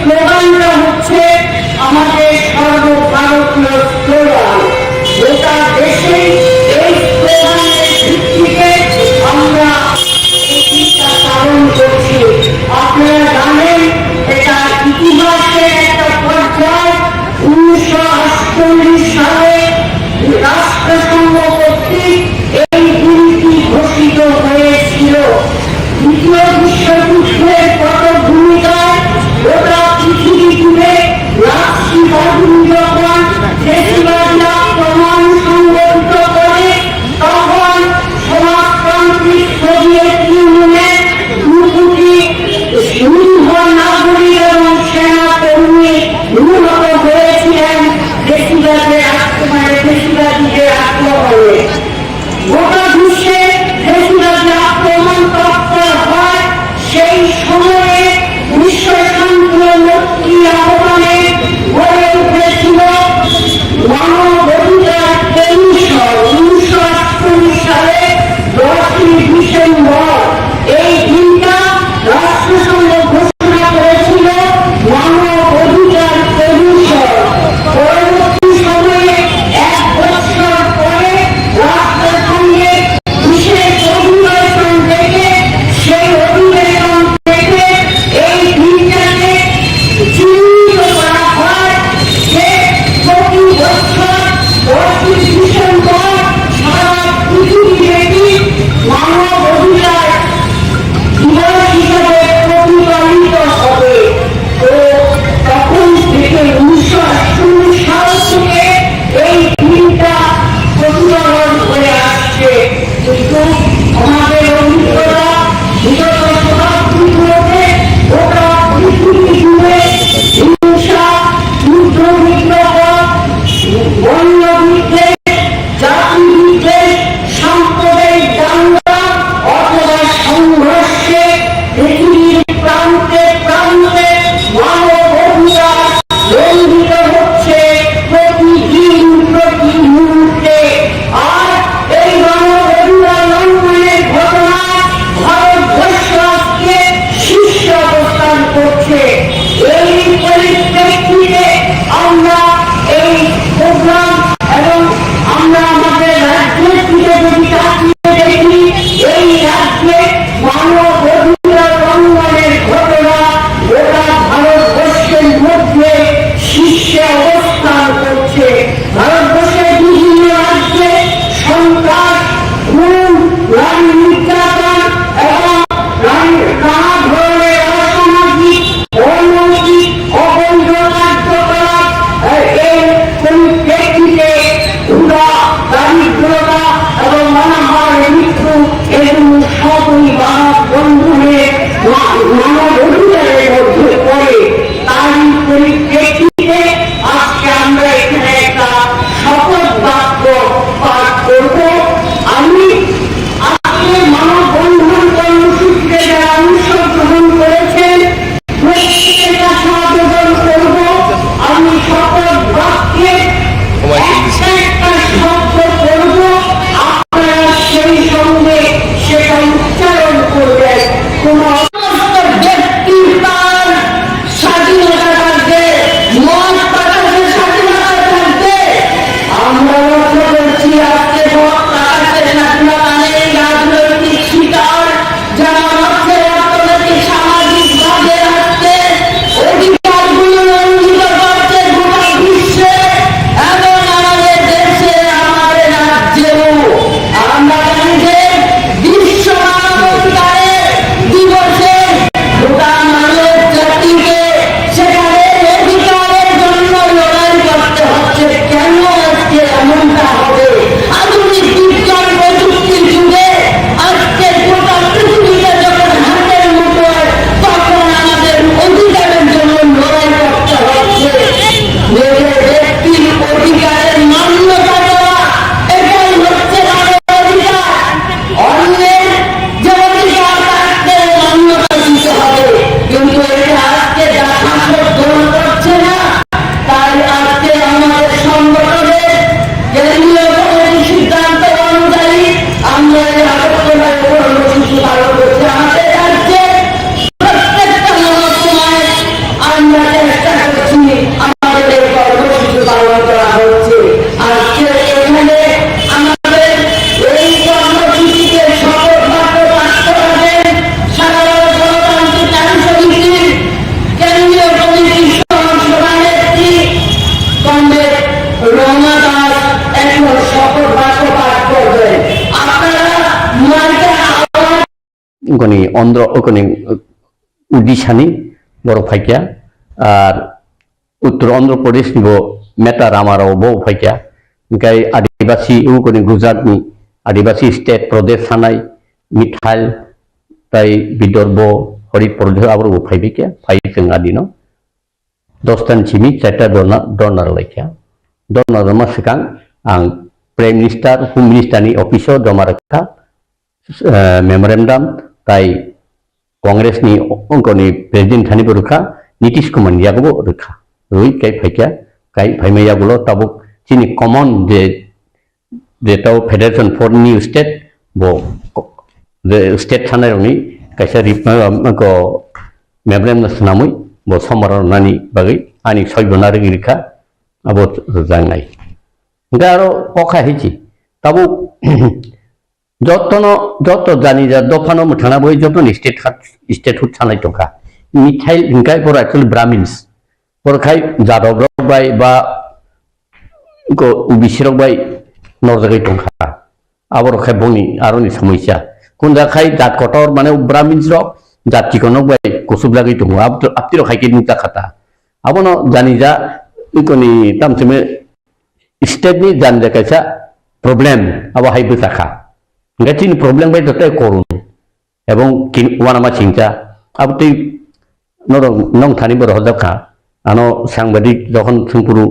স্লোগানটা হচ্ছে আমাদের সর্বভারতীয় স্লোগান। গোটা দেশে এই স্লোগানের ভিত্তিতে আমরা এই দিনটা পালন করছি। আপনারা জানেন এটা ইতিহাসের একটা পর্যায়। 1948 সালে রাষ্ট্রসংঘ কর্তৃক এই দিনটি ঘোষিত হয়েছিল। দ্বিতীয় বিশ্বযুদ্ধের পটভূমিকায় গোটা পৃথিবী জুড়ে রাষ্ট্রবাদী যখন দেশবাদী আক্রমণ সংগঠিত করে, তখন সমাজতান্ত্রিক সোভিয়েত ইউনিয়নের 2 কোটি নিরীহ নাগরিক এবং সেনা কর্মী নিহত হয়েছিলেন দেশবাদের দেশবাদীদের আক্রমণে। গোটা বিশ্বে দেশবাদী আক্রমণ তৎপর হয়। সেই সময়ে বিশ্ব শান্তির মুক্তি আহ্বানে গড়ে উঠেছিল মানবাধিকার কমিশন। 1948 সালে 10ই ডিসেম্বর এই দিনটা রাষ্ট্রসংঘ ঘোষণা করেছিল মানবাধিকার কমিশন। পরবর্তী সময়ে 1 বছর পরে রাষ্ট্রসংঘের বিশেষ অধিবেশন ডেকে সেই অধিবেশন থেকে এই দিনটাকে চিহ্নিত করা হয় যে প্রতি বছর 10ই ডিসেম্বর সারা পৃথিবীব্যাপী মানবাধিকার দিবস হিসাবে প্রতিপালিত হবে। তো তখন থেকে 1948 সাল থেকে এই দিনটা প্রচলন হয়ে আসছে। কিন্তু আমাদের অভিজ্ঞতা বিগত শতাব্দীগুলোতে গোটা পৃথিবী জুড়ে হিংসা, যুদ্ধ বিগ্রহ, বন্য বিদ্বেষ, জাতি বিদ্বেষ, সাম্প্রদায়িক দাঙ্গা অথবা সংঘর্ষে পৃথিবীর প্রান্তে প্রান্তে মানবাধিকার লঙ্ঘিত হচ্ছে প্রতিদিন প্রতি মুহূর্তে। আর এই মানবাধিকার লঙ্ঘনের ঘটনায় ভারতবর্ষ আজকে শীর্ষে অবস্থান করছে। এই পরিপ্রেক্ষিতে আমরা এই প্রোগ্রাম এবং আমরা আমাদের রাজ্যের দিকে যদি তাকিয়ে দেখি, এই রাজ্যে মানবাধিকার লঙ্ঘনের ঘটনা গোটা ভারতবর্ষের মধ্যে শীর্ষে অবস্থান করছে। ভারতবর্ষের বিভিন্ন রাজ্যে সন্ত্রাস, খুন, নারী নির্যাতন এবং নানা ধরনের অসামাজিক, অনৈতিক, অবৈধ কার্যকলাপ, এর পরিপ্রেক্ষিতে ক্ষুধা, দারিদ্রতা এবং অনাহার, মৃত্যু এগুলো সবই মানব বন্ধনের মানবাধিকারের মধ্যে পড়ে। তারই পরিপ্রেক্ষিতে আজকে আমরা এখানে একটা শপথ বাক্য পাঠ করব। আমি আজকে মানববন্ধন কর্মসূচিতে যারা অংশগ্রহণ করেছেন প্রত্যেকের কাছে আবেদন করব, আমি শপথ বাক্যে একটা শব্দ করব, আপনারা সেই সঙ্গে সেটা উচ্চারণ করবেন। কোন সমস্ত ব্যক্তি তার স্বাধীনতাকে আমাদের এই কর্মসূচি পালন করা হচ্ছে। আজকে এখানে আমাদের এই কর্মসূচিতে শপথ বাক্য পাঠ করাবেন সারা গণতান্ত্রিক নারী সমিতির কেন্দ্রীয় কমিটির সভানেত্রী কমরেড রমা দাস এখন শপথ বাক্য পাঠ করবেন। আপনারা মাইকে আওয়াজ গনি অন্ধ্র গনি উড়িষ্যানি বড় ফাইকিয়া আর উত্তর অন্ধ্রপ্রদেশ নিব মেটা রামারাও বউ ফাইকিয়া গাই আদিবাসী গনি গুজরাটনি আদিবাসী স্টেট প্রদেশ সানাই মিঠাইল তাই বিদর্ভ হরিপ্রদেশ আবার ফাইবিকে ফাই जों आदिनो 10 tan chimi 4 donor laikya donor ma sekang ang prime minister home minister ni office joma rakha memorandum tai Congress ni ongkoni president thani berukha Nitish Kumar yago rekha rui kai phaikya kai phaimaya yagulo tabuk chini common de tau federation for new state bo the state thanai roni kaisa ripma ko memorandum sanamui bo samara nani bagi ani soibona rekha abo jangnai garo kokha hichi tabuk যত জানি যা দফানো মুঠানা বই যত state hood সানাই টকা মিঠাই হিংকাই পর actually Brahmins পরখাই Yadav rock by বা OBC rock by নরজাগাই টকা আবার খাই বনি আরনি সমস্যা কোন জাখাই জাত কটর মানে ব্রাহ্মিনস রক জাতি কোনক বাই কুসুব লাগি টং আপতি রখাই কে নিতা খাতা আবনো জানি যা ইকনি তামসিমে স্টেট নি জান জাকাইছা প্রবলেম আবা high বুসাখা Gatin problem by the korun. Ebong one ma chingcha. Abti nong thani bor hodaka. Ano sangbadi jokon sungpuru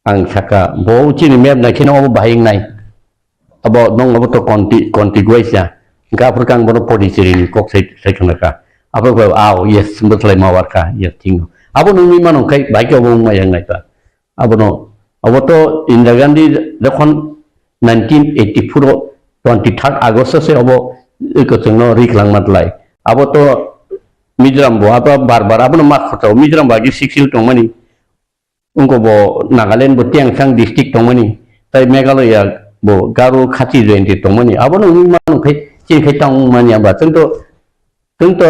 ang saka bo chini map na kino bahing nai. Abo nong abo to contiguous ya. Ga perkang bono podisiri kok sai kanaka. Abo ko yes sembetlai mawarka yes tingo. Abo nungi manong kai baik abo mayang nai ta. Abo no abo to Indira Gandhi jokon 1984 23 August se abo ikotno riklang matlai abo to Mizoram bo apa barbar abo mak khoto Mizoram bagi siksil tongmani unko bo Nagaland bo tiang sang district tongmani tai Meghalaya bo Garo Khasi joint tongmani abo no man khai chi khai tongmani aba tungto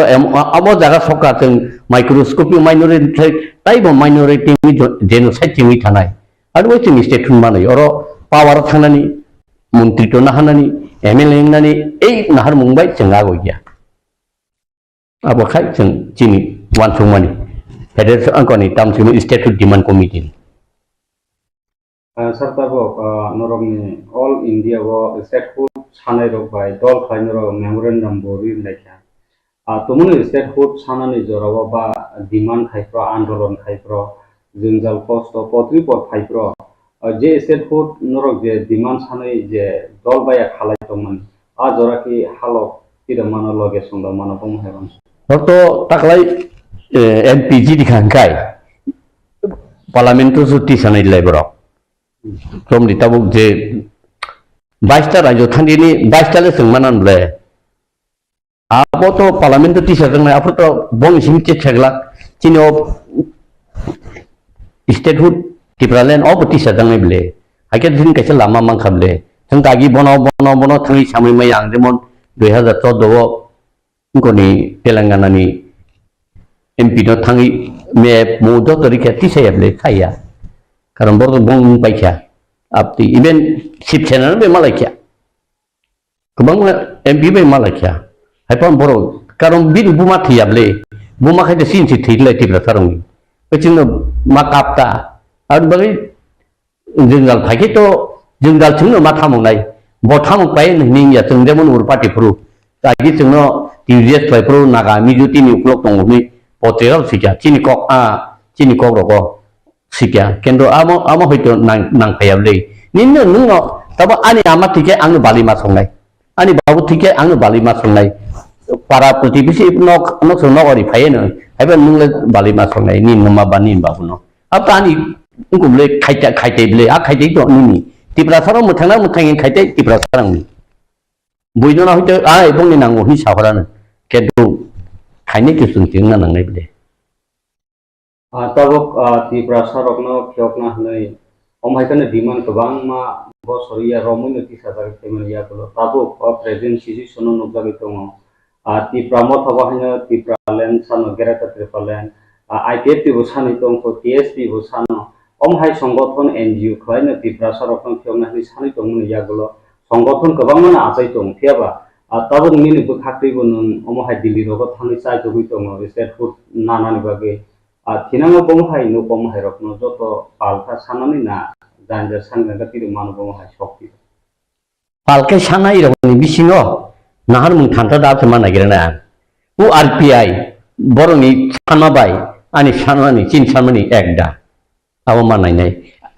abo jaga soka tung microscopic minority tai bo minority genocide chimi thanai ado chimi state manai oro power thanani মন্ত্রী তো নাহানানি MLA নানি এই নাহার মুম্বাই চেঙ্গা গইয়া আবো খাই जों চিনি ওয়ান সুমানি ফেডারেশন আঙ্কনি তামসিম স্টেট ডিমান্ড কমিটি सरताबो नरमनि ऑल इंडिया वो स्टेट फूड सानाय रक बाय दल खाइनर मेमोरेंडम बोरि लाइखा तमुनि स्टेट फूड सानानि जरावा बा डिमांड खाइफ्रा आंदोलन खाइफ्रा जोंजाल कष्ट पत्रि पर खाइफ्रा जे स्टेट फूड नरक जे डिमांड सानाय जे दल बाया खालायतमन आ जराखि हालक तिरमाना लगे संदा माना बमहायबान तो ताकलाय एमपीजी दिखांखाय पार्लियामेंट जुति सानाय लाइबरक From the tabuk je 22 ta rajyo thandini 22 ta le sengmanan ble abo to parliament ti sajang apo to bong sim che thegla chini of statehood tipralen of ti sajang ble hake din kaise lama mang khable jang tagi bono thangi samai mai ang jemon 2014 ko ni telangana ni mp no thangi me mo do tori ke ti sayable khaya Karena baru bong baiknya, abdi even sip channel be malakya, kebang MP be malakya, hai pun baru, karena bin buma tiap le, buma kaya sin si tiap le tiap sarung, kecil makap ta, ada bagi jenggal pagi to jenggal cengno mata mengai, botam mengai ni ya cengde mun urpati pro, lagi cengno tiap tiap pro naga mijuti ni uklok tonguni, potel sih cini kok roko. Sikia, kendo amo hito nang payable. Ninno nungo, tabo ani amat tike angno bali masongai. Ani babu tike angno bali masongai. Para putibisi nok sono ori payeno. Haiba nungle bali masongai. Ninno mabanin babu no. Apa ani ungku beli kaite beli. Kaite itu nini. Tipra sarang mutangin kaite tipra sarang ni. Buino na hito ibong ni nango hi saharan. Kendo kaine kisung tingna nangai beli. tabuk Tripura sarokno kyokna hnai omhaikane demand kobang ma bosoriya romuno tisajak temen ya kulo tabuk present situation no nukjagui tongo Tripura mothaba hino Tripura land sano gerata Tripura land IPFP bo sani tongko TSP bo sano omhai সংগঠন NGO khlaino Tripura sarokno kyokna hni sani tongmuni yagulo সংগঠন kobang mana achai tong thiaba tabuk mini bo khakri bo nun omhai Delhi rogo thangni chai togui tongo state food nanani bage Tinang bomhai no bomhai rokno joto palka sanani na janja sangga tiru manu bomhai shokti. Palke sanai rokni bisingo nahar mung thanta da se mana girana. U RPI boroni sanma bai ani sanani chin sanmani ekda. Abo manai nai.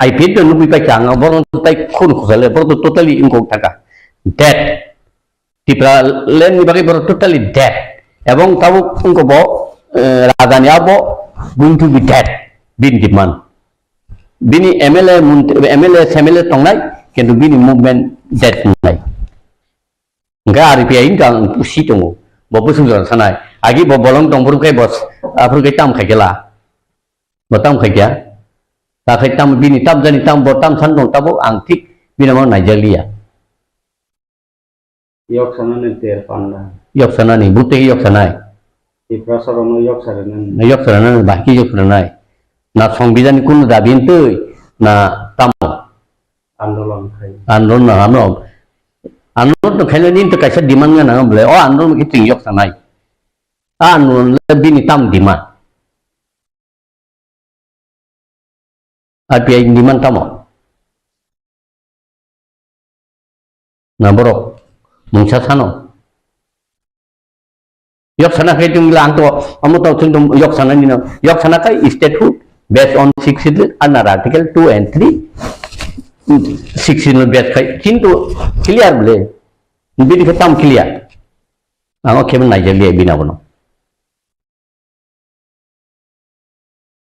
IP to nubi pa changa boron tai khun khosale bor to totally ingok taka. Dead. Tripura land ni bagi bor totally dead. Ebong tabu ungko bo radani abo going to be dead bin demand bini MLA semele tongnai kendu bini movement dead nai nga RPI ingkang pusi tongo bo busung sanai agi bo bolong tong buru kai bos apru kai tam khagela bo tam khagya ta khai tam bini tam jani tam bo tam san dong tabo ang thik bina mo Nigeria Yok sanane ter Panda yok sanani butte yok sanai Tripura sarokno yok saranan yok saranan baki yok sanai na সংবিধান কোন দাবি তৈ না তাম andolon khai andolon na ano andolon to khaile nin to kaisa demand nga na bole o andolon ki ting yok sanai andolon le bini tam demand api demand tamo na borok mungsa sano yok sana kai tung lang to amu to tung yok sana ni no yok sana kai statehood based on 6 under article 2 and 3 16 based kai kintu clear bole bini khatam clear ango kemen Nigeria bina bono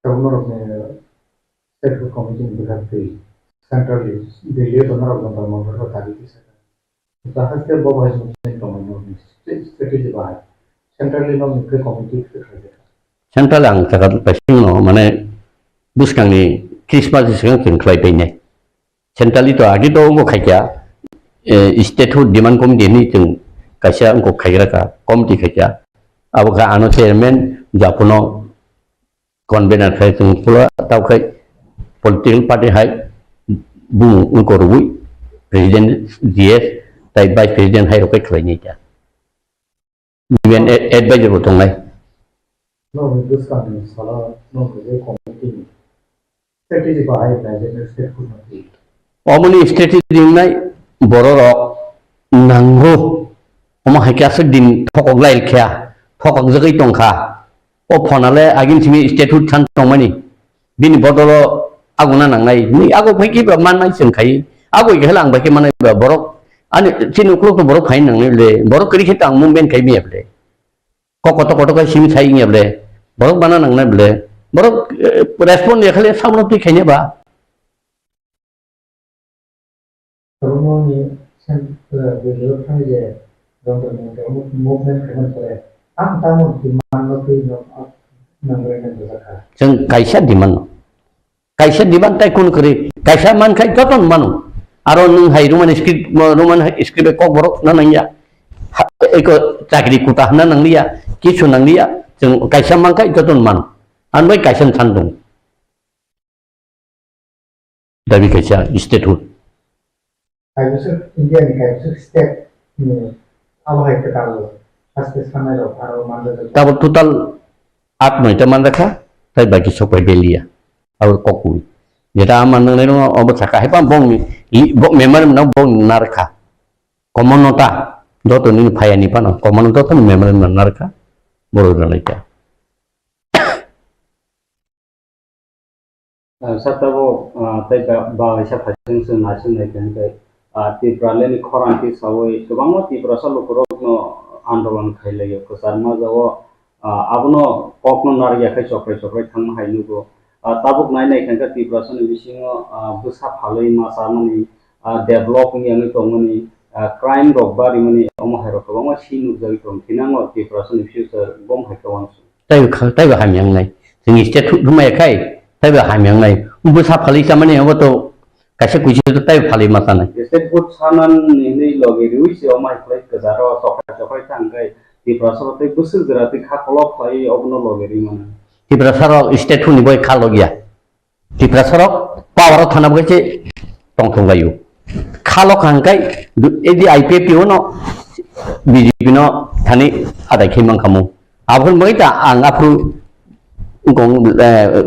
Governor of the State Committee in the Central is the late owner of the Governor of Tagiti. The Haskell Bob has been common strategy by Centrally no committee. Central ang takat pasing no mane buskang ni Christmas isang kengklai penye Central itu agi to ngo khaja statehood demand committee ni jeng kasia ngo khaira ka committee khaja abuka ano chairman japuno convener khai tung pula tau khai political party hai bu ngo rubui president DS tai vice president hai rokai khlai ni ja even advisor botong lai No, this company is no committee. Strategy by Nigeria State could not be. Omoni strategy nai borok nanggo oma hakiasa din thokok lail kya thokok jagai tongkha o phonale agin simi statehood than tongmani bini bodolo aguna nangnai ni ago phaki ba manmai sengkhai ago gelang ba ke manai ba borok ani chinu klok to borok phain nangnai le borok kri khitang movement khai mi able koto kai simi thai ngi able borok bana nangnai ble borok respond ye khale samno ti khaine ba Ceremony sent the Lukuthum government movement khaman tamu demand no pe no nangren da jeng kaisa demand tai kun kri kaisa man khai joton manu aro nung hai roman script KOKBOROK na nangya eko chakri kuta na nanglia kichu nanglia jeng kaisa man khai joton manu anbai kaisa thandung dabi kaisa statehood I was India and state away the Talo as the summer of Aramanda. tabot total 8 man rakha tai bagi sopai belia au kokui jeta man nang no obo saka hepa bong ni bong member na bong narkha komonota doto ni phayani pano komonota to member na narkha boro ranaita satabo tai ba isa phasing sun nasin nai kan kai Tripura leni khoranti sawai kobangma Tripura salukurok no andolon khailaya kusarma jawo abono kokno narya khai chokrai thangma hainugo tabuk nai nai khanka Tripura sani bisingo busa phaloi ma samani developing yang tongmani crime rok bari mani omo hairo kobangma sinu jai tong tinango Tripura sani future bom haikawan tai ba ham yang nai जोंनि state रुमायाखाय ताइबो हामियांनाय उबसा फालि सामाने हबतो कासे कुइसे ताइ फालि मातानाय state food सानान नि लगे रुइसे माइ fly गजारो सखाय सखाय थांगाय Tripura सरते बोसोर गोराते खाखल fly अबनो लगे रिमान त्रिपुरा सरक स्टेट फुड नि बय खालो गया त्रिपुरा सरक पावर थाना बयसे टंथं गायो खालो खांगाय एदि आईपीपीओ न बीजेपी न थानि आदाय खैमां खामु आफोर मैता आं आफोर गं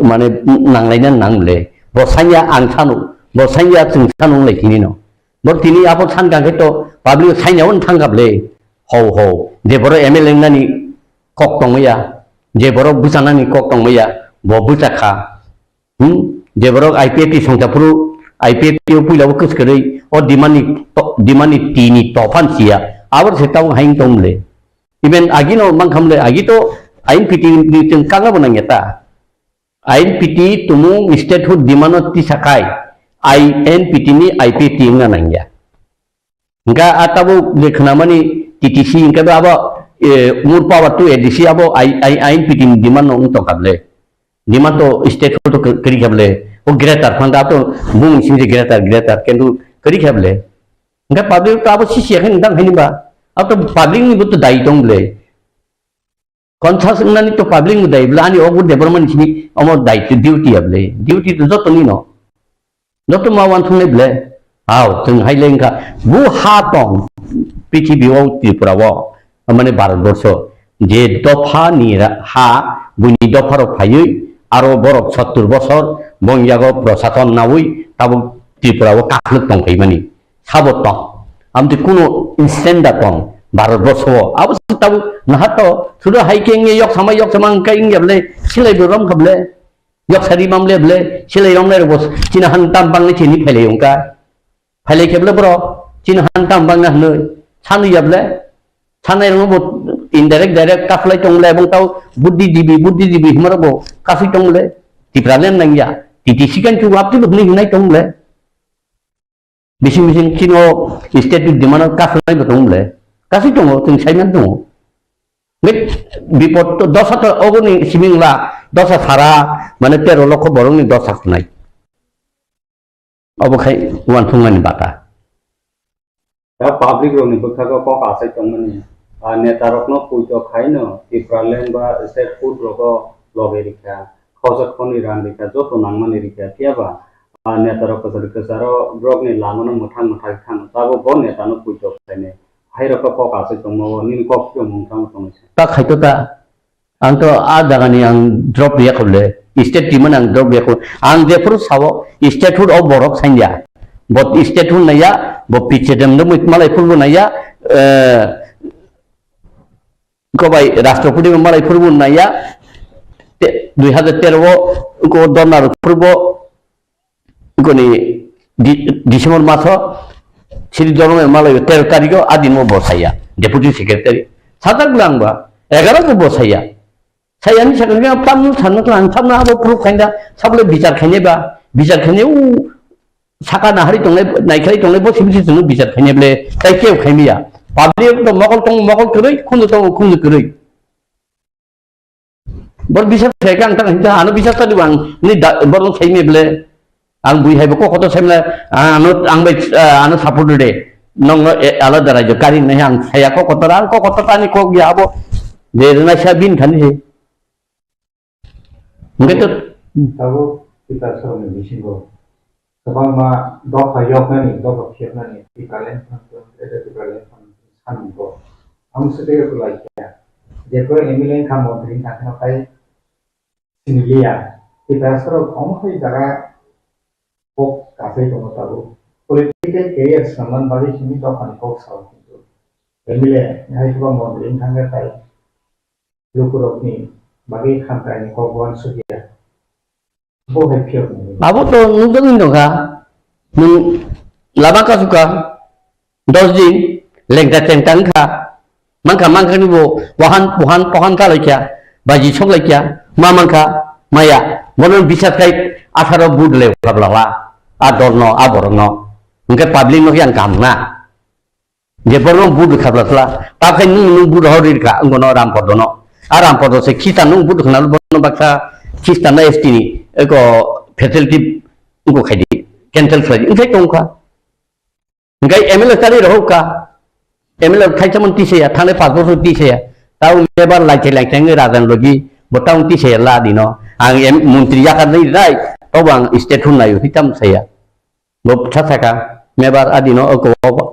माने नांलायना नांले बसाइया आं सानु बसाइया जों सानु लायखिनि न बरतिनि आफोर सान गांखे तो पाब्लिक साइनाव थांगाबले हौ हौ जेबर एमएलए नानि कक तंमैया जेबर बुजानानि कक तंमैया ब बुजाखा जेबर आईपीपी संजापुरु आईपीपीओ पुइलाव कसकरै ओ दिमानि टीनि तफानसिया आबर सेताव हाइन तंले इवेन आगिनो मांखामले आगि तो आइन पिटी जों कागा बनांगेता आइन पिटी तुमु स्टेट हुड दिमानो तिसाखाय आईएनपीटी नि IPP nga nangya nga atabo lekhnamani ttc nga aba mur power to edc abo आईएनपीटी नि dimano to kable dimato state to kari kable o greater phanda to bung sinje greater kendu kari kable nga public to abo sisi khen dang hiniba ato public ni butu dai tongle conscious nani to public ni dai blani ogu development ni omo dai to duty able duty to joto ni no joto ma wan thungle ble aw जों हाइलेंका बु हा दं पृथिबीआव त्रिपुराव माने भारतबर्ष जे दफा नि हा बुनि दफाराव फायै आरो बरक 70 बছর बंगियागो प्रशासन नावै ताबो त्रिपुराव काखलक दंखायो माने साबत आमति कुनो इनस्टेंट दं भारतबर्ष आबो ताबो नाहातो सुदो हाइकेंगे yok sama kai ingable सिलाय बरम खबले yok sari mamle ble सिलाय रमले बस चिना हान ताम बांगनि थिनि फाइले उंका फाइले केबले ब्रो चिन हान ताम बांगना हनो सानु याबले सानाय रंग डाइरेक्ट काफलाय टंगले बंताव बुद्धिजीबी हमरबो काफि टंगले तिप्रालेन नंगिया TTC kan chu apti bukni hinai टंगले बिसिं चिनो स्टेट दिमानो काफलाय टंगले काफि टंगो जों साइमान दङ बे बिपद तो 10 तो अगनि सिमिंला 10 सारा माने 13 लक्ष बरंनि 10 साखनाय अबखाय वान फुंगानि बाता दा पाब्लिक रोनि बखागा क आसाय तंमनि नेता रत्न पुइतो खाइनो त्रिपुरालेन बा स्टेट फुड रको लगेरिका खजत खनि रानरिका जतो नांमानि रिका थियाबा नेता रको सरकारो ब्रगनि लामनो मथां थां ताबो ब नेतानो पुइतो खाइने हाइरको क आसाय तंमो निन कपि मुंथां तंसे ता खायतोता आंथ आ जागानि आं ड्रप याखबले स्टेट टीमन आं ड्रप याखो आं जेफोर सावो state food of Barak साइनया but state food नाया ब पिचेदम न मालाय फुलबो नाया कबाय राष्ट्रपति मालाय फुलबो नाया 2013 को डनार फुलबो कोनि डिसेम्बर मास श्री जन्म मालाय 13 तारिख आदिन बसाया डेपुटी सेक्रेटारि साताक लांबा 11 को बसाया सायानि साखनगा पामनु साननोखौ आं थामना आबो प्रुफ खाइना साबले बिचार खाइनेउ साका नाहारि तंले नायखाइ तंले बो सिबिसि जों बिचार खाइनेब्ले ताइकेउ खाइमिया पाब्लिक तो मगल करै खुनु करै बर बिचार खाइका आं थांगा आनो बिचार सादु आं नि बरन खाइनेब्ले आं बुइहाइबो कखतो साइमला आनो सापर्ट दे नंग आलादा रायजो कारि नै आं साया कखतरानि क गया आबो जे नायसा बिन थानिसे Begitu. Tahu kita selalu bising sebab ma dok hayok nani dok kiat nani di kalian ada di kalian san ko. Am sedih tu lagi ya. Jika emilen kamu beri nak apa sinilia kita selalu kamu hari jaga kok kafe kamu tahu. Political career saman bagi sini dok kan kok sahaja itu. Emilen hari tu kamu beri nak apa Lukuthum ni bagi kantai ni kau buat sudia, boleh piot ni. Abu tu nunggu ni doka, nung lama kau suka, 10 दिन lengkap centang ka, mangka ni bo, pohan ka lagi ya, baju sok lagi ya, mangka maya, boleh bisa kait asaro bud lew kablawa, adorno, mungkin public no yang kamna, jeporno bud kablawa, pakai nung bud horir ka, ngono rampodono. Aram podo se kita nung butuh kenal bono baksa खिस्टाना ST नि एको facility उनको खाइदि cancel खाइदि इंखाय दंखा इंखाय MLA तारि रहौका MLA खाइसमन तिसेया थांनाय 5 बोसोर तिसेया ताउ एबार लाइथाय राजान लगी बताउ तिसेया ला दिनो आं मंत्री जाखानै राय तब आं स्टेट हुनायो हिताम साया बथा थाका मेबार आदिनो अको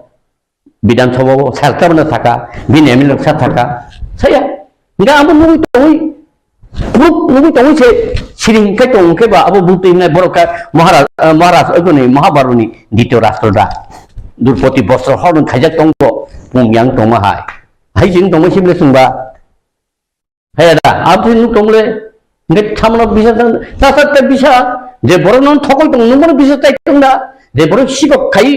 विधानसभा सरकारनो थाका बिन एमएलए सा थाका साया इंगा आबो नुइ तोइ ग्रुप नुइ तोइ से सिरिं kai tong ke ba abo buti nai boroka महाराज अगुनि महाभारतनि द्वितीय राष्ट्रदा दुर्पति बस्त्र हरन खाइजाक तंगो पुंयां तंग हाय जिं तंग सिमले सुंबा हायदा आबु नु तंगले ने थामनो बिसा तासाते बिसा जे बरनन थकल तंग नमर बिसा ताइ तंगदा जे बर सिबक खाइ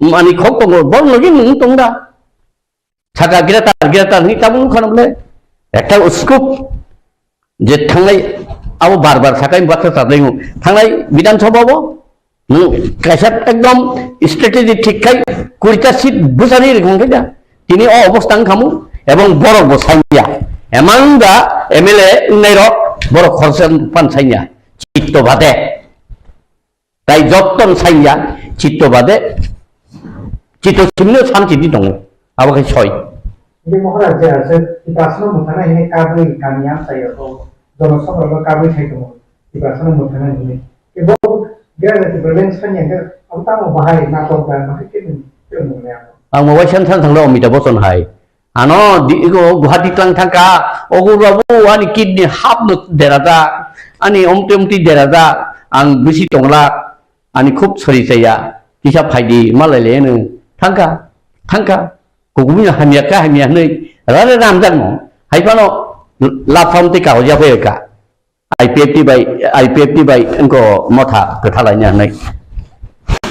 मानि खक तंग बर लगे नु तंगदा थाका गिराता नि ताबु खानबले एकटा स्कुप जे थांनाय अब बार साकाय बाथ्रा सादों थांनाय विधानसभाबो कैसा एकदम स्ट्रेटेजी ठीकखाय 20टा सीट बुसानि रखंखाय दा तिनि अवस्था खामु एवं बरक बसाइया एमांगा एमएलए नैर बरक खरसन पानसाइया चित्त बादे ताइ जत्तन साइया चित्त बादे चित्त सिमनो सानथिनि दङ आबोखाय सय बे महाराज जे इपासनो मोथाना हिने काबुइ गामिया सायको जनसभा काबुइ सायको इपासनो मोथाना हिने एबो Janajati berlin sanya ke aku tahu bahaya nato dan makin ilmunya ang mawai san thanglo mi da boson hai ano di go guhati tlang thangka ogu rabu ani kidni hap no derada ani omti derada ang bisi tongla ani khub sori saya kisa phaidi malale ne thangka kugumi hamia nei rare ram jang mo hai pano la phom te ka ho ja phe ka IPFT by engko motha kethalainya nai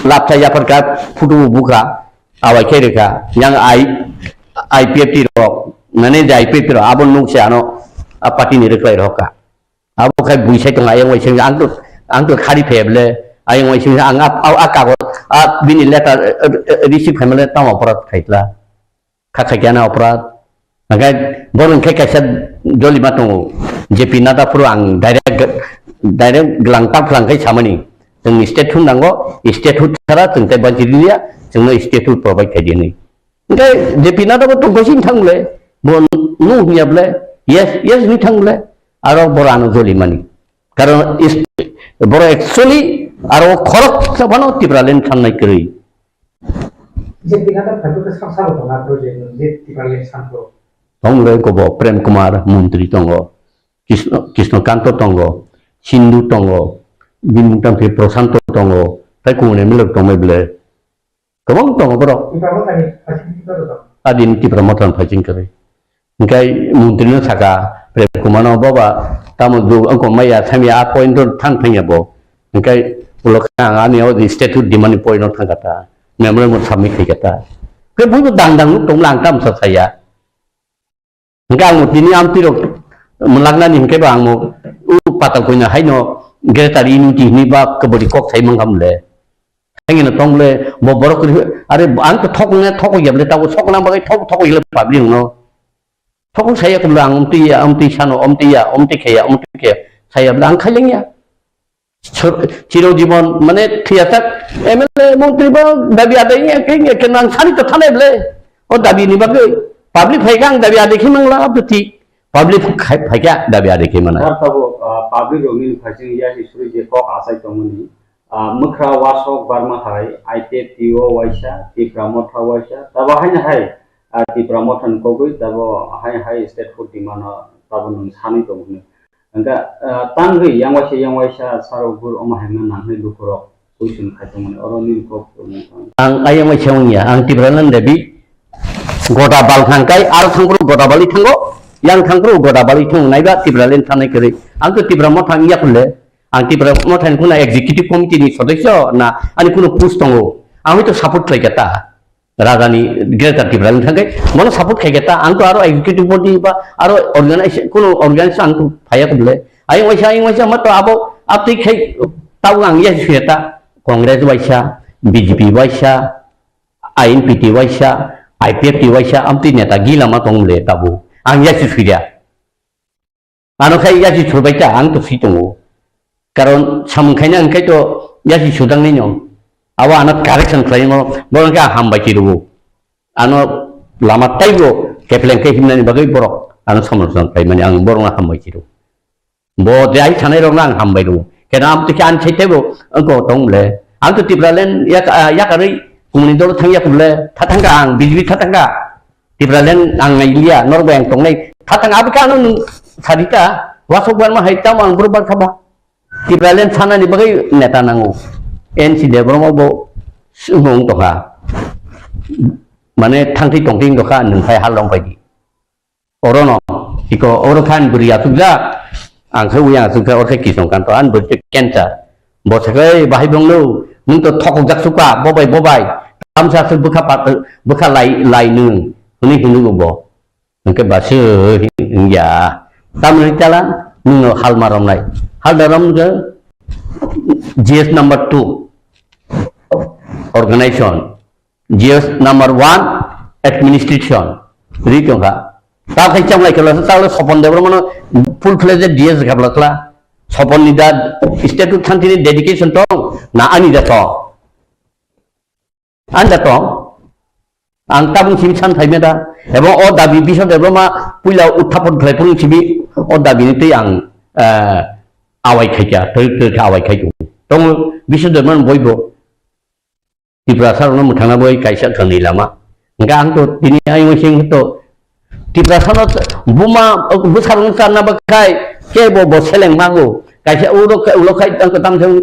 lap saya perkat futu buka awai kereka yang IPFT ro mane ja IPFT ro abon nuk sia no party ni reklai ro ka abo khai buisai tong ayang wai sing ang khari pheble ayang wai sing ang aka ko bini letter receive family tam aparat khaitla khakhakana aparat nagai boron khekasat joli matong JP nata pro ang direct gelangtap gelangkai samani जों state हुन नांगौ state हुन थारा जों ते बानजिरिया जोंनो state हुन provide खायदि नै ओंखाय जेपि नादाबो तंगसिन थांले बन नु हियाबले यस नि थांले आरो बरानो जलिमानि कारण बर एक्चुअली आरो खरक सबानो तिब्रालेन थांनाय करै जेपि नादा फाटो के संसार दंगा प्रोजेक्ट जे तिब्रालेन सानखौ तंगले गबो प्रेम कुमार मन्त्री तंगो कृष्णकान्त तंगो सिन्धु तंगो बिमुतां के प्रशांत तंगो ताइ कुने मिलक तंगैबले गोबां तंगो बर आदिन तिब्रा मथन फाइजिं करे ओंखाय मन्त्रिनो थाका प्रेम कुमार बाबा तामदु अंको माया सामिया पॉइंट थां फैयाबो ओंखाय उलखा आनियाव स्टेट डिमान्ड पॉइंट थांगाता मेमोरे मो सामि खैगाता के बयबो दांदां तंलां ताम साया ओंखाय आं दिनै आमतिरो मुलांगनानि हिंखायबा आं पाताल कोइना हायनो गेटारि नुति नि बा कबडी कक थाइ मंगामले थांगिना तंगले बो बरक अरे आं तो थक याबले ताव सकना बागै थक इले पाब्लि नो थक साया कुला आं अमति सानो अमति के सायाबले आं खायलेंया चिर जीवन माने थियाता एमएलए मंत्री बा दाबि आदैया के नां सानि तो थानायबले ओ दाबि नि बागै पाब्लिक फाइगा आं दाबि आदैखि मंगला अबति पब्लिक फाइगा दाबि आदैखि मना पब्लिक रोमिन फाइजिं या हिस्ट्री जे कक आसाय तंगनि मखरा वासक बारमा हाय आइटेटिओ वाइसा तिप्रा मथा वाइसा तबा हाय तिप्रा मथन कोगै तबो हाय स्टेट फुड डिमान्ड तबो नों सानि दंनो अंगा तांगै yang waisa sarogुर अमाहायना नांहै लुकुरक कुइसन खायतमोन अरनि कक आं ayang waisangया आं तिब्रालन देबि गदा बाल थांकाय आरो थांग्रो गदा बालि थांगो yang थांग्रो गदा बालि थां नायबा तिब्रालेन थानाय करै आं तो तिब्रा मथां याखले आं तिब्रा मथां कुना एग्जीक्यूटिव कमिटि नि सदस्य ना आनि कुनो पोस्ट दंगो आं हयतो सपोर्ट खायगता राजानि ग्रेटर तिब्रालेन थांकाय मन सपोर्ट खायगता आं तो आरो एग्जीक्यूटिव बॉडी बा आरो ऑर्गेनाइजेशन कुनो ऑर्गेनाइजेशन आं तो फायाकबले ayang waisa mato abo apti khai taw ang ya seta Congress वाइसा बीजेपी वाइसा आईएनपीटी वाइसा आईपीएफटी वाइसा आमती नेता गिला मा तंगले ताबु आं यासि सुइया आनो खाय यासि सुबायता आं तो सि दङ Karon samungkaina angkai to yasi sudang ninyo. Awa anak correction klaimo borong ka hambai kiru. Ano lama taigo kepleng ke himna ni bagai borok. Ano samulsan kai mani ang borong hambai kiru. Bo dai thanai rong nang hambai ru. Kena am tu kan chaitebo angko tong le. Ang tu tibralen ya kari kumuni dor thang ya kuble thatanga ang bijbi thatanga. Tibralen ang ngailia norbeng tong nei thatanga abka anu sarita wasokban ma haitam ang berubah khaba. Tibralen sana ni bagai neta nangu. NC de bromo bo sungong toka. Mane thangti tongting toka nung hai halong pai di. Orono iko orokan beriya tugja ang khuyang suka orke kisong kantoan berce cancer. Bo sakai bahai bonglu nung to thokok jak suka bobai tamsa su bukha lai nung ni hinu bo. Nung ke basu ya. Tamri chala nung hal marom lai. Hal dalam ke GS number 2 organization, GS number 1 administration. Jadi tu kan. Tak kaya macam lagi kalau tak sopon develop mana full fledged GS kapal lah. Sopon ni dah statute santini dedication tu, na ani dah tu. Anda tu, angta pun simpan saya dah. Ebang oh dabi bisa develop mana pulau utapun telepon cibi oh dabi ni tu yang awai kaya, awai kaya. Tong bisa develop boibo. Tripura sarana mutangna boy kaisa thani lama. Enggak angto tini ayo sing to. Tripura sarana buma busarung sarana bakai ke bo seleng mangu. Kaisa ulo kai tang tam thang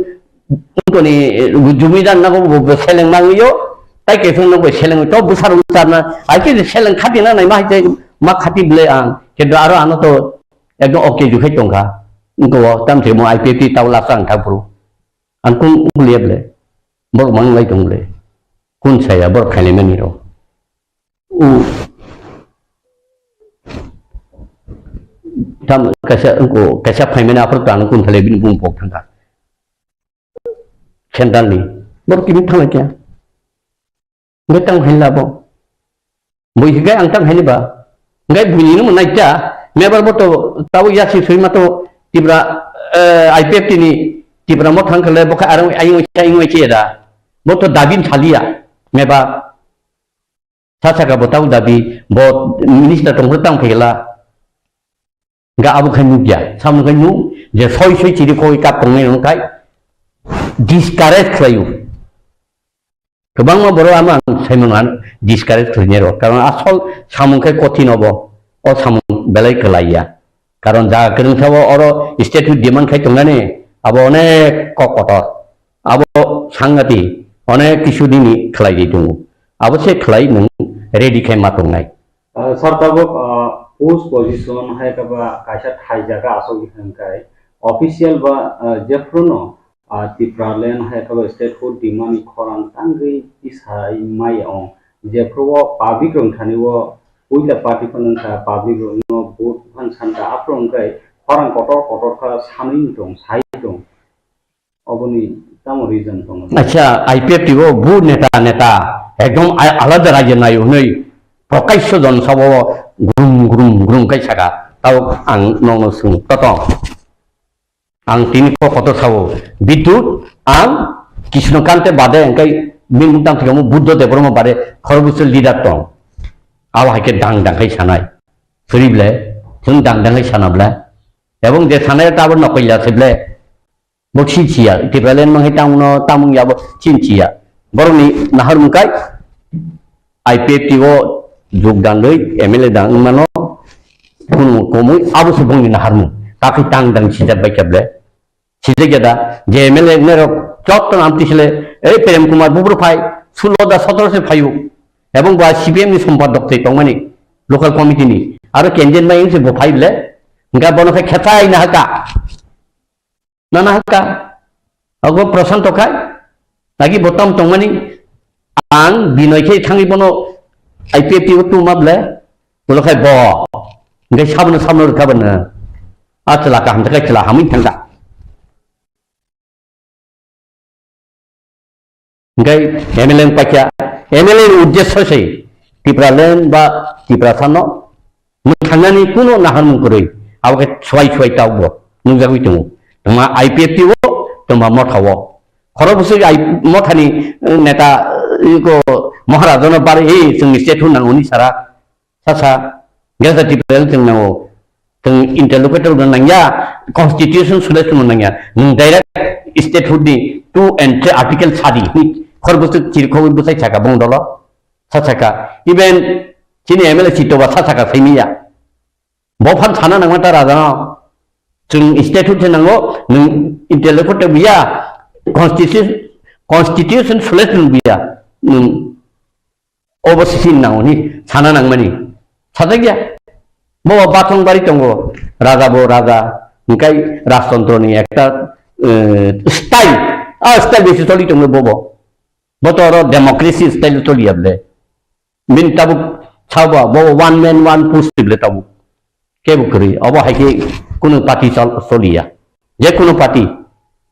to ni jumidan na bo seleng mangu yo. Tai ke thong no bo seleng to busarung sarana. Ai ke seleng khati na nai ma te ma khati ble ang. Ke do aro ano to ekdom oke ju khai tong kha. Ngo tam the mo IPT tau la sang thapru. An kung uliep le. Bor mang lai tong le. Kun saya bor khale meni ro. Tam kasa phai mena apar tan kun thale bin bung pok thanga. Chendal ni bor kim thang kya. Ngai tang hela bo. Bui gai ang tang heli ba. Ngai buni nu nai cha me bar bo to taw ya si sui ma to Tripura IPFT ni Tripura mo thang khale bo kha arang ayu che da. Bo to dabin thalia meba sasa ka botau dabi bo minister tong tang phela ga abu khanu kya sam khanu je soi chiri koi ka pong ngai kai discourage khayu kebang ma boro amang saimongan discourage khnyero karon asol samung kai kotin obo o samung belai kelaya karon ja kereng sawo oro statute demand khai tongnane abo onek kotor abo sangati অনেক কিছুদিনই খেলাই দিতুম অবশ্যই খেলাই নং ready খাই মাতং নাই সরকারক post position হাই কাবা কাইসা থাই জায়গা আসল হিংকাই অফিসিয়াল বা জেফ্রনো Tripura len হাই কাবা স্টেট ফুড ডিমান্ড খরান তাঙ্গি ইসাই মাই অং জেফ্রো পাবলিক রং থানিও উইলা পার্টি ফনকা পাবলিক রং ভোট ফান সানকা আফরংকাই খরান কটর খা সামিন দং সাই দং অবনি আচ্ছা IPFT ও বু নেতা একদম আলাদা রাজ্য নাই হই প্রকাশ্য জন সব গুরুম কাইসাকা তাও আং নং সুং তত আং তিনি কত সাব বিদ্যুৎ আং কৃষ্ণকান্তে বাদে এঙ্কাই মিমুতাম থেকে বুদ্ধ দেবরম বাদে খরবুসল লিডার তং আও হাইকে ডাং খাই সানাই সরিবলে जों ডাং খাই সানাবলা এবং যে সানায় তাবর নকইলা সেবলে Boksi cia, Tripura len menghitang no tamung ya cincia. Baru ni nahar mukai IPFT wo jogdan deui MLA dang mano kun komu abu sebong ni nahar mu. Kaki tang dang sijat baik ble. Sijat gada je MLA nero chot tan amti sile Prem Kumar bubur phai 16 da 17 se phayu. Ebong ba CPM ni সম্পাদক thei tongmani local committee ni. Aro kenjen mai se bo phai ble. Enggak bono khai khetai na haka. Nana haka, aku perasaan tokai, lagi botam tongmani, ang binoy kay tangi bono IPFT itu mable, kalau kay bo, nggak sabun kaban, celah kaham terkait celah hamin tangga, nggak MLA pakai, MLA ujian selesai, Tripura len ba Tripura sano, mengkangani kuno nahan mengkurui, awak cuai tahu bo, nunggu itu. Ma IPFT wo তোমা মঠাও খর বসে I মঠানি নেতা eco महाराजन बारे हे जों state होनांगौनि सारा सासा गेजेटि Braille जों नांगौ जों इंटरलोकेटर नांगया कन्स्टिट्यूशन सोलायनो नांगया नों डाइरेक्ट स्टेट हुडनि 2 and 3 आर्टिकल सादि खरबस चिरखौ बसाय थाका बुंदल सासाका इभेन चिनि एमएलए सिटबा सासाका सैमिया बफान थाना नांगौ ता राजा जों स्टेट होनांगौ नों इंटरलोकेटर बिया कन्स्टिट्यूशन सोलायनो बिया नों अबसिन नांगौनि साना नांमानि साजा गैया बाबा बाथं बारि दङ राजाबो राजा ओंखाय राजतन्त्रनि একটা स्टाइल स्टाइल बेसि चलि दङ बाबा बतर डेमोक्रेसी स्टाइल चलियाबले मिन ताबु छाबा बाबा वन मैन वन पोस्ट दिबले ताबु केबो करि अब हाइके कुनु पार्टी चलिया जे कुनु पार्टी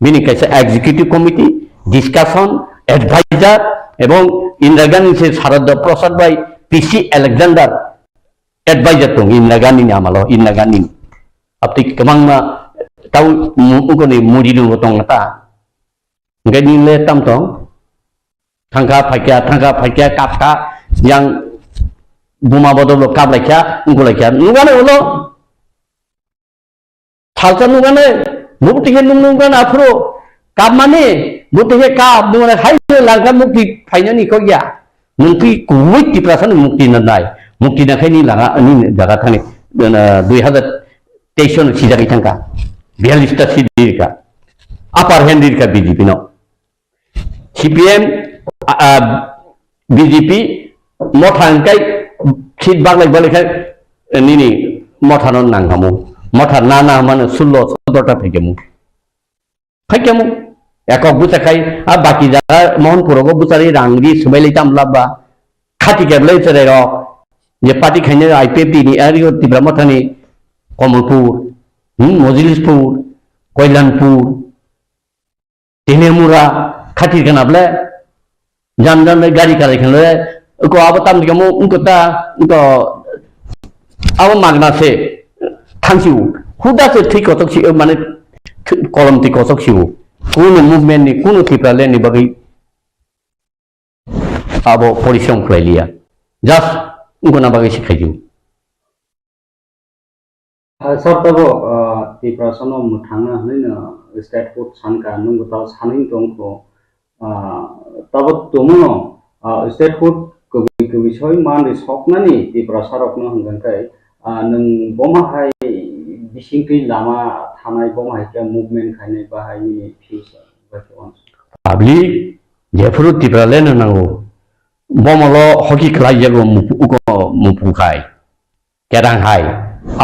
बिनि कैसे एग्जीक्यूटिव कमिटी डिस्कशन एडवाइजर এবং ইন্দিরা গান্ধী से सारद प्रसाद भाई पीसी एलेक्जेंडर एडवाइजर दं इंदिरा गांधी आमालो इंदिरा गांधी अपि कमांगमा ताउ मुगनि मुरिलु दं ता गनिले ताम दं थांगा फाइका कापका yang बुमा बदल काबलाइखा उगलाइखा नुगाने उलो थालसा नुगाने मुबतिखे नुगाने आफरो काप माने मुबतिखे काप नुगाने हाय langka mukti fainya ni ko ya mukti kuwait di perasaan mukti nanai mukti nakai ni langa ni jaga thani 2023 sida kitangka 42 ta sidika upper hand ka BJP no CPM BJP mothangkai sit baglai balikai ni mothanon nanghamu mothar nana mane 16 17 ta phekemu एকক बुचाखाय आ बाकी जागा मोहनपुरको बुचारि रांगरि सुबाइलै तामलाबा खाति केबलै चरेर जे party खाइने IPFT नि are you तिब्रा मथानि Kamalpur मजिलिसपुर Kalyanpur तेनेमुरा खाति गनाबले जानजान गाड़ी काले खले को अब ताम दिगमो उनको ता उनको अब मागना से थांसिउ हुदा से ठीक कतक छि माने कलम ति कतक छिउ कुनु मुभमेन्ट नि कुनु थिप्राले नि बगै अब परिश्रम खालाइलिया जास्ट उगना बगै सिखाइजु सरतबो तिप्रासनो मुथांगा हनैनो स्टेट फुड सानका नुगताव सानै दंखो तब तुमनो स्टेट फुड कबि सय मान सकनानि तिप्रासारकनो हंगनखाय नों बमाहाय बिसिंखै लामा थानाय बमाहायका मुभमेन्ट खायनाय बाहायनि फिउचार पाब्लिक जेफोर तिप्राले नांगौ बमलो हकि खलायगो मुपुखाय केरांहाय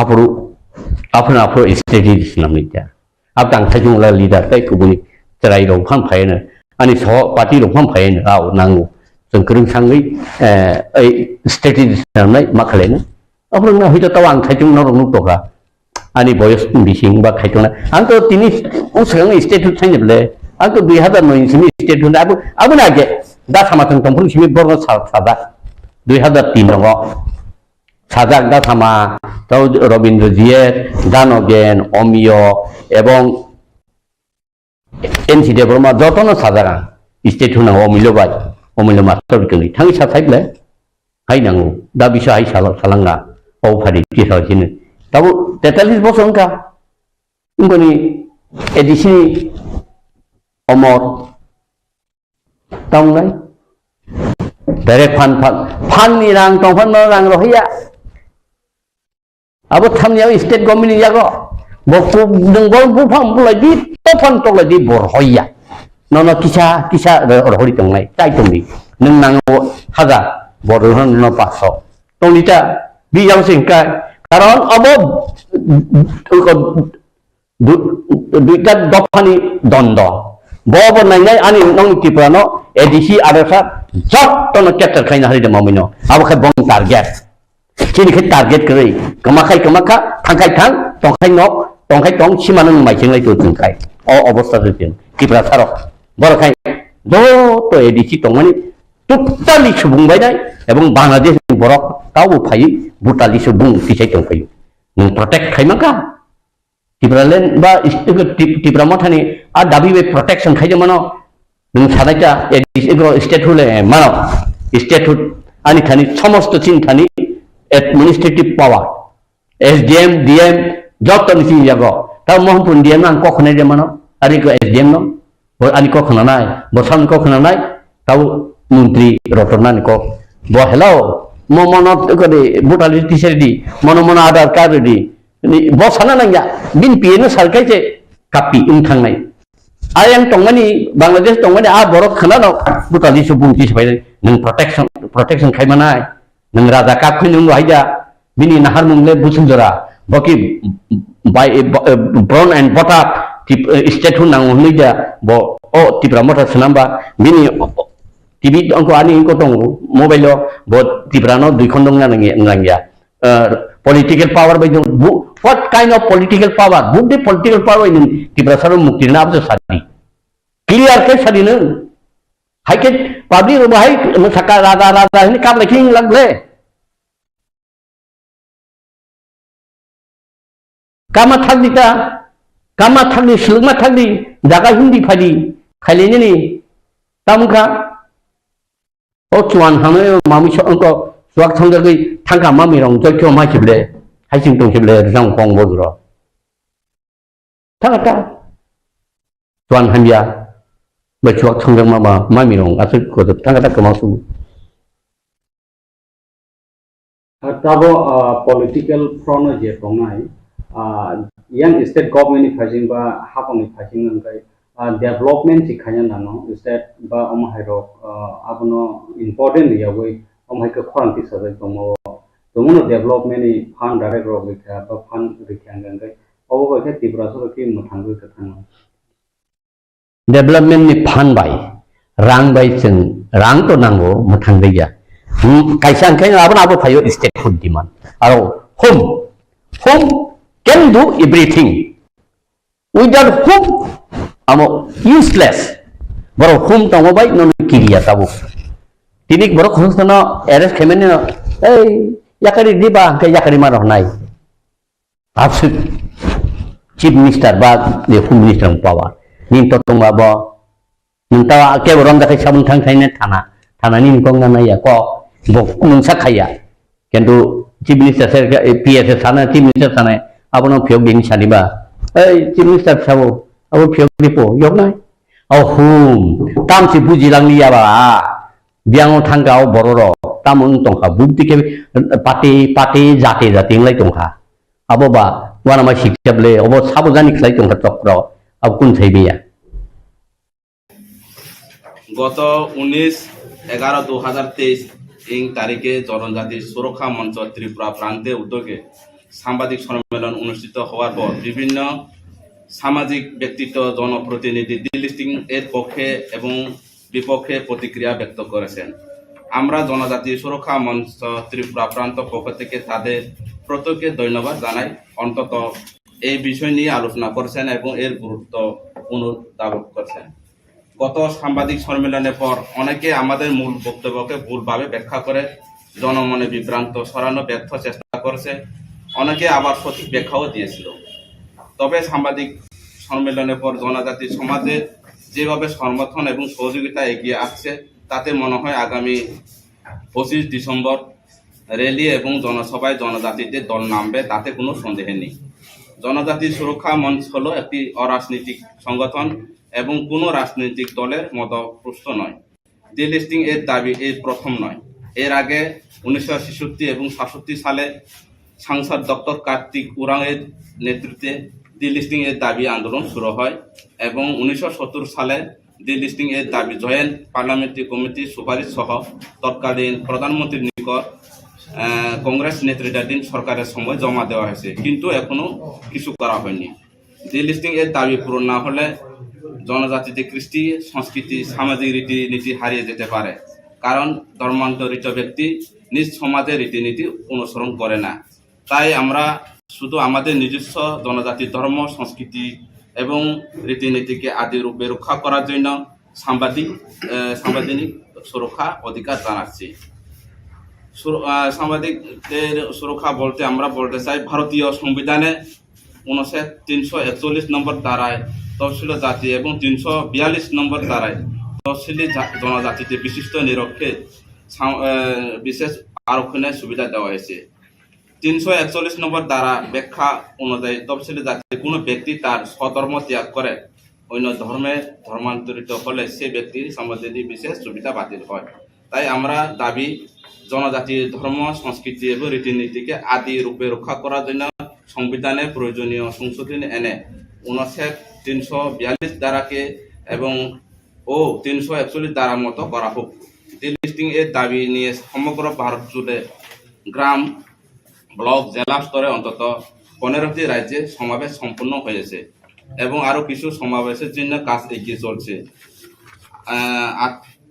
आफरु आपन स्टेडिस नामनिया अब दांथायजुंला लीडर काय कुबुनि तराय रंफान फायनो आनि स पार्टी रंफान फायनो आव नांगौ जों गोरोंसाङै स्टेडिस नामनाय मा खालायनो आपन हयतो ताव आं थायजुं नरनु तका आनी बयस बिसिं बा खायतना आं तो तिनि उसगां स्टेट थाइनबले आं तो 2009 सिमि स्टेट होन आबो नागे दा सामाथों तंफुं सिमि बरनो सादा 2003 नंगो साजाक दा सामा ताव रविन्द्र जिए दानगेन अमियो एवं एनसी देबरमा जतनो साजागा स्टेट होना अमिलो मास्टर बिकनि थांनि साथाइबले हायनांगौ दा बिसा हाय सालांगा औ फारि किसासिनो ताबो 43 বছর का उनकोनि एडिसि अमर ताउनाय डाइरेक्ट फाननि रां तंफान रां रहिया अब थामनियाव स्टेट गभर्नमेन्ट यागो बकु दंगल बुफां बुलायदि तफान तलायदि बरहैया नन किसा रहरि तंनाय ताइ तंनि नों नांगौ हाजा बरहन न 500 तंनिता बियाव सिंका कारण अब दुईटा दफानि दंड बब नायनाय आनि नंग तिप्रानो एडिसि आरोसा जतनो केटर खायना हरिदे ममिनो अब खाय बं टारगेट चिनिखे टारगेट करै कमाखा थांखाय थां तंखाय नक तंखाय तं सिमानो माइसिंलाय तो जोंखाय अ अवस्था जों तिप्रा सारक बरखाय द तो एडिसि तंमानि टोटालि सुबुंबायनाय एवं बांलादेश बरक तावबो फायै भुटालि सुबुं तिसाय दंफायो नों प्रटेक्ट खायमाखा ত্রিপুরালেন বা ত্রিপুরা মথানি আর দাবি প্রটেকশন খাইजे मानो नों सानायता स्टेट हुले मानो स्टेट हुड आनी थानी समस्त चिन थानी एडमिनिस्ट्रेटिव पावर एसडीएम डीएम जत निसि जागो ता मोहनपुर डीएम आं कखनाय दे मानो आरि को एसडीएम नो आनी कखनानाय बसान कखनानाय ताव मंत्री रतनानि को बो हेलो मो मनत करे बुटालि टिसारदि मनो मनो आधार कार्ड दि बो साना नांया बिन पिएनो सरकायसे कापि उनथांनाय आयं तंगमानि बांग्लादेश तंगमानि आ बरफ खानानो बुटालि सुबुंथि सबाय नों प्रोटेक्शन खायमानाय नों राजा काखै नों हायजा बिनि नाहार मुंले बुसुंजरा बकि बाय ब्राउन एंड बटार स्टेट हु नांगौ हनैजा बो ओ त्रिपुरा मथा सनाम्बा बिनि टीवी अंको आनी इंको दं मोबाइल बो त्रिपुरानो दुइ खन दं Nangia political power by what kind of political power would the political power in Tripura Sar Mukti na abdo sadi clear ke sadi na hai ke public hai saka rada ni kam laking lagle kama thagdi silma thagdi jaga hindi phadi khaileni ni tamka o chuan hame mami angko suak thanggai thangka mami rong jokyo ma chible haising tong chible rang kong bodro thangata tuan hanya bechuak thanggang mami rong asu ko thangata kamasu tabo political front je tongai yang state government phasing ba hapang phasing ngai development sikhanya nano state ba omhairok abono important yawe omhai ka khorang ti sabai tomo tomono development ni fund direct rok likha ba fund rikhang ngai obo ba ke Tripura so ki muthang ka thang development ni fund bai rang bai cheng rang to nango muthang daiya kaisang kai abo phayo state food demand aro home can do everything without home amo useless baro home to bai non kiriya tabo tinik baro khosna arrest khemen no ei yakari diba ke yakari maro nai absu chief minister ba the home minister power nin to tong ba nin ta ke borom da kai sabun thang thaine thana nin kong na ya ko bok nung sakhaya kentu chief minister ser ps sana chief minister sana abono phiok ding saniba ei chief minister sabo abo phiok dipo yok nai au hum tam si buji lang liya ba biang thangkau bororo tamun tongkha bukti ke pate jate lai tongkha abo ba wana ma sikjable abo sabujani khlai tongkha chokro ab kun thaibiya গত 19/11/2023 ইং তারিখে জনজাতি সুরক্ষা মঞ্চ ত্রিপুরা প্রান্তে উদ্যোগে সাংবাদিক সম্মেলন অনুষ্ঠিত হওয়ার পর বিভিন্ন সামাজিক ব্যক্তিত্ব জনপ্রতিনিধি ডিলিস্টিং এর পক্ষে এবং বিপক্ষে প্রতিক্রিয়া ব্যক্ত করেছেন। আমরা জনজাতি সুরক্ষা মঞ্চ ত্রিপুরা প্রান্ত পক্ষ থেকে তাদের প্রত্যেককে ধন্যবাদ জানাই, অন্তত এই বিষয় নিয়ে আলোচনা করেছেন এবং এর গুরুত্ব অনুধাবন করেছেন। গত সাংবাদিক সম্মেলনের পর অনেকে আমাদের মূল বক্তব্যকে ভুলভাবে ব্যাখ্যা করে জনমনে বিভ্রান্ত সরানো ব্যর্থ চেষ্টা করেছে, অনেকে আবার সঠিক ব্যাখ্যাও দিয়েছিল। তবে সাংবাদিক সম্মেলনের পর জনজাতি সমাজে যেভাবে সমর্থন এবং সহযোগিতা এগিয়ে আসছে তাতে মনে হয় আগামী 25 ডিসেম্বর র্যালি এবং জনসভায় জনজাতিদের দল নামবে, তাতে কোনো সন্দেহ নেই। জনজাতি সুরক্ষা মঞ্চ হলো একটি অরাজনৈতিক সংগঠন এবং কোনো রাজনৈতিক দলের মদতপুষ্ট নয়। ডিলিস্টিং এর দাবি এই প্রথম নয়। এর আগে 1966 এবং 67 সালে সাংসদ ডক্টর কার্তিক উরাংয়ের নেতৃত্বে ডিলিস্টিং এর দাবি আন্দোলন শুরু হয় এবং 1970 সালে ডিলিস্টিং এর দাবি জয়েন্ট পার্লামেন্টারি কমিটির সুপারিশ সহ তৎকালীন প্রধানমন্ত্রীর নিকট কংগ্রেস নেতৃত্বাধীন সরকারের সময় জমা দেওয়া হয়েছে, কিন্তু এখনো কিছু করা হয়নি। ডিলিস্টিং এর দাবি পূরণ না হলে জনজাতিতে কৃষ্টি সংস্কৃতি সামাজিক রীতিনীতি হারিয়ে যেতে পারে, কারণ ধর্মান্তরিত ব্যক্তি নিজ সমাজের রীতিনীতি অনুসরণ করে না। তাই আমরা শুধু আমাদের নিজস্ব জনজাতির ধর্ম সংস্কৃতি এবং রীতিনীতিকে আদি রূপে রক্ষা করার জন্য সাংবিধানিক সুরক্ষা অধিকার জানাচ্ছি। সাংবাদিকদের সুরক্ষা বলতে আমরা বলতে চাই, ভারতীয় সংবিধানে 341 নম্বর ধারায় তফসিলি জাতি এবং 342 নম্বর ধারায় তফসিলি জনজাতিতে বিশিষ্ট নিরক্ষে বিশেষ আরক্ষণের সুবিধা দেওয়া হয়েছে। 341 নম্বর ধারা ব্যাখ্যা অনুযায়ী তফসিলি জাতিতে কোনো ব্যক্তি তার স্বধর্ম ত্যাগ করে অন্য ধর্মে ধর্মান্তরিত হলে সে ব্যক্তির সম্বন্ধে বিশেষ সুবিধা বাতিল হয়। তাই আমরা দাবি জনজাতির ধর্ম সংস্কৃতি এবং রীতিনীতিকে আদি রূপে রক্ষা করার জন্য সংবিধানে প্রয়োজনীয় সংশোধনী এনে 342 ধারাকে এবং 341 ধারা মতো করা হোক। ডিলিস্টিং এর দাবি নিয়ে সমগ্র ভারত জুড়ে গ্রাম, ব্লক, জেলা স্তরে অন্তত 15টি রাজ্যে সমাবেশ সম্পন্ন হয়েছে এবং আরো কিছু সমাবেশের জন্য কাজ এগিয়ে চলছে।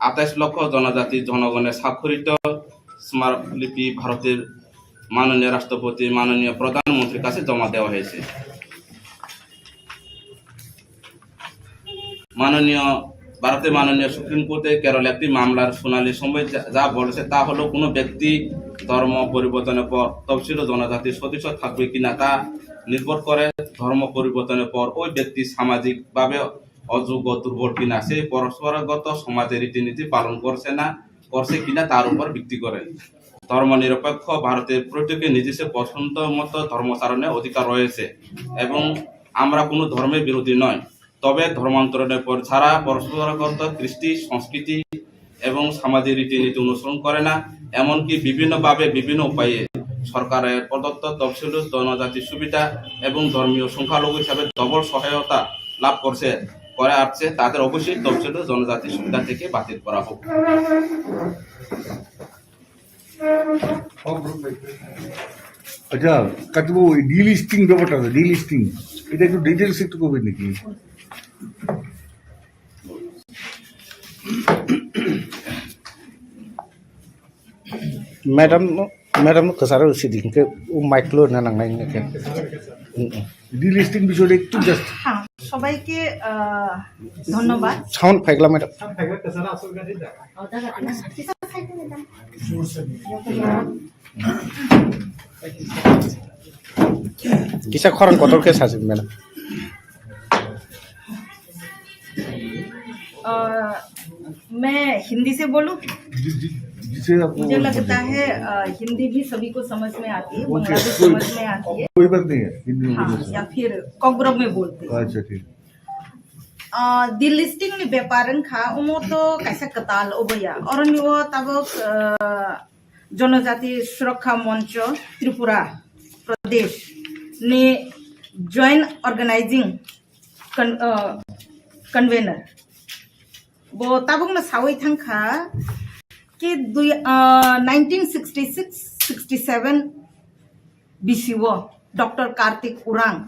28 লক্ষ জনজাতি জনগণের স্বাক্ষরিত স্মারকলিপি ভারতের মাননীয় রাষ্ট্রপতি, মাননীয় প্রধানমন্ত্রীর কাছে জমা দেওয়া হয়েছে। ভারতের মাননীয় সুপ্রিম কোর্টে কেরল একটি মামলার শুনানির সময় যা বলেছে তা হলো কোনো ব্যক্তি ধর্ম পরিবর্তনের পর তফসিল জনজাতির সদস্য থাকবে কিনা তা নির্ভর করে ধর্ম পরিবর্তনের পর ওই ব্যক্তি সামাজিকভাবে অযোগ্য, দুর্বল কিনা, সেই পরস্পরগত সমাজের রীতিনীতি পালন করছে কিনা তার উপর ভিত্তি করে। ধর্ম নিরপেক্ষ ভারতের প্রত্যেকের নিজস্ব পছন্দ মতো ধর্মাচরণের অধিকার রয়েছে এবং আমরা কোনো ধর্মের বিরোধী নয়। তবে ধর্মান্তরণের পর ছাড়া পরস্পরগত কৃষ্টি, সংস্কৃতি এবং সামাজিক রীতিনীতি অনুসরণ করে না, এমনকি বিভিন্নভাবে বিভিন্ন উপায়ে সরকারের প্রদত্ত তফসিল জনজাতির সুবিধা এবং ধর্মীয় সংখ্যালঘু হিসাবে ডবল সহায়তা লাভ করে আসছে, তাদের অবশ্যই তফসিল জনজাতির সুবিধা থেকে বাতিল করা হোক। আচ্ছা কাকু, ডিলিস্টিং ব্যাপারটা, ডিলিস্টিং এটা একটু ডিটেলস একটু করবেন নাকি? मैडम कसारो सिदिं के माइक्रो ना नांनाय के ডিলিস্টিং বিষয়টা একটু জাস্ট। হ্যাঁ, সবাইকে ধন্যবাদ। साउंड फाइगला मैडम किसा खरन कतर के साजिब मैडम। मैं हिंदी से बोलूं? जिसे आपको मुझे लगता है हिंदी भी सभी को समझ में आती है, बांग्ला भी समझ में आती है। कोई बात नहीं है, हिंदी में हाँ, बोलो। या फिर कोकबोरोक में बोलते हैं। अच्छा ठीक। डिलिस्टिंग नि व्यापारन खा उमो तो कैसा कताल ओबया और निवो तबक जनजाति सुरक्षा मंच त्रिपुरा प्रदेश ने जॉइंट ऑर्गेनाइजिंग कन्वेनर वो तबक न सावई थंखा कि 1966-67 बीसी वो डॉक्टर कार्तिक उरांग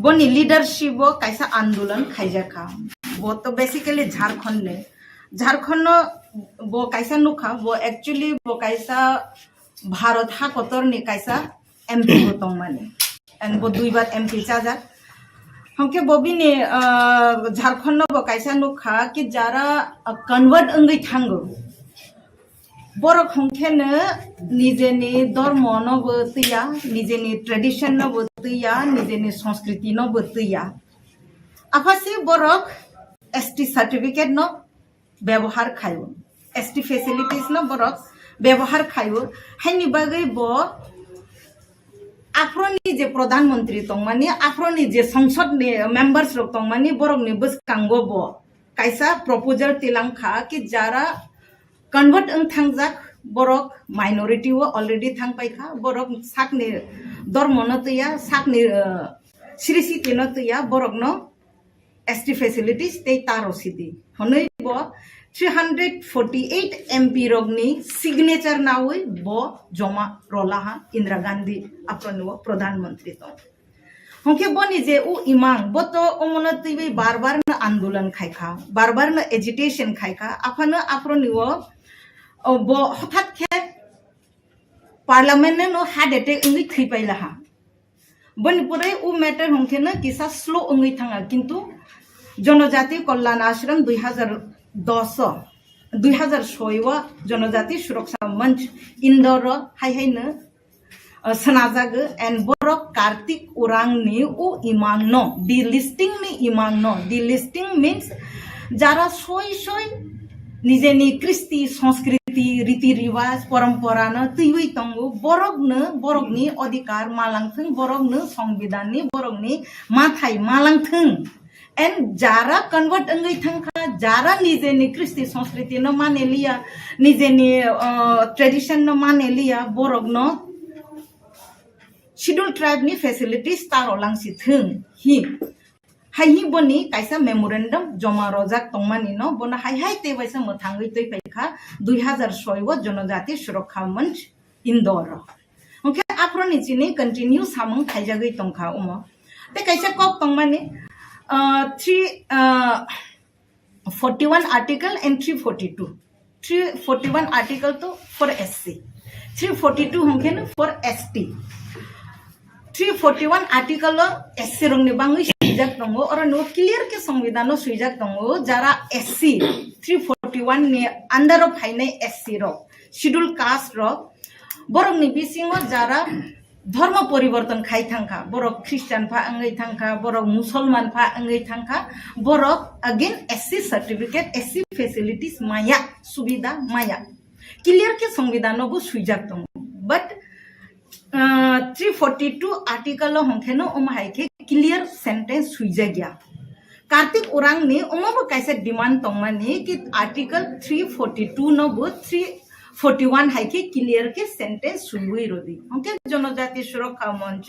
बोनी लीडरशिप वो कैसा आंदोलन खाइजा खा वो तो बेसिकली झारखंड वो कैसा नुखा वो एक्चुअली वो कैसा भारत हा कोतर ने कैसा एमपी होता माने एंड वो 2 बार एमपी चाजा हमके बॉबी ने झारखंड वो कैसा नुखा कि जारा कन्वर्ट अंगई थांगो बरक हमखेनो निजेनि धर्म न बतैया, निजेनि ट्रेडिशन न बतैया, निजेनि संस्कृति न बतैया। आफासे बरक एसटी सर्टिफिकेट न व्यवहार खायो, एसटी फैसिलिटीज न बरक व्यवहार खायो। हाइनि बागै बो आफ्रोनि जे प्रधानमंत्री तंगमानि, आफ्रोनि जे संसद ने मेंबर्स रक तंगमानि बरक ने बसकांगो बो कैसा प्रपोजल तिलांखा कि जारा कन्वर्ट थांजाक बरक माइनॉरिटी वो ऑलरेडी थांग पाइखा बरक साकने धर्म न तैया साकने सिरिसिते न तैया बरक न एसटी फैसिलिटीज ते तारो सिदी हनै बो 348 एमपी रगनी सिग्नेचर नावै बो जमा रोलाहा इंदिरा गांधी अपनो प्रधानमंत्री तो हमके बनी जे उ इमांग बो तो ओमनति बार-बार न आंदोलन खाइखा, बार-बार न एजिटेशन खाइखा आफानो आफ्रोनिवो बो हठात के parliament no heart attack Ingi थैपाइला हा बनि पुरै उ मैटर हमके न किसा स्लो इंगि थांगा किंतु जनजाति कल्याण आश्रम 2006 जनजाति सुरक्षा मंच इंदौर हाय हाय न senajaga and borok Kartik urang ni u imang no delisting ni imang no delisting means jara soi soi নিজেনি কৃষ্টি সংস্কৃতি রীতি রিবাজ পরম্পরানো তুই তঙ্গু বরকনি অধিকার মালাংথং বরকনো সংবিধাননি বরকনি মাথায় মালাংথং এন্ড যারা কনভার্ট অঙ্গই থাকা যারা নিজেনি কৃষ্টি সংস্কৃতি ন মানে লিয়া নিজেনি ট্রেডিশন ন মানে লিয়া বরকনো schedule tribe ni facilities tarolangsi thung hi hai hi boni kaisa memorandum joma rojak tongmani no bona hai te baisa mothangui toi paikha 2006 o janajati surakha manch indor okay aproni chini continue samung khaijagui tongkha umo te kaisa kok tongmani 341 article and 341 article to for SC 342 hongken for ST 341 article SC rongni bangui suijak tongo oro no clear ke সংবিধান suijak tongo jara SC 341 ni under of hainai SC ro schedule caste ro borok ni bisingo jara ধর্ম পরিবর্তন খাই থাকা বরক খ্রিস্টান ফা আঙ্গই থাকা বরক মুসলমান ফা আঙ্গই থাকা Borok again SC certificate SC facilities माया सुविधा माया क्लियर के संविधान बो सुइजाक दं बट 342 आर्टिकल हंखेनो ओमहायके क्लियर सेंटेंस सुइजा गया कार्तिक उरांग ने ओमबो कैसे डिमांड तंगमानि कि आर्टिकल 342 नो बो 341 हाइके क्लियर के सेंटेंस सुइबोई रोदी ओके जनजाति सुरक्षा मंच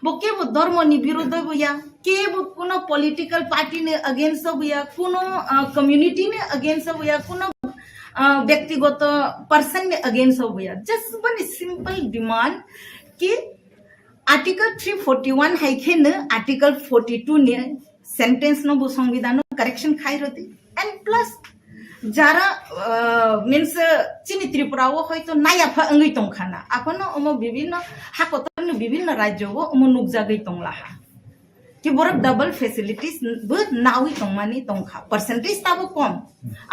बोके बो धर्म नि विरोध बया के बो कोनो पॉलिटिकल पार्टी ने अगेंस्ट बया कोनो कम्युनिटी ने अगेंस्ट बया कोनो व्यक्तिगत पर्सन ने अगेंस्ट बया जस्ट वन सिंपल डिमांड कि आर्टिकल 341 हाइके न आर्टिकल 42 ने सेंटेंस नो बो संविधान करेक्शन खाइ रोदी एंड प्लस যারা মিন্স চিনি ত্রিপুরাও হয়তো নাইয়াফা অঙ্গই তংখানা আপন অম বিভিন্ন হাকতরনি বিভিন্ন রাজ্যও অম নুকজাগই তংলাহা कि बरक डबल फैसिलिटीज बो नावि तंगमानि तंखा परसेंटेज ताबो कम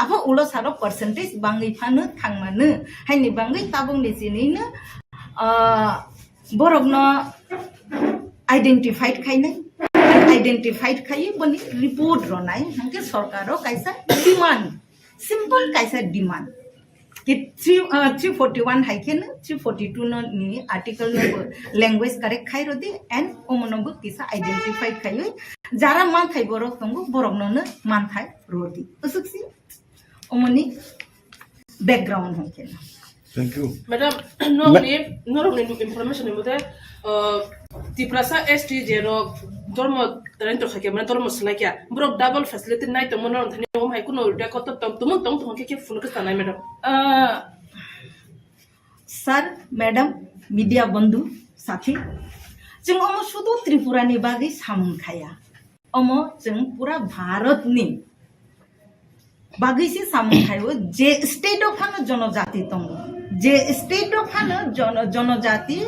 आफा उलो सारो परसेंटेज बांगै फानो थांमानो हायनि बांगै ताबं निजिनैनो बरकनो आइडेंटिफाइड खाइ बनि रिपोर्ट रनाय हंके सरकारो कायसा डिमांड सिंपल कैसा डिमांड कि 341 हाइकेन 342 नो नि आर्टिकल नो लैंग्वेज करेक्ट खाइ रोदि एंड ओमनबो किसा आइडेंटिफाइड खाइ जारा मान थाइ बरक तंगो बरक ननो मान थाइ रोदि उसुक्सि ओमनि बैकग्राउंड हंकेन थैंक यू मैडम नोरनि इंफॉर्मेशन मुदे तिप्रासा एसटी जेरो धर्म तरेंतो खाके माने धर्म सलाइया ब्रो डबल फैसिलिटी नाइ त मनन थनि ओम हाइ कुनो डेको त तुम के फुन के तनाइ मैडम सर मैडम मीडिया बंधु साथी जों अम सुदु त्रिपुरानि बागै सामुं खाया अम जों पूरा भारतनि बागैसे सामुं खायो जे स्टेट अफ हानो जनजाति दङ जे स्टेट अफ हानो जनजाति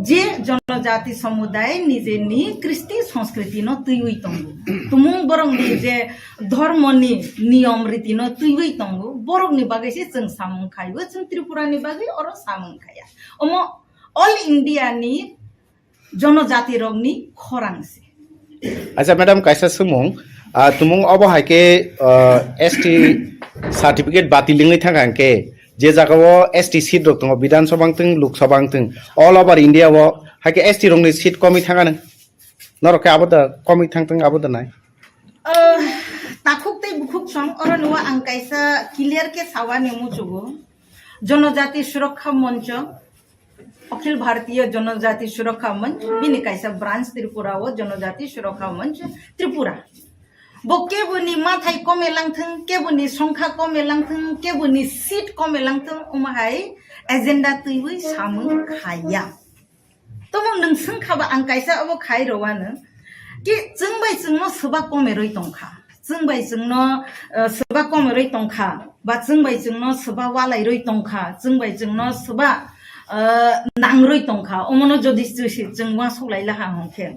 जे जनजाति समुदाय निजेनि कृष्टि संस्कृति न तुइवै तंगु तुमुं बरंनि जे धर्मनि नियम रीति न तुइवै तंगु बरंनि बागैसे जों सामुं खायो जों त्रिपुरानि बागै अर सामुं खाया अम ऑल इंडिया नि जनजाति रंगनि खरांसे अच्छा मैडम कैसा सुमुं तुमुं अब हाइके एसटी सर्टिफिकेट बातिलिङै थांगांके जे जागाव एसटी सीट रक दङ विधानसभांथों लोकसभांथों ऑल ओवर इंडिया वो हाइके एसटी रंगनि सीट कमी थांगानो नरके आबोदा कमी थांथों आबोदा नाय ताखुक तै बुखुक सं अर नुवा आं कायसा क्लियर के सावा नेमुचुगो जनजाति सुरक्षा मंच अखिल भारतीय जनजाति सुरक्षा मंच बिनि कायसा ब्रांच त्रिपुरा वो जनजाति सुरक्षा मंच त्रिपुरा बो केबुनि माथाय कमेलांथों केबुनि संख्या कमेलांथों केबुनि सीट कमेलांथों उमाहाय एजेंडा तैबै सामुं खाया तमो नोंसों खाबा आं कायसा अब खाय रवानो कि जोंबाय जोंनो सोबा कमेरै तंखा जोंबाय जोंनो सोबा कमेरै तंखा बा जोंबाय जोंनो सोबा वालायरै तंखा जोंबाय जोंनो सोबा नांरै तंखा अमनो जदि जों वा सलायलाहा हंखे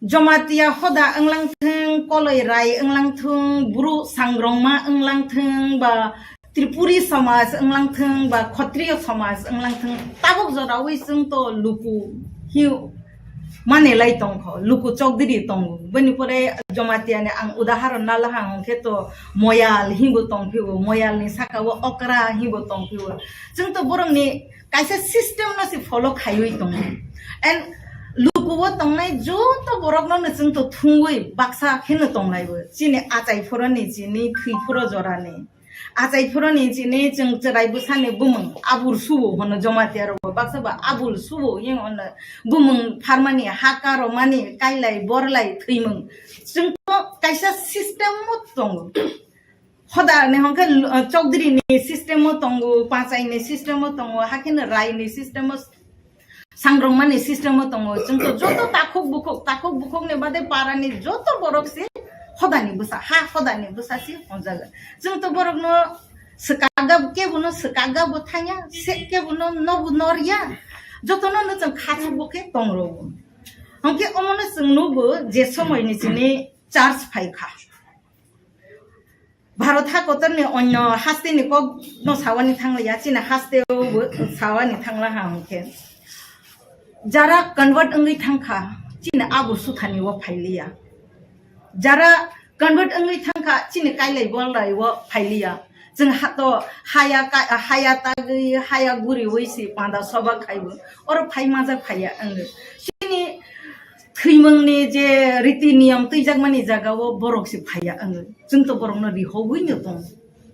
जमातिया हदा अंलांथों कलय राय अंलांथों ब्रु सांग्रंमा अंलांथों बा त्रिपुरी समाज अंगलांथों बा क्षत्रिय समाज अंगलांथों ताबक जरावै जों तो लुकु हि माने लाई तंखो लुकु चौधरी तंगु बनिपरे जमातियाने आं उदाहरण नाला हांखे तो मयाल हिबो तंफिबो मयाल नि साकावो अकरा हिबो तंफिबो जों तो बरंनि कायसे सिस्टेम न सि फॉलो खायoi तंग एंड लुकुबो तंगनाय जो तो बरकनो जों तो थुंगै बाक्सा खेनो तंगनायबो जिने आचाइफोरनि जिनि थैफोर जराने आचाइफोरनि जिनि जों जरायबो साने बुमं आबुर सुबो होनो जमातियारो बाक्साबा आबुल सुबो हिं होनो बुमं फारमानि हाकारो मानि काइलाय बरलाय थैमं जों तो कायसा सिस्टेम मत दङ हदा ने हंके चौधरी नि सिस्टेम दङ पाचाइ नि सिस्टेम दङ हाकिन राय नि सिस्टेम सांग्रंमानि सिस्टेम दङ जों तो जतो ताखुक बुखुक ने बादे पारानि जतो बरक से हदानि बुसा हा हदानि बुसा सि हंजागोन जों तो बरकनो सकागा के बुनो सकागा बथाया से के बुनो नबु नरिया जतनो न जों खासु बके तंगरो हंके अमनो जों नबो जे समयनि जिनि चार्ज फाइखा भारत हा कोतरनि अन्य हास्तेनि को न सावानि थांलाया चिना हास्तेबो सावानि थांला हंके जरा कन्वर्ट अंगै थांखा चिना आबु सुथानि व फाइलिया जरा कन्वर्ट अंगै थांखा चिने काइलाय बोललाय व फाइलिया जों हातो हाया तागै हाया गुरि वैसि पांदा सबा खाइबो और फाइ माजा फाया अंगै चिनि थैमंनि जे रीति नियम तैजागमानि जागावो बरक सि फाया अंगै जों तो बरकनो रिहौवैनो दं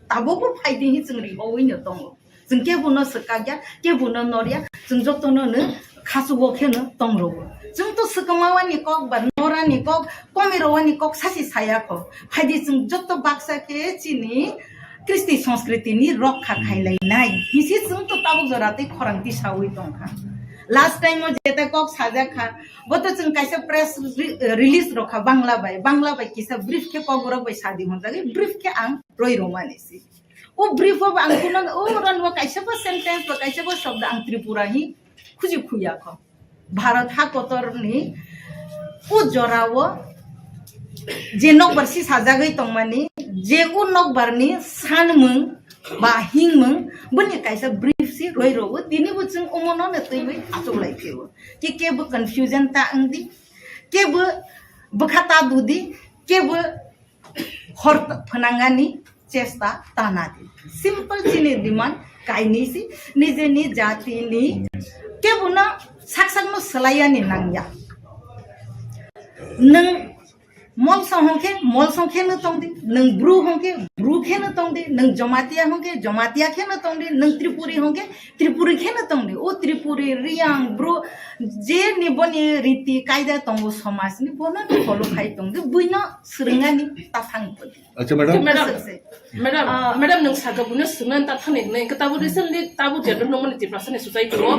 ताबोबो फाइदिनि जों रिहौवैनो दं जों के बुनो सकाग्या के बुनो नरिया जों जतनो खासुबो खेनो तंगरोबो जों तो सकमावानि कक बा नरानि कक कमेरवानि कक सासि सायाखो फाइदि जों जतो बाक्सा के चिनि कृष्टि संस्कृतिनि रक्षा खाइलायनाय हिसि जों तो ताबुक जराते खरांति सावै दंखा लास्ट टाइम जेते कक साजाखा बतो जों काइसे प्रेस रिलीज रखा बांग्ला बाय किसा ब्रीफ के कगरो बाय सादि हनजागे ब्रीफ के आं रोय रोमानिसि ओ ब्रीफ अब आं कुन ओ रनवा काइसे बो सेंटेंस बा काइसे बो शब्द आं त्रिपुरा हि खुजि खुयाखो भारत हा कोतरनि उ जरावो जे नकबारसि साजागै तंमानि जे उ नकबारनि सानमों बा हिंमों बनि काइसा ब्रीफ सि रोय रोबो दिनिबो जों अमनो न तैबै आचौलाय फेबो कि केबो कन्फ्यूजन ता अंगदि केबो बखाता दुदि केबो हर फनांगानि चेष्टा तानादि सिंपल चिनि डिमांड काइनिसि निजेनि जातिनि केबुना साकसाकनो सलायानि नांया नों मल संखे न तंदि नों ब्रु खे न तंदि नों जमातिया खे न तंदि नों त्रिपुरी होंके त्रिपुरी खे न तंदि ओ त्रिपुरी रियां ब्रु जे निबनि रीति कायदा तंगो समाज नि बोना फॉलो खाइ तंदि बुइना सुरंगानि ताफांपति अच्छा मैडम मैडम नों सागाबुनो सुनन ता थाने नै कताबु रिसेंटली ताबु जेदर नमनि तिप्रासने सोसाइटी रो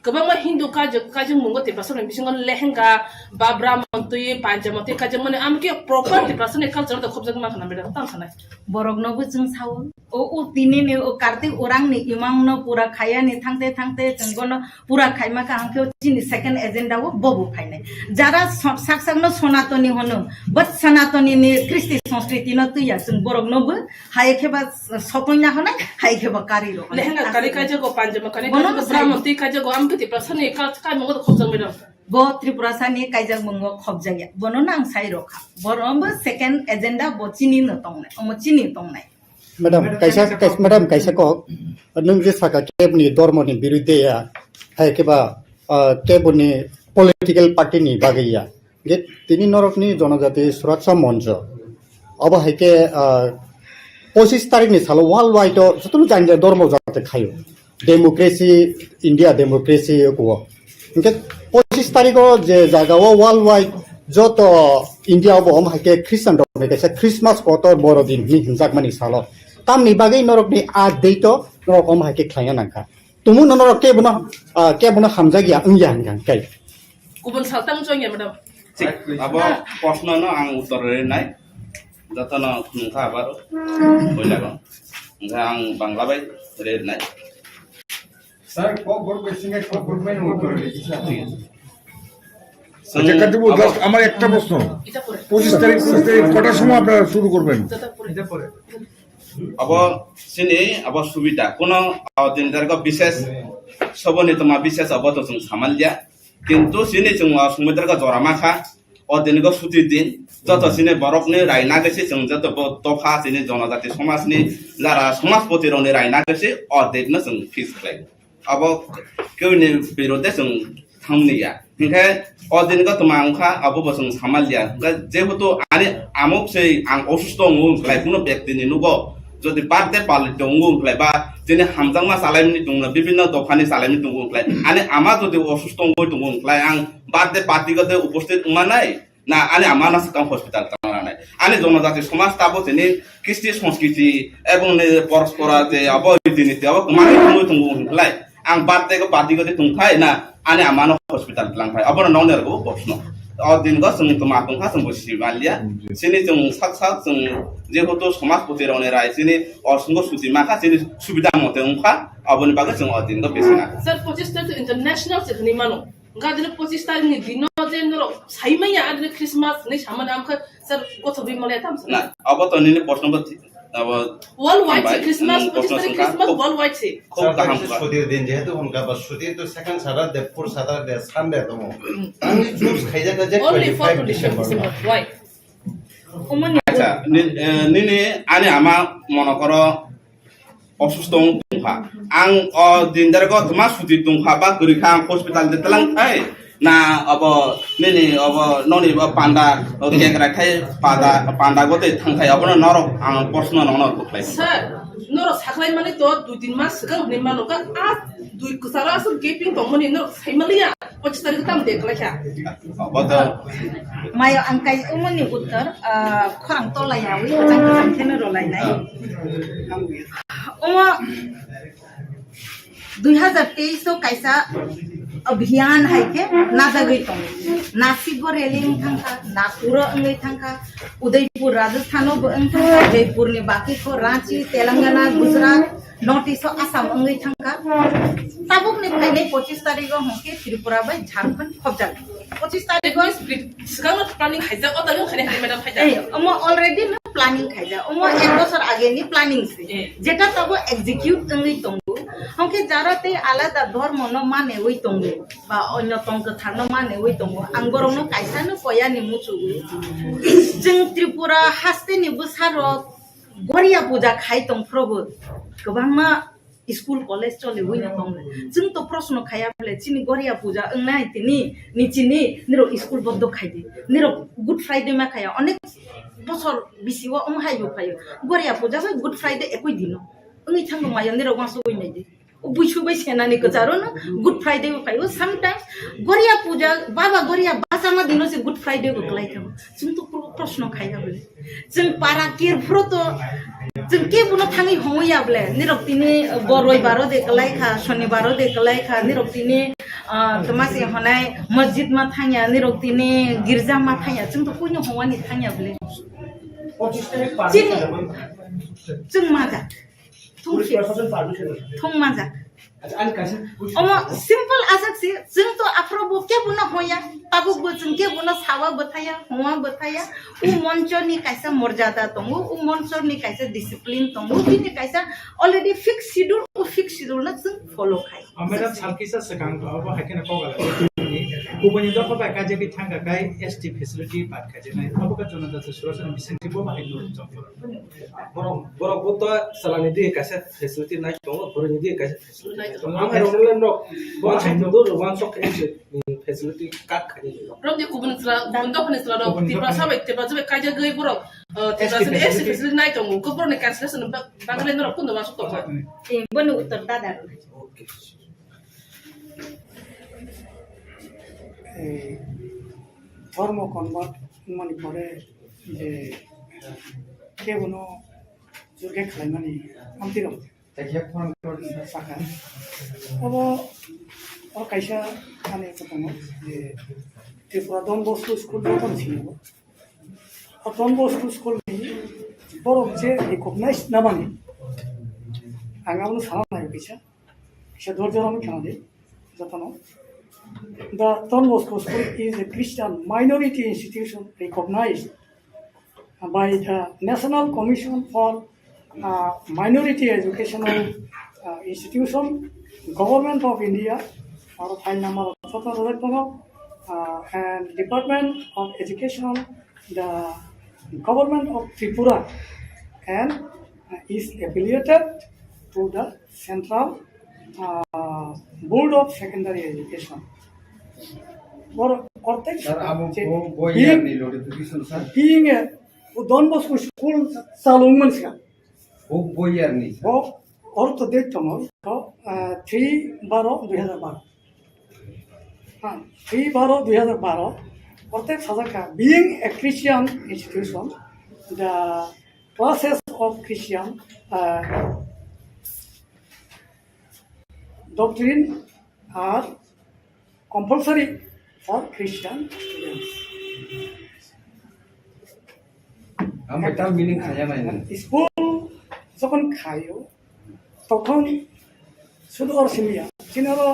गोबां हिन्दू काजों मुंगो तिप्रासने बिसिंगन लेहेंगा बा ब्राह्मण तुय पांजामते काजों माने आमके प्रॉपर तिप्रासने कल्चर द खबजग मा खाना मैडम ता खाना बरगनोबो जों सावो ओ तिनि ने ओ कार्तिक उरांनि इमांनो पुरा खायानि थांते जोंगनो पुरा खायमा का आंखे चिनि सेकंड एजेंडा वो बबु फाइनाय जारा साकसाकनो सनातनी होनो बट सनातनी नि कृष्टि संस्कृति न तुया जों बरगनोबो हायखेबा सतोयना होनाय हायखेबा कारि रो लेहेंगा कारि काजो पांजामा कारि ब्राह्मण तुय काजो आमके तिप्रासने का मुंगो खबजग मैडम गो त्रिपुरा सानि कायजाक मुंगो खबजाया बनो नां साइ रखा बरमबो सेकंड एजेंडा बचिनि न तंनाय अमचिनि तंनाय मैडम कैसा को नों जे साका केबनि धर्मनि बिरुद्धया हायकेबा केबनि पलिटिकल पार्टीनि बागैया गे तिनि नरकनि जनजाति सुरक्षा मंच अब हायके 25 तारिखनि सालो वर्ल्ड वाइड जतनो जाय धर्म जाते खायो डेमोक्रेसी इंडिया डेमोक्रेसी को इनके 25 तारिखो जे जागाओ वर्ल्ड वाइड जत इंडिया हम हायके ख्रिस्टान धर्म कैसे क्रिसमस कोतर बरदिन नि हिंजाकमानि सालो तामनि बागै नरकनि आ दैतो नरक हम हायके खाया नांका तुमु नरक के बनो हामजागिया अंगिया हांगां काय गुबुन सालतां जंगिया मैडम अब प्रश्न न आं उत्तर रेनाय जतन खुंखा बारो बयलागो ओंखा आं बांला बाय रेनाय सर कोकबोरक बेसिंगे कोकबोरक उत्तर আচ্ছা কাটিবো জাস্ট আমার একটা প্রশ্ন 25 তারিখ কটার সময় আপনারা শুরু করবেন अब सिनी अब सुविधा कोनो दिन जरको विशेष सबने तमा विशेष अब तो जों सामालिया किन्तु सिनी जों समुद्रको जरामा खा ओ दिनको सुति दिन जत सिने बरफने रायना गसे जों जत तफा सिने जनजाति समाजनि जारा समाजपति रने रायना गसे ओ देख्न जों फिक्स खालाय अब केउनि विरोधै जों थांनिया हिंखाय ओ दिनको तमा अंखा अब जों सामालिया जेहेतु आने आमुक से आं असुस्थ ngु खालाय कुनो व्यक्तिनि नुगो যদি বার্থডে পালি দঙ্গু হলাই বা যিনি হামজাংমা সালাইমনি দङ বিভিন্ন দফানি সালাইমনি দङ হলাই আনে আমা যদি অসুস্থ হই দङ হলাই আং বার্থডে পার্টি গতে উপস্থিত উমা নাই না আনে আমা না সাকাম হসপিটাল তানা নাই আনে জনজাতি সমাজ তাবো যিনি কৃষ্টি সংস্কৃতি এবং পরস্পর যে অবৈধনীতি অব কুমারি দङ হলাই আং বার্থডে গো পার্টি গতে তুংখাই না আনে আমা না হসপিটাল লাংখাই অবন ননেরগো প্রশ্ন दिनको जों तमाखा जों सिमालिया सिनि जों साक साक जों जेहेतु समाजपति रने राय सिनि असंग सुति माखा सिनि सुविधा मते उखा अबनि बागे जों दिनको बेसेना सर 25 तारिख इंटरनेशनल से नि मानो गादिन 25 तारिख नि दिनो जे नरो साइमैया आदिन क्रिसमस नै सामान आमखा सर कतो बि मले थाम ना अब त निने प्रश्न अब वर्ल्ड वाइड क्रिसमस 25 तारिख क्रिसमस वर्ल्ड वाइड से खूब काम छुट्टीर दिन जेहेतु उनका बस छुट्टी तो second Saturday four Saturday Sunday तो अनि चूज खाइजा जे 25 डिसेम्बर वाइ अच्छा निने आने आमा मन कर असुस्थ दंखा आं अ दिनदारको तमा सुति दंखा बा गरिखा हस्पिटाल देतलां थाय ना अब निने अब ननि पान्डा केकरा खाय पान्डा गते थांखाय अब नरक आं प्रश्न नन खोख्लाय सर नरो साखलाय माने तो 2-3 मास सिगां नि मानोका आ दुई कुसारा सो गेपिं तो मनि नरो साइमलिया 25 तारिख ताम देखलाखा अब त मायो अंकाय उमनि उत्तर खरां तलायावि जां थेन रलायनाय उमा 2023 कायसा अभियान है के नाजागै दं नासिकबो रेलिं थांखा नागपुर अंगै थांखा उदयपुर राजस्थान उदयपुर नि बाकी को रांची तेलंगाना गुजरात नॉर्थ ईस्ट आसाम अंगै थांखा ताबुक नि फाइनै 25 तारिख हके त्रिपुरा बाय झारखंड खबजाल 25 तारिख सिगां प्लानिंग खाइजा अतल खाने मैडम खाइजा हम ऑलरेडी न प्लानिंग खाइजा हम एक बছর आगे नि प्लानिंग से जेटा तब एग्जीक्यूट अंगै दं हमके जाराते आलादा धर्म न माने वइ दंगो बा अन्य तंक थानो माने वइ दंगो आंगरनो कायसानो पयानि मुचुगु जों त्रिपुरा हास्तेनि बोसारो गरिया पूजा खाइ दं प्रभु गोबांमा स्कूल कॉलेज चले वइ न दं जों तो प्रश्न खाया फले चिनि गरिया पूजा अंगनाय तिनि निचिनि निरो स्कूल बद्द खाइदि निरो गुड फ्राइडे मा खाया अनेक बছর बिसिवा हाइबो फायो गरिया पूजा बा गुड फ्राइडे एकoi दिनो अंगै थांगो माया निरो वासो वइ नायदि बुइसु बै सेनानि गजारो न गुड फ्राइडे फायो समटाइम्स गरिया पूजा बाबा गरिया बासामा दिनो से गुड फ्राइडे को गलाइथम जों तो प्रश्न खाइया बले जों पारा केरफ्रो तो जों के बुनो थाङै होया बले निरक्तिनि बरय बारो दे गलाइखा शनिबारो दे गलाइखा निरक्तिनि तमासे हनाय मस्जिद मा थाङया निरक्तिनि गिर्जा मा थाङया जों तो कुइनो होवानि थाङया बले 25 तारिख जों माजा थों माजा अमा सिंपल आजक से जों तो आफ्रोबो के बुना होया ताबो जों के बुना सावा बताया हुआ बताया उ मंचनि कायसा मर्यादा दङ उ मंचनि कायसा डिसिप्लिन दङ बिनि कायसा अलरेडी फिक्स शेड्यूल उ फिक्स शेड्यूल न जों फॉलो खाय मैडम सालकिसा सकां तो अब हाकेन कगला गुबुननि दफा बाय काजे थांगा गाय एसटी फेसिलिटी बात खाजेनाय अब का जनजाति सुरक्षा बिसेंटिबो बाहाय नु बरक तो सलानि दि कासे फेसिलिटी नाय दङ बरनि दि कासे फेसिलिटी दङ आम हेरोलन रो बन हाइनो दो वान सक फेसिलिटी काट खानि रब दि गुबुन दफानि रो तिब्रा साबै काजे गय बरक तिब्रा एसटी फेसिलिटी नाय दङ गबरनि कैंसलेशन बागले नरो कुन वासो तो ए बनु उत्तर दादा ओके ধর্ম কনভার্ট মানে পরে যে কে বনো জোরকে খালাইমানি আমতি রম তাকে ফোন করে সাকা अब और कैसा खाने को तुम जे त्रिपुरा डन बस्को स्कूल में कौन सी हो और डन बस्को स्कूल में बड़ो जे रिकॉग्नाइज ना बने आंगावनो सारा ना कैसा कैसा दौर दौर में खाना दे जतनो The Don Bosco School is a Christian minority institution recognized by the National Commission for minority educational institution, government of India, or file number and Department of Education, the government of Tripura, and is affiliated to the Central Board of Secondary Education. Being a Don Bosco school Salomon, or to date tomorrow, 3/12/2012. 3/12/2012. Ortek Surakha, being a Christian institution, the classes of Christian doctrine are compulsory for Christian students. School যখন খাইও তখন শুধু অরসিমিয়া চিনারো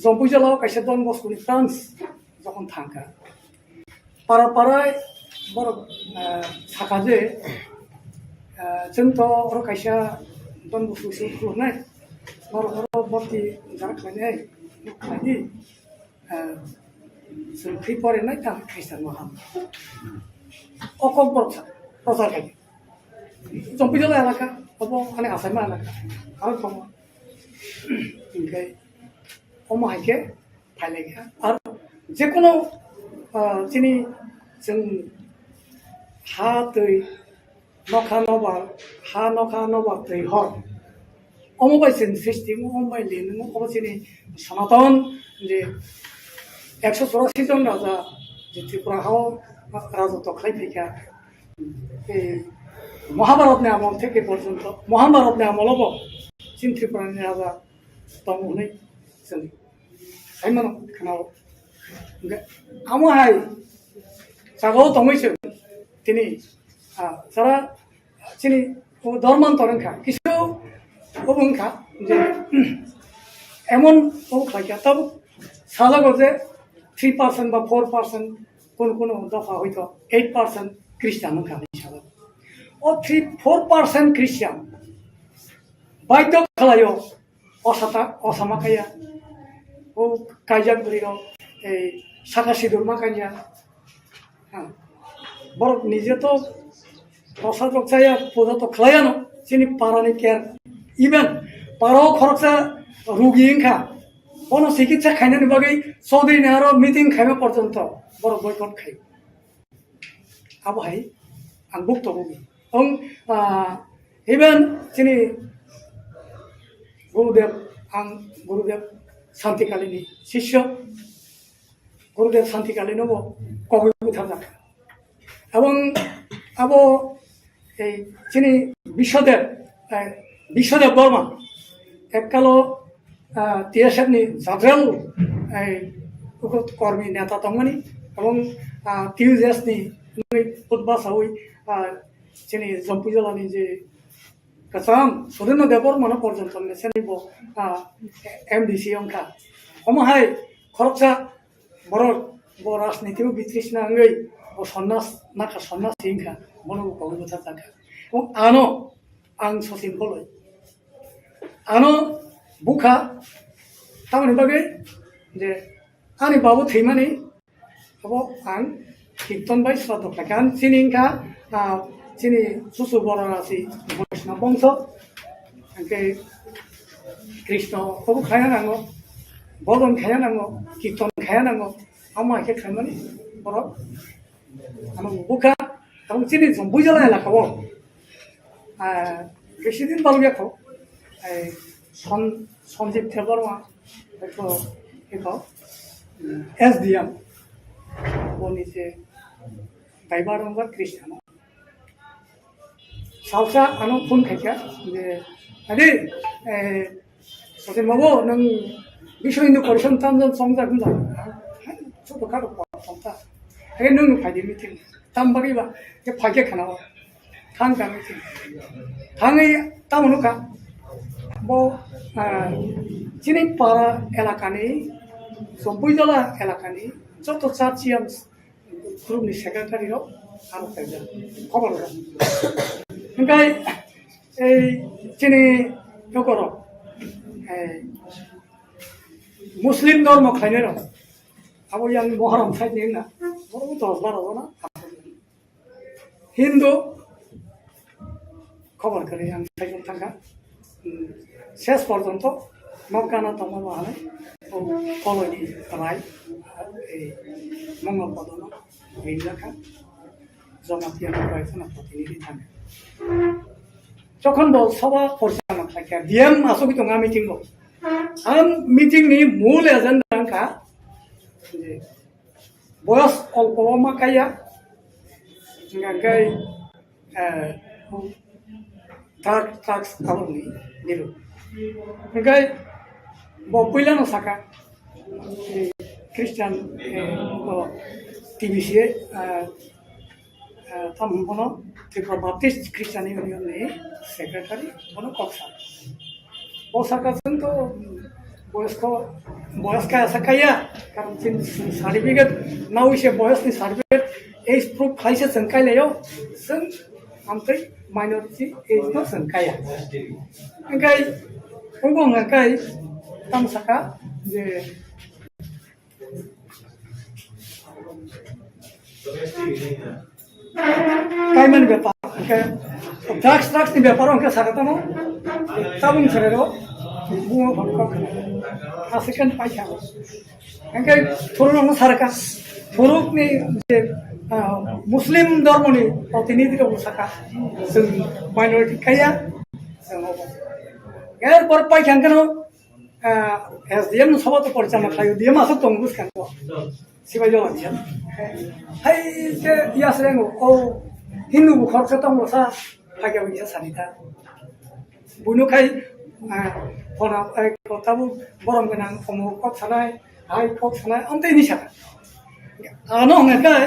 জম্পুজলাও কাইসে দন বস্কুনি France যখন থাকা পাড়া পাড়ায় বড় সাকাজে जोंथ' अर खायसेया दन बस्कुसो खुलुमनाय बर' बर्ति जाना खालायनाय खालायनि जों खै फरायनाय दा ख्रिस्टान माहाम KOKBOROK प्रचार खायो जम्पिजला एलाका अब माने आसामा एलाका आरो दङ ओमफ्राय अमाहायके फायलायखा आरो जेखुनु दिनै जों हा दै नखा नबार दै हर अमबाय जों सृष्टि अमबाय लिरनो अब दिनै सनातन जे 184 जन राजा जे त्रिपुरायाव राजत्व खालामफैखा महाभारतनि आमल থেকে পর্যন্ত महाभारतनि आमलावबो जों त्रिपुरानि राजा दं होननाय जों साइमन खोनाव आमहाय जागाव दंमैसो दिनै যারা চিনি ধর্মান্তরণখা কিছু অবংখা যে এমন অবখাইকা তবে সাজাগো যে 3% বা 4% কোন কোন দফা হয়তো 8% খ্রিস্টান খাবে সাজা ও 3-4% খ্রিস্টান বাধ্য খালায় অসামাকাইয়া ও কাইজাক বুড়ির এই শাখা সিঁদুর মাকাইয়া হ্যাঁ বড় নিজে তো प्रसाद रक्षा पूजा तो खलायानो चिनी पारानि केयर इवन पारो खरचा रुगिंखा कोनो चिकित्सा खाइनानि बागै चौधरी नेहारो मिटिं खाइमा पर्यन्त बर बयकट खायो अब हाय आं बुक्तो बुगि ओं इवन चिनी गुरुदेव शान्तिकालिनि शिष्य गुरुदेव शान्तिकालिनबो कबि थाजा এবং अब এই যিনি বিশ্বদেব বর্মা এককালো টিএসএফনি জাদ্রেল এই কর্মী নেতা দंमोन এবং টিউজেসনি ফুটবাসাवै যিনি জম্পুজলাनि যে কাসাম সুরেন্দ্রদেব বর্মা পর্যন্ত মেসেনিব এমডিসি अंखा অমহাই খরচা বড় রাজনীতিও বিতৃষ্ণা আঙ্গৈ সন্ন্যাস নাকা সন্ন্যাস হিংখা মনো কবিতা থাকা এবং আনো আং সচিন বলয় আনো বুখা তামানি বাগै যে আনি বাবু থैमानि अब आं कीर्तन बाय श्राद्ध खालामो आं चिनि हिंखा चिनि सुसु बरारासि वैष्णव बंश ओमफ्राय कृष्ण अब खाया नांगौ भजन खाया नांगौ कीर्तन खाया नांगौ आमाइखे खालामनानै बर' आं बुखा आं चिनि जम्पुजला एलाकाव बेसिदिन बालुगियाखौ सन्जीब देबबर्मा बेखौ एसडिएम बनि जे दाइबारंगा ख्रिस्टान सावसा आनो फन खायखा जे आदि सचिन बाबु नों विश्व हिन्दु परिषद तामजन संजाखुंजा ছোট খাটো পড়া আগে নং ফাইদে মিটিং তামবাগিবা যে ফাইকে খানাও থাং কা মিটিং থাঙै তামনুকা ব চিনি পাড়া এলাকানি জম্পুজলা এলাকানি যত চাচিয়াম গ্রুপनि सेक्रेटारियाव आरो फाइजा खबर ओमफ्राय এই চিনি নকর মুসলিম ধর্ম খাইনে রং আবো yang মহরম খাইনে না বড় 10-12 না হিন্দু খবর করে আমি খাইজন থাকা শেষ পর্যন্ত নৌকানা তোমার হালে কলোনি রায় এই মঙ্গল পদন এই এলাকা জমাতিয়া কয়েকজনের প্রতিনিধি থাকে যখন বল সভা পরিচালনা থাকে ডিএম আসবি তোমার মিটিং বল আর মিটিং নি মূল এজেন্ডা যে বয়স অল্প মাকাইয়া গাই ট্রাক্স আবার নি দিলো গাই বপিলানো সাকা খ্রিস্টান টিভিসিয়ে তামনো ত্রিপুরা বাপ্টিস্ট খ্রিস্টান ইউনিয়নে সেক্রেটারি কোনো কক্সা বসাকা তো বয়স্ক সাকাইয়া কারণ সার্টিফিকেট নাও এসে বয়সনি সার্টিফিকেট एज प्रूफ खाइसे संकायलायाव जों आमफ्राय माइनरिटी एज नो संकाया ओंखाय बुंबांखाय तामसाका जे कायमन व्यापार ओंखाय ड्राग्स नि व्यापार ओंखाय साकातानो ताबुं सरेरो बुङो भनका आसेकन पाइसा ओंखाय थोरनो सारका थोरकनि जे मुस्लिम धर्मनि प्रतिनिधि दं साका जों माइनरिटी खाया जों एरपर पाइखांखनो एसडीएम सभा तो परिचालना खायो डीएम आसो दं बुसखांखो सिबाय जलांसिया हाय जे यासरेंगो औ हिन्दू बुखरखो दं लसा फाग्याव इसा सानिता बुनुखाय फना कथाबु बरम गोनां अमु कक सानाय हाय कक सानाय अन्दैनि साका आनो हंगाय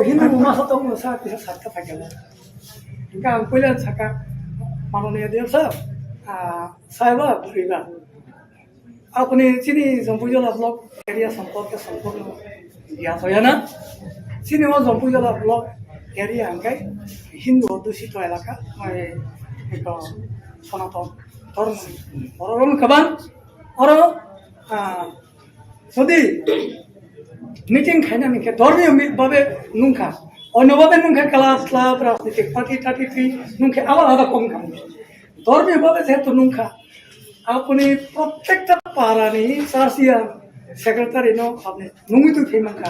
हिन्दू मासा दं लसा इसा सारका फाग्याव इनका पहिला साका माननीय देव साहब साहेब बुरिबा अपने चीनी जम्पुजला ब्लॉक एरिया संपर्क संपूर्ण ज्ञात हो ना चीनी वो जम्पुजला ब्लॉक एरिया अंकाय हिंदू अध्युषित एलाका एक सनातन धर्म बरम कबान और যদি মিটিং খাইনা মিকে ধর্মীয় ভাবে নুঙ্খা অন্যভাবে নুঙ্খা ক্লাস ক্লাব রাজনৈতিক পার্টি টার্টি নুঙ্খে আলাদা আলাদা কম খাম ধর্মীয় ভাবে যেহেতু নুঙ্খা আপনি প্রত্যেকটা পারানি সারসিয়া সেক্রেটারি নো আপনি নুঙ্গি তো ফেমাখা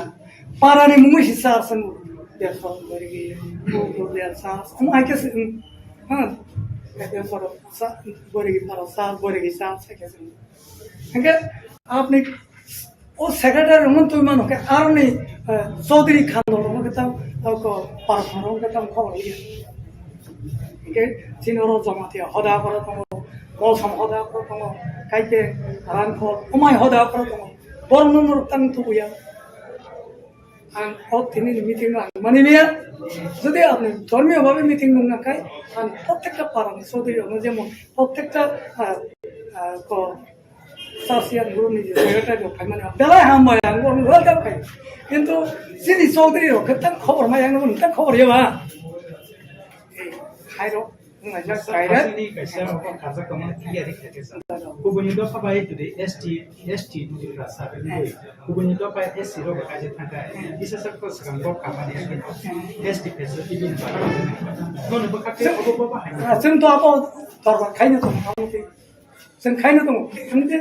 পারানি মুঙ্গি হিসার সঙ্গ দেড়শো বরেগি দেড়শো আমাকে হ্যাঁ দেড়শো বরেগি পারা সার বরেগি সার সেকেছে হ্যাঁ আপনি ও সেক্রেটারি মন তুই মানো কে আর নেই চৌধুরী খান লোক তাও পারা খানো কে তাও খবর দিয়ে চিনর জমাতে হদা করা দङ মৌসম হদা করা দङ কাইকে রানখল অমাই হদা করা দङ বর্ণমর তাং তুইয়া আং তিনি মিটিং মানে নিয়া যদি আপনি ধর্মীয় ভাবে মিটিং না খাই আর প্রত্যেকটা পারানি চৌধুরী হলো যেমন প্রত্যেকটা সাসিয়ান গুরু নিজে সেক্রেটারি খাই মানে বেলায় হামবায় আং ওয়েলকাম খাই কিন্তু যিনি চৌধুরী হোক তার খবর মাই আং তার খবর এবা খাইরো Kasini kaisa apa kaza kaman tiari kesa. Kubunyi do pa bai today ST ni rasa ni. Kubunyi do pa SC ro kaje thaka. Isa sa ko sakang bo kamani ST pesa ibin ba. Non ba ka ke obo ba hai. जों तो अब दरबार खाइनो दं जों खाइनो दं एमते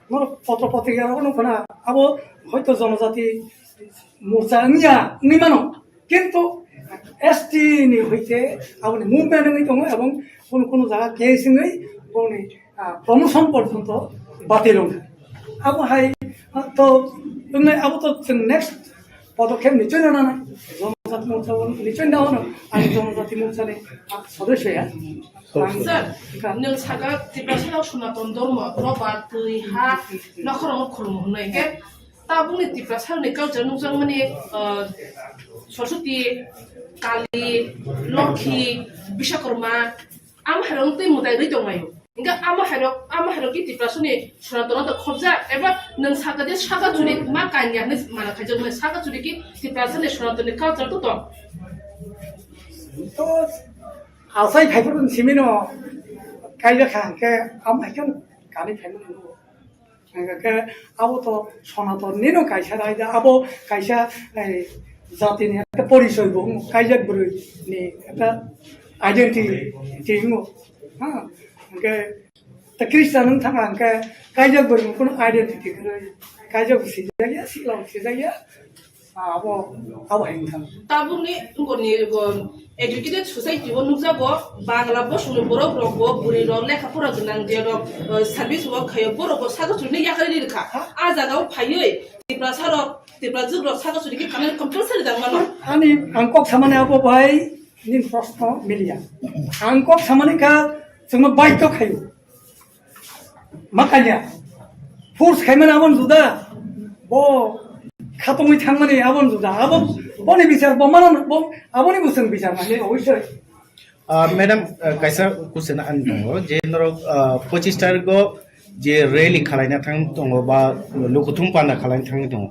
मोर पत्र पत्रिका रो कोना अब হয়তো জনজাতি মোর্চা নিয়া নিমানো কিন্তু एसटी नि হইতে আপনি মুভমেন্ট হই দङ এবং কোন কোন জায়গা কেসিং হই বনি প্রমোশন পর্যন্ত বাতিল হল আবু হাই তো তুমি আবু তো নেক্সট পদক্ষেপ নিচে না না জনজাতি মোর্চা নিচে না হন আর জনজাতি মোর্চা নে সদস্য या স্যার নং সাগা ত্রিপুরা সনাতন ধর্ম রবার তুই হা নখরম খুলুম হনাইকে তা বুনি ত্রিপুরা সালনি কালচার নুজং মানে सरस्वती काली लक्ष्मी विश्वकर्मा आम हारं तै मुदाय रै दंगायो इंगा आम हारं कि टिप्रासनि सनातन द खबजा एबा नों सागादे सागा जुनि मा कान्या ने माना खाजो ने सागा जुनि कि टिप्रासनि सनातन कालचार तो दं तो asai phaipur simino kaija khangke am aikan kani phaipur ke abo to sonaton nino kaisa raida abo kaisa jati ni ekta porichoy bo kaijak buru ni ekta identity mo ha ke ta Christian thang ke kaijak buru kono identity ke kaijak sijaya silang sijaya abo hing thang tabuni ngoni educated society wo nukjago bangla bo sunu borok rok bo buri rok lekha pura gunang je rok service wo khayo borok bo sago chuni yakari rikha a jagao phayoi tipra sarok tipra jugrok sago chuni ki kanal compulsory dangmano ani angkok samane abo bai nin prosto milia angkok samane ka sungma bai to khayo makanya force khaimana abon juda bo khatongui thangmani abon juda abo boni bichar bo manon bo aboni busung bichar mane oisoi madam कैसा question आन दङ जे नरक 25 तारिखो जे rally खालायना थां दङ बा लुकुथुम पान्दा खालायना थां दङ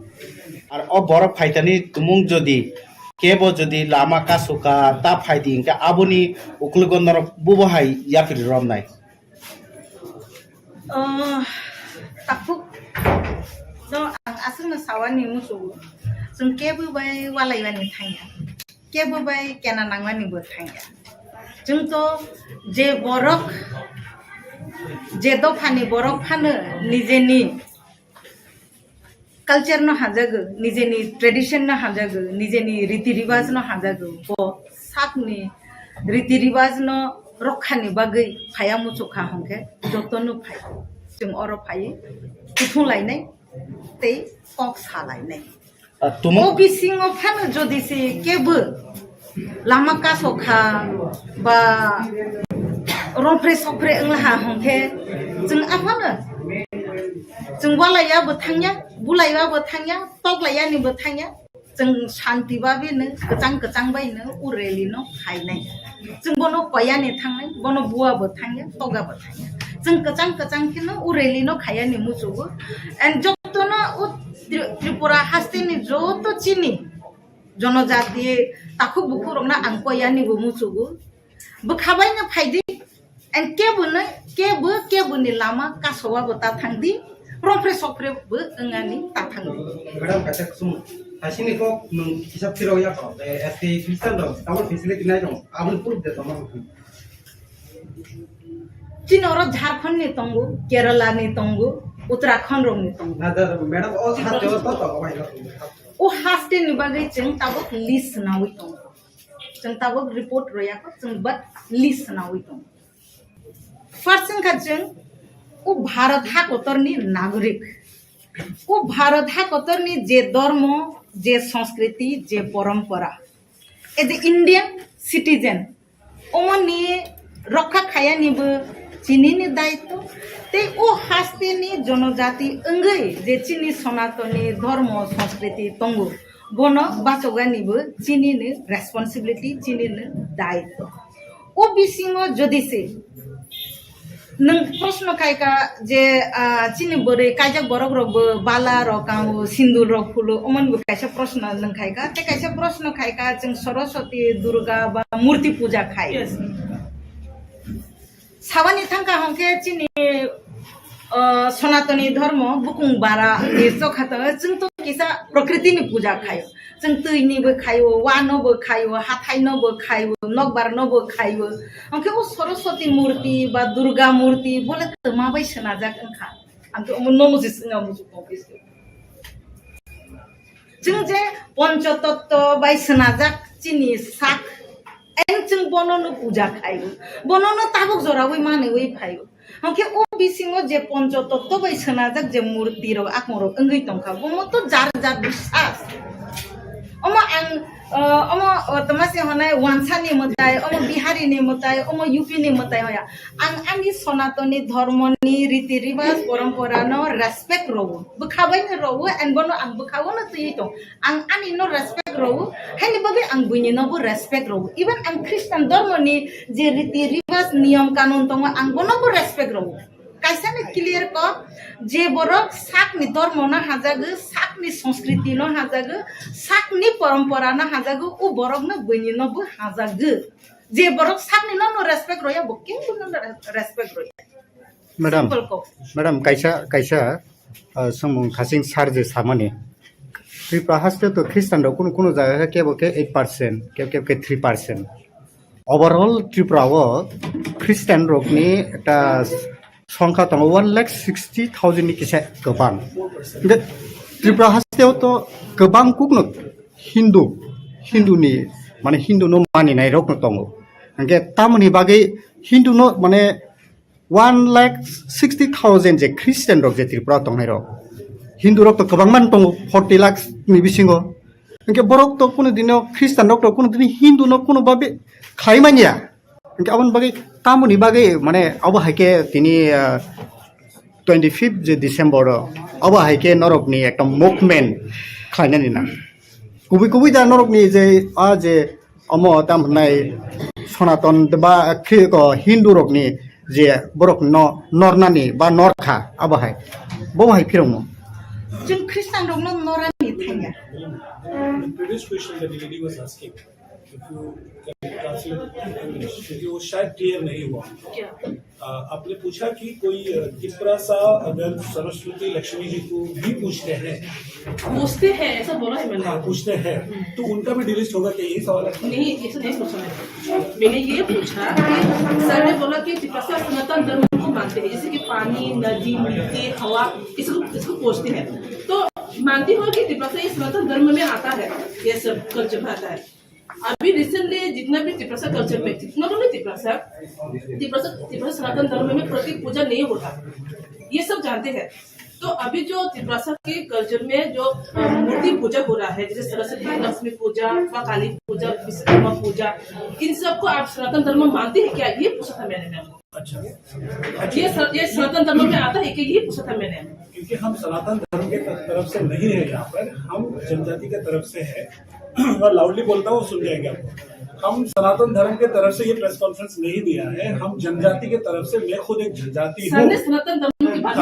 आरो अ बरफ फाइटानि तुमुं जदि केबो जदि लामा कासुका ता फाइदि इनका आबोनि उखलगन नरक बुबहाय याफिर रमनाय takuk do asung na sawani musu sung kebu bai walai wani thanya kebu bai kena nangwani bo thanya jung to je borok je do phani borok phano nijeni culture no hajago nijeni tradition no hajago nijeni riti riwaj no hajago bo sakni riti riwaj no rokhani bagai phaya muchukha hongke jotonu phai jung oro phai kuthung lainai tei kok salainai तुमुं o bisingo phano jodi se kebu lama kasokha ba rompre sopre englaha hongke jung afano jung walaya bo thangya bulaiwa bo thangya toklaya ni bo thangya jung shanti ba be ne kachang bai ne ureli no khainai jung bono koya ni thangnai bono buwa bo thangya toga bo thangya jung kachang kino ureli no khaya ni muchugo and jotono Tripura hastini joto chini Janajati takuk buku rongna angkoya ni bumuchugo bukhabai na phaidi and kebu ni lama kasowa bota thangdi rompre sopre bu engani ta thangdi madam katak sum asini ko nung hisab tiro ya ko esti Christian do tawon facility nai dong abun proof de tamam Chinoro Jharkhand ni tongo Kerala ni tongo Uttarakhand rong ni tongo na da madam all hat jo to bai o haste ni bagai cheng tabok list na wi tongo cheng tabok report roya ko cheng bat list na wi tongo first ka cheng o Bharat ha Kotor ni nagorik o Bharat ha Kotor ni je dharma je sanskriti je parampara as a Indian citizen omani rokha khaya ni bo chini ni daito te o haste ni janajati engai je chini sanatoni dharma sanskriti tongo bono bachoga ni bo chini ni responsibility chini ni daito o bisingo jodi se nang प्रश्न खायका जे chini bore kaijak borok rok bo bala rok ang sindur rok phulu oman bo kaisa प्रश्न nang खायका te kaisa प्रश्न खायका jeng Saraswati Durga ba murti puja khai Sawani thangka hongke chini sanatoni dharma bukung bara nircho khata jeng to kisa prakriti ni puja khayo jeng tui ni bo khayo wano bo khayo hathai no bo khayo nokbar no bo khayo hongke o saraswati murti ba durga murti bole tama bai sanajak angkha amto no muji singa muju kopis jeng je panchatattva bai sanajak chini sak Enceng bono no puja khayo bono no tabuk jora wi mane wi phayo hongke o bisingo je panchatattva bai sanajak je murti ro akmoro engai tongkha bomo to jar bisas omo tamasi honai wansani mutai omo bihari ni mutai omo UP ni mutai hoya ani sanatoni dharma ni riti riwaj parampara no respect ro bukhabai ne ro and bono ang bukhawo no tui to ani no respect ro hani babe ang bunyi no bo respect ro even ang Christian dharma ni je riti riwaj niyam kanun tongo ang bono bo respect ro kaisa ne clear ko je borok sak ni dharma na hajagu sak ni sanskriti no hajagu sak ni parampara na hajagu o borok na bunyi no bo hajagu J borok sakni no respect roya booking no respect roya madam कैसा समूह खासिंग सार्जे सामाने त्रिपुरा हास्ते तो ख्रिस्टान रो कुनो जगह के 8% के 3% overall Tripura वो ख्रिस्टान रोकनी एक संख्या तो 1,60,000 नि किसे गोबां त्रिपुरा हास्ते तो गोबां कुकनो हिंदूनि माने हिंदू नो मानिनाय रोकनो दङ अंके तामनि बागै हिंदू नो माने 1,60,000 जे ख्रिस्टान रक जे त्रिपुरा दंनाय रक हिंदू रक तो गोबां मान दङ 40 लाख नि बिसिङो अंके बरक तो कुनो दिनो ख्रिस्टान रक तो कुनो दिनो हिंदू नो कुनो बाबे खाइमानिया अंके आबन बागै तामनि बागै माने अब हाइके तिनी 25 जे डिसेम्बर अब हाइके नरकनि एक मुभमेन्ट खाइनानि ना कुबि दा नरकनि जे जे अमो तामनाय सनातन बा हिंदू रकनि जे बरक नरनानि बा नरखा आबाहाय बहाय फिरमो जों ख्रिस्टान रक नरनानि थाया The previous question that the lady was asking, if you can translate in English, क्योंकि वो शायद क्लियर नहीं हुआ। आपने पूछा कि कोई त्रिपुरा सा अगर सरस्वती लक्ष्मी जी को भी पूछते हैं ऐसा बोला है मैंने। हाँ पूछते हैं तो उनका भी डिलीट होगा क्या, यही सवाल है? नहीं ऐसा नहीं पूछा मैंने ये पूछा कि सर ने बोला कि त्रिपुरा सा सनातन धर्म को मानते हैं, जैसे कि पानी नदी मिट्टी हवा इसको पूछते हैं, तो मानती हो कि त्रिपुरा सा ये सनातन धर्म में आता है, ये सब कल्चर में आता है। अभी रिसेंटली जितना भी त्रिपुरा कल्चर में जितना भी त्रिपुरा सनातन धर्म में प्रतीक पूजा नहीं होता, ये सब जानते हैं। तो अभी जो त्रिपुरा के कल्चर में जो मूर्ति पूजा हो रहा है, जैसे सरस्वती लक्ष्मी पूजा व काली पूजा विश्वकर्मा पूजा, इन सबको आप सनातन धर्म मानते हैं क्या, ये पूछा था मैंने मैम। अच्छा ये सनातन धर्म में आता है कि ये पूछा था मैंने। क्योंकि हम सनातन धर्म के तरफ से नहीं है, यहाँ पर हम जनजाति के तरफ से है। मैं लाउडली बोलता हूँ, सुन जाएंगे आपको। हम सनातन धर्म के तरफ से ये प्रेस कॉन्फ्रेंस नहीं दिया है, हम जनजाति के तरफ से, मैं खुद एक जनजाति हूँ। सनातन धर्म की बात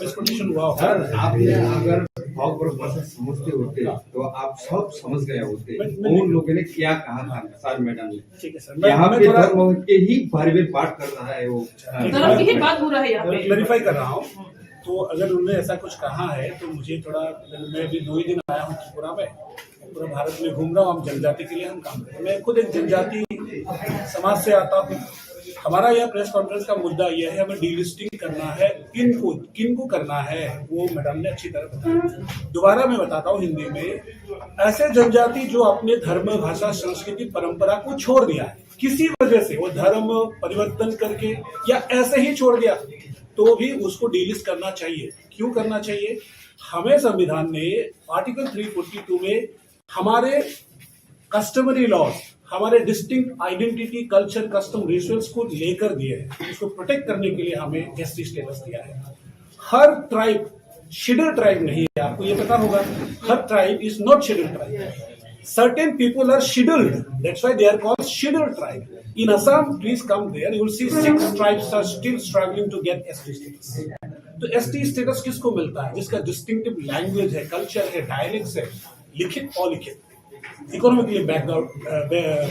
डिस्कशन हुआ होगा। आपने अगर KOKBOROK भाषा समझते होते तो आप सब समझ गए होते उन लोगों ने क्या कहा था सर मैडम ने। ठीक है सर, यहाँ पे धर्म के ही बारे में बात कर रहा है, वो धर्म की ही बात हो रहा है यहाँ पे, क्लैरिफाई कर रहा हूँ। तो अगर उन्होंने ऐसा कुछ कहा है तो मुझे थोड़ा, मैं अभी 2 ही दिन आया हूँ त्रिपुरा में, पूरा भारत में घूम रहा हूँ, हम जनजाति के लिए हम काम करते हैं। मैं खुद एक जनजाति समाज से आता हूँ। हमारा यह प्रेस कॉन्फ्रेंस का मुद्दा यह है, हमें डीलिस्टिंग करना है, किनको करना है वो मैडम ने अच्छी तरह बताया। दोबारा मैं बताता हूँ हिंदी में, ऐसे जनजाति जो अपने धर्म भाषा संस्कृति परंपरा को छोड़ दिया है किसी वजह से, वो धर्म परिवर्तन करके या ऐसे ही छोड़ दिया, तो भी उसको डीलिस्ट करना चाहिए। क्यों करना चाहिए? हमें संविधान ने आर्टिकल 342 में हमारे कस्टमरी लॉज, हमारे distinct identity, culture, custom, rituals को लेकर दिए हैं। उसको प्रोटेक्ट करने के लिए हमें एसटी स्टेटस दिया है। हर ट्राइब शेड्यूल्ड ट्राइब नहीं है, आपको ये पता होगा। हर tribe is not scheduled tribe. Certain people are scheduled. That's why they are called scheduled tribe. In Assam, please come there. You will see 6 tribes are still struggling to get ST status. तो ST status किसको मिलता है? जिसका distinctive language है, culture है, dialects है, लिखित अलिखित, economically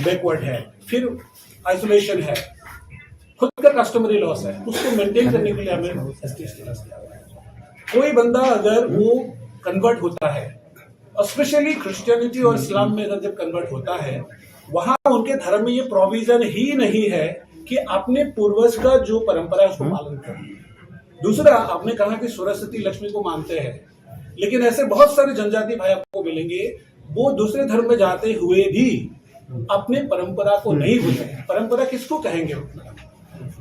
backward है, फिर आइसोलेशन है, खुद का कस्टमरी लॉस है, उसको मेंटेन करने के लिए हमें ST status दिया हुआ है। कोई बंदा अगर वो कन्वर्ट होता है, स्पेशली क्रिश्चियनिटी और इस्लाम में अगर जब कन्वर्ट होता है, वहां उनके धर्म में ये प्रोविजन ही नहीं है कि अपने पूर्वज का जो परंपरा है उसको पालन करें। दूसरा, आपने कहा कि सरस्वती लक्ष्मी को मानते हैं, लेकिन ऐसे बहुत सारे जनजाति भाई आपको मिलेंगे, वो दूसरे धर्म में जाते हुए भी अपने परंपरा को नहीं भूलते हैं। परंपरा किसको कहेंगे?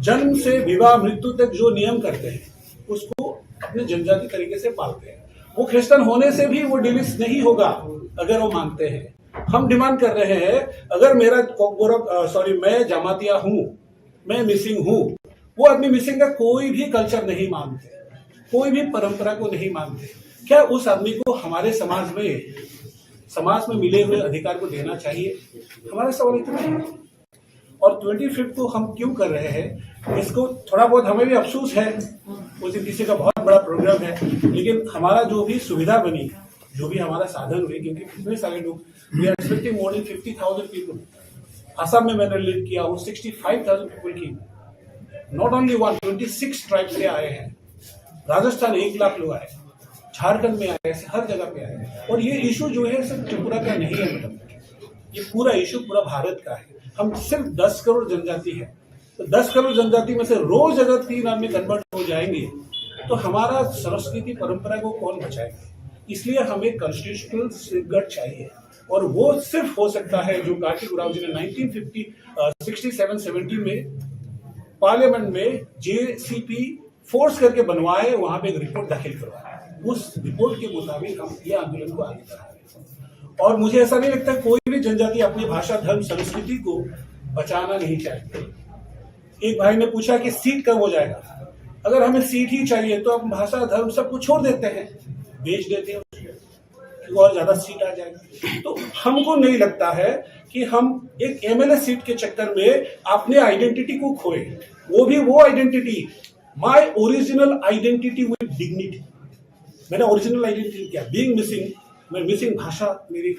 जन्म से विवाह मृत्यु तक जो नियम करते हैं उसको अपने जनजाति तरीके से पालते हैं। वो क्रिश्चियन होने से भी वो डिलीट नहीं होगा अगर वो मानते हैं। हम डिमांड कर रहे हैं, अगर मेरा मैं जमातिया हूँ, मैं मिसिंग हूँ, वो आदमी मिसिंग का कोई भी कल्चर नहीं मानते, कोई भी परंपरा को नहीं मानते, क्या उस आदमी को हमारे समाज में मिले हुए अधिकार को देना चाहिए? हमारा सवाल इतना है। और 25 को हम क्यों कर रहे हैं, इसको थोड़ा बहुत हमें भी अफसोस है। उस दिन किसी का बहुत बड़ा प्रोग्राम है, लेकिन हमारा जो भी सुविधा बनी, जो भी हमारा साधन हुए, क्योंकि कितने सारे लोग, we are expecting more than 50,000 people. Assam में मैंने लीड किया, वो 65,000 पीपल की, नॉट ओनली 126 ट्राइब से आए हैं, राजस्थान 1 लाख लोग आए, झारखंड में आए, हर जगह पे आए। और ये इशू जो है सिर्फ त्रिपुरा का नहीं है मैडम, ये पूरा इशू पूरा भारत का है। हम सिर्फ 10 करोड़ जनजाति है, तो 10 करोड़ जनजाति में से रोज अगर 3 आदमी कन्वर्ट हो जाएंगे तो हमारा संस्कृति परंपरा को कौन बचाएगा? इसलिए हमें कॉन्स्टिट्यूशनल सेफगार्ड चाहिए, और वो सिर्फ हो सकता है जो कार्तिक उरांव जी ने 1967 में पार्लियामेंट में जेसीपी फोर्स करके बनवाए, वहां पे एक रिपोर्ट दाखिल करवाया, उस रिपोर्ट के मुताबिक हम ये आंदोलन को आगे बढ़ा रहे हैं। और मुझे ऐसा नहीं लगता कोई भी जनजाति अपनी भाषा, धर्म, संस्कृति को बचाना नहीं चाहती। एक भाई ने पूछा कि सीट कब हो जाएगा? अगर हमें सीट ही चाहिए तो हम भाषा, धर्म सब कुछ छोड़ देते हैं, बेच देते हैं उसको, और ज्यादा सीट आ जाएगी। तो हमको नहीं लगता है कि हम एक एमएलए सीट के चक्कर में अपने आइडेंटिटी को खोए, वो भी वो identity, my original identity with dignity. मैंने ओरिजिनल आइडेंटिटी क्या? बीइंग मिसिंग, मैं मिसिंग भाषा मेरी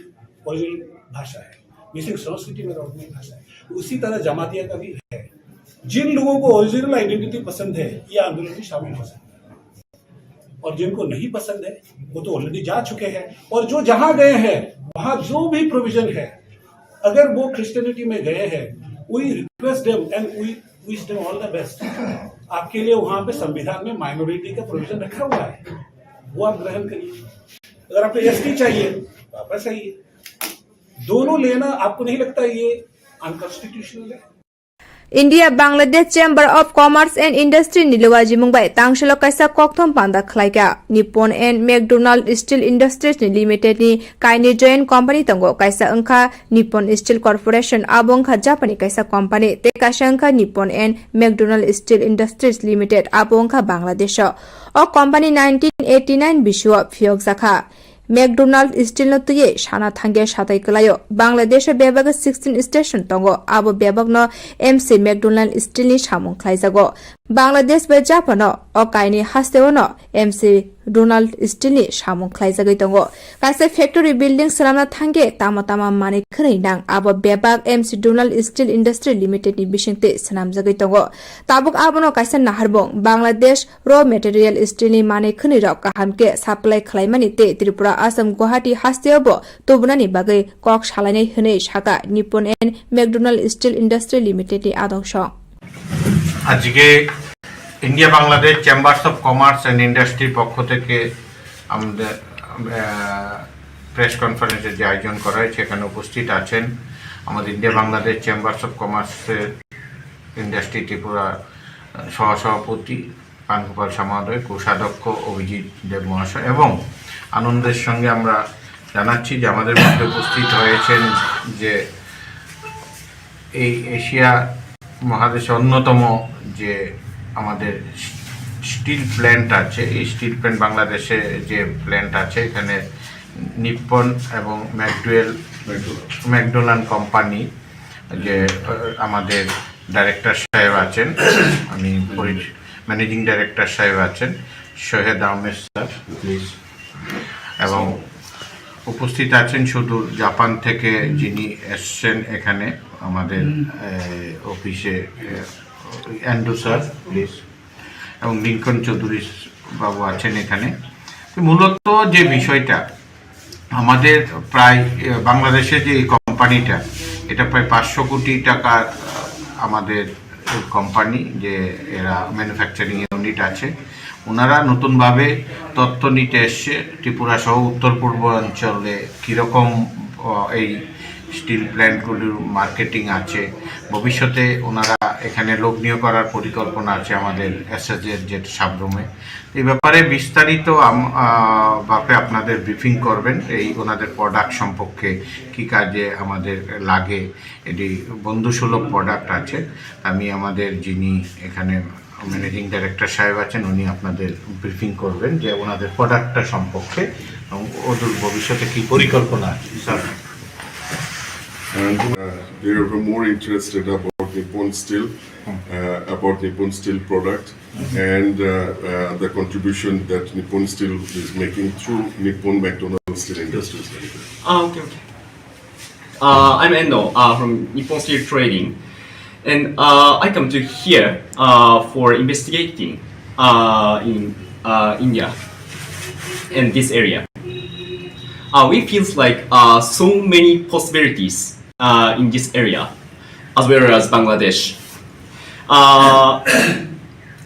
ओरिजिनल भाषा है, मिसिंग संस्कृति मेरा ओरिजिनल भाषा है। उसी तरह जमातिया का भी है। जिन लोगों को ओरिजिनल आइडेंटिटी पसंद है ये आंदोलन में शामिल हो सकते हैं, और जिनको नहीं पसंद है वो तो ऑलरेडी जा चुके हैं। और जो जहां गए हैं वहां जो भी प्रोविजन है, अगर वो क्रिश्चियनिटी में गए हैं, we request them and we wish them all the best. आपके लिए वहां पे संविधान में माइनॉरिटी का प्रोविजन रखा हुआ है, वो आप ग्रहण करिए। अगर आपको एसटी चाहिए वापस आइए, दोनों लेना आपको नहीं लगता ये अनकॉन्स्टिट्यूशनल है? India Bangladesh Chamber of Commerce and Industry ni luwaji mungbai tangshilo kaisa kokthom panda khlaika Nippon and McDonald Steel Industries ni Limited ni kaini joint company tongo kaisa angkha Nippon Steel Corporation abo angkha Japanese kaisa company te kaisa angkha Nippon and McDonald Steel Industries Limited abo angkha Bangladesh o company 1989 biswa phiyok jakha McDonald Steel no tuye shana thange shatai kalayo Bangladesh bebag 16 station tongo abo bebag no MC McDonald Steel ni samung khlaijago Bangladesh be Japan no o kaini hasteo no MC Donald Steel ni samung khlaijagai tongo kaisa factory building salamna thange tama mani khrai nang abo bebag MC Donald Steel Industry Limited ni bisingte sanamjagai tongo tabuk abo no kaisa naharbong Bangladesh raw material steel ni mani khani rok kahamke supply khlaimani te Tripura Assam Guwahati hasteo tobunani bagai kok salainai hne shaka Nippon and McDonald Steel Industry Limited ni adongso আজকে India Bangladesh chambers of commerce and industry পক্ষ থেকে আমাদের press কনফারেন্সের যে আয়োজন করা হয়েছে সেখানে উপস্থিত আছেন আমাদের ইন্ডিয়া বাংলাদেশ চেম্বার্স অফ কমার্সের ইন্ডাস্ট্রি ত্রিপুরা সহসভাপতি পানগোপাল মহোদয়, কোষাধ্যক্ষ অভিজিৎ দেব মহাশয়, এবং আনন্দের সঙ্গে আমরা জানাচ্ছি যে আমাদের মধ্যে উপস্থিত হয়েছেন যে এই এশিয়া মহাদেশে অন্যতম যে আমাদের স্টিল প্ল্যান্ট আছে, এই স্টিল প্ল্যান্ট বাংলাদেশে যে প্ল্যান্ট আছে এখানে নিপ্পন এবং ম্যাকডোনাল্ড কোম্পানি যে আমাদের ডাইরেক্টর সাহেব আছেন, আমি ম্যানেজিং ডাইরেক্টর সাহেব আছেন শহীদ আহমেদ স্যার প্লিজ, এবং উপস্থিত আছেন সুদূর জাপান থেকে যিনি এসছেন এখানে আমাদের অফিসে অ্যান্ড্রু স্যার প্লিজ, এবং লিঙ্কন চৌধুরী বাবু আছেন এখানে। মূলত যে বিষয়টা আমাদের প্রায় বাংলাদেশে যে এই কোম্পানিটা এটা প্রায় 500 কোটি টাকার আমাদের কোম্পানি, যে এরা ম্যানুফ্যাকচারিং ইউনিট আছে, ওনারা নতুনভাবে তথ্য নিতে এসছে ত্রিপুরা সহ উত্তর পূর্ব অঞ্চলে কীরকম এই স্টিল প্ল্যান্টগুলির মার্কেটিং আছে, ভবিষ্যতে ওনারা এখানে লোক নিয়োগ করার পরিকল্পনা আছে আমাদের এসএসের যে সাবরুমে। এই ব্যাপারে বিস্তারিত ভাবে আপনাদের ব্রিফিং করবেন, এই ওনাদের প্রোডাক্ট সম্পর্কে কী কাজে আমাদের লাগে, এটি বন্ধুসুলভ প্রোডাক্ট আছে। আমি আমাদের যিনি এখানে ম্যানেজিং ডাইরেক্টর সাহেব আছেন উনি আপনাদের ব্রিফিং করবেন যে ওনাদের প্রোডাক্টটা সম্পর্কে এবং ওদের ভবিষ্যতে কী পরিকল্পনা আছে। Sir, and they were more interested about Nippon Steel, product, and the contribution that Nippon Steel is making through Nippon McDonald Steel Industries Limited. Okay. I'm Endo from Nippon Steel Trading, and I come to here for investigating in India and this area. We feels like so many possibilities in this area, as well as Bangladesh.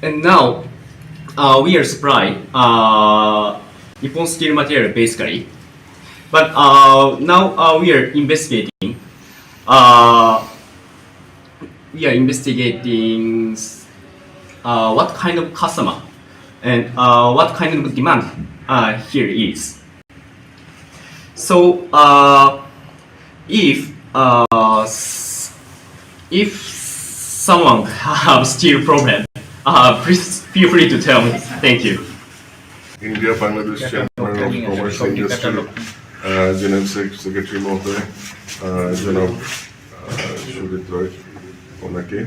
And now we are supply Nippon Steel material basically. But now we are investigating. What kind of customer and what kind of demand here is. So if someone have steel problem, please feel free to tell me. Thank you. India Bangladesh Chamber of Commerce and Industry General Secretary Mohoday, জনাব সুজিত রয় ওনাকে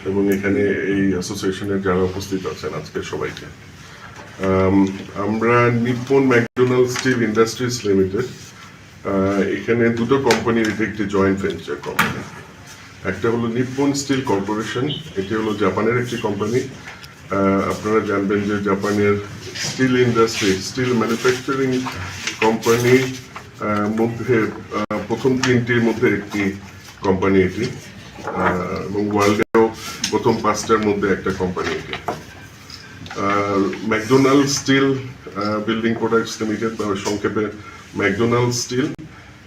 এবং এখানে এই অ্যাসোসিয়েশনের যারা উপস্থিত আছেন আজকে সবাইকে। আমরা Nippon McDonald steel industries limited, এখানে দুটো কোম্পানির এটা একটি জয়েন্ট ভেঞ্চার কোম্পানি। একটা হলো নিপ্পন স্টিল কর্পোরেশন, এটি হলো জাপানের একটি কোম্পানি। আপনারা জানবেন যে জাপানের steel industry, steel manufacturing company মধ্যে প্রথম তিনটির মধ্যে একটি কোম্পানি এটি, এবং ওয়ার্ল্ডেও প্রথম পাঁচটার মধ্যে একটা কোম্পানি এটি। McDonald steel building products limited বা সংক্ষেপে ম্যাকডোনাল্ড স্টিল,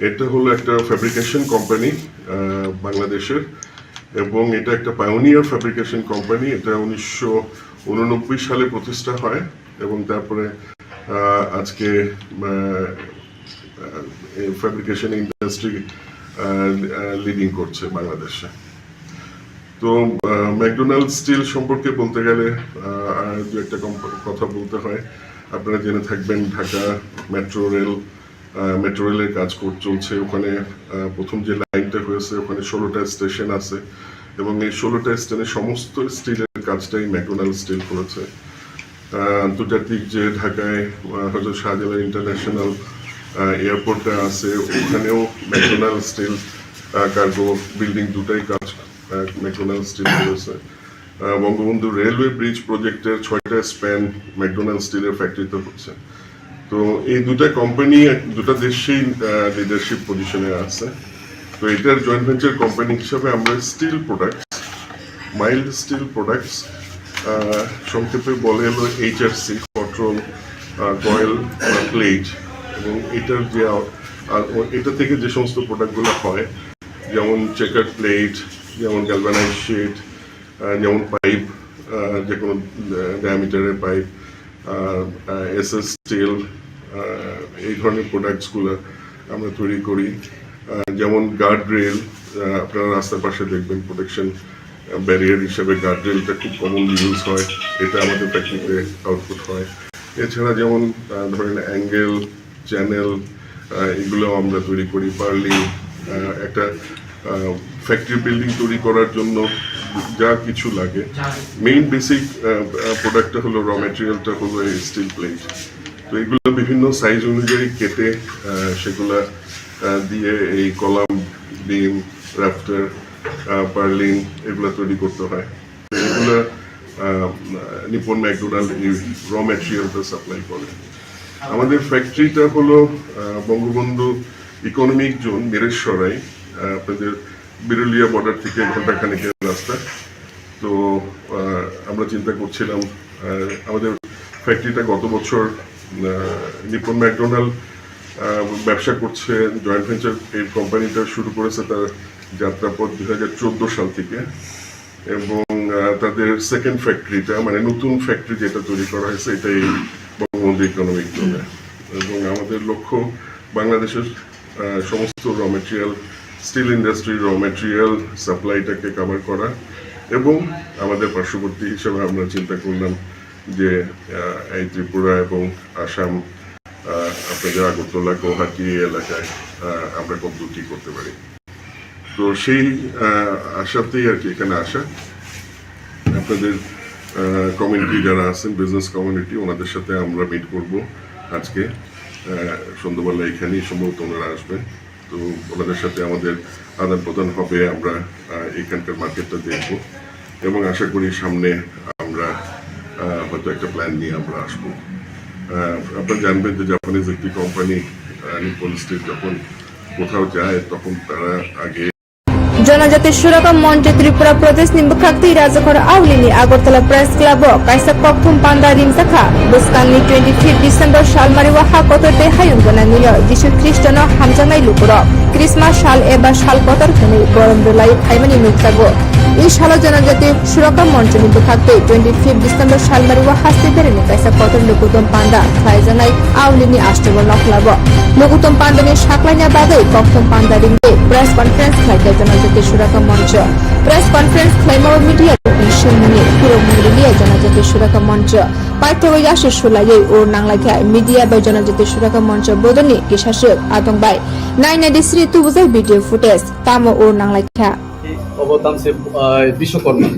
এটা হলো একটা ফ্যাব্রিকেশন কোম্পানি বাংলাদেশের, এবং এটা একটা পায়োনিয়ার ফ্যাব্রিকেশন কোম্পানি। এটা 1989 সালে প্রতিষ্ঠা হয় এবং তারপরে আজকে ফ্যাব্রিকেশন ইন্ডাস্ট্রি লিডিং করছে বাংলাদেশে। তো ম্যাকডোনাল্ড স্টিল সম্পর্কে বলতে গেলে দু একটা কথা বলতে হয়। আপনারা জেনে থাকবেন ঢাকা মেট্রো রেলের কাজ চলছে ওখানে। প্রথম যে লাইনটা হয়েছে ওখানে 16টা স্টেশন আছে এবং এই 16টা স্টেশনে সমস্ত স্টিলের কাজটাই ম্যাকডোনাল্ড স্টিল করেছে। আন্তর্জাতিক যে ঢাকায় হজরত শাহজালাল ইন্টারন্যাশনাল এয়ারপোর্টটা আছে ওখানেও ম্যাকডোনাল্ড স্টিল কার্গো বিল্ডিং দুটাই কাজ ম্যাকডোনাল্ড স্টিল করেছে। বঙ্গবন্ধু রেলওয়ে ব্রিজ প্রজেক্টের 6টা স্প্যান ম্যাকডোনাল্ড স্টিলের ফ্যাক্টরিতে হচ্ছে। তো এই দুটা কোম্পানি দুটা দেশেই লিডারশিপ পজিশনে আছে। তো এটার জয়েন্ট ভেঞ্চার কোম্পানি হিসাবে আমরা steel products, mild steel products, সংক্ষেপে বলে হলো HRC, কট্রল, কয়েল, প্লেট, এবং এটার যে এটা থেকে যে সমস্ত প্রোডাক্টগুলো হয় যেমন চেকার প্লেট, যেমন গ্যালভানাইজ শিট, যেমন পাইপ, যে কোনো ডায়ামিটারের পাইপ, SS স্টিল, এই ধরনের প্রোডাক্টসগুলো আমরা তৈরি করি। যেমন গার্ড রেল, আপনারা রাস্তার পাশে দেখবেন প্রোটেকশন ব্যারিয়ার হিসেবে গার্ড রেলটা খুব কমনলি ইউজ হয়, এটা আমাদের ফ্যাক্টরিতে আউটপুট হয়। এছাড়া যেমন ধরেন অ্যাঙ্গেল, চ্যানেল, এগুলো আমরা তৈরি করি। পার্লিং, একটা ফ্যাক্টরি বিল্ডিং তৈরি করার জন্য যা কিছু লাগে, মেইন বেসিক প্রোডাক্টটা হলো র ম্যাটেরিয়ালটা হলো এই স্টিল প্লেট। তো এগুলো বিভিন্ন সাইজ অনুযায়ী কেটে সেগুলা দিয়ে এই কলাম, বিম, রাফটার, পার্লিং এগুলো তৈরি করতে হয়। এগুলো নিপ্পন ম্যাকডোনাল্ড র ম্যাটেরিয়ালটা সাপ্লাই করে। আমাদের ফ্যাক্টরিটা হলো বঙ্গবন্ধু ইকোনমিক জোন, মিরেশ্বরাই, আপনাদের বিরুলিয়া বর্ডার থেকে ঘন্টাখানেকের রাস্তা। তো আমরা চিন্তা করছিলাম আমাদের ফ্যাক্টরিটা গত বছর নিপ্পন ম্যাকডোনাল্ড ব্যবসা করছে, জয়েন্ট ভেঞ্চার এই কোম্পানিটা শুরু করেছে তার যাত্রাপথ 2014 সাল থেকে, এবং তাদের সেকেন্ড ফ্যাক্টরিটা মানে নতুন ফ্যাক্টরি যেটা তৈরি করা হয়েছে এটাই বঙ্গবন্ধু ইকোনমিক জোনে। এবং আমাদের লক্ষ্য বাংলাদেশের সমস্ত র ম্যাটেরিয়াল, স্টিল ইন্ডাস্ট্রির র ম্যাটেরিয়াল সাপ্লাইটাকে কভার করা, এবং আমাদের পার্শ্ববর্তী হিসেবে আমরা চিন্তা করলাম যে এই ত্রিপুরা এবং আসাম, আপনাদের আগরতলা, গৌহাটি এলাকায় আমরা কত কি করতে পারি। তো সেই আশাতেই আর কি এখানে আসা। আপনাদের কমিউনিটি যারা আছেন, বিজনেস কমিউনিটি, ওনাদের সাথে আমরা মিট করব আজকে সন্ধ্যাবেলা, এখানেই সম্ভবত ওনারা আসবেন। তো ওনাদের সাথে আমাদের আদান প্রদান হবে, আমরা এখানকার মার্কেটটা দেখব এবং আশা করি সামনে আমরা হয়তো একটা প্ল্যান নিয়ে আমরা আসবো। আপনারা জানবেন যে জাপানিজ একটি কোম্পানি নিপন স্টিল যখন কোথাও যায় তখন তারা আগে जनजाति सुरक्षा मंच त्रिपुरा प्रदेश निम्बखाक्ति राजखर आवलिनी आगरतला प्रेस क्लब काइसा कोकथुम पांडा रिमसाखा बुस्कांनि 25 डिसेम्बर सालमारि वाहा कोतर दे हायुं गनानिनो जिसु ख्रिस्टानो हामजानाय लुकुरो क्रिसमास साल एबा साल कोतर खनि गरम दोलाई थाइमानि नुकसागो এই সাল জনজাতি সুরক্ষা মঞ্চ নিম্বখাক্তি 25 ডিসেম্বর সালমারি ওয়াহা সিবেরেনি কাইসা কতর লুকুতম পান্ডা খাইজানাই আউলিনি আস্তাবল নখলাবো লুকুতম পান্ডানি সাকলাইনা বাদে কোকথুম পান্ডা রিংগে প্রেস কনফারেন্স খাইতে জনজাতি সুরক্ষা মঞ্চ প্রেস কনফারেন্স খাইমার মিডিয়া ইনশিমনি পুরো মিডিয়া জনজাতি সুরক্ষা মঞ্চ পাইথগো ইয়াসু সুলাইয়ে ও নাংলাইখা মিডিয়া বা জনজাতি সুরক্ষা মঞ্চ বদনি কিশাসক আদংবাই 993 তুবুজাই ভিডিও ফুটেজ তামো ও নাংলাইখা অবতামসে বিশ্বকর্মা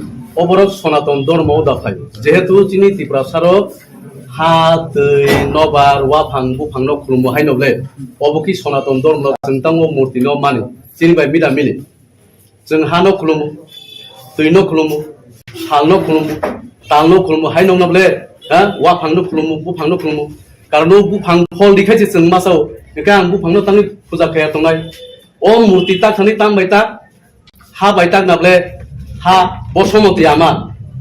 অবরোধ সনাতন ধর্ম দাফাই যেহেতু চিনি ত্রিপুরা সারো হা दै নবার ওয়াফাং বুফাং ন খুলুমো হাই নবলে অবকি সনাতন ধর্ম जों तांगो मूर्ति न माने चिनि बाय मिदा मिले जों हा न खुलुमो दै न खुलुमो साल न खुलुमो ताल न खुलुमो हाय नबले हा वाफां न खुलुमो बुफां न खुलुमो कारण बुफां फल दिखाइसे जों मासाव एका आं बुफां न तांनि फुजा खाया तंनाय अ मूर्ति ता थानि तां बायता हा बायता नाबले हा बसमती आमा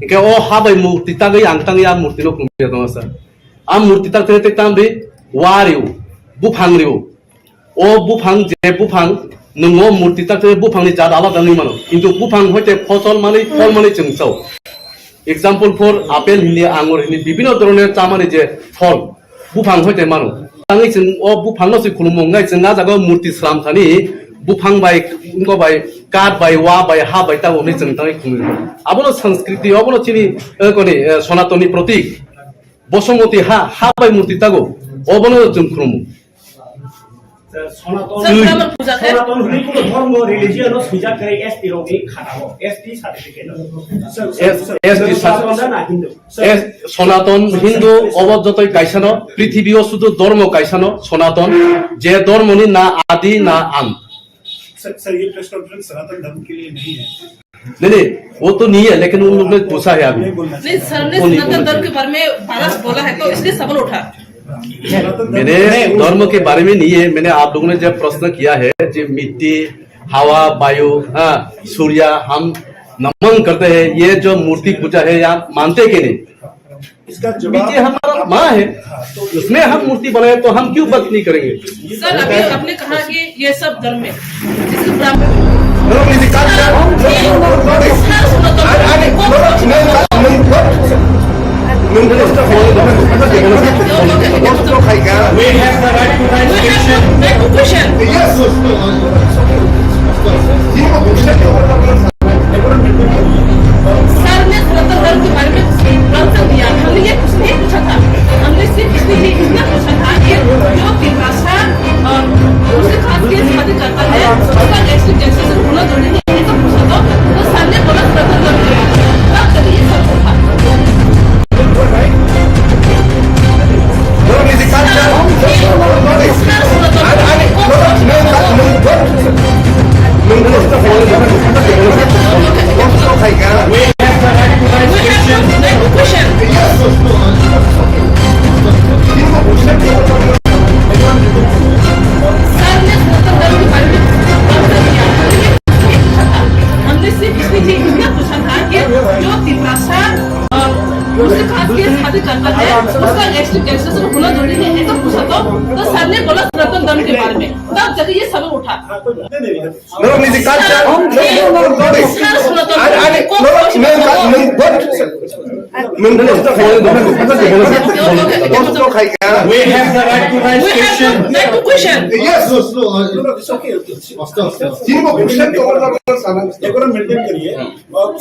इनके ओ हा बाय मूर्ति तागै आं तांनि आ मूर्ति न खुलुमो दंसा आ मूर्ति ता ते तांबे वारिउ बुफां रिउ ओ बुफां जे बुफां नंगो मूर्ति ता ते बुफांनि जात आलादा नै मानो किन्तु बुफां हयते फसल माने फल माने जोंसाव एग्जाम्पल फर आपेल हिनि आंगुर हिनि विभिन्न धरনের चामानि जे फल बुफां हयते मानो तांनि जों ओ बुफां नसि खुलुमो ngai जों ना जागा मूर्ति स्लाम थानि बुफां बाय इनको बाय काट बाय वा बाय हा बाय ता ओनि जों तांनि खुलुमो आबनो संस्कृति आबनो चिनि कोनि सनातननि प्रतीक बसमती हा हा बाय मूर्ति तागो अबनो जों खुलुमो সনাতন হুনি কোনো ধর্ম রিলিজিয়ন সুজা করে এসটি রোগী খাটাবো এসটি সার্টিফিকেট এসটি না হিন্দু সনাতন হিন্দু অবজ্ঞতই কাইসানো পৃথিবীও শুধু ধর্ম কাইসানো সনাতন যে ধর্মনি না আদি না আন্ত सर ये प्रेस कॉन्फ्रेंस सनातन धर्म के लिए नहीं है नहीं वो तो नहीं है लेकिन उन लोगों ने पूछा है अभी नहीं सर ने सनातन धर्म के बारे में भारत बोला है तो इसलिए सवाल उठा मैंने धर्म के बारे में नहीं है मैंने आप लोगों ने जब प्रश्न किया है जो मिट्टी हवा वायु सूर्य हम नमन करते हैं ये जो मूर्ति पूजा है यहाँ मानते कि नहीं इसका मिट्टी हमारा माँ है उसमें हम मूर्ति बनाए तो हम क्यों भक्त नहीं करेंगे सर अभी आपने कहा कि ये सब धर्म है जिसे ब्राह्मण We have the right to raise question. Yes. Sir ने सनातन धर्म के बारे में आंसर दिया हमने ये कुछ नहीं पूछा था हमने सिर्फ इसलिए इतना पूछा था कि जो भाषा उसके खास के शादी करता है उसका नेक्स्ट जनरेशन होना जरूरी नहीं है तो पूछा तो सर ने बोला सनातन धर्म के तब चलिए ये सब था उसके खास के शादी करता है उसका नेक्स्ट जनरेशन होना जरूरी नहीं है तो पूछा तो सर ने बोला सनातन धर्म के बारे में तब जब ये सवाल उठा We have the right to raise question. Yes.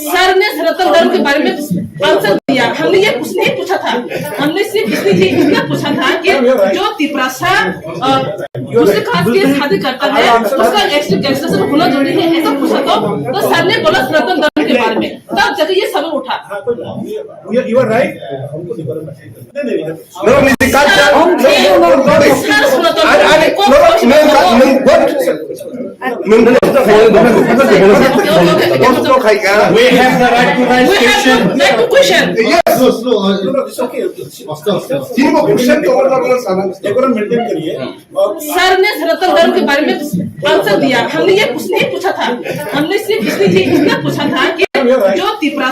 Sir ने सनातन धर्म के बारे में आंसर दिया हमने ये कुछ नहीं पूछा था हमने सिर्फ इसलिए इतना पूछा था कि जो त्रिपुरा उसके खास के शादी करता है उसका नेक्स्ट जनरेशन होना जरूरी है ऐसा पूछा तो सर ने बोला सनातन धर्म के बारे में तब जब ये सवाल उठा You are right. We have the right to raise question. question. Yes. It's okay. Decorum maintain करिए। सर ने सनातन धर्म के बारे में आंसर दिया। हमने ये कुछ नहीं पूछा था। हमने सिर्फ इतना पूछा था कि जो त्रिपुरा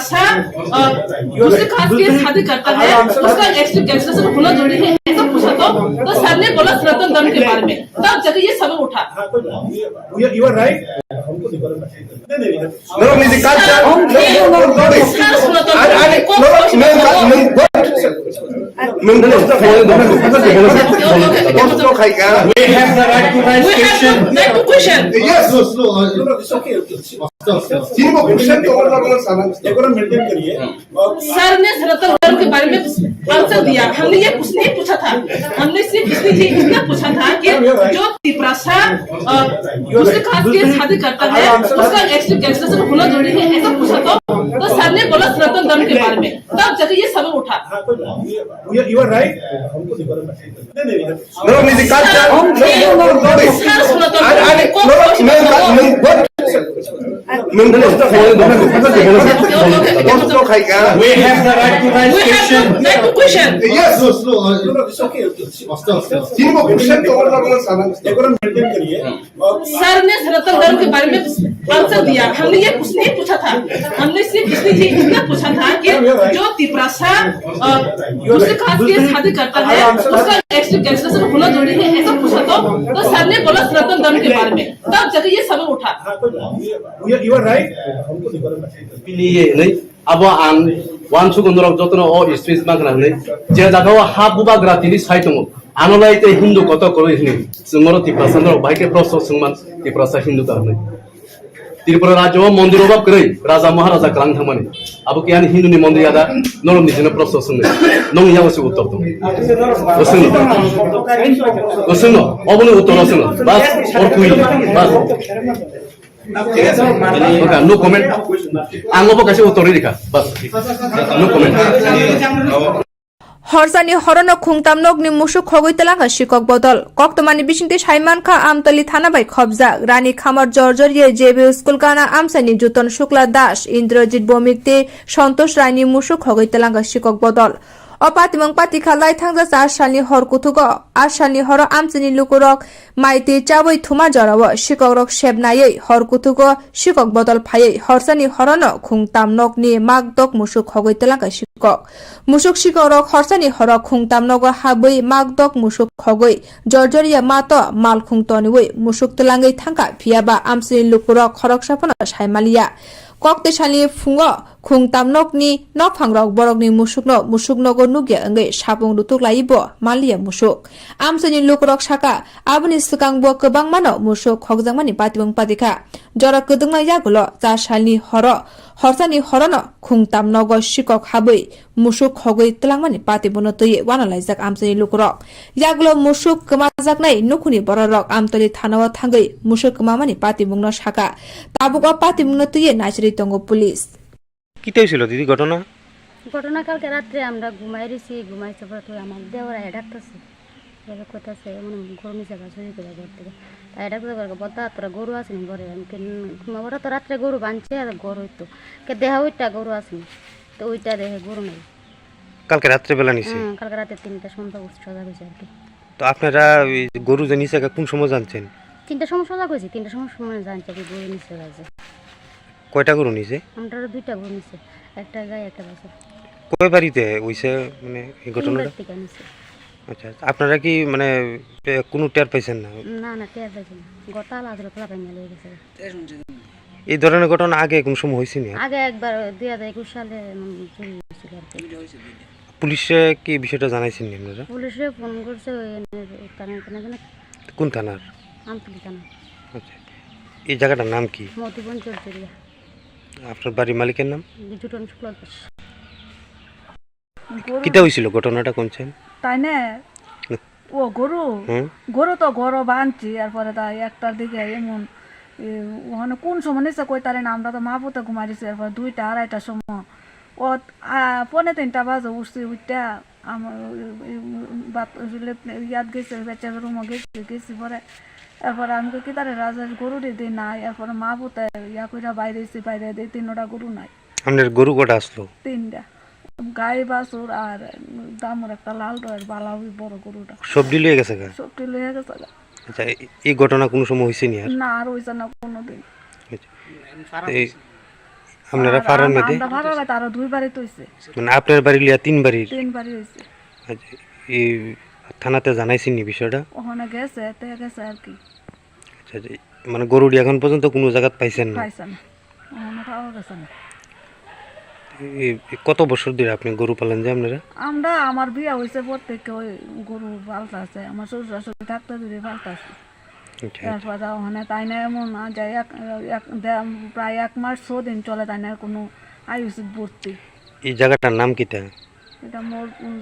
दूसरे कास्ट के शादी करता है उसका एक्सटेंशन होना जरूरी है, ऐसा पूछा तो सर ने बोला सनातन धर्म के बारे में, तब जाके ये सवाल उठा। You are right. We have the right to raise question. Yes. It's okay. Decorum maintain करिए। सर ने सनातन धर्म के बारे में आंसर दिया। हमने ये कुछ नहीं पूछा था। हमने सिर्फ इतना पूछा था कि जो त्रिपुरा दूसरे कास्ट के शादी करता है उसका एक्सटेंशन होना जरूरी है, ऐसा पूछा तो सर ने बोला सनातन धर्म के बारे में, तब जाके ये सवाल उठा। You are right. We have the right to raise question. Yes. It's okay. Decorum maintain करिए। सर ने सनातन धर्म के बारे में आंसर दिया। हमने ये कुछ नहीं पूछा था। हमने सिर्फ इतना पूछा था कि जो त्रिपुरा दूसरे कास्ट के शादी करता है उसका एक्सटेंशन होना जरूरी है, ऐसा पूछा तो सर ने बोला सनातन धर्म के बारे में, तब जाके ये सवाल उठा। You are right. अब आं वान सुगुनरक जतन ओ स्पेस मागनानै जे जागाव हा बुबाग्रातिनि साइटङ आनलाइते हिन्दू कत करो हिनि जोंमरो त्रिपुरा बाइके प्रश्न सोंमान त्रिपुरा हिन्दू दाहनै त्रिपुरा राज्य मंदिर बा करै राजा महाराजा क्रां थांमानि अब कियान हिन्दूनि मंदिर आदा नरमनि जनो प्रश्न सोंनै नों यावसे उत्तर दं ओसनो अबनि उत्तर ओसनो बस और कुइ बस Okay, no comment. Ang opo kasi utori ka. Bas. No comment. হরসানি হরন খুংতামনক নি মুসু খগইতলাঙ্গা শিকক বদল কক্তমানি বিশিংতে সাইমানখা আমতলি থানা বাই খবজা রানী খামার জর্জরিয়ে জেবে স্কুল কানা আমসানি জুতন শুক্লা দাস ইন্দ্রজিৎ বমিকতে সন্তোষ রানী মুসু খগইতলাঙ্গা শিকক বদল অপাতিমং পাতিখা লাইথাংজা 4 সালনি হরকুথুগ 8 সালনি হর আমচিনি লুকুরক মাইতে চাবই থুমা জরাव শিকরক সেবনাयै হরকুথুগ শিকক বদল ফাयै হরসানি হরন খুংতামনকনি মাগদক মুসুক খগইতলাঙ্গা শিকক মুসুক শিকরক হরসানি হর খুংতামনগ হাবৈ মাগদক মুসুক খগৈ জর্জরিয়া মাত মাল খুংতনিwei মুসুক তলাঙ্গै থাঙ্কা ফিয়াবা আমচিনি লুকুরক খরকসাফন সাইমালিয়া কক্তে সালি ফুঙ্গ খুংতামনকনি নকফাংরক বরকনি মুসুকনগ নুগিয়া अंगै साबुं रुतुकलाइबो मालिया मुसुक आमसनि लुकरक साका आबनि सिगांबो गोबां मानो मुसुक खगजांमानि पातिबं पातिखा जरा गोदोंना यागुल 4 सालनि हरसानि हरन खुंतामनग शिकक हाबै मुसुक खगै तलांमानि पातिबनो तयै वानालाइजाक आमसनि लुकरक यागुल मुसुक गोमाजाकनाय नुखुनि बररक आमतलि थानाव थांगै मुसुक गोमामानि पातिबंनो साका ताबुक पातिबंनो तयै नाचरि तंगो पुलिस কিতে হইছিল দিদি ঘটনা কালকে রাত্রে আমরা ঘুমাইছি ঘুমাইছে পর তো আমার দেওরা ডাকতেছে এর কথাছে মানে গরম জায়গা চুরি করে ঘর থেকে তাই ডাকতে পারবো বড় তোরা গরু আসেনি ঘরে আমি ঘুমাবো তো রাত্রে গরু বাঁধছে আর গরু হইতো কে দেহা ওইটা গরু আসেনি তো ওইটা দেখে গরু নাই কালকে রাত্রে বেলা নিছে কালকে রাতে 3টা সন্ধ্যা সজাগ হয়েছে আর কি তো আপনারা গরু যে নিছে কোন সময় জানছেন 3টার সময় সজাগ হয়েছে 3টার সময় জানছে যে গরু নিছে আছে কয়টা গরু নিছে আমরা 2টা গরু নিছে একটা গায় একটা বাছুর কয় বাড়িতে হইছে মানে এই ঘটনাটা আচ্ছা আপনারা কি মানে কোনো টের পাইছেন না না না টের পাইছেন গতাল আজরা তোলা পাইনা লয়ে গেছে এই ধরনের ঘটনা আগে কোন সময় হইছে না আগে একবার 2021 সালে চুরি হয়েছিল আর কি পুলিশে কি বিষয়টা জানাইছেন আপনারা পুলিশে ফোন করছে ওই থানা কোন থানার আমতলি থানা আচ্ছা এই জায়গাটার নাম কি মতিবন চরচরিয়া আপনার বাড়ির মালিকের নাম জুটন শুক্লা দাস কিটা হইছিল ঘটনাটা কোনছেন তাই না ও গরু তো গরু বাঁধছি এরপরে তাই একটার দিকে এমন ওখানে কোন সময় নিচ্ছে কই তারে না আমরা তো মা পুতে ঘুমাইছি এরপর 2টা 2:30টার সময় ও 2:45 বাজে উঠছি উঠটা আমার ইয়াদ গেছে বেচার রুমে গেছি পরে এরপরে আমি কি তারে রাজার গরু দিই নাই এরপরে মা পুতে ইয়া কইরা বাইরে দিই 3টা গরু নাই আপনার গরু কটা আসলো 3টা গাই বাছুর আর দামর একটা লাল রয়ের বালা বড় গরুটা সবটি লয়ে গেছে গা সবটি লইয়া গেছে গা। আচ্ছা এই ঘটনা কোনো সময় হয়েছে নি আর না আর হইছে না কোনোদিন। এই আপনারা ফারার মধ্যে আমরা ফারার মধ্যে আরো 2 বারই হইছে মানে আপনার বাড়ি লিয়া 3 বাড়ি 3 বারই হইছে। আচ্ছা এই থানাতে জানাইছেন নি বিষয়টা ওখানে গেছে আর কি। আচ্ছা মানে গরুটি এখন পর্যন্ত কোনো জায়গা পাইছেন না পাইছেন ওখানে পাওয়া গেছে না। কত বছর ধরে আপনি গরু পালন যে আপনারা? আমরা আমার বিয়া হয়েছে প্রত্যেককে ওই গরু পালতে আছে আমার শ্বশুর শাশুড়ি থাকতে ধরে পালতে আছে। তারপরে ওখানে তাই না এমন না যায় প্রায় 1 মাস 6 দিন চলে তাই না কোনো আয়ুষিক ভর্তি। এই জায়গাটার নাম কিটা? এটা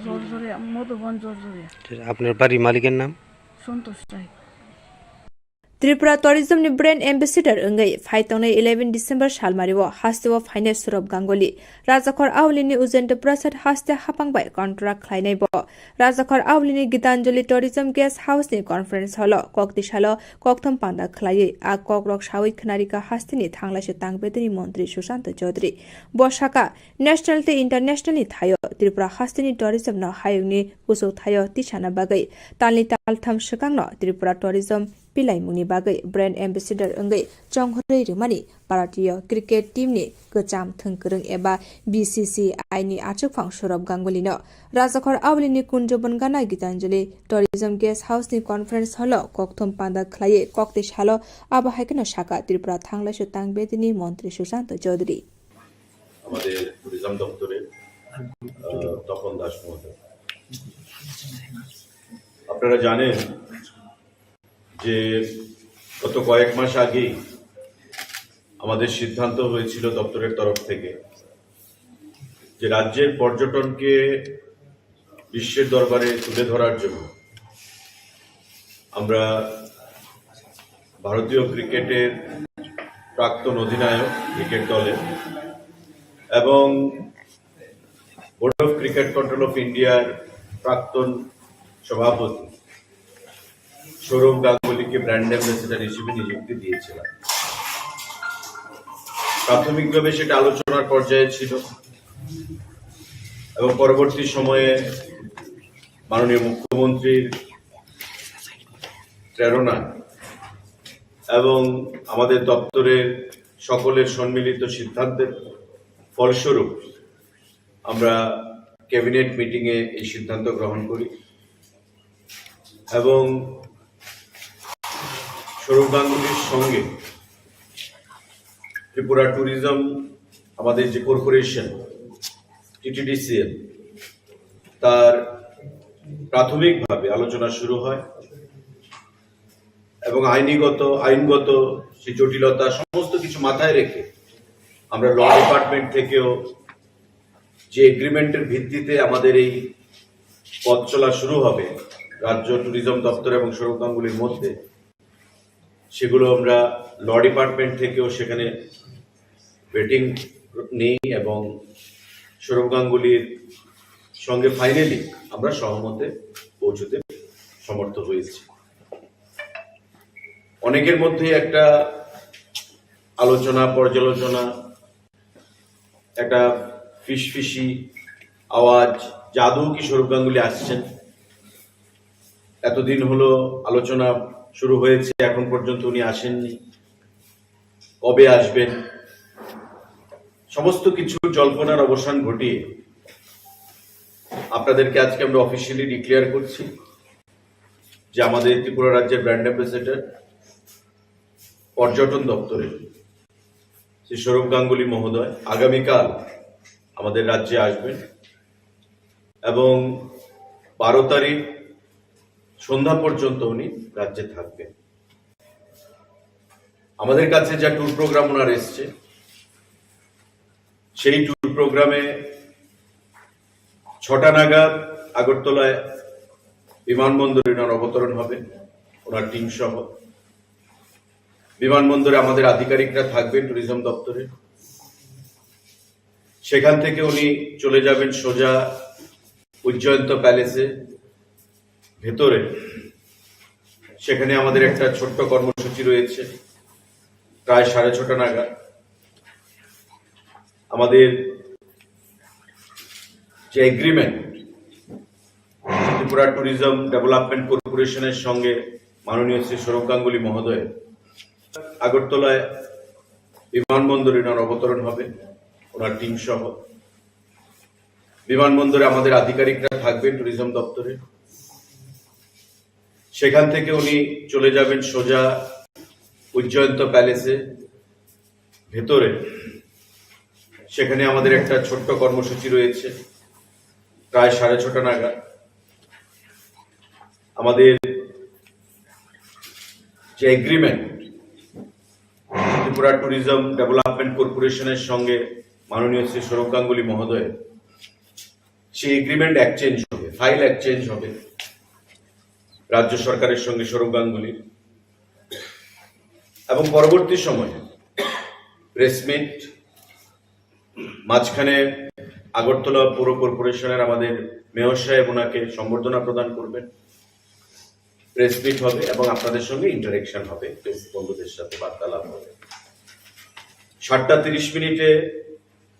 জোরজোরিয়া মধুবন জোরজোরিয়া। আপনার বাড়ির মালিকের নাম? সন্তোষ রায়। त्रिपुरा टूरिज्म नि ब्रांड एम्बेसिडर अंगै फाइतंनै 11 डिसेम्बर सालमारिओ हास्तेओ फाइने सुरभ गांगुली राजाखर आवलिनि उजेन्ट प्रसाद हास्ते हापांबाय कन्ट्राक्ट खाइनाय ब राजाखर आवलिनि गीतांजलि टूरिज्म गेस्ट हाउस नि कन्फरेन्स हल कक्तिशाल कोकथम पान्दा खलायै आ कोकब्रोक सावै खनारिका हास्तेनि थांलासे तांगबेदनि मन्त्री सुशान्त चौधरी बसाका नेशनल ते इन्टरनेशनल नि थायो त्रिपुरा हास्तेनि टूरिज्म न हायुंनि उसौ थायो तिसाना बागै तालनि तालथाम सकांग त्रिपुरा टूरिज्म पिलाइमुनि बागै ब्रांड एम्बेसिडर अंगै चंघरै रिमानि भारतीय क्रिकेट टीमनि गोजाम थोंगोरों एबा बीसीसीआई नि आचुकफां सौरभ गांगुलीनो राजाखर आवलिनि कुंजबन गाना गीतांजलि टूरिज्म गेस्ट हाउस नि कन्फरेन्स हल कोकथम पान्दा खलायै कक्तिशाल आबाहायकन शाखा त्रिपुरा थांलासो तांगबेदिनि मन्त्री सुशान्त चौधरी আমাদের টুরিজম দপ্তরে তপন দাস মহোদয় আপনারা জানেন যে গত কয়েক মাস আগেই আমাদের সিদ্ধান্ত হয়েছিল দপ্তরের তরফ থেকে যে রাজ্যের পর্যটনকে বিশ্বের দরবারে তুলে ধরার জন্য আমরা ভারতীয় ক্রিকেটের প্রাক্তন অধিনায়ক ক্রিকেট দলের এবং board of cricket control of ইন্ডিয়ার প্রাক্তন সভাপতি সৌরভ গাঙ্গুলিকে ব্র্যান্ড অ্যাম্বাসেডর হিসেবে নিযুক্তি দিয়েছিলাম। প্রাথমিকভাবে সেটা আলোচনার পর্যায়ে ছিল এবং পরবর্তী সময়ে মাননীয় মুখ্যমন্ত্রীর প্রেরণা এবং আমাদের দপ্তরের সকলের সম্মিলিত সিদ্ধান্তের ফলস্বরূপ আমরা ক্যাবিনেট মিটিংয়ে এই সিদ্ধান্ত গ্রহণ করি এবং সৌরভ গাঙ্গুলির সঙ্গে ত্রিপুরা ট্যুরিজম আমাদের যে কর্পোরেশন টিটিডিসিএল তার প্রাথমিকভাবে আলোচনা শুরু হয় এবং আইনগত সেই জটিলতা সমস্ত কিছু মাথায় রেখে আমরা ল ডিপার্টমেন্ট থেকেও যে এগ্রিমেন্টের ভিত্তিতে আমাদের এই পথ চলা শুরু হবে রাজ্য ট্যুরিজম দপ্তর এবং সৌরভ গাঙ্গুলির মধ্যে সেগুলো আমরা ল ডিপার্টমেন্ট থেকেও সেখানে ওয়েটিং নেই এবং সৌরভ গাঙ্গুলির সঙ্গে ফাইনালি আমরা সহমতে পৌঁছতে সমর্থ হয়েছি। অনেকের মধ্যে একটা আলোচনা পর্যালোচনা একটা ফিসফিসি আওয়াজ জাদু কি সৌরভ গাঙ্গুলি আসছেন, এতদিন হলো আলোচনা শুরু হয়েছে এখন পর্যন্ত উনি আসেননি, কবে আসবেন, সমস্ত কিছু জল্পনার অবসান ঘটিয়ে আপনাদেরকে আজকে আমরা অফিসিয়ালি ডিক্লেয়ার করছি যে আমাদের ত্রিপুরা রাজ্যের ব্র্যান্ড অ্যাম্বাসেডর পর্যটন দপ্তরের শ্রী সৌরভ গাঙ্গুলি মহোদয় আগামীকাল আমাদের রাজ্যে আসবেন এবং 12 তারিখ সন্ধ্যা পর্যন্ত উনি রাজ্যে থাকবেন। আমাদের কাছে যা ট্যুর প্রোগ্রাম ওনার এসছে সেই ট্যুর প্রোগ্রামে 6টা নাগাদ আগরতলায় বিমানবন্দরে ওনার অবতরণ হবে ওনার টিম সহ। বিমানবন্দরে আমাদের আধিকারিকরা থাকবেন ট্যুরিজম দপ্তরে। সেখান থেকে উনি চলে যাবেন সোজা উজ্জয়ন্ত প্যালেসে ভেতরে। সেখানে আমাদের একটা ছোট্ট কর্মসূচি রয়েছে প্রায় 6:30 নাগাদ। আমাদের যে এগ্রিমেন্ট ত্রিপুরা ট্যুরিজম ডেভেলপমেন্ট কর্পোরেশনের সঙ্গে মাননীয় শ্রী সৌরভ গাঙ্গুলি মহোদয়ের আগরতলায় বিমানবন্দরে ওনার অবতরণ হবে ওনার টিম সহ। বিমানবন্দরে আমাদের আধিকারিকরা থাকবেন ট্যুরিজম দপ্তরে। সেখান থেকে উনি চলে যাবেন সোজা উজ্জয়ন্ত প্যালেসে ভেতরে। সেখানে আমাদের একটা ছোট্ট কর্মসূচি রয়েছে প্রায় 6:30 নাগাদ। আমাদের যে এগ্রিমেন্ট ত্রিপুরা ট্যুরিজম ডেভেলপমেন্ট কর্পোরেশনের সঙ্গে মাননীয় শ্রী সৌরভ গাঙ্গুলি মহোদয়ের, সেই এগ্রিমেন্ট এক্সচেঞ্জ হবে, ফাইল এক্সচেঞ্জ হবে রাজ্য সরকারের সঙ্গে সৌরভ গাঙ্গুলির। এবং পরবর্তী সময়ে প্রেসমিট, মাঝখানে আগরতলা পৌর কর্পোরেশনের আমাদের মেয়র সাহেব ওনাকে সম্বর্ধনা প্রদান করবেন, প্রেসমিট হবে এবং আপনাদের সঙ্গে ইন্টারেকশন হবে, প্রেস বন্ধুদের সাথে বার্তালাপ হবে। 7:30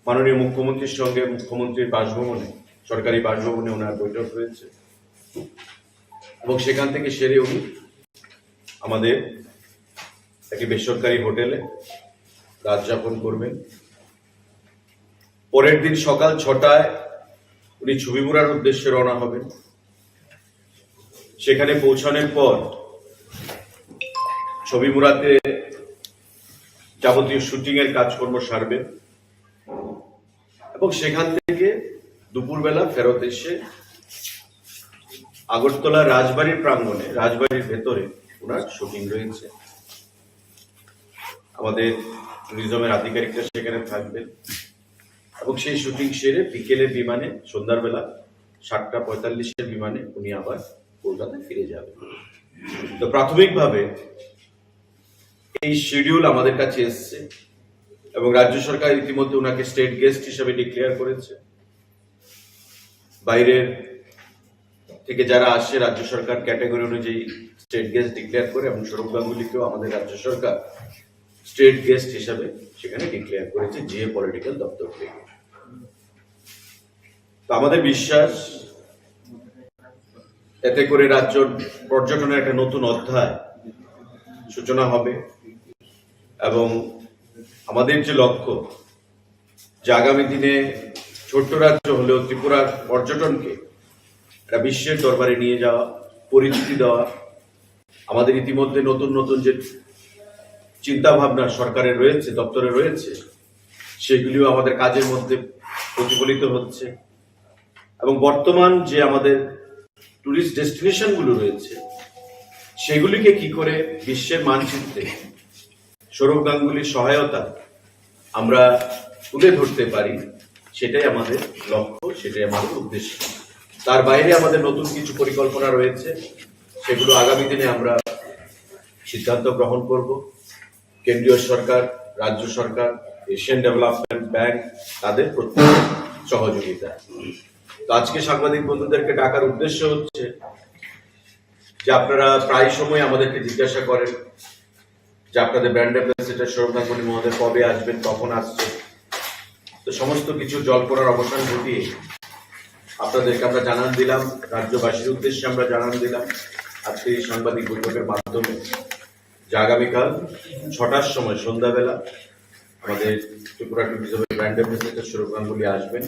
মাননীয় মুখ্যমন্ত্রীর সঙ্গে মুখ্যমন্ত্রীর বাসভবনে, সরকারি বাসভবনে ওনার বৈঠক রয়েছে এবং সেখান থেকে সেরে উনি আমাদের একটি বেসরকারি হোটেলে রাত যাপন করবেন। পরের দিন সকাল 6টায় উনি ছবিমুড়ার উদ্দেশ্যে রওনা হবেন। সেখানে পৌঁছানোর পর ছবিমুড়াতে যাবতীয় শুটিং এর কাজকর্ম সারবেন এবং সেখান থেকে দুপুরবেলা ফেরত এসে আগরতলা রাজবাড়ির প্রাঙ্গণে, রাজবাড়ির ভেতরে ওনার শুটিং রয়েছে। আমাদের ট্যুরিজমের আধিকারিকরা সেখানে থাকবেন এবং সেই শুটিং সেরে বিকেলে বিমানে, সন্ধ্যার বেলা 7:45 বিমানে উনি আবার কলকাতায় ফিরে যাবেন। তো প্রাথমিকভাবে এই শিডিউল আমাদের কাছে এসছে এবং রাজ্য সরকার ইতিমধ্যে ওনাকে স্টেট গেস্ট হিসেবে ডিক্লেয়ার করেছে। বাইরের থেকে যারা আসে রাজ্য সরকার ক্যাটাগরি অনুযায়ী স্টেট গেস্ট ডিক্লেয়ার করে এবং সৌরভ গাঙ্গুলিকেও আমাদের রাজ্য সরকার স্টেট গেস্ট হিসাবে সেখানে ডিক্লেয়ার করেছে জিএ পলিটিক্যাল দপ্তর থেকে। তো আমাদের বিশ্বাস এতে করে রাজ্য পর্যটনের একটা নতুন অধ্যায় সূচনা হবে এবং আমাদের যে লক্ষ্য, যে আগামী দিনে ছোট্ট রাজ্য হলেও ত্রিপুরার পর্যটনকে একটা বিশ্বের দরবারে নিয়ে যাওয়া, পরিচিতি দেওয়া। আমাদের ইতিমধ্যে নতুন নতুন যে চিন্তা ভাবনা সরকারের রয়েছে, দপ্তরে রয়েছে, সেগুলিও আমাদের কাজের মধ্যে প্রতিফলিত হচ্ছে এবং বর্তমান যে আমাদের টুরিস্ট ডেস্টিনেশন গুলো রয়েছে সেগুলিকে কি করে বিশ্বের মানচিত্রে সৌরভ গাঙ্গুলির সহায়তা আমরা তুলে ধরতে পারি, সেটাই আমাদের লক্ষ্য, সেটাই আমাদের উদ্দেশ্য। তার বাইরে আমাদের নতুন কিছু পরিকল্পনা রয়েছে, সেগুলো আগামী দিনে আমরা সিদ্ধান্ত গ্রহণ করব। কেন্দ্রীয় সরকার, রাজ্য সরকার, এশিয়ান ডেভেলপমেন্ট ব্যাংক, তাদের প্রত্যেক সহযোগিতা। তো আজকে সাংবাদিক বন্ধুদেরকে ডাকার উদ্দেশ্য হচ্ছে যে আপনারা প্রায় সময় আমাদেরকে জিজ্ঞাসা করেন যে আপনাদের ব্র্যান্ড অ্যাম্বাসেডর সৌরভ গাঙ্গুলি মহোদয় কবে আসবেন, কখন আসছেন। তো সমস্ত কিছু জল্পনার অবসান ঘটিয়ে আপনাদেরকে আমরা জানান দিলাম, রাজ্যবাসীর উদ্দেশ্যে আমরা জানান দিলাম আজকে এই সাংবাদিক বৈঠকের মাধ্যমে যে আগামীকাল 6টার সময় সন্ধ্যাবেলা আমাদের ত্রিপুরা ট্যুরিজমের ব্র্যান্ড অ্যাম্বাসেডর সৌরভ গাঙ্গুলি আসবেন।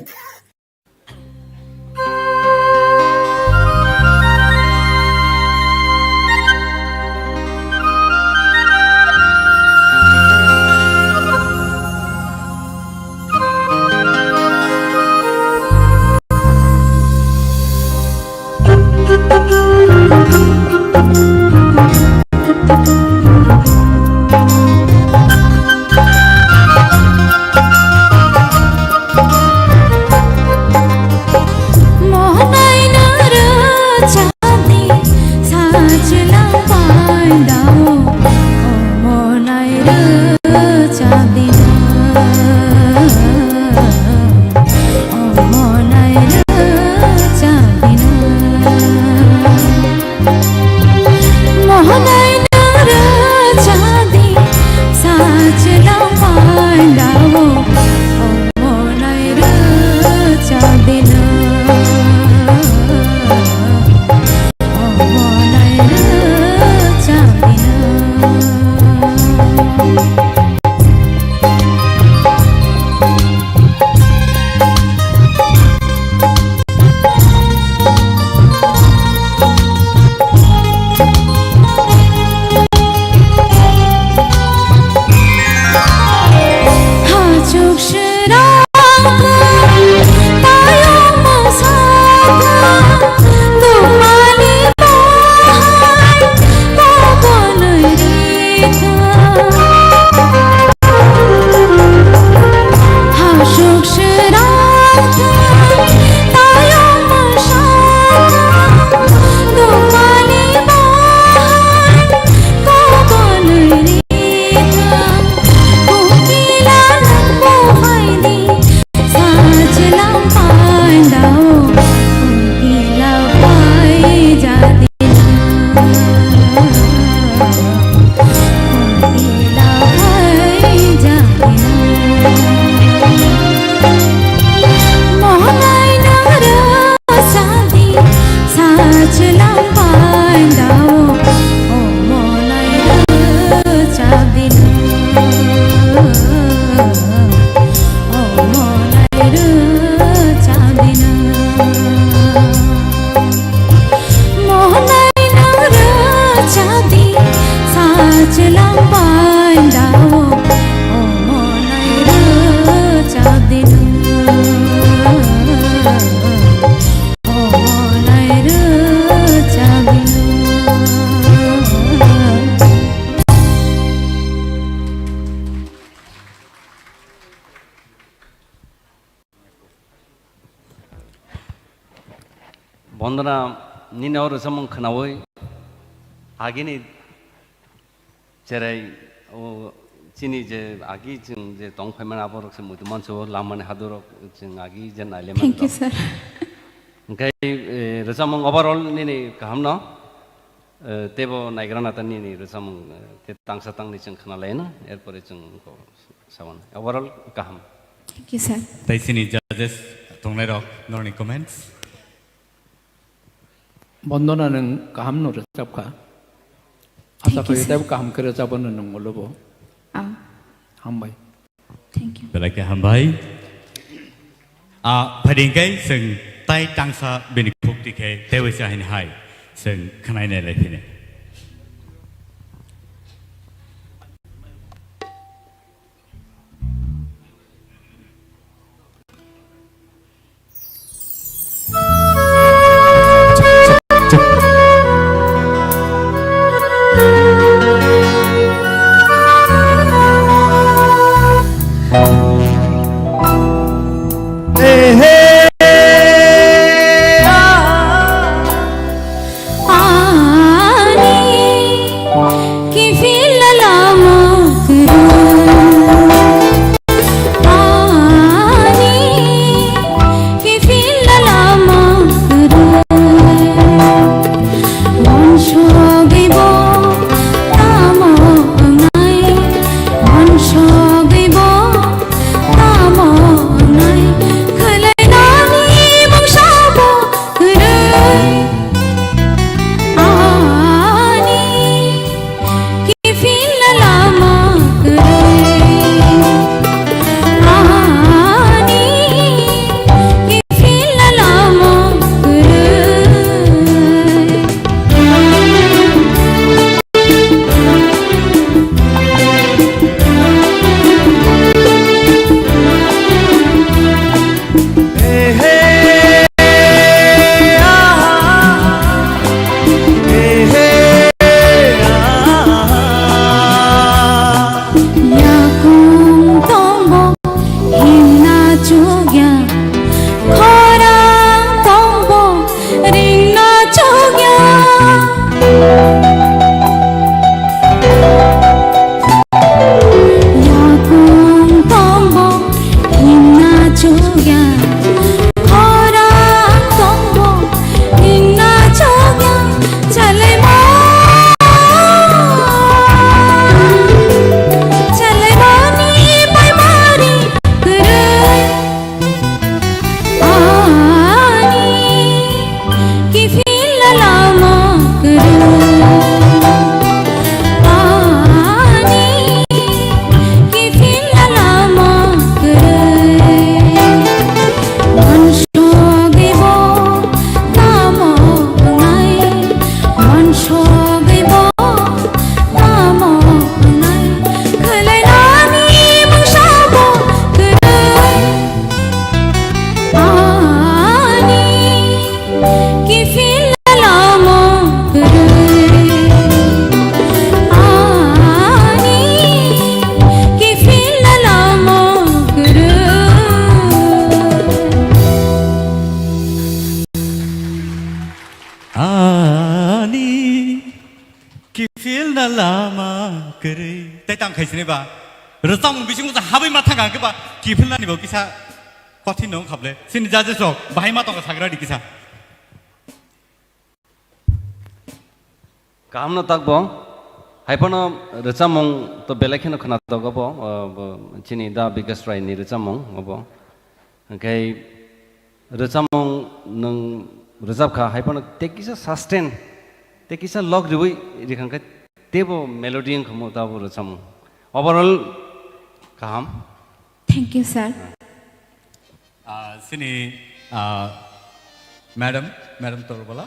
बन्दना निनाव रोजामं खोनावै आगिनि जेरै चिनी जे आगि जों जे दंफायमान आबरक से मुदु मानसो लामानि हादरक जों आगि जे नाइलेमान थैंक यू सर ओंखाय रोजामं ओभारअल निनि गाहाम न तेबो नायग्राना तानि नि रोजामं ते तांसा तांनि जों खोनालायना एरपरे जों सावन ओभारअल गाहाम थैंक यू सर ताइसिनि जजेस दंनाय रक नरनि कमेन्ट्स बन्दना नों गाहाम न रोजाबखा आसा खायो दा गाहाम को रोजाबनो नंगौलबो हामबाय थैंक यू बेलाके हामबाय फैदिंखाय जों ताइ तांसा बेनि खुक्तिखाय तेवैसा हाय जों खोनायनाय लायफिनो रोजामं बिसिंग हाबै मा थांगा गोबा किफिलनानि बो किसा कठिन नं खाबले सिनि जाजेस रक बाहाय मा तंगा साग्रा दिकिसा गाहाम न ताकबो हायपनो रोजामं तो बेलेखेनो खोना दगबो चिनि दा बिगेस्ट राइनि रोजामं अबो ओंखाय रोजामं नों रोजाबखा हायपनो तेकिसा सस्टेन तेकिसा लक जुबै रिखांखा तेबो मेलोडियन खमो दाबो रोजामं ओवरऑल गाहाम थैंक यू सर सिनि मैडम तोरबला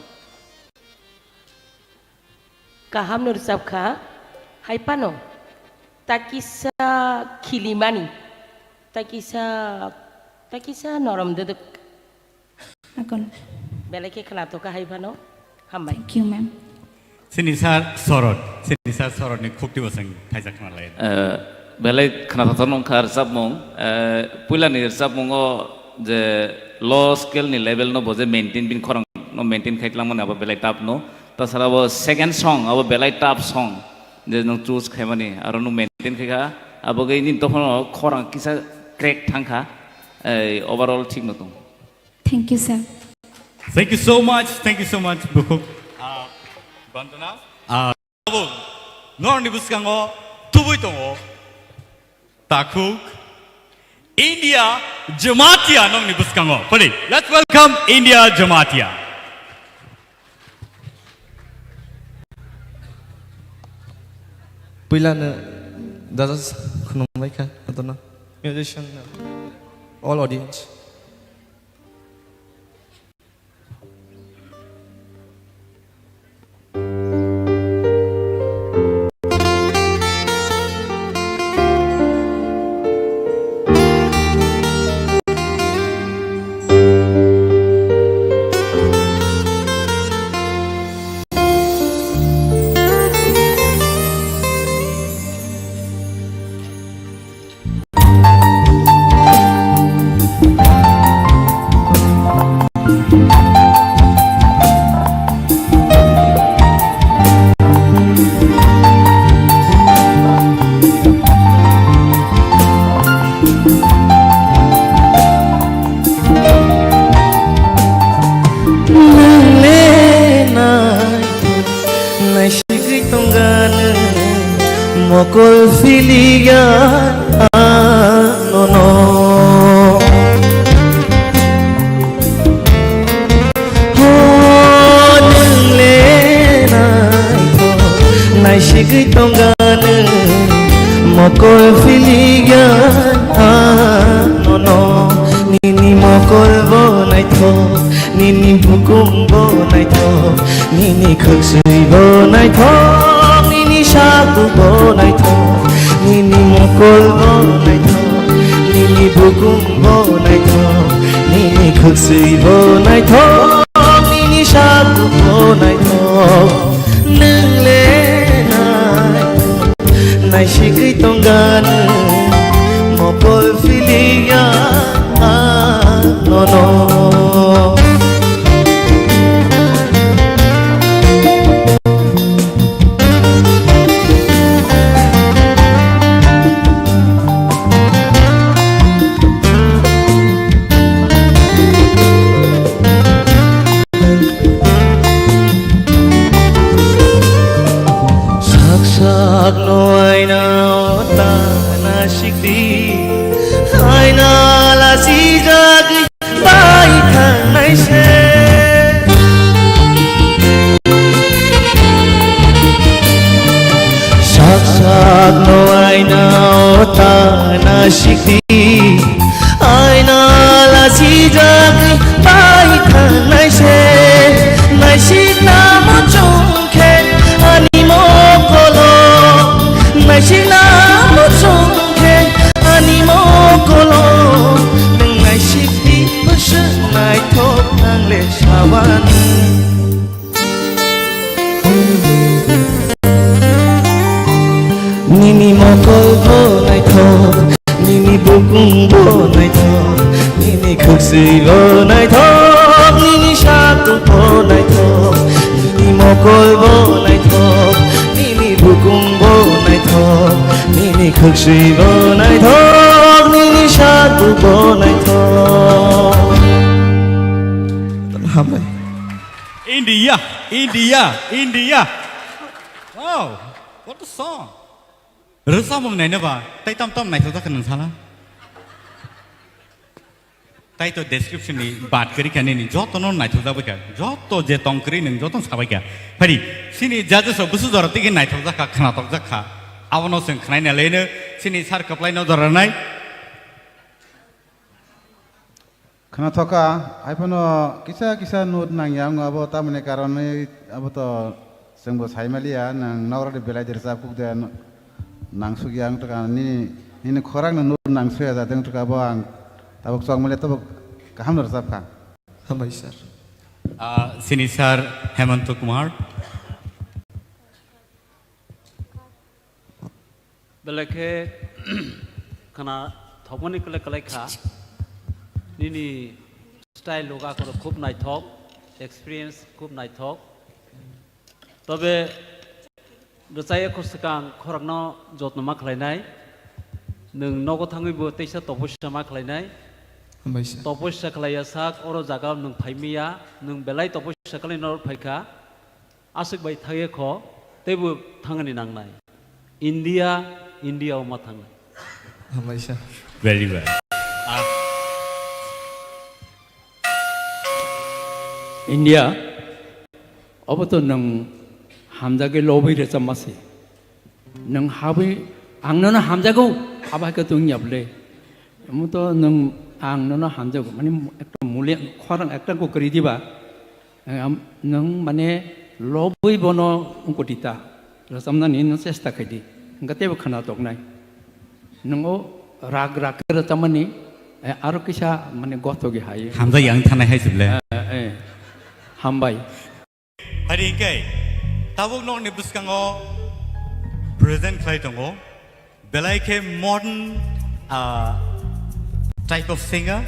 गाहाम नोरजाबखा हायपानो ताकिसा खिलिमानि ताकिसा नरम ददक बेलेके खोनाथ'का हायपानो हामबाय थैंक यू मैम सिनिसार सरदनि खुक्ति बसं थाइजा खोनालाय बेले खोनाथाव नंखा रोजाबमं पुलानि रोजाबमंआव जे ल' स्केलनि लेभेल न बजे मेनटेन बिन खरं no maintain khaitlang mon abo belai tap no ta sara abo second song abo belai tap song je no choose khaimani aro no maintain khaika abo ge nin tokhono khorang kisa crack thangkha overall thik no tong. Thank you, sir. Thank you so much. Thank you so much, Bukuk. Bandana. Abo, Norni Buskango, Tubuitongo, Takuk, India, Jamatia, Norni Buskango. Please, let's welcome India Jamatia. Pilana, does Kunomaika, I don't know, musician, all audience. Mokol filigan anono honle nai shigui tongana mokol filigan anono nini mokol bonai tho nini bukum bonai tho nini khuksui bonai tho Shaku bonai tho, nini mokol bonai tho, nini bukum bonai tho, nini khuksui bonai tho, nini shaku bonai tho, nung le nai shigui tonggan, mokol filia no no. Shikti aina la si jag pai khan nai se nai si na mo chung khe ani mo kolo nai si na mo chung khe ani mo kolo nai shikti push nai thok nang le shawan nini mo kolo nai thok nini bukum bonai tho nini khuksui bonai tho nini shaku bonai tho nini mokol bonai tho nini bukum bonai tho nini khuksui bonai tho nini shaku bonai tho. India, India, India. Wow, what a song. Resam này nó vào tay tâm tâm này thôi ta cần sao lá tay tôi description này bát kiri cái này जो तो nó này thôi ta bây giờ जो तो जे tong kiri này जो तो sao bây giờ phải đi xin đi giờ số bớt số giờ tí cái này thôi ta khana thôi ta khá áo nó sinh khnày này lên nữa xin đi sar kapলাই nó giờ này khana thoka iPhone kisa kisa note nang yang abo ta mane karon abo to sengbo saimaliya nang nawra de belai dersa kuk de nang sugiang to kan ni khorang na note nang suya da deng to ka bang tabok song male tabok kaham nar sab ka hamai sir sini sir Hemant Kumar belakhe khana thoponi Saklaikha nini style loga ko khub nai thop experience खूब नायथक तबे रचाय खसकां खरगनो जत्न मा खालायनाय नों नगो थाङैबो तैसा तपस्या मा खालायनाय तपस्या खालाया साक अर जागा नों फाइमिया नों बेलाय तपस्या खालायनो फायखा आसक बाय थागे ख तेबो थांगनि नांनाय इंडिया मा थाङो हमेशा Very well. इंडिया अब तो नों हामजागे लबे रे जमासे नों हाबै आंनो हामजागौ हाबाखौ तो न्याबले मु तो नों आंनो हामजागौ माने एकदम मुले खरं एकटा को करि दिबा नों माने लबै बनो उंकोटिता रसमनानि नों चेष्टा खायदि गतेबो खाना तकनाय नोंगो राग के तमनी आरो किसा माने गथोगे हायो हामजा yang थानाय हायजोबले हामबाय हारिंकै ताबुक नंनि बुसकांगो प्रेजेंट खालाय दंगो बेलायखे मॉडर्न टाइप ऑफ सिंगर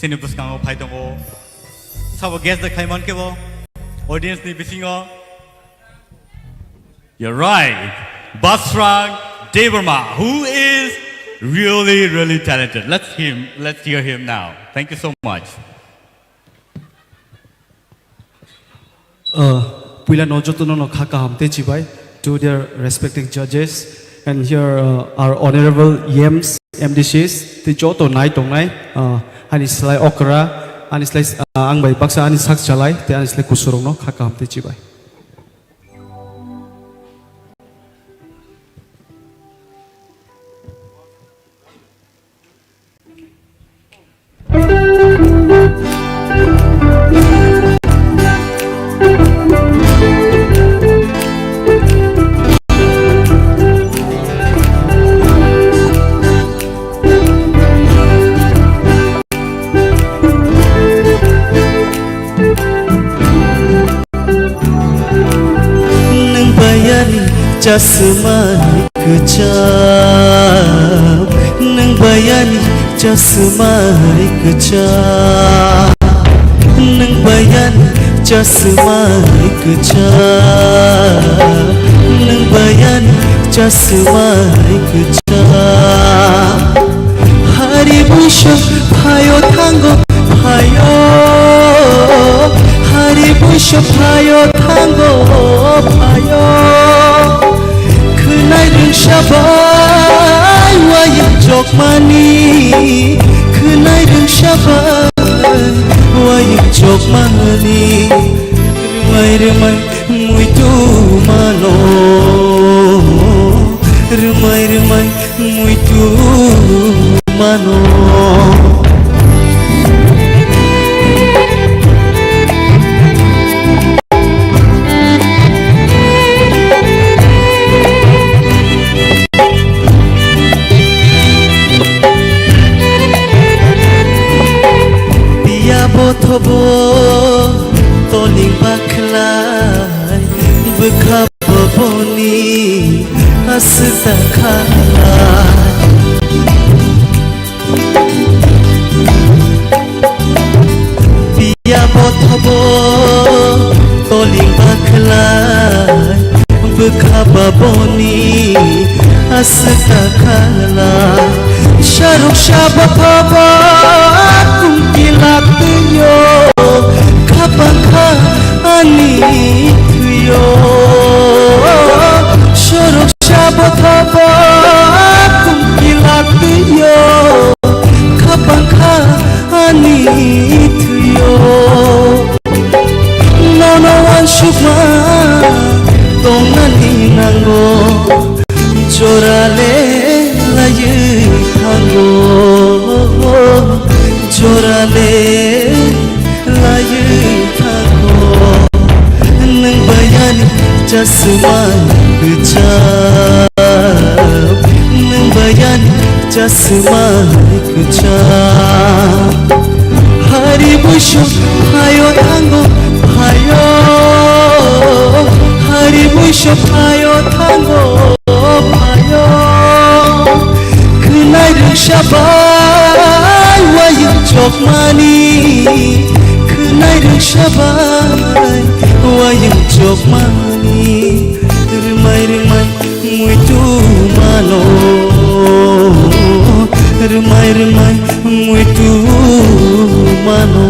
सिनि बुसकांगो फाय दंगो साबो गेस द खायमान केबो ऑडियंस नि बिसिंगो You're right Basrang Deverma who is really talented. Let's hear him now. Thank you so much. Pila nojotono no khaka hamte chibai to their respective judges and here our honorable yams MDCs the joto nai tongnai ani slai okra ani slai angbai baksa ani sak chalai te ani slai kusurong no khaka hamte chibai Jasmani kecap nang bayani jasmani kecap nang bayani jasmani kecap nang bayani jasmani kecap hari busuk payo tango payo hari busuk payo tango payo Kenai ring syabai wayang jok mani Kenai ring syabai wayang jok mani Remai-remai muitu mano Remai-remai muitu mano Botobo toling baklai bekap boni astakhalai Biya botobo toling baklai bekap boni astakhalai Sharuk shabatobo Kumpilakuyo Kapangka anituyo Shorok shabotaba Kumpilakuyo Kapangka anituyo Nono anshukma Tongani nango Jorale layu tango Jorale layu tango Nang bayani jasmani kecap Nang bayani jasmani kecap Hari busuk payo tango payo Hari busuk payo tango payo Kenai ring syabai wayang jok mani Kenai rừng sabai wayang chok mani remai mui tu mano remai mui tu mano.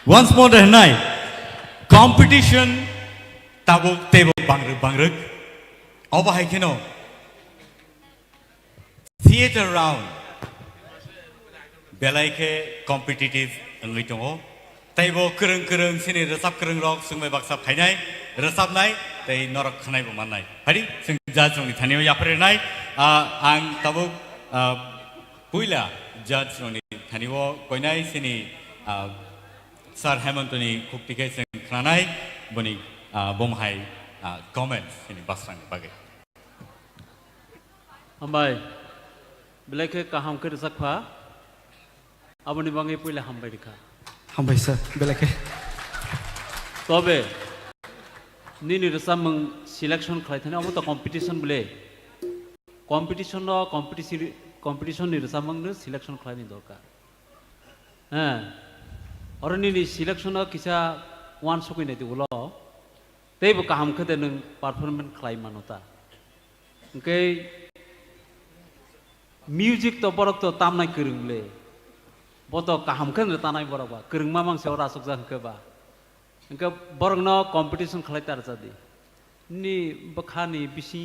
Once more the night. Competition tabuk tebo bangruk. Oba haikeno. Theater round. Belaike competitive ngitongo. Tebo kereng sini resap kereng rok sungmai baksap khainai. Resap nai tei norak khanai bo manai. Hari sing judge ngi thanio yapre nai. Ang tabuk puila judge ngi thanio koinai sini Sir Hemantoni Kuktike sing khanai boni bomhai comments sini basrang bagai. Ambai belake kaham ke resakpa aboni bangai puila hambai dikha. Hambai sir belake. Tobe nini resamang selection khlai thane amo to competition bole. Competition ni resamang ne selection khlai ni dorkar. और नी selection किसा one सको नहीं बोलो तेब काम खते नंग performance खाई मानोता उनके म्यूजिक तो बरक तो ताम नहीं करूँले वो तो काम खते तानाई बरक बा करूँ मामंग से और आसुक जान के बा उनके बरक ना कंपटीशन खाई तार जादी नी बखानी बिसी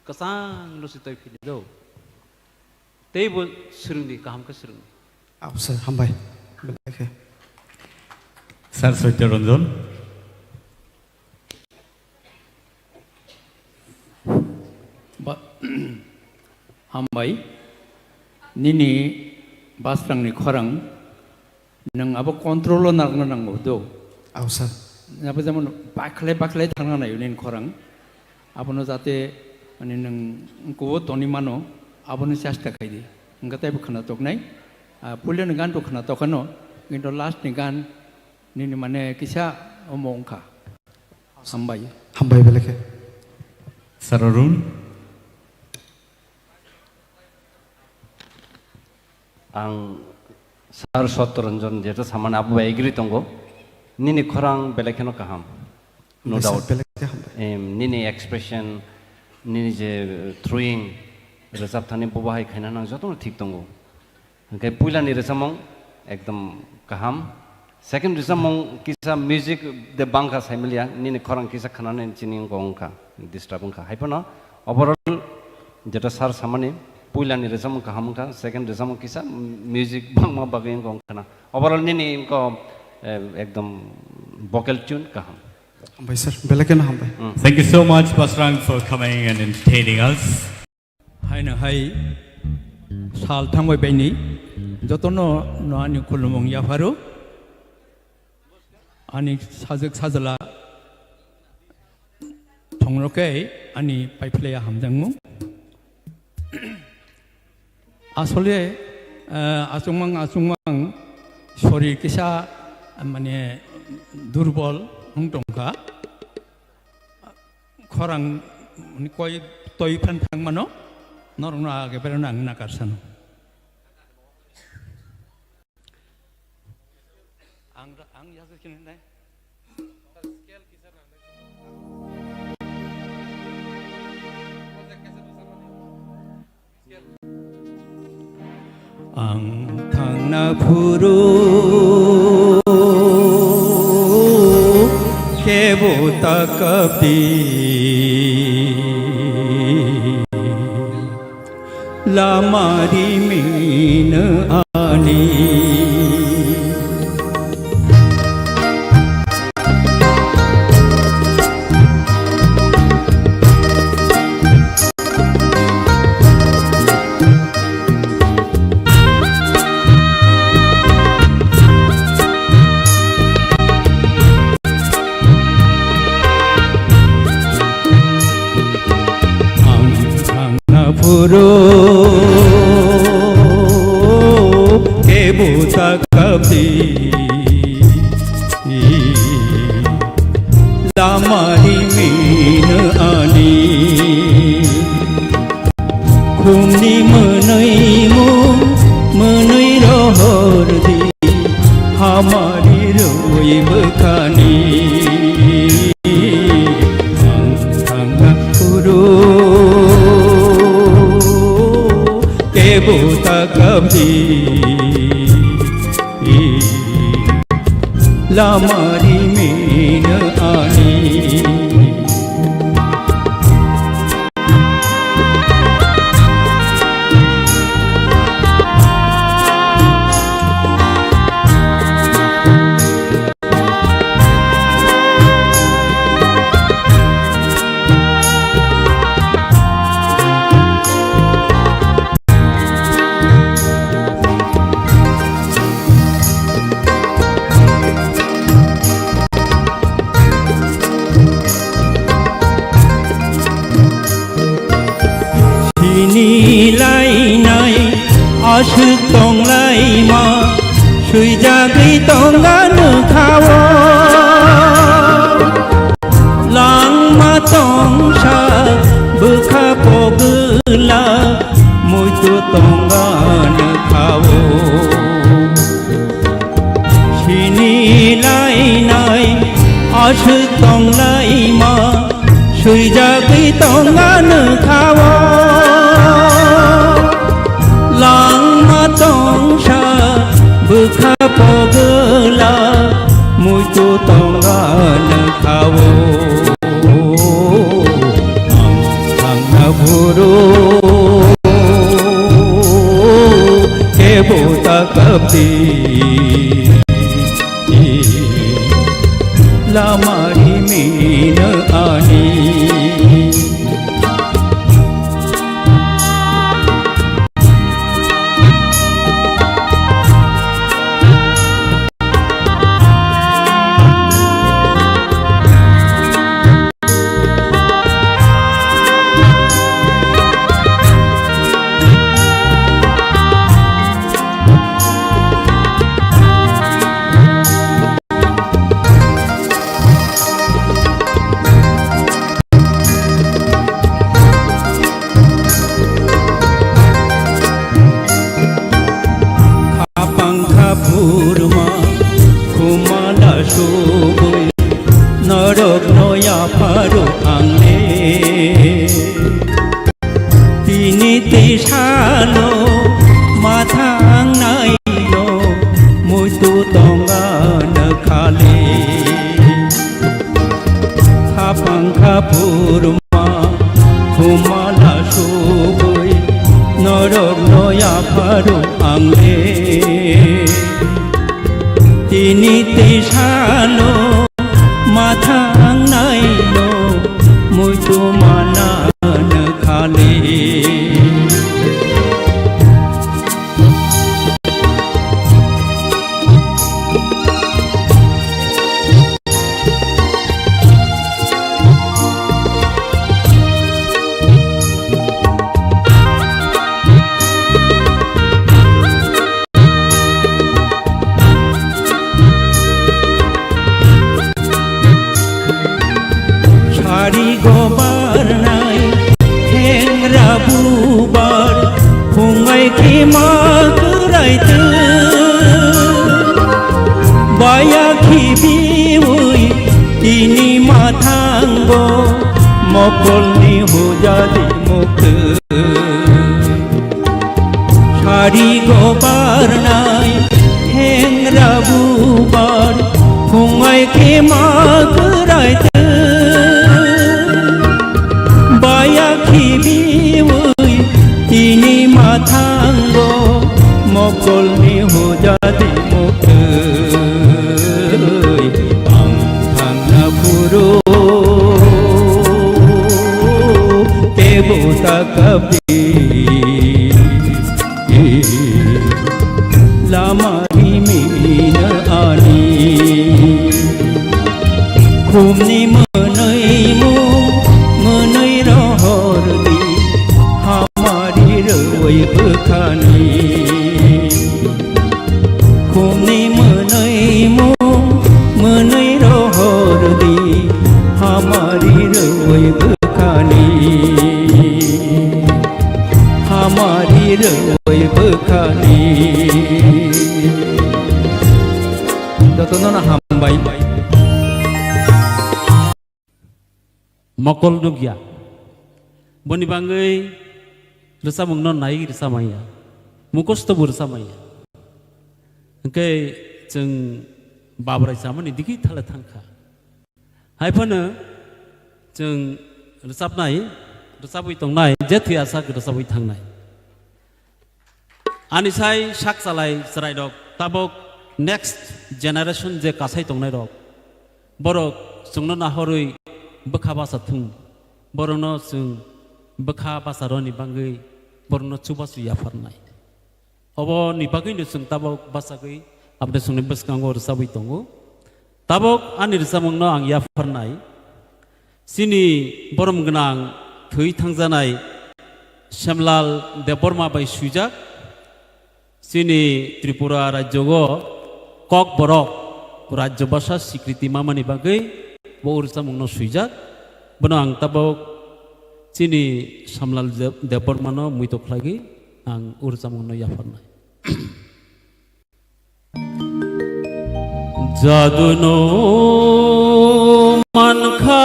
कसांग लो सिताई फिर दो तेब सुरुंगी काम के सुरुंगी आप सर हम भाई belake. Sir Satyaranjan. हामबाय निनि बास्रांनि खरां नों आबो कंट्रोल नांगौ नांगौ दो औ सर नाबो जेमन बाखले थांना नायो निन खरां आपनो जाते माने नों को तनि मानो आपनो चेष्टा खायदि ओंगा ताइबो खोना तकनाय पुलिन गान तो खोना तकनो किन्तु लास्ट नि गान निनि माने किसा अमंखा हामबाय बेलेखे सर अरुण आं सार सत्यरंजन जेतो सामान आबो एग्री तंगो निनि खरां बेलेखेनो काहाम नो डाउट निनि एक्सप्रेशन निनि जे थ्रुइंग रोजाब थाने बबाहाय खायना नां जतो ठीक तंगो ओंखाय पुइलानि रोजामं एकदम काहाम सेकेंड रोजामं किसा म्यूजिक दे बांका साइमलिया निनि खरां किसा खानाने चिनि गंका डिस्टर्ब अंका हाइपनो ओवरऑल जेतो सार सामानि पुइलानि रोजामं काहामका सेकेंड रोजामं किसा म्यूजिक बांमा बागै गंखाना ओवरऑल निनि को एकदम vocal tune kaham हामबाय सर बेलेखेनो हामबाय Thank you so much Pasrang for coming and entertaining us हायना हाय साल थांबाय बायनि जतनो नानि खुलुमं याफारु आनि साजक साजला थंरके आनि पाइप्लेया हामजांमु आसले आसुंमां शरीर किसा माने दुर्बल हंटंका खरां कय तय फान थांमानो नरना गेबेर नां नाकारसानो आं याजकिन नाय आं थांना फुरु केबोता कपि लामारी मीन आनी Puro ke buta kapi lamari min ani khumni menai rohor di hamari roi bekani angkanga puro buta kabhi lamari min ani Asuk tong lai ma sui jagri tong ganu khawo lang ma tong sa bukha pogla mui tu tong ganu khawo sini lai nai asuk tong lai ma sui jagri tong ganu khawo lang matong sa bukha pogla mui tu tongan khawo ang buru ke buta kapti lamari min ani माला सुबै नरक नया फारु आंले तिनी तेसालो माथा नायनो मुइतो मानान खाले मकलनि हुजादि मुक्त सारि गोबारनाय हेंग्रा बुबार फुङाय खेमा गोरायतो बायाखि बिवै तिनि माथांगो मकलनि हुजादि मुक्त आं थांना पुरो KOKPIN Lamari mina ani Khumni manai mu manai rohordi Hamari roi bekhani Khumni manai mu manai rohordi Hamari roi bekhani हमारी रवै बखानी दतनना हामबाय मकल नुगिया बनि बाङै रोसामुंनो नाय रोसामाया मुखस्थ बुरसामाया ओंखाय जों बाबराय सामोन इदिखि थाला थांखा हायफानो जों रोसाबनाय रोसाबै तंनाय जेथि आसा रोसाबै थांनाय आनिसाय साक सालाय सराय दक ताबक नेक्स्ट जेनारेशन जे कासाय तंनाय दक बरक जोंनो नाहरै बखा बासा थुं बरनो जों बखा बासा रनि बाङै बरनो चुबासु याफारनाय अब निबागैनो जों ताबक बासागै आपने संने बसकांगो रोसाबै तंगो ताबक आनि रोसामंनो आं याफारनाय सिनि बरम गोनां थै थांजानाय श्यामलाल देबबर्मा बाय सुजाक सिनि त्रिपुरा राज्यगो ककबरक राज्य भाषा स्वीकृति मामानि बागै बो उरसामुंनो सुजाक बनो आं ताबक सिनि श्यामलाल देबबर्मानो मुइतख्लागै आं उरसामुंनो याफारनाय जादुनो मानखा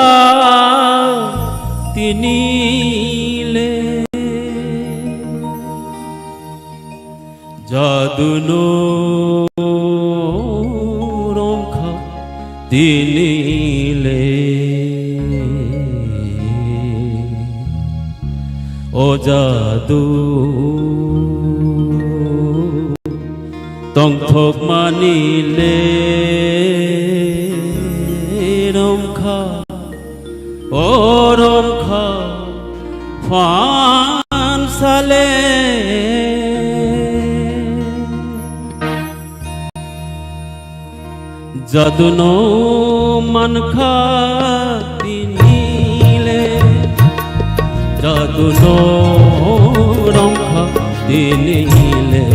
तिनीले जादुनो रंखा तिनीले ओ जादु तंथक मानिले रंखा ओ रंखा फान साले जादुनो मनखा तिनीले जादुनो रंखा तिनीले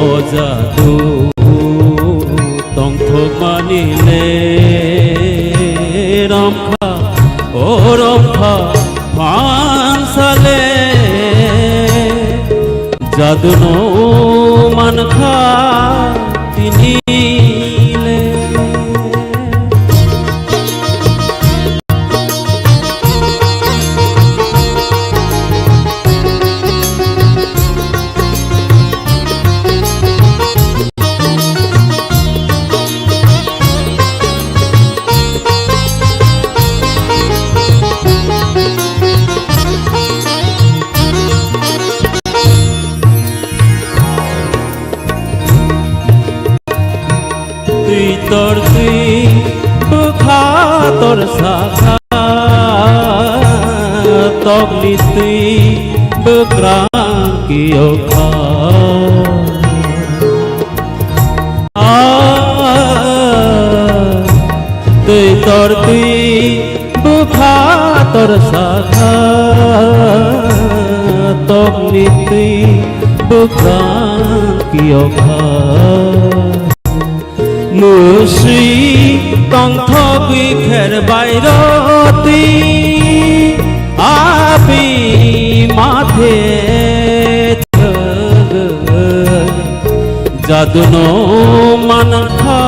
ओ जादु तंथक मानिले रंखा ओ रंखा फानसाले जादुनो मनखा तिनीले tor sakha tok nitui bekrang kiokha tui tor tui bukha tor sakha tok nitui bekrang kiokha Musri tong thogui kher bairoti api mathe thag jaduno manakha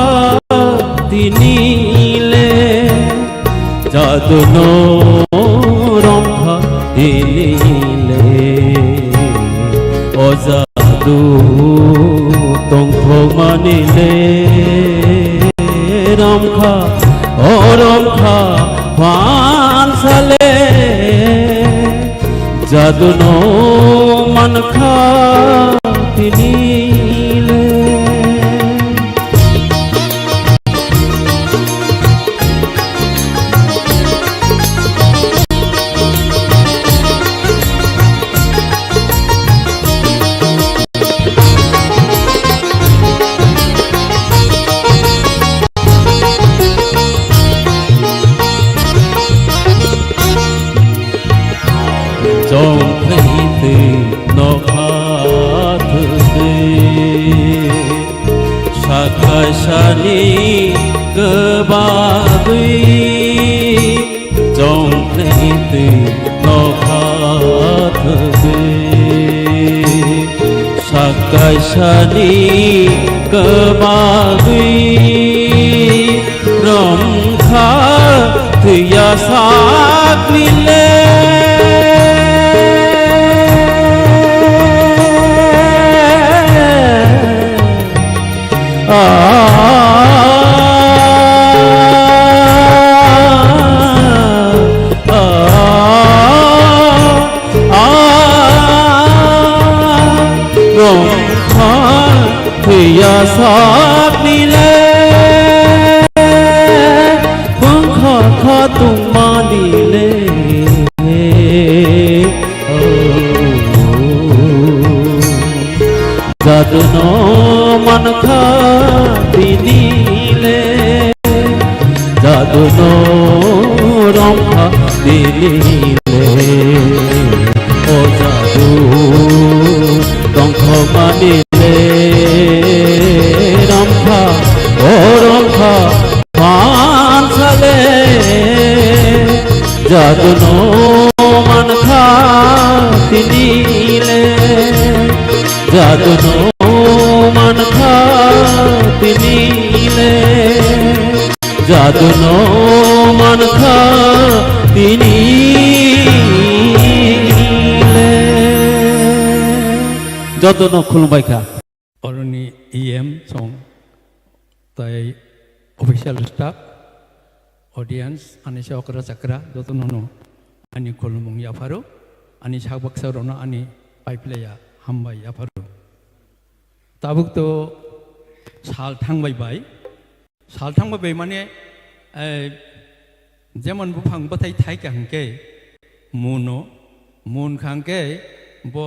tinile jaduno romkha tinile o jadu tong thog manile Ramkha, oh Ramkha, Vansale, Jaduno Mankha Tinile. Saklaikha kebagui trong lấy từ Nokhlao Saklaikha kebagui romkha thya saklile Thya saklile Bangkha kha tung manile Jaduno mankha tinile Jaduno romkha tinile O jadu tong thog manile Ramkha, oh Ramkha, Vansale, Jaduno Mankha Tinile, Jaduno Mankha Tinile, Jaduno Mankha Tinile, Jaduno Khulumbaikha. Oroni EM song tai official staff audience ani sakra sakra jotonono ani kolumung yafaru ani sabak sarono ani paiplaya hambai yafaru tabuk to sal thangbai bai mane jemon bufang bathai thai kangke mun khangke bo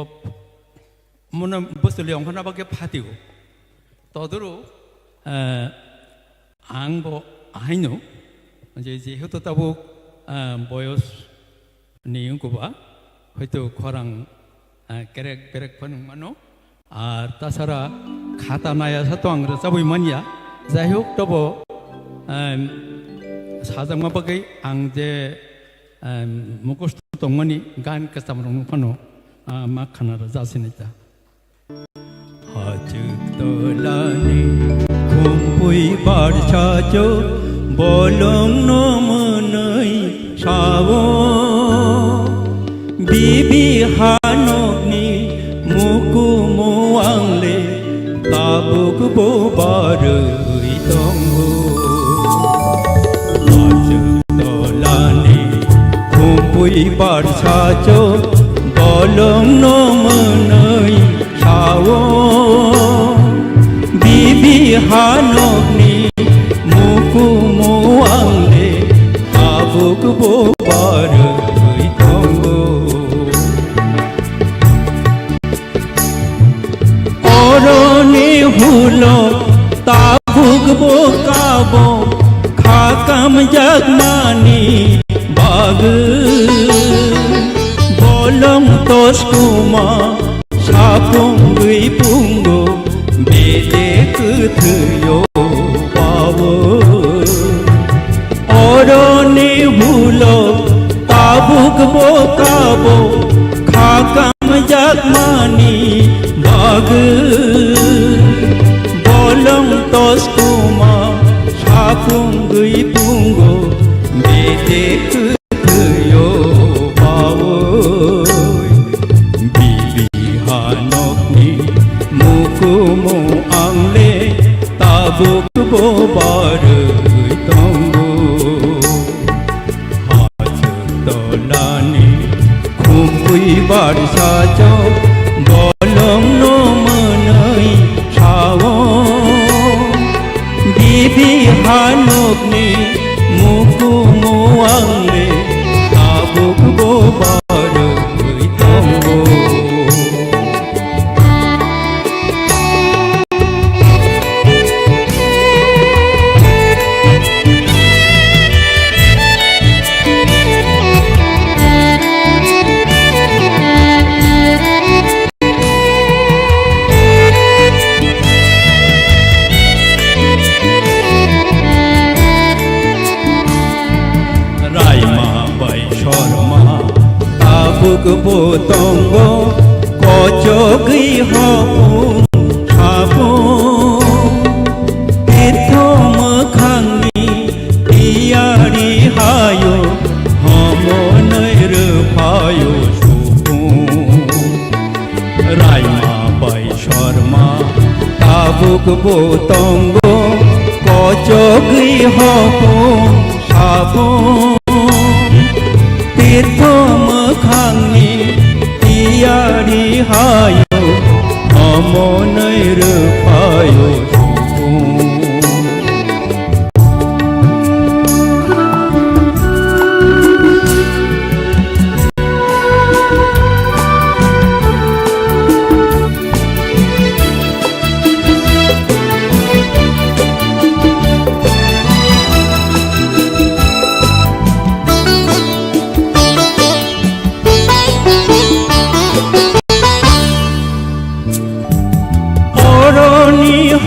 mona bosliong khana bake phatiu toduru angbo aino je jehetu tabuk boyos niyungkuba hoyto khorang kerek berek phanung mano ar tasara khata naya satwang rabui mania jahok tobo sajangma bagai ang je mukos tongmani gan kastamrong phano ma khana jasinita Hajuk tolani kumpui barchajo bolong no manai sawo bibi hanokni muku muangle tabuk bobarui tonggo Hajuk tolani kumpui barchajo bolong no manai sawo bibi hanokni muku muangle Songchajaknai bagu bolong toskuma sapung gui punggo bede kutuyo pawo oroni hulok tabuk bokabo khakam jakmani bagu bolong toskuma sapung gui punggo bede kutuyo pawo mukumu angle tabuk bobar tonggo hajtolani kumpui bar sajo bolong no manai sawo bibi hanokni mukumu angle tabuk bobar tonggo Botonggo kocogi hopung sapung ito makhangni tiari hayo homonai rupayo supung Raima bai sharma tabuk botonggo kocogi hopung sapung ito makhangni tiari hayo homonai rupayo supung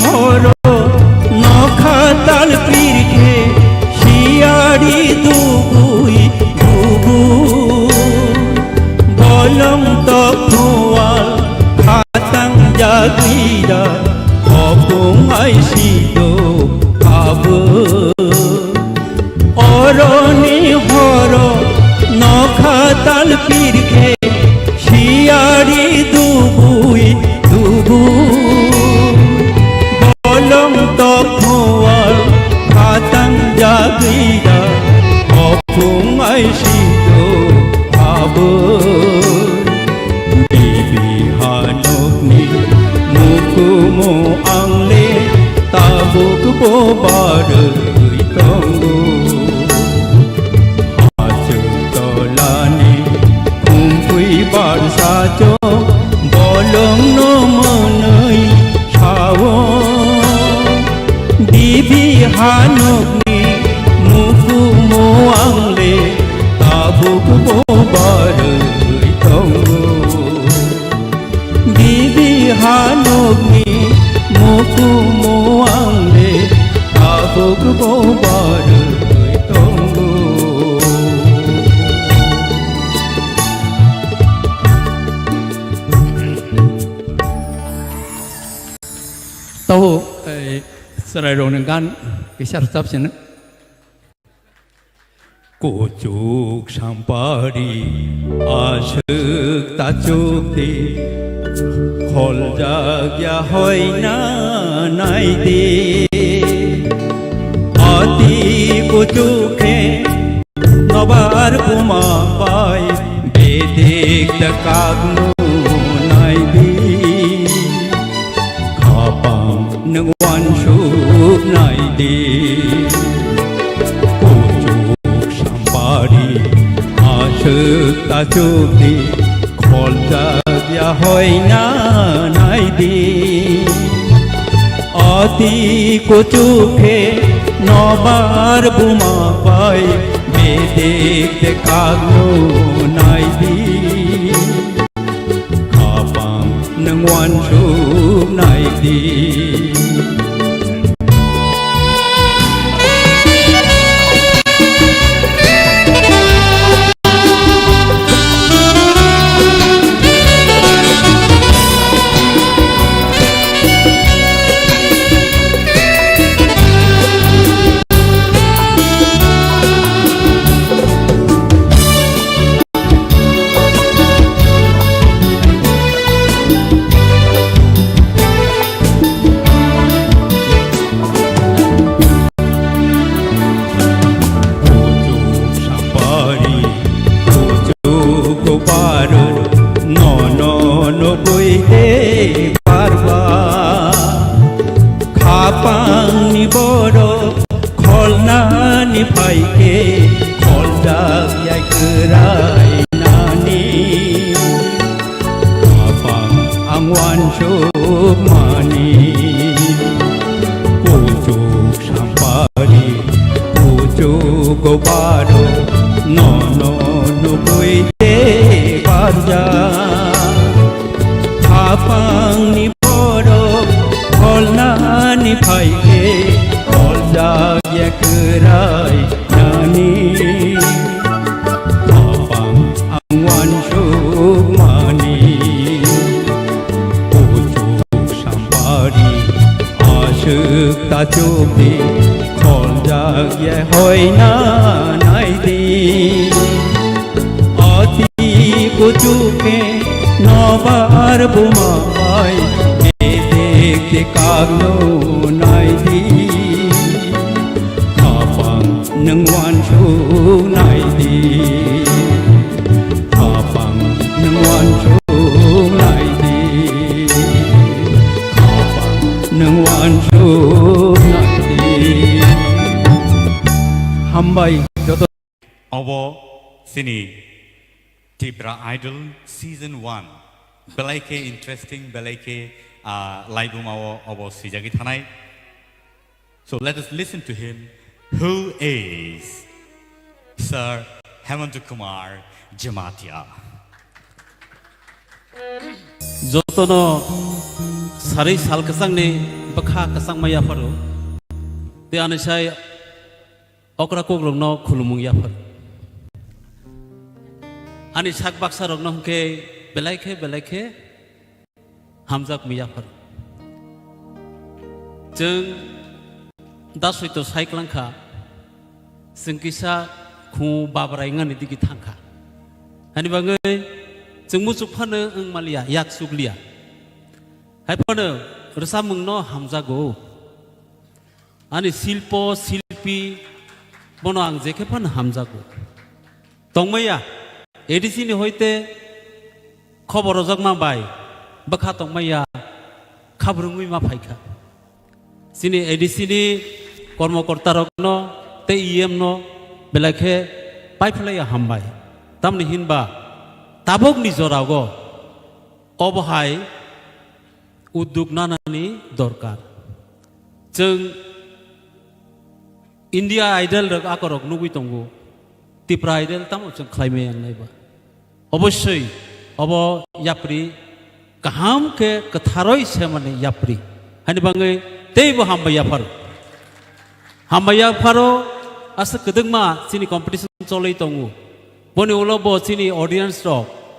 horo nokhatal pirke siari dubui dubu bolong tokhual khatang jagira opung ai sido abu oroni horo nokhatal pirke siari dubui dubu bolong tokhual khatang jagira opung ai sido abu bibi hanokni mukumu angle tabuk bobar tonggo hajtolani kumpui bar sajo bolong no manai sawo bibi hanokni mukumu angle tabuk bobar tonggo bibi hanokni mukumu angle tabuk bobar tonggo tau serai ronengan kisar tapsin kucuk sampari asuk tacukti khol jagya hoina naide ati kucuke nobar puma pai bedik takagnu naide nangwan suk naide kucuk sampari asuk tacukti khol jagya hoina naide ati kucuke नबार बुमा pi बेदेक कागनो नायदी खापां नंगवान शुब नायदी Sini Tripura Idol Season 1 Belaike interesting Belaike live abo sijagi thanai. So let us listen to him. Who is Sir Hemant Kumar Jamatia? Jotono sari sal kasang ni bakha kasang maya paro. Te anisai okra koglong no khulumung ya paro. Ani sak baksa rok nong ke belaike hamzak miyafar jeng dasoi to saiklanka sengkisa khu babaraingan idigi thangka ani bangai jeng musuk phane ang malia yak suglia hai phane rsamung no hamzago ani silpo silpi bono ang jeke phan hamzago tongmaya edisi ni hoite khobor jogma bai bakha tongmaya khabrungui ma phaika sini edisi ni কর্মকর্তা রকনো তে EM no বেলাখে পাইফলাইয়া হামবাই তামনি হিনবা তাবক নিজরাগো অবহাই উদ্যোগ নানানি দরকার जों India idol রক আকরক নুগুই তঙ্গু ত্রিপুরা আইডল তাম जों খাইমে আনनायबा অবশ্যই of ইয়াপ্রি কাহাম K কথারই সেমানে ইয়াপ্রি honey বাঙ্গै তেইবो হামবাया far हामबाया pharaoh आसा कदंगमा चिनी कम्पिटिशन चलै तंगु बनि उलबो चिनी ऑडियंस रो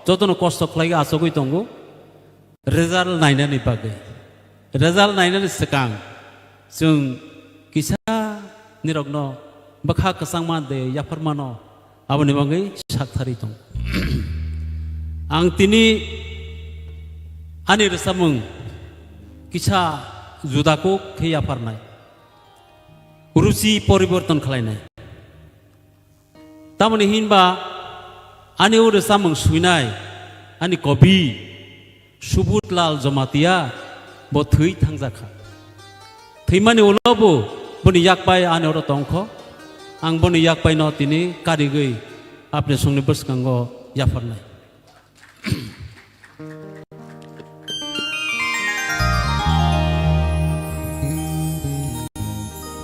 जतनो कष्ट खलाइगा आसगै तंगु रिजल्ट नायनानै बागै रिजल्ट नायनानै सकां जों किसा निरग्न बखा कसंमा दे याफरमानो आबनि बागै साथारि दं आं तिनि आनि रसामुं किसा जुदाको खैया फारनाय रुचि परिवर्तन खालायनाय तामनि हिनबा आनि उर सामं सुइनाय आनि कवि सुबुतलाल जमातिया बो थै थांजाखा थैमानि उलबो बनि याकबाय आनि उर तंख आं बनि याकबाय न तिनि कारिगै आपने संनि बसकांगो याफरनाय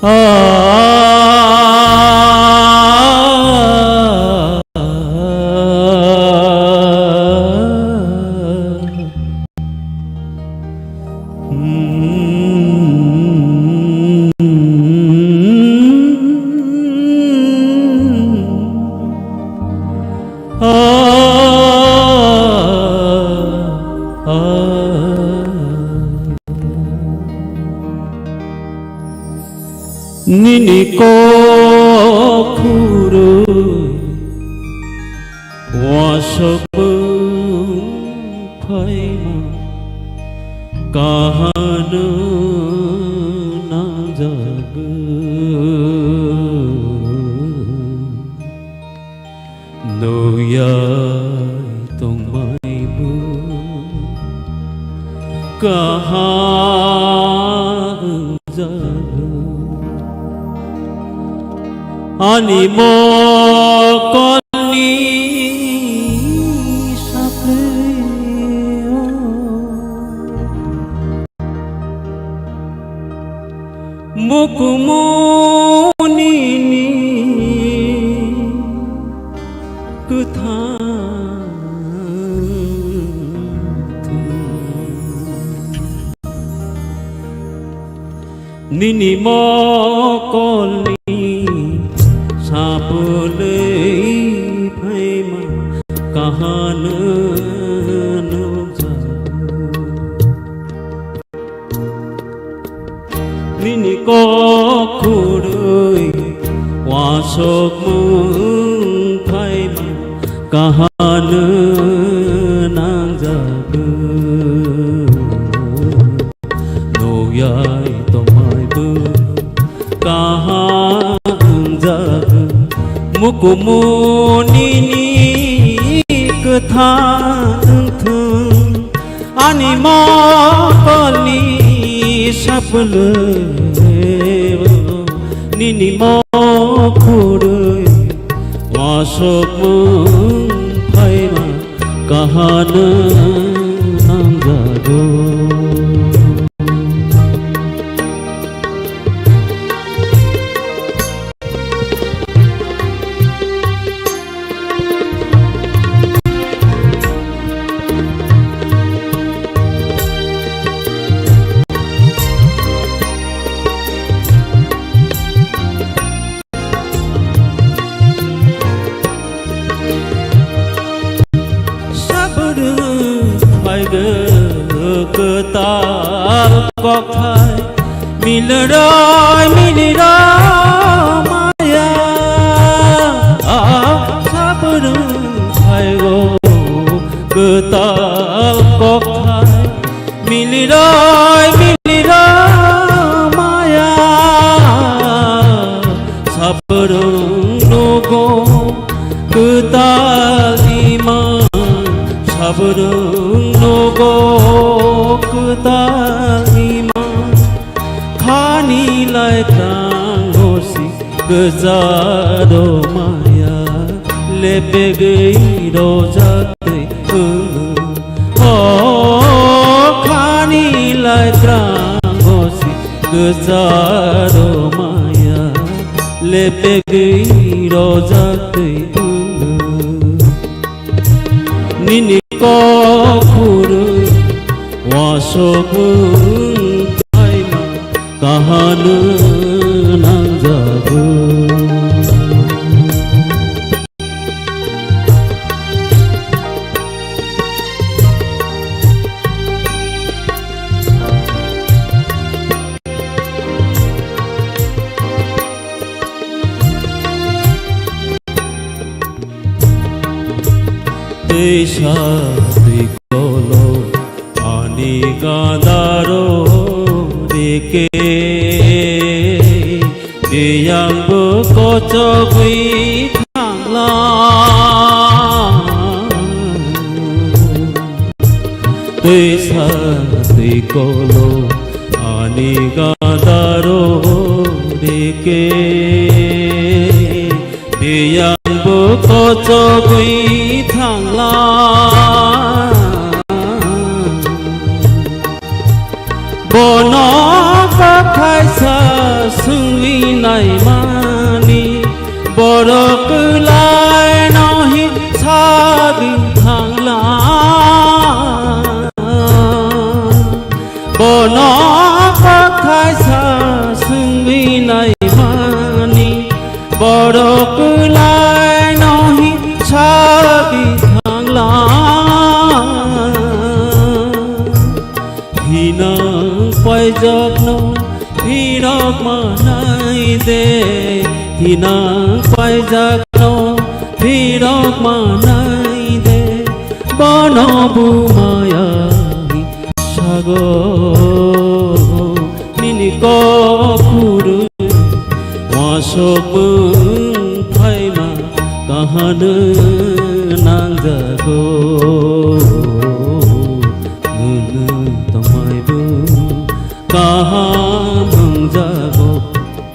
आ Nini ko khuru wasop phaima kahanu na jag noyai tong mai bu kahan jag ani mo koni saple mukumuni ni nini mo koni sapule phaima kahan no ja nini ko khurui wasok mung phaima kahan nang jag noyai tomai bu kahan jag mukumuni ni kathan thung ani mo kali saple nini mo khurui wasok mung phaima kahan nang jago ketar kok thai milrai maya sabru thai go ketar kok thai milrai maya sabru logo ketar iman sabru logo kutahima khani lai tangosi gazado maya lepe gei rozate khani lai tangosi gazado maya lepe gei rozate nini ko khuru wasok phaima kahan nang jag Desha dikolo ani gadaro deke deyang bekocokwi thangla Desha dikolo ani gadaro deke deyang bekocokwi thangla bono pakai sa sungwi nai mani borok lai nahi sagi thangla bono pakai sa sungwi nai mani borok lai nahi sagi bagi thanglang hinang paijapno hinok manai de hinang paijapno hinok manai de bonobu maya sago nini ko kuru wasok phaima kahan nang jago tamai bu kaham jago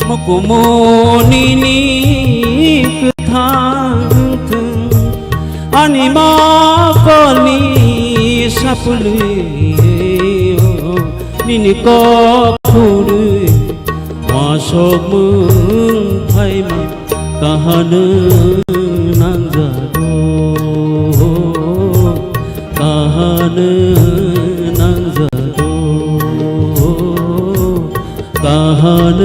mokumoni ni kthang ani ma koni sapuli nini ko phuru wasok phaima kahan nang jago kahan nang jago kahan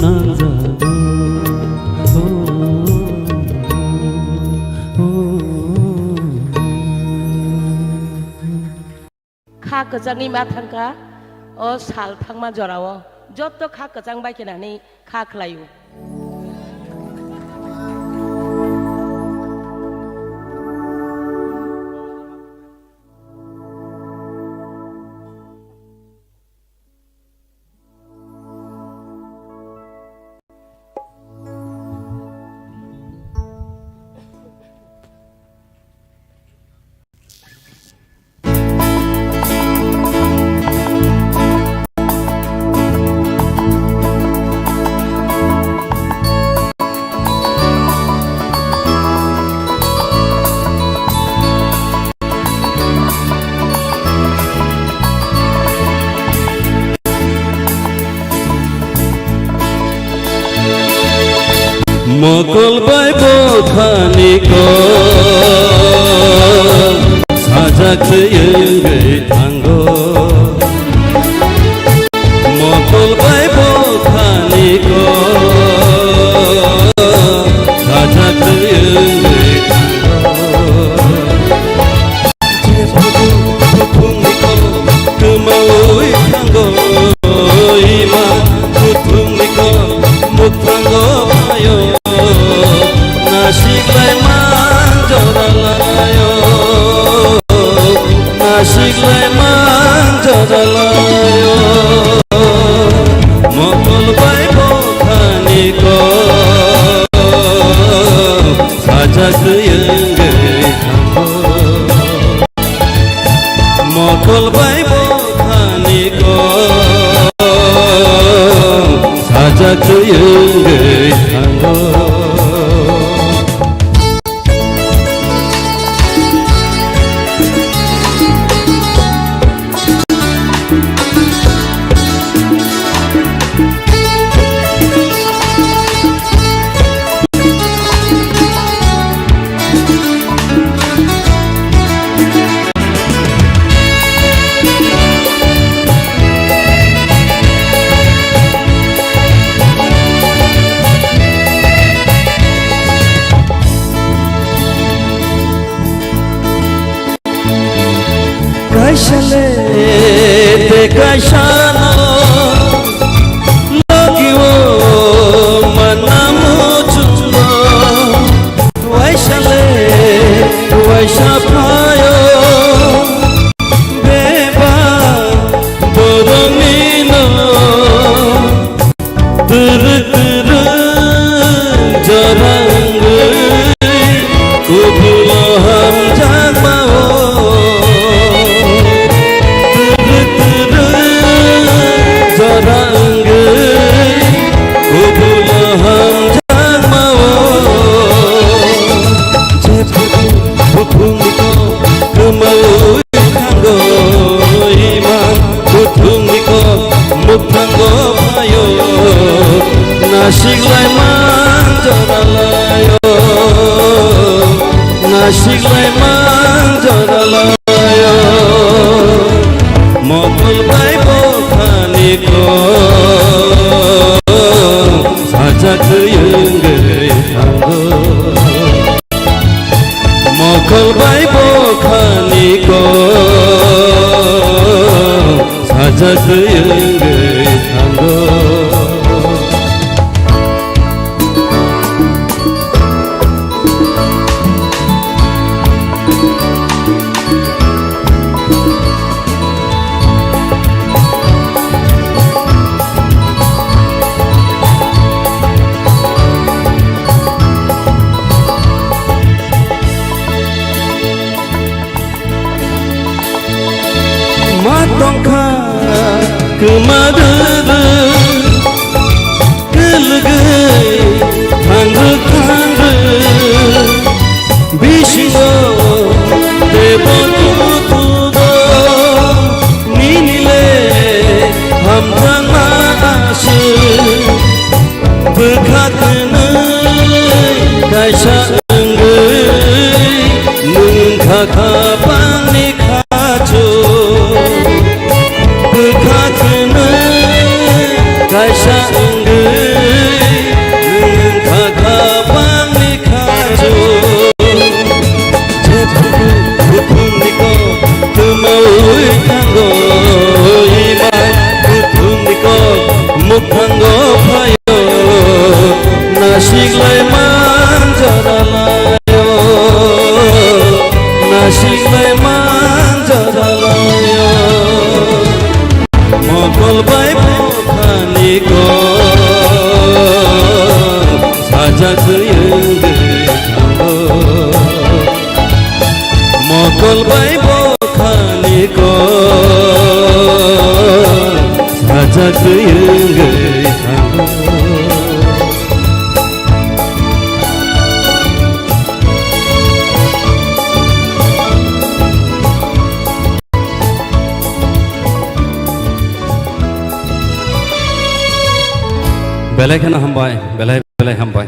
nang jago खा गोजांनि मा थांखा अ साल थांमा जराव जत खा गोजां बायखेनानै खा खलायो mokol bai bothani ko sajak yengai thango mokol bai bothani ko sajak yengai thango phungni ko kemaui thango ima phungni ko muthango ayo Nasiklay manjodalayo Nasiklay manjodalayo Mokol bai bothani ko sajak yengai thango Mokol bai bothani ko sajak yengai thango Kaishale te kaishano logiwo manamu chulo Waishale waishapayo beba boromino turu turu jarang kubulo ham jagmao Nasiklay manjodalayo Nasiklay manjodalayo Mokol bai bothani ko sajak yengai thango Mokolbai bokhaniko sajakyengai thango matongkha kemadere kelgai thangre thangre bishingo debo tudo ninile hamthang maase bekhatne kaisa engai nung khakha pani khacho kaisa engai nung khakha pani khacho jebuku kuthuniko tumaui thango imai kuthuniko mukhango phayo nasiklai manjaralayo nasiklai manjaralayo mokolbai bokhaniko sajakyengai thango mokolbai bokhaniko sajakyengai thango belai kana hambai belai hambai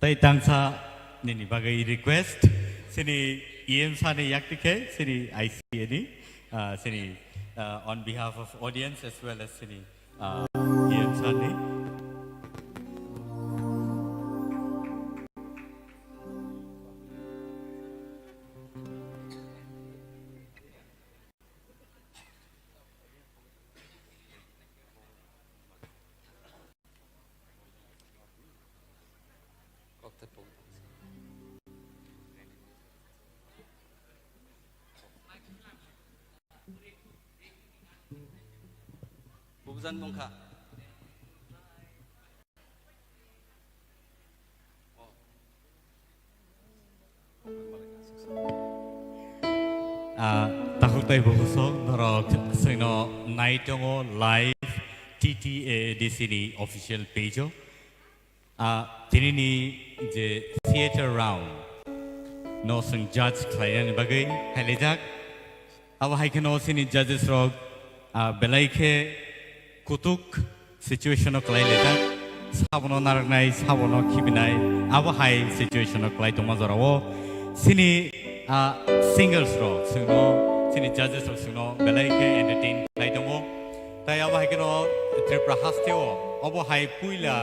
tai tangsa nini bagai request sini em sani yaktike sini ICAD sini on behalf of audience as well as sini em sani Bubujan bongkha tahutai bogusok norok sino naitongo live TTA di sini official page tinini je theater round no sung judge klaian bagai halejak awa haikeno sini judges rok belaike kutuk situation of klai letak sabono naraknai sabono khibinai awa hai situation of klai tomazarawo sini singles rok sungno sini judges rok sungno belaike entertain klai tomo tai awa haikeno tripura hasteo abo hai puila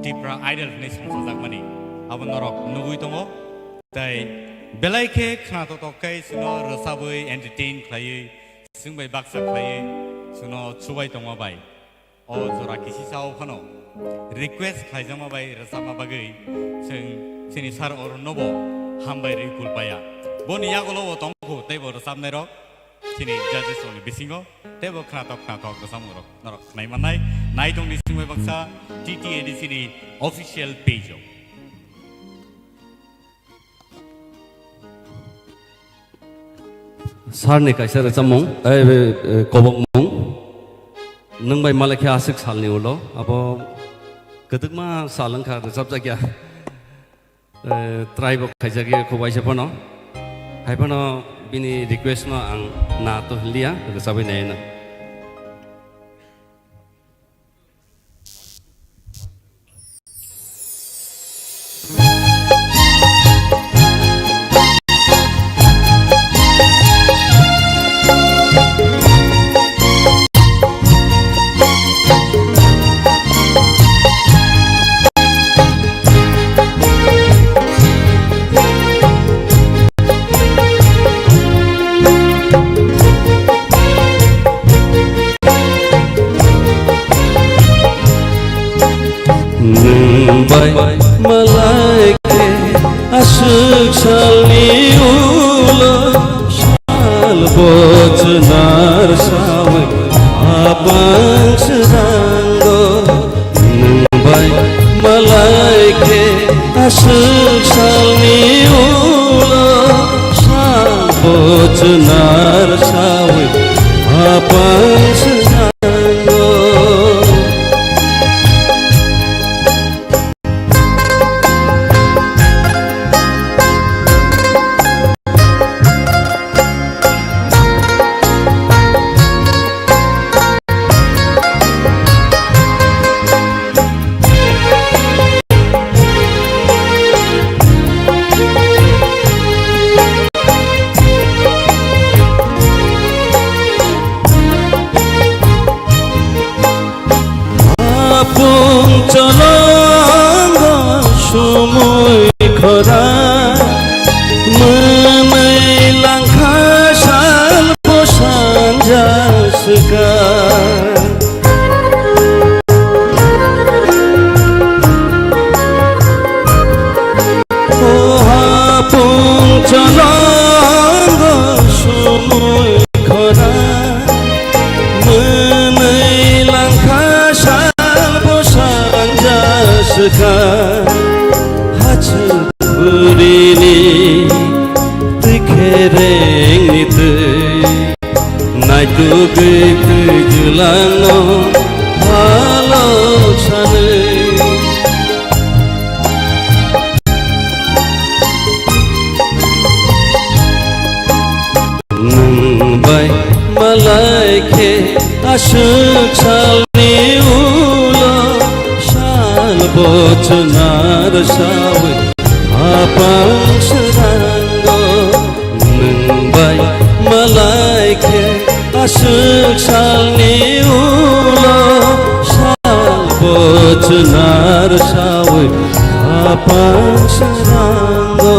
tripura idol nation sajakmani abo norok nugui tomo tai belaike khnato tokai sungno rosabui entertain klai sungbai baksa klai sungno chubai tomo bai o jora kisi sao phano request khaijama bai rasama bagai sing sini sar or nobo hambai rikul paya boni yagolo tongko tebo rasamne rok sini judges oni bisingo tebo khnato rasamu rok norok nai manai nai tong singbai baksa TTA di sini official page sarni kaisa rechamong kobok mong nung bai malakhe asik salni ulo abo kedukma salangkha recap jakya tribe khaijagi khobai sepono haipono bini request no ang na to lia recabai naina nungbai malaike ashuk salni ulo shal bojnar sawe abang sedango nungbai malaike ashuk salni ulo shal bojnar sawe abang sedango ashuk salni ulo shal bojnar sawe abang sedango nungbai malaike ashuk salni ulo shal bojnar sawe abang sedango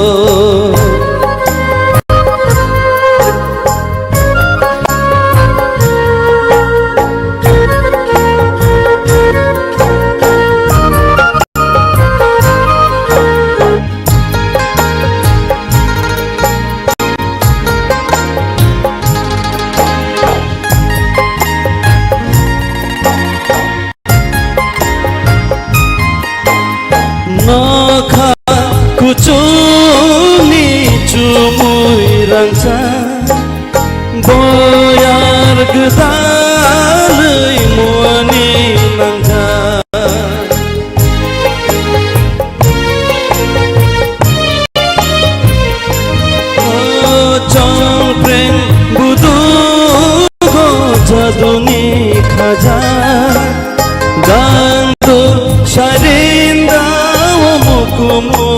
boyar gedalai muani nangka chongpreng budu go jaduni khaja gantu sharinda mukumu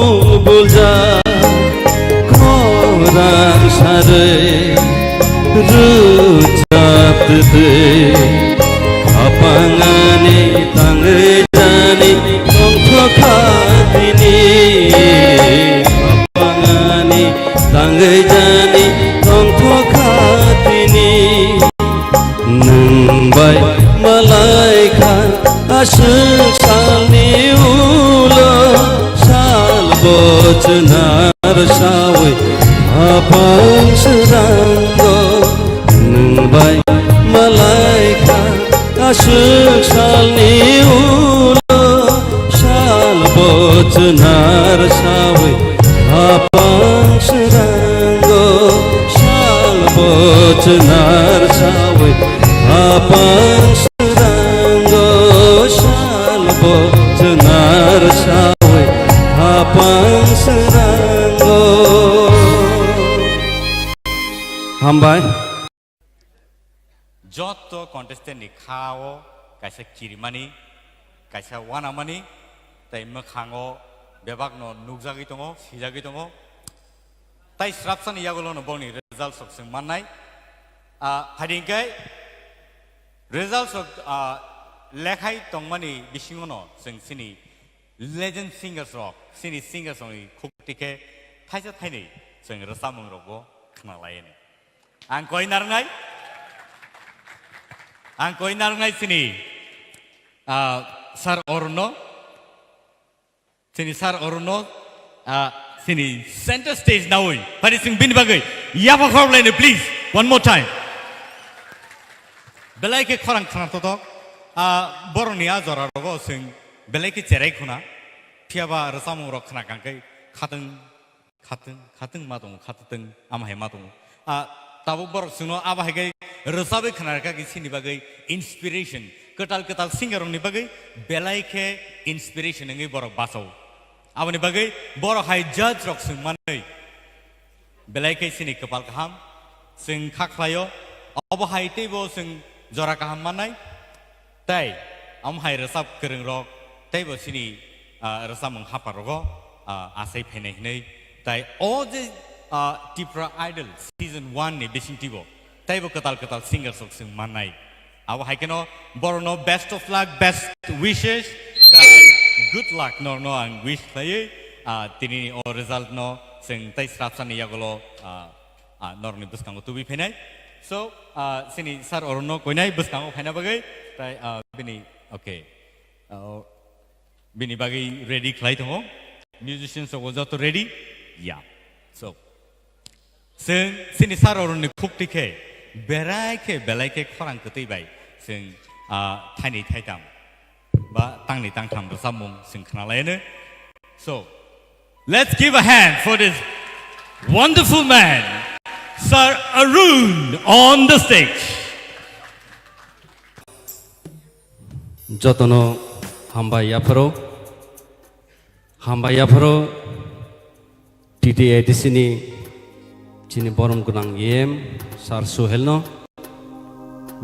bulja korang sare rujatde kapangani tangai jani nongkhakhatini kapangani tangai jani nongkhakhatini nungbai malaika ashuk salni ulo shal bojnar sawe abang sedango nungbai malaika ashuk salni ulo shal bojnar sawe abang sedango shal bojnar sawe abang sedango shal bojnar sawe abang sedango hambai joto contestant ni khao kaisa kirimani kaisa wanamani tai mokhango bebakno nukjagi tongo sijagi tongo tai srapsan yagulo no boni result sok sing manai hadingkai result sok lekhai tongmani bisingono sing sini legend singers rock sini singers ong khuptike thaisa thaini sing rasamung rogo khna laine ang koi narngai sini sar orno sini sar orono sini center stage now oi pari sing bin bagai yapa khorlaine please one more time belai ke khorang khana to boroni a jora rogo sing belai ke cherai khuna phiaba rasamu rok khana kangkai khateng ma dong khateng amahai ma dong tabo borok singno abahagai rosabe khana ka ki sini bagai inspiration ketal singer ni bagai belai ke inspiration ngi borok basau abani bagai borok hai judge rok sing manai belai ke sini kepal kaham sing khaklayo abo hai tebo sing jora kaham manai tai am hai resap kereng rok tebo sini resamung hapar rogo asai phenai nei tai all the Tripura Idol season 1 ni besing tibo taibo ketal singer sok sing manai abo hai keno borono best of luck best wishes good luck no ang wish lai tini o result no sing tai strapsan ni yagolo norni buskango tubi phenai so sini sar orono koinai buskango phena bagai tai bini okay bini bagai ready khlai thongo musicians so was to ready yeah so sini sar orono khukti ke berai ke belai ke khorang ketei bai sing thaini thaitam ba tangni tangtham do samung sing khnalaine so let's give a hand for this wonderful man Sir Arun on the stage jotono hambai yaparo TTA di sini Cini borom gunang yem sar suhelno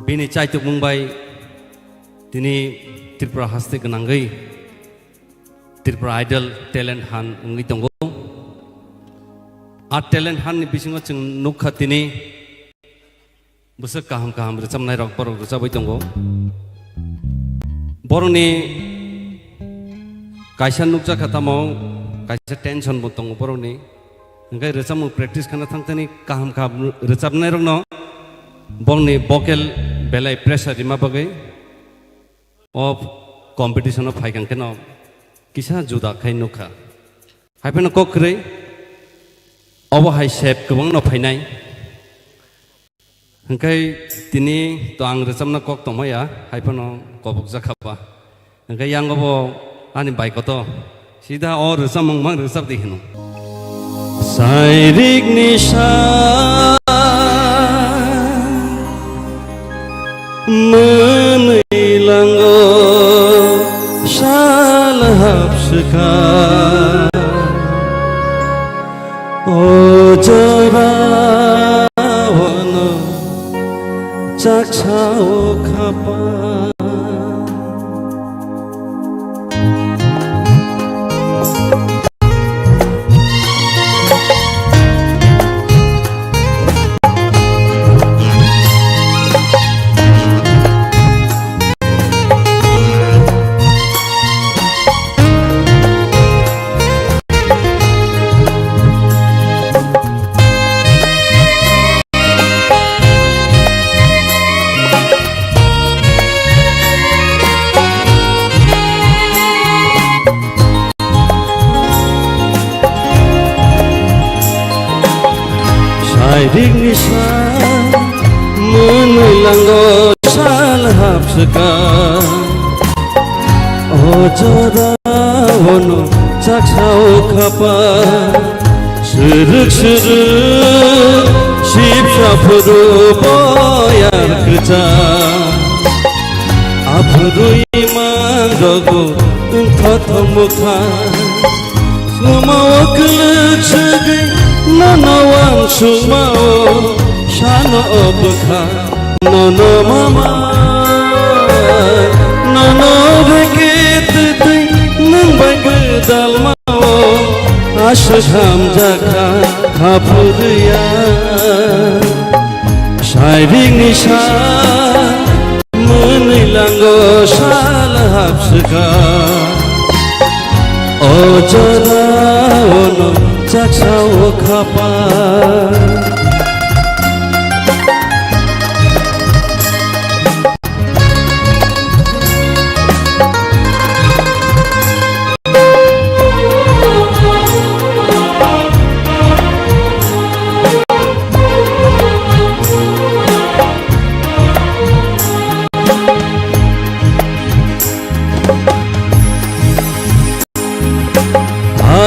bini caituk mumbai tini Tripura haste gunangai Tripura Idol talent han ngi tongo a talent han ni bisingo chung nukha tini busak kaham recam nai rok borok recabai tongo boroni kaisa nukja khatamo kaisa tension bo tongo boroni Ngai recamu practice kana thangtani kaham recapnai rokno borni vocal belai pressure rima bagai of competition of haikan keno kisa juda khai nukha haipeno kokrei obo hai shape kubang no phainai ngai tini to ang recapna kok tomaya haipeno kobok jakhaba ngai yangobo ani bai koto sida or recamang mang recap dihino Sairik nisha menilanggo salahap seka ojarawana caksao kapa Sairik nisha menilanggo salahap seka ojarawono caksao kapa Sırık şipşapuru boyar kıca Apuru iman rogo tatamukha Sumao kılık çıgı Nanawang sumao Shano obukha Nono mama Nono rekit Nang bagdal mao Asham jaka Kapurya Shairing nisha Menilanggo salahap seka Ojara ono Caksao kapal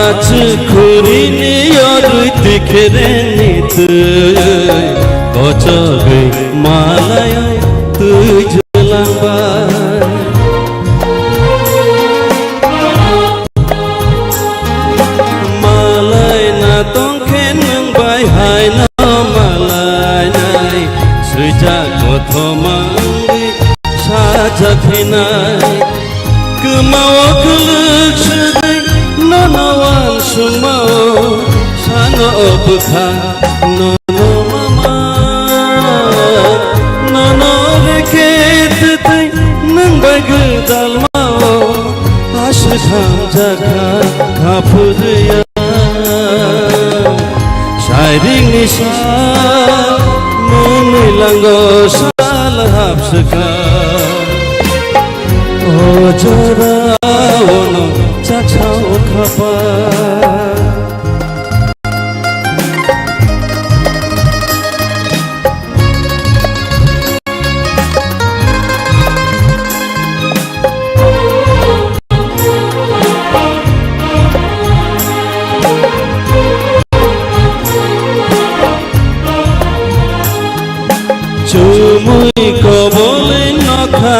আজ খুরিনি অরুই তিখেরে নিতে কচবে মালায় তুই ঝুলাংবাই মালায় না তংখে নংবাই high না মালায় নাই সুইজা কথমাঙ্গি সাজাখিনাই Kemau keluk sedai nonowan sumau Sano bekha nono mama Nono reket tetai nang bagai dalmau Asyikam jaga kapudaya Syairing nisa menilanggo salahap sekar Ojorawono cacau kapal Cumui kobole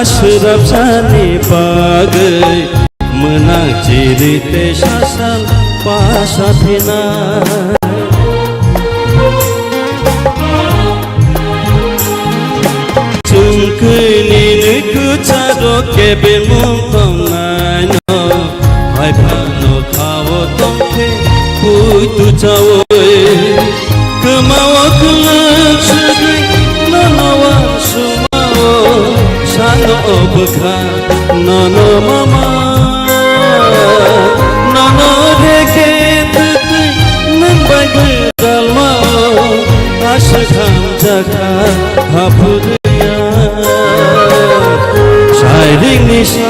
Serap sani pagai menang ciri te sasal pasapina Cungkini niku caro kebe mumpang naino Hai pano kawo tongke puitu cawoy Kemawa kelak sedih nanawan sumawo Sano bekha nono mama Nono reket tetai nang bagai dalmau Asyikam jaga kapudaya Syairing nisa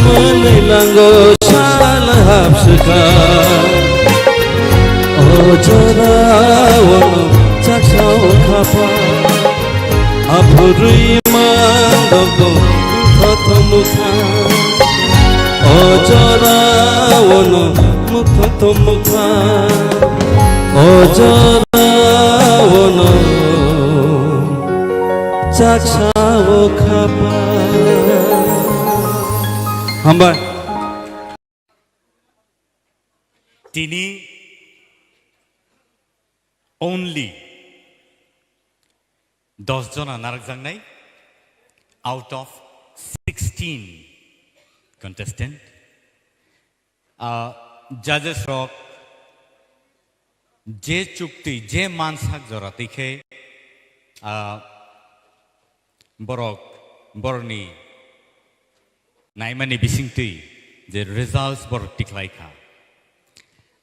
menilanggo salahap sekar Ojorawono cacau kapal Apurui mandogo mukha Ojorawono mukha Ojorawono cacau kapal Hamba Tini only 10 jona narakjangnai out of 16 contestant. Judges rock je chukti je mansak jora tikhe borok borni naimani bisingti je results borok tiklaikha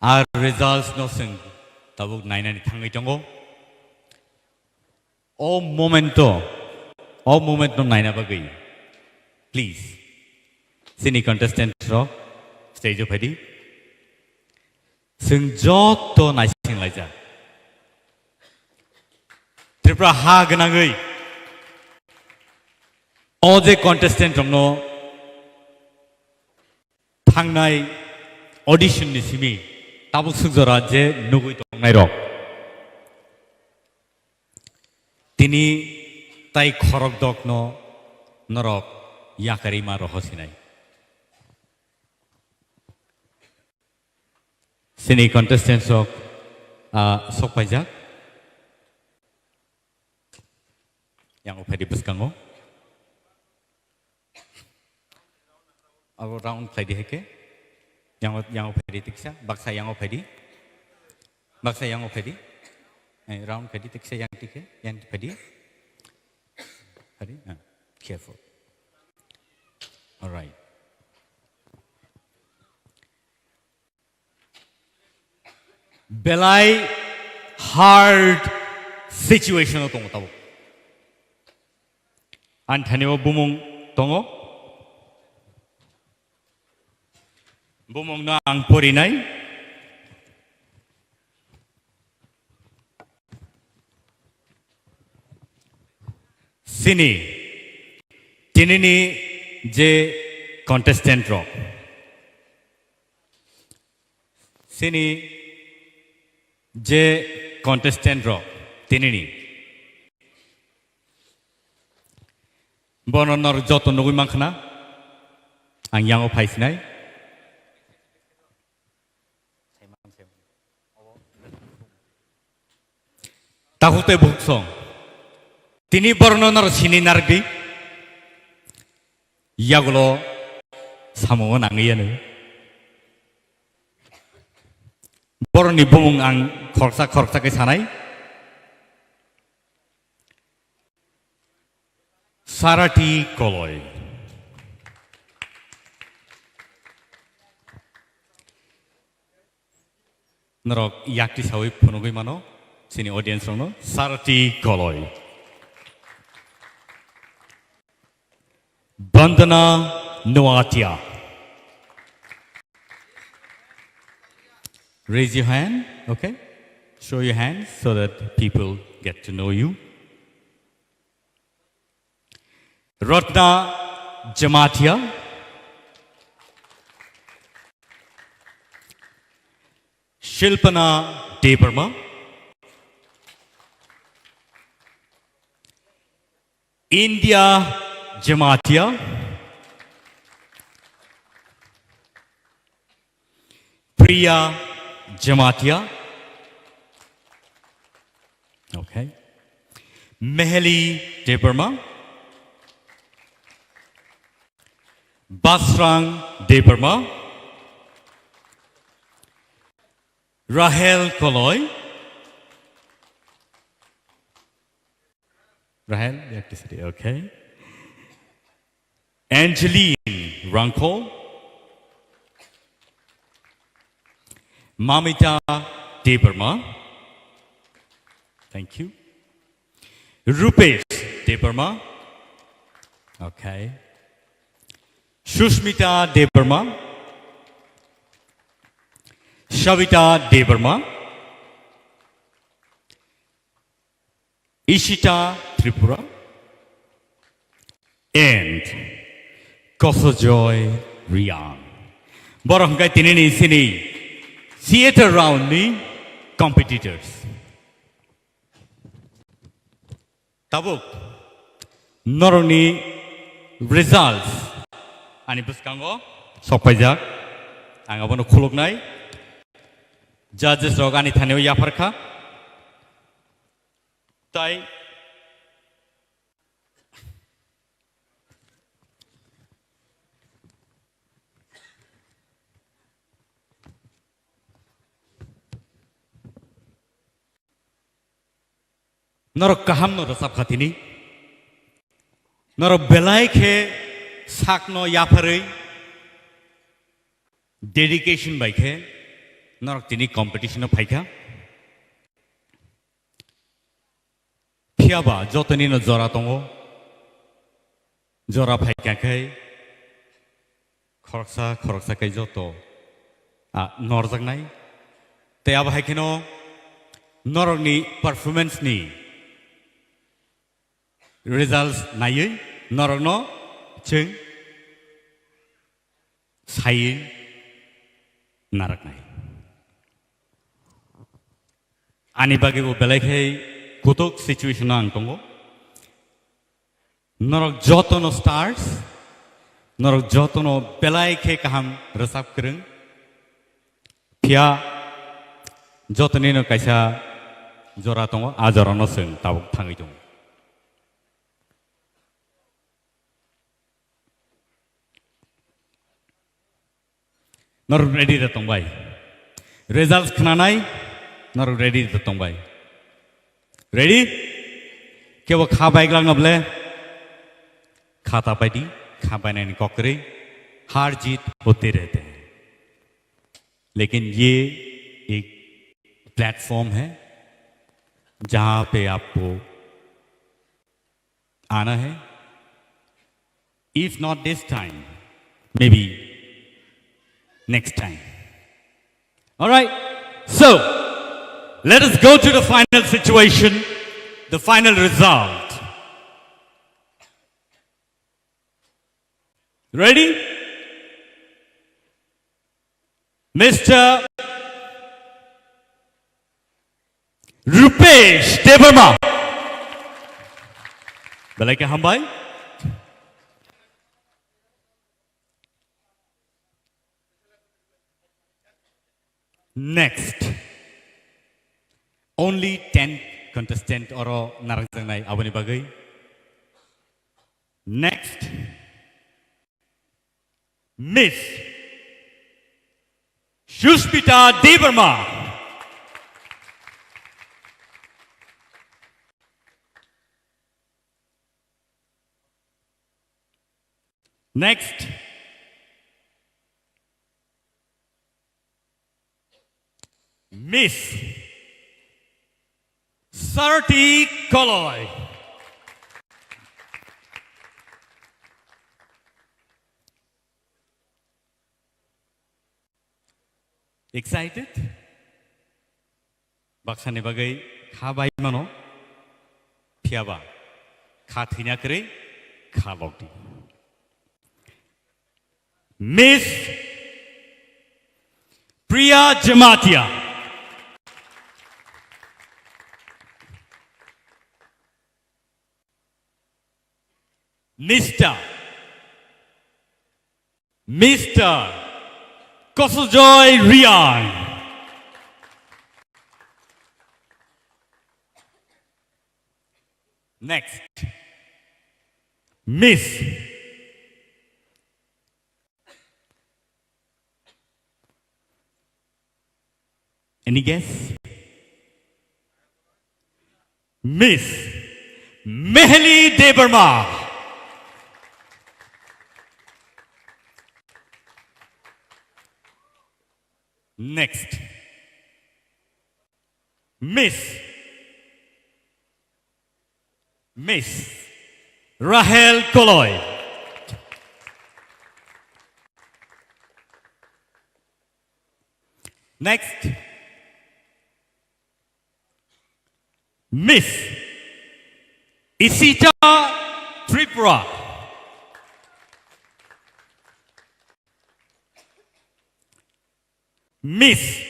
ar results no sing tabuk nainani thangai tongo o momento naina bagai please sini contestant rock stage of ready sing joto naising laija Tripura ha ganangai o je contestant rongno thangnai audition ni simi tabuk sugjora je nugui tongnai rok tini tai khorok dokno norok yakari ma rohosinai sini contestants ok sokpaijak yang opedi beskango abo round pedi heke yang opedi tiksa baksa yang opedi round pedi tiksa yang tike yang pedi careful all right belai hard situation tongo tabo anthaniwo bumung tongo bumung na ang porinai sini tinini je contestant rock Sini je contestant ro tinini bononor joto nugui mangkhana ang yango phaisnai tahute buksong tini bornonor sini nargi yagulo samongon angiyanu boroni bumung ang khorsa ke sanai sarati koloi norok yakti sawi phunugui mano sini audience no sarati koloi bandana noatia. Raise your hand, okay? Show your hand so that people get to know you. Ratna Jamatia. Shilpana Debarma. India Jamatia. Priya Jamatia. Okay. Meheli Debarma. Basrang Debarma. Rahel Koloi. Rahel, you have to say, okay. Angeline Ranko. Mamita Debarma. Thank you. Rupesh Debarma. Okay. Shushmita Debarma. Shavita Debarma. Ishita Tripura. And Kosojoy Rian. Borong kai tinini sini theater round ni competitors. Tabuk noroni results ani buskango sopajak angabono khuluknai judges rogani thaneo yafarkha tai Noro kaham no rasap khatini Noro belai khe sakno yapharei dedication bai khe Noro tini competition phaikha phiaba jotoni no jora tongo jora phaikha khai khoroksa kai joto norjaknai te aba haikeno Noroni performance ni results nayi norokno ching sayin naraknai ani bagi bo belai khai kutuk situation ang tongo norok jotono stars norok jotono belai khai kaham rasap krung pia jotoni no kaisa jora tongo ajorano sing tabuk thangai tongo Nor ready to tongbai. Results khananai nor ready to tongbai. Ready? Ke wo kha bai glang able खाता पाई खापाई नहीं कॉकरे हार जीत होते रहते हैं लेकिन ये एक platform है जहां पे आपको आना है if not this time may be next time alright so let us go to the final situation, the final result. Ready? Mr. Rupesh Devarma. Belaika Hambai. Next. Only 10 contestant oro Janajati abani bagai. Next. Miss Shushmita Devarma. Next. Miss Sarti Koloy. Excited? Baksane bagai khabai mano phiaba khathina kare khalokti. Miss Priya Jamatia. Mr. Kosojoy Rian. Next. Miss Any guess? Miss Mehli Debarma. Next. Miss Rahel Koloy. Next. Miss Isita Tripura. Miss,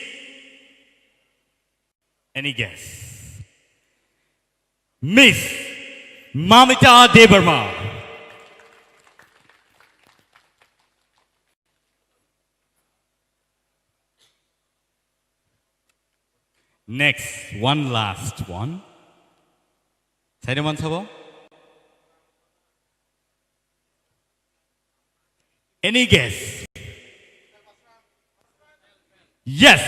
any guess? Miss Mamita Debarma. Next, one last one. Any guess? Yes,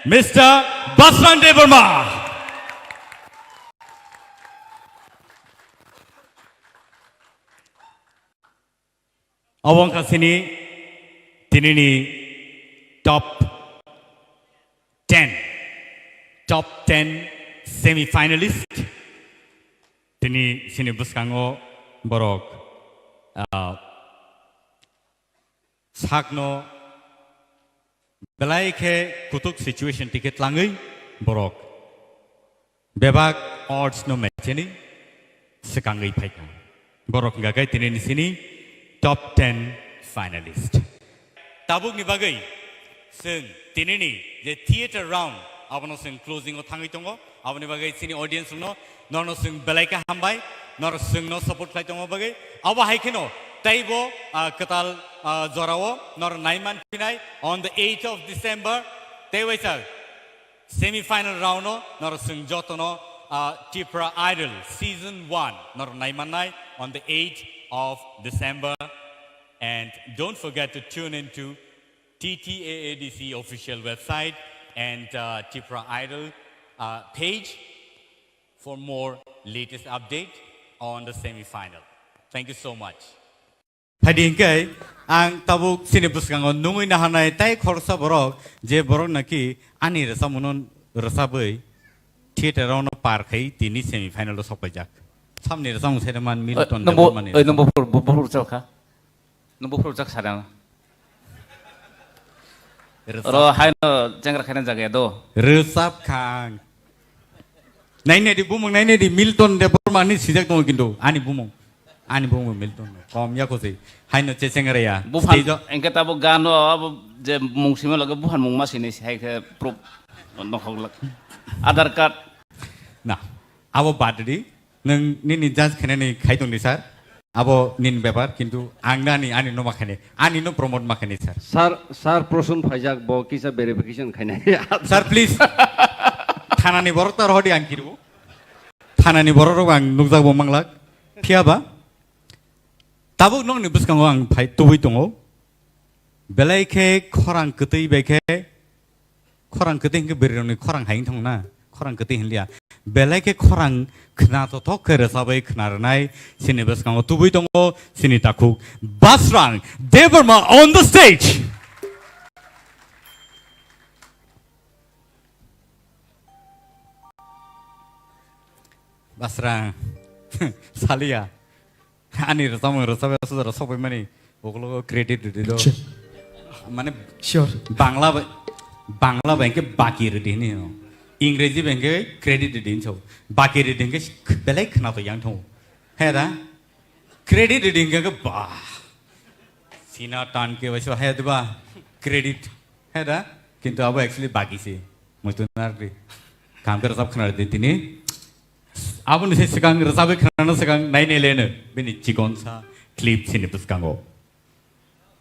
Mr. Basran Debarma. Awang kasini tinini top 10 semi-finalist. Tini sini buskango borok sakno belai ke kutuk situation tiket langai borok bebak odds no match ini sekangai paikan borok gagai tini sini top 10 finalist. Tabuk ni bagai sen tini ni the theater round abano sen closing o thangai tongo abani bagai sini audience no nono sing belaika hambai nor sing no support kai tongo bagai awa haikeno taibo katal zorawo nor naiman pinai on the 8th of December taiwaisa semi final round no nor sing jotono TRIPURA Idol season 1 nor naiman nai on the 8th of December. And don't forget to tune into TTAADC official website and TRIPURA Idol page for more latest update on the semi-final. Thank you so much. Padingkai ang tabuk sinibus kangon nungui nahanai tai khorsa borok je borok naki ani rasa munon rasa bai theater round par khai tini semi-final lo sokajak. Samne rasa musedaman militon development. Nomor Surakha. Nomor Surakha sarang. Ro haino jengger khana jaga do. Resap kang. Naine di bumong naine di militon development ni sijak tong kindu ani bumong. Ani bumong militon. Kom ya kosi. Haino cecengere ya. Bukan engke tabu gano abo je mungsime laga bukan mung mas ini hai ke proof Nokhlao. Aadhaar card ना अब बादरी नों निनि जाज खाने खाई दंनि सार अब निन बेपार किन्तु आंना आनि नो माखाने आनि नो प्रमोट माखाने सार सार प्रसन फाइजाक ब किसा भेरिफिकेशन खाइनाय सार प्लिज थानानि बर तार हदि आं किरु थानानि बर रग आं नुजाबो मांलाक फियाबा ताबुक नंनि बुसकांगो आं फाइ तुबै दङ बेलायखे खरां कतै बेखे खरां कतै हिंगे बेरनि खरां हायिं थांना खरां कतै हिनलिया बेलायखे खरां खनाथ' थ' खोरोसाबै खोनारनाय सिनि बुसकांगो तुबै दङ सिनि ताखु बासरां देबरमा on the stage बासरां सालिया आनि रसाबे सुदर सबै माने ओगलो क्रेडिट दिलो माने श्योर बांला बैंके बाकी रेडी नहीं हो इंग्रेजी बैंके क्रेडिट रेडी छौ बाकी रेडी के बेलाय खना तो यांग थौ है दा क्रेडिट रेडी के बा सीना टान के वैसे है दबा क्रेडिट है दा किंतु अब एक्चुअली बाकी से मुस्तुनार रे काम कर सब खना दे तिनी अब निसे सकांग रसाबे खना सकांग नाइ ने लेनो बिनि चिकनसा क्लिप सिनि पुस्कांगो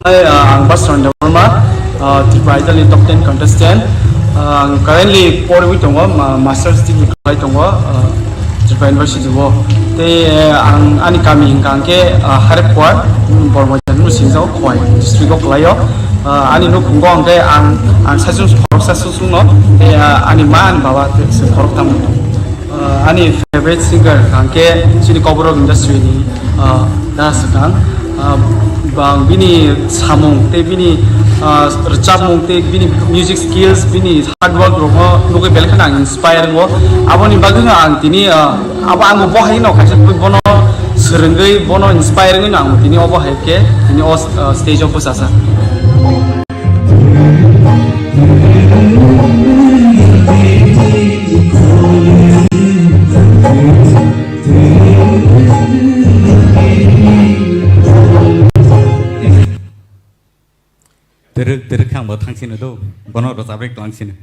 I'm Basran Deborma, Tripura Italy top 10 contestant. Currently, 4 weeks ago, master's degree class ago, Tripura University wo. Te ani kami hingkang ke harap kuat, bermacam macam sih koi district of Layo. Ani nu kungong ke ang sasun no, te ani man bawa te sekorok tamu. Ani favorite singer kang ke sini KOKBOROK industry ni dah sekarang. Bang bini samung te bini recapmung te bini music skills bini hard work romo nuke belkan ang inspire ngo aboni bagung ang tini aba ang bo hai no kaisa bono serengai bono inspire ngo ang tini obo hai ke tini stage of sasa Terus kang buat tang sini tu, bono rosabrek tang sini.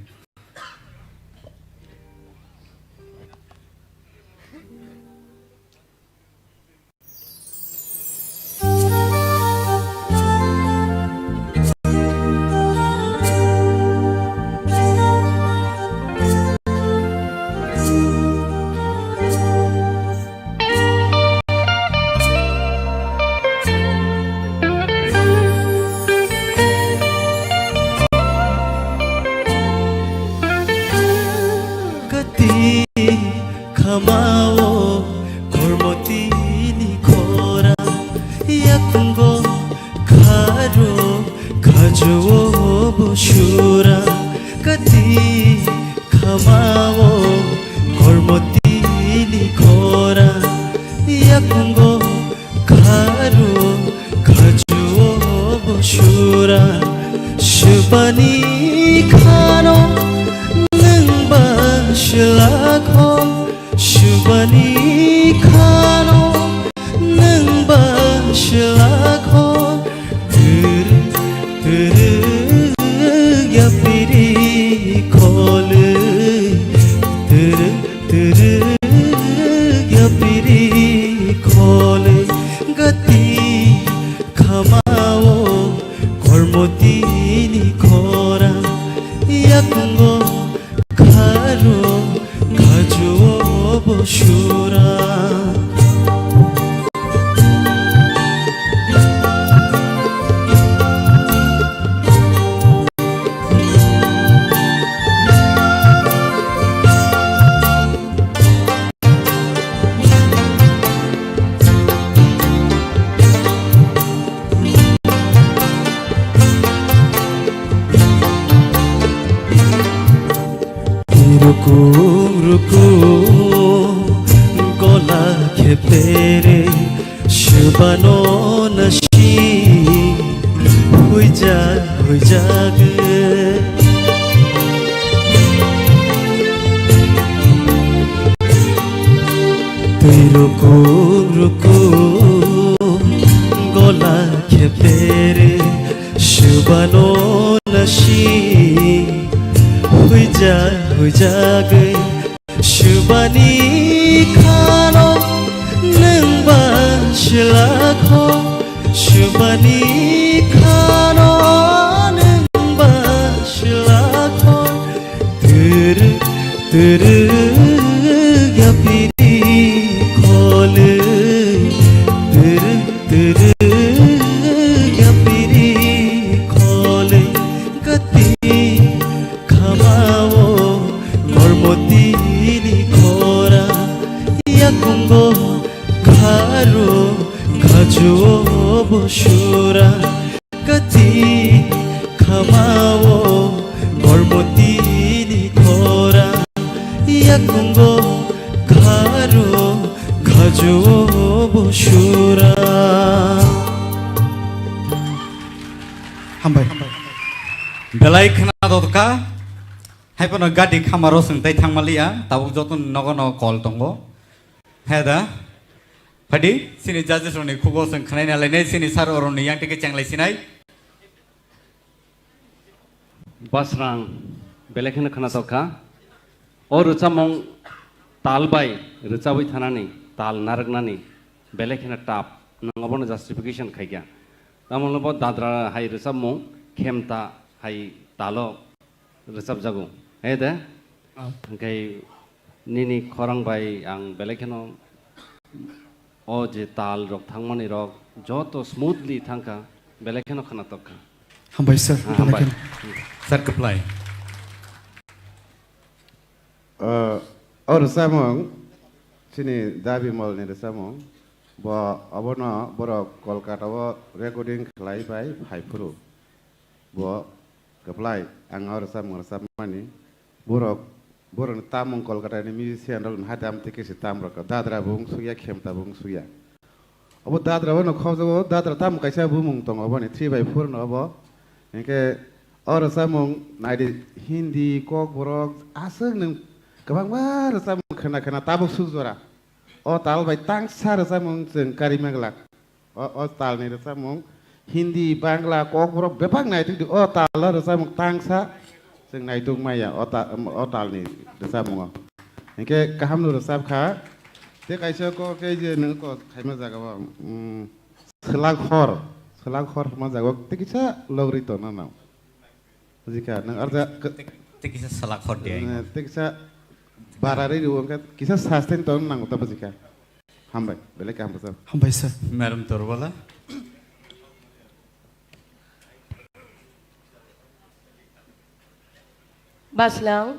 Kamao kormoti ni khora yakungo kharo khajo boshura kati kamao kormoti ni khora yakungo kharo khajo boshura shubani khano nangba shlakho Shubani khano nang ba shlakho tur ya piri khol tur ya piri khol gati khamao kormoti ni khora yakungo kharo khajo boshura ruku gola khepere shubano nashi hui jag tui ruku gola khepere shubano nashi hui jag Shubani khano nang ba shilakho Shubani khano nang ba shilakho Tere yapiri khole Tere yapiri khole Gati khamao gormoti ni khora Yakungo kharo khajo boshura Gati khamao gormoti ni khora Yakungo kharo khajo boshura Hambai. Belai khana dotka. Haipono gadi khamaro sengtai thangmalia. Tabuk jotun nogono call tongo. Heda. Padi sini judges roni khugo seng khanai na lainai sini sar oroni yang tike changlai sinai. Basrang belai khana dotka. Or rucamong talbai rucawi thanani tal naragnani belai khana tap nangobono justification khaigya. Tamon lobo dadra hai rucamong khemta hai talo rucap jago. Heda. Kai nini khorang bai ang belai khano o je tal rok thangmani rok joto smoothly thangka belai khano khana tokka. Hambai sir. Hambai. Sir apply. Or samong sini dabi mall ni samong bo abono boro Kolkata bo recording khlai bai phaipuru bo kaplai ang or samani boro tamong Kolkata ni musician rol hadam tike si tam rok dadra bung suya khemta bung suya abo dadra bo no khawjo dadra tam kaisa bumung tong abo ni 3/4 no abo enke or samong naidi Hindi KOKBOROK aseng nang kabangbar samong khana tabuk suzora o tal bai tangsa samong jeng karimanglak o tal ni samong Hindi Bangla KOKBOROK bepang nai tu o tal samong tangsa jeng nai tung maya o tal ni samong engke kaham nu sab kha te kaisa ko ke je nang ko khaima jaga ba selak khor ma jaga te kisa logri to na jika nang arja te kisa selak khor dia te kisa barare ruang kisah sustain tahun nang utama jika hambai belai kaham besar Hambai sir. Madam Torwala. Baslang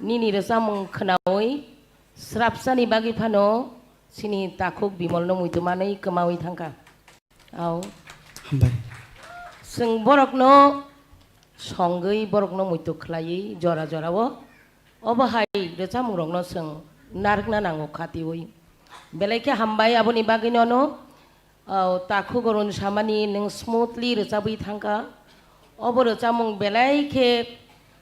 nini rucamong khanawai srapsani bagi phano sini takuk bimol no muitu manai kemawi thangka. Au. Hambai. Seng borok no songgei borok no muitu khlai jora wo. Obahai rucamong rok no seng narkna nango khatiwi. Belai ke hambai aboni bagi no takuk gorun samani neng smoothly rucabi thangka. Obo rucamong belai ke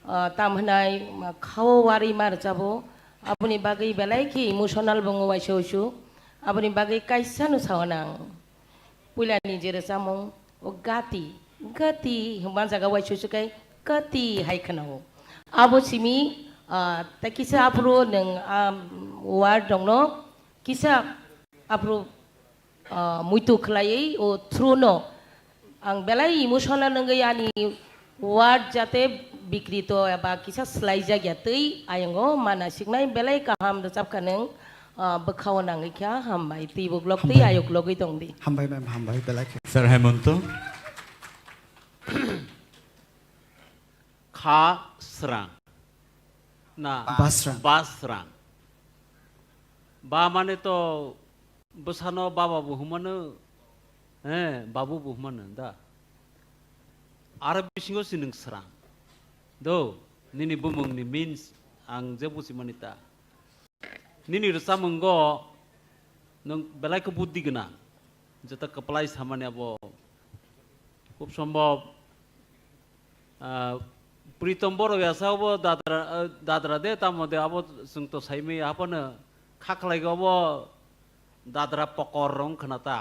tamhanai khawari mar jabo apni bagai belai ki emotional bongo waisho apni bagai kaisa nu sawanang pulani jere samong o gati humban jaga waisho kai gati hai khanao abo simi takisa apro neng word dongno kisa apro muitu khlai o through no ang belai emotional nanggai ani word jate bikrito aba kisa slaija gyatei ayango manasiknai belai kaham recap kaneng bekhaw nangai kya hambai tibuk lokti ayok logi tongdi Hambai ma'am hambai belai Sir Hemonto. Kha srang na basrang ba mane to bosano baba buhumano babu buhumano da ara bisingo sineng srang do nini bumung ni means ang jebu si manita nini rucamong go nong belai ke buddhi gena jeta kepalai samane abo খুব সম্ভব প্রীতম বড় ব্যবসা হবো দাদরা দে তার মধ্যে আবো जों তো সাইমে আপনে খাখলাই গবো দাদরা পকর রং খানাতা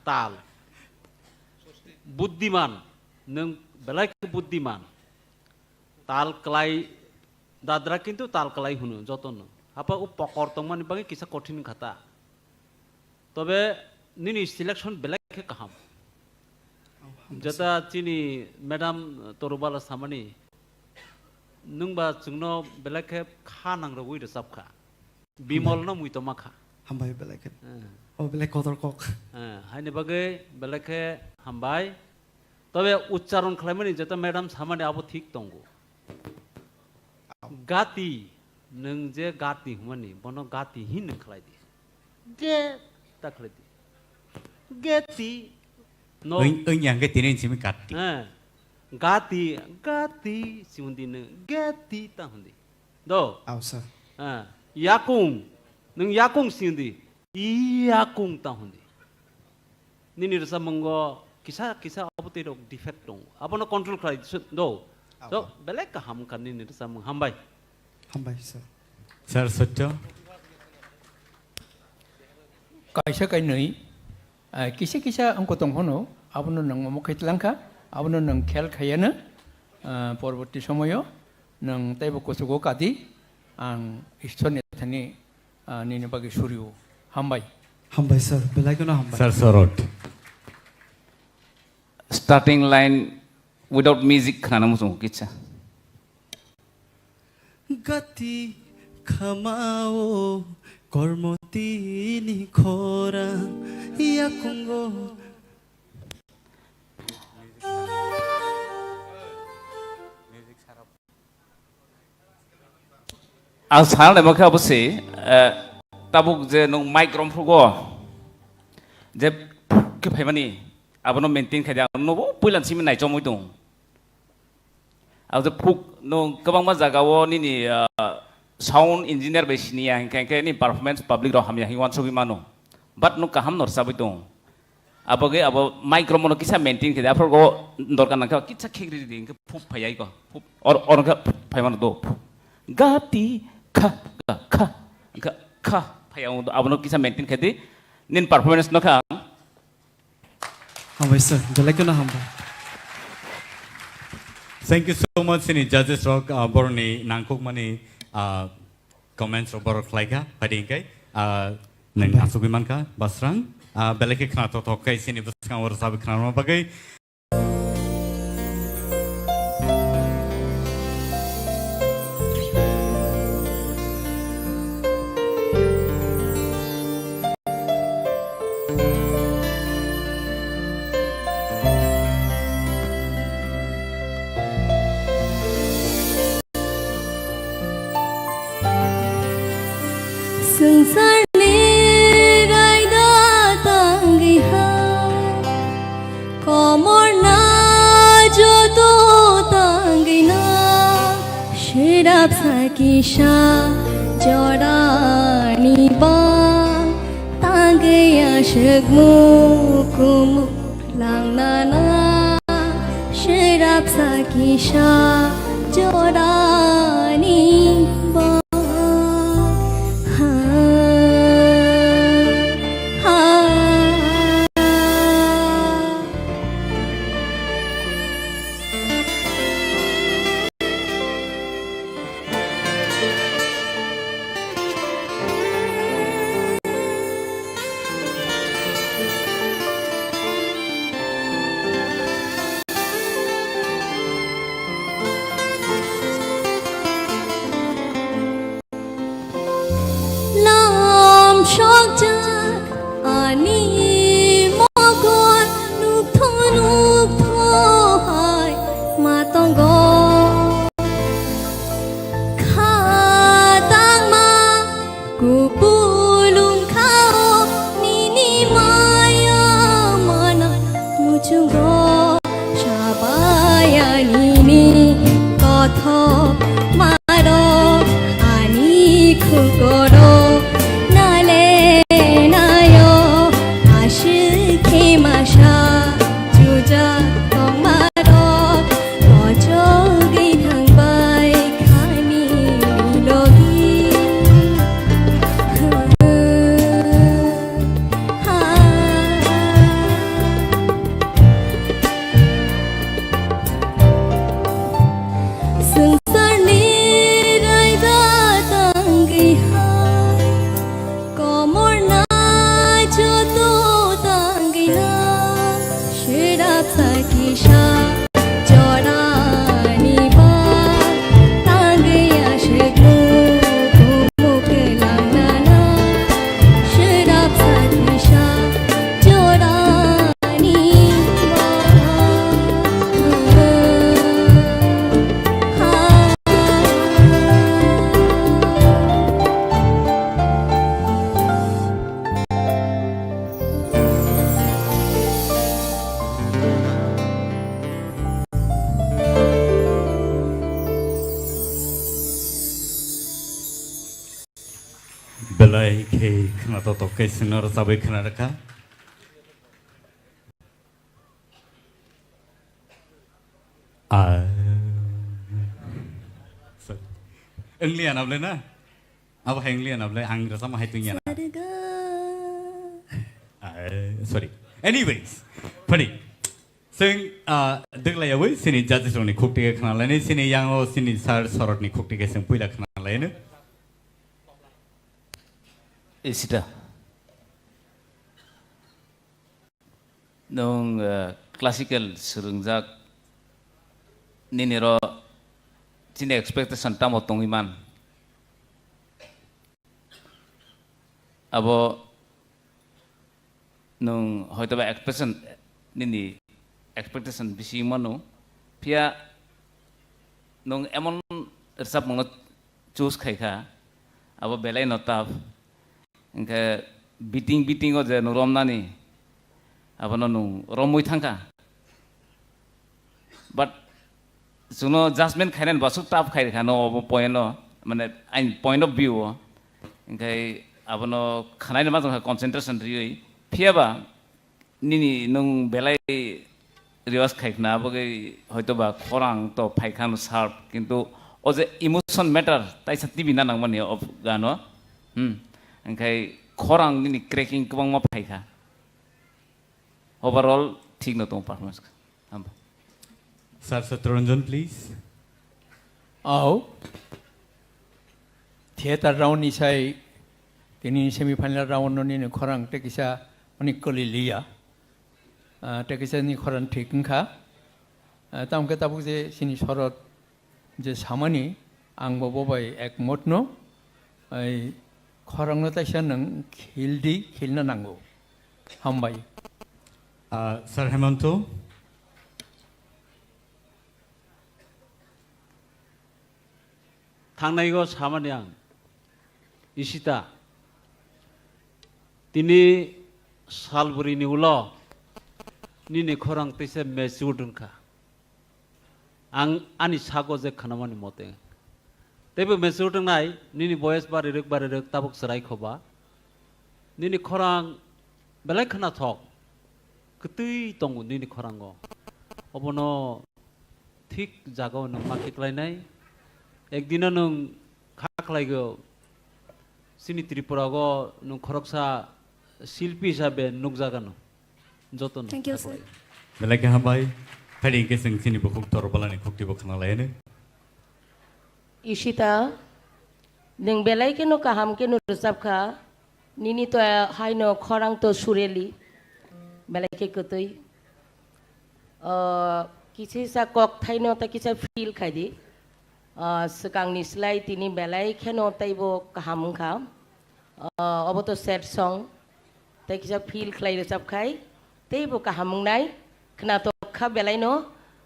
তাল বুদ্ধিমান নং বেলায় বুদ্ধিমান তাল কলাই দাদরা কিন্তু তাল কলাই হুনো যতন apa upakor tongman bagi kisah kotin kata tobe nini selection belak ke kaham jata chini madam torubala samani nungba chungno belak ke khanang rogui de sabkha bimol na mui to makha hambai belak oh belak kotor kok haine bagai belak ke hambai tobe uchcharon khlaimani jata madam samani abo thik tongo gati nung je gati humani bono gati hin khlai di ge ta khlai di geti no yang ke tinin simi gati gati siundi ne geti ta hundi do ausa yakung nung yakung siundi yakung ta hundi nini rasa monggo kisah abote rok defect dong abono control khlai do so belek ka ham kan nini rasa mong hambai sir sotto kaisa kai nei kisa angko tong hono abono nang mo kaitlangka abono nang khel khayana porborti somoyo nang taibo kosugo kadi ang istone thani nini bagi suryu hambai sir belai kono hambai sir sorot starting line without music khana musung kicha gati khamao kormoti ni khora yakungo ang sal na makha bose tabuk je nung microphone phugo je ke phaimani abono maintain khaja no puilan simi nai chomoi dong aw je phuk no kabang ma jaga wo ni sound engineer be sinia hinkai ni performance public ro hamya hiwan sobi mano but no kaham nor sabai dong aboge abo microphone no kisa maintain khaja afro go dorkan na ka kitsa khegri ding ke phup phayai ko phup or ka phaimano do gati kha kha phayau abono kisa maintain khadi nin performance no kha hambai sir belai kono hambai thank you so much sini judges rock borni nangkok mani comments borok laika padingkai nang asugi manka basrang beleke khana to thokai sini buskang or sabi khana bagai संसार ने रायदा tangi ha komor na joto tangi na shirap sakisha jorani ba tangi ashagmu kum langna na shirap sakisha jorani ba belai ke kena toto ke sinar sabai kena reka. English apa na? Apa English apa? Anggrek sama hai tunya. Sorry. Anyways, padi. Sing dek laya wei sini judge ni khuk tiga kena lain sini yang o sini sar sorot ni khuk tiga sing puila kena lain. Isita. Nong classical serungjak ni nero sini expectation tamu tongiman. Abo nong hoito ba expectation ni expectation bisi mano pia nong emon ersap mongot choose khaika abo belai notap engke beating oje no rom nani abo no romui thangka but suno judgment khainen basu tap khai khano abo point no mane point of view engke abo no khanai ma concentration rioi pia ba nini nong belai riwas খাইখনা বগে হয়তোবা খরাং তো ফাইখান sharp কিন্তু ও যে emotion matter তাই সাথে বিনা নাংমানি of গানো ओंखाय खरां नि क्रेकिं गोबां मा फायखा ओवरऑल ठीक न दं पारफॉर्मेंस सर सत्यरंजन प्लीज आओ थिएटर राउंड निसाय दिनै सेमिफाइनाल राउंड नि खरां टेकिसा अनेक कलि लिया टेकिसा नि खरां ठिकखा तामके ताबुक जे सिनि सरत जे सामानि आंबो बबाय एकमत न खरांनो ताइसा नों खिलदि खिलनो नांगौ हामबाय सर हेमंत थांनायगो सामानि आं इसिता तिनि सालबुरिनि उल निनि खरां तैसे मेचुरदोंखा आं आनि सागो जे खानामानि मते तेबो मेचुरदोंनाय निनि बयस बारिरक ताबुक सराय खबा निनि खरां बेलाय खाना थक कतै दङ निनि खरांगो अबनो ठीक जागाव नों माखिख्लायनाय एकदिन नों खाख्लायगो सिनि त्रिपुरागो नों खरकसा शिल्पी हिसाबै नुकजागोन जतन थैंक यू सर बेलाय हाबाय फाइडिं के जों सिनि बुकुक तरबलानि खुक्तिबो खानालायनो इशिता नों बेलाय के नो काहाम के नो रजाबखा निनि तो हायनो खरां तो सुरेली बेलाय के कतै किछि सा कक थाइनो ता किसा फील खायदि सकांनि स्लाइ तिनि बेलाय खेनो ताइबो काहामखा अब तो सैड सॉन्ग ताइ किसा फील खलाय रजाबखाय ताइबो काहामनाय खना तो खा बेलाय नो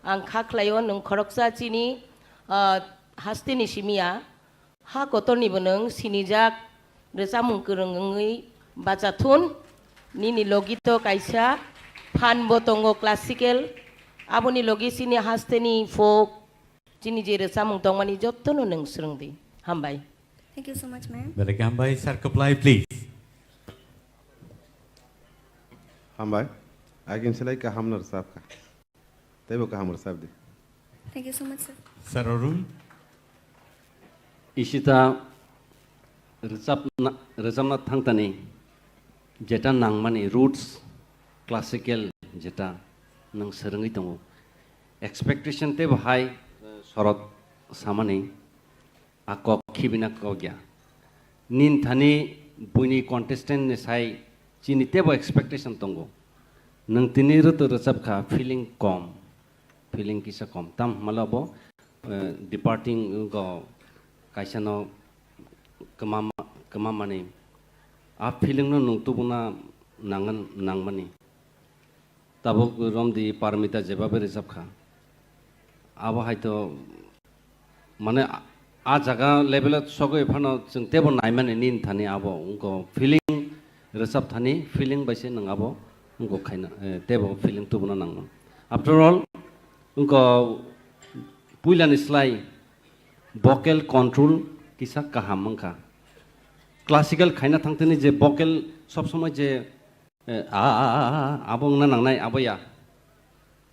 आं खा खलायो नों खरकसा चिनि हास्तिनि सिमिया हा कतरनिबो नों सिनिजाक रोजामुं गोरोङै बाजाथुन निनि लगित कायसा फान बतंगो क्लासिकल आबोनि लगिसिनि हास्तिनि फोक चिनि जे रोजामुं दंमानि जत्तनो नों सोलोंदि हामबाय thank you so much ma'am बेलाय हामबाय सर कप्लाय प्लीज हामबाय आगिन सलाय का हमनर साहब का तेबो का हमर साहब दे thank you so much sir sir Arun इसिता रोजाबना थांतानि जेटा नांमानि रूट्स क्लासिकल जेटा नों सोलोङै दङ एक्सपेक्टेशन ते बाहाय सरत सामानि आकक खिबिना कग्या निन थानि बुइनि कन्टेस्टेन्ट नि साय चिनि तेबो एक्सपेक्टेशन दङ नों तिनि रुत रोजाबखा फिलिंग कम फिलिंग किसा कम ताम मालाबो डिपार्टिंग गो कायसानो कमा माने आ फिलिंग नो नुंतुबुना नांगन नांमानि ताबो रमदि पारमिता जेबाबे रोजाबखा आबो हायतो माने आ जागा लेभेल सगै फानो जों तेबो नायमाने निन थानि आबो उनको फिलिंग रोजाब थानि फिलिंग बायसे नङाबो उनको खायना तेबो फिलिंग तुबुना नांगो आफ्टर ऑल उनको पुइलानि स्लाइ vocal control किसा काहामंखा क्लासिकल खाइना थांतोनि जे भकेल सब समय जे आबंना नांनाय आबैया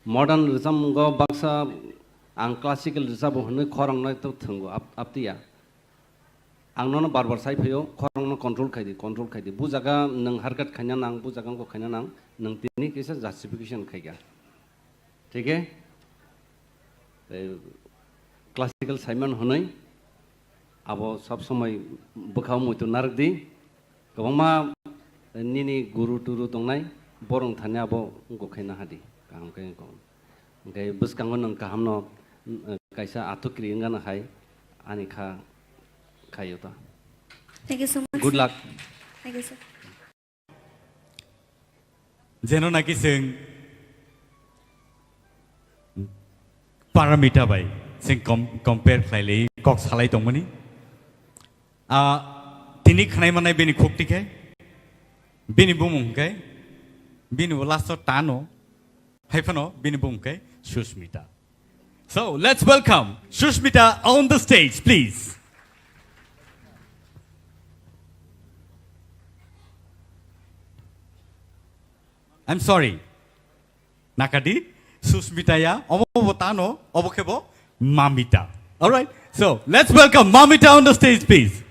मडार्न रोजाबमुगाव बाक्सा आं क्लासिकल रोजाबो होनो खरांनाय तो थंगो आपतिया आंनो बार बार साइफायो खरांनो कंट्रोल खायदे बुजागा नों हारकाट खाइना नां बुजागांखौ खाइना नां नों तिनि केसा जस्टिफिकेशन खायगा ठीक है क्लासिकल साइमन होनै आबो सब समय बखाव मयतो नारदी गोबांमा निनि गुरु टुरु दंनाय बरं थाने आबो गखायना हादि गाहाम खायखौ ओमफ्राय बसकांगो नों गाहामनो कायसा आतु क्रियंगाना हाय आनि खायोता Thank you so much. Good luck. Thank you, sir. जेनोनाखि जों पारामिटा बाय जों कम्पेयर खालायलै कक सालाय दंमोन दिनै खानाय मानाय बेनि खुक्तिखाय बेनि बुमुंखाय बेनि लास्टआव टानो हायफानो बेनि बुमुंखाय Sushmita So let's welcome Sushmita on the stage, please. I'm sorry. Nakadi, Sushmita ya, obo botano, obo kebo, Mamita. All right. So let's welcome Mamita on the stage, please.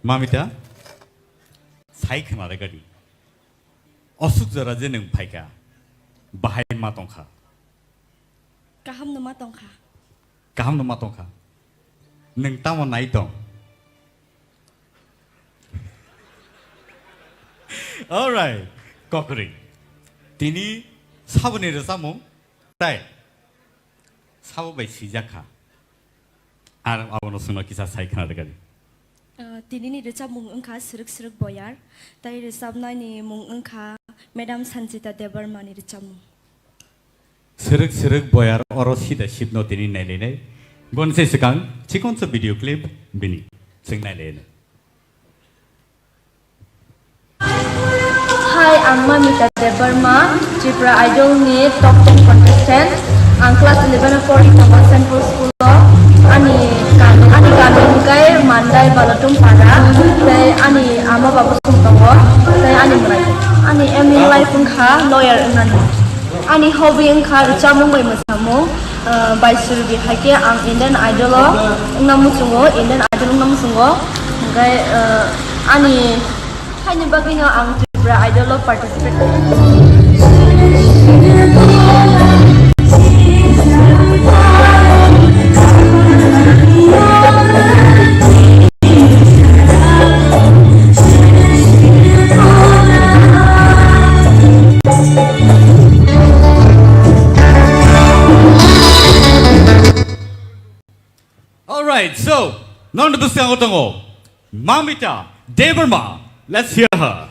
Mamita, sai khana da gadi. Osuk jara je nang phaika. Bahai ma tongkha. Kaham no ma tongkha. Kaham no ma tongkha. Nang tamo nai tong. All right, Kokori. Tini sabone resamo, tai. Sabo by Sijaka. I want to know kisa sai khana da gadi. Tini ni resab mung engkha siruk boyar, tai resab nai ni mung engkha Madam Sanjita Debarma ni resab mung. Siruk boyar oro sida shipno tini nailene. Bon se sekang chikon sa video clip bini sing nailene. Hi, I'm Mamita Debarma, Tripura Idol ni top 10 contestant. I'm class 11 for Itaman Central School. Ani kami kai mandai balatum pada. Saya ani ama babu sungkawa. Saya ani merai. Ani ME life engkha lawyer engani. Ani hobby engkha ricamu mai masamu. By Surubi hake ang Indian Idol namu sungo Indian Idol namu sungo. Kai ani hanya baginya ang Tripura Idol participate. All right, so non busang otongo, Mamita Debarma. Let's hear her.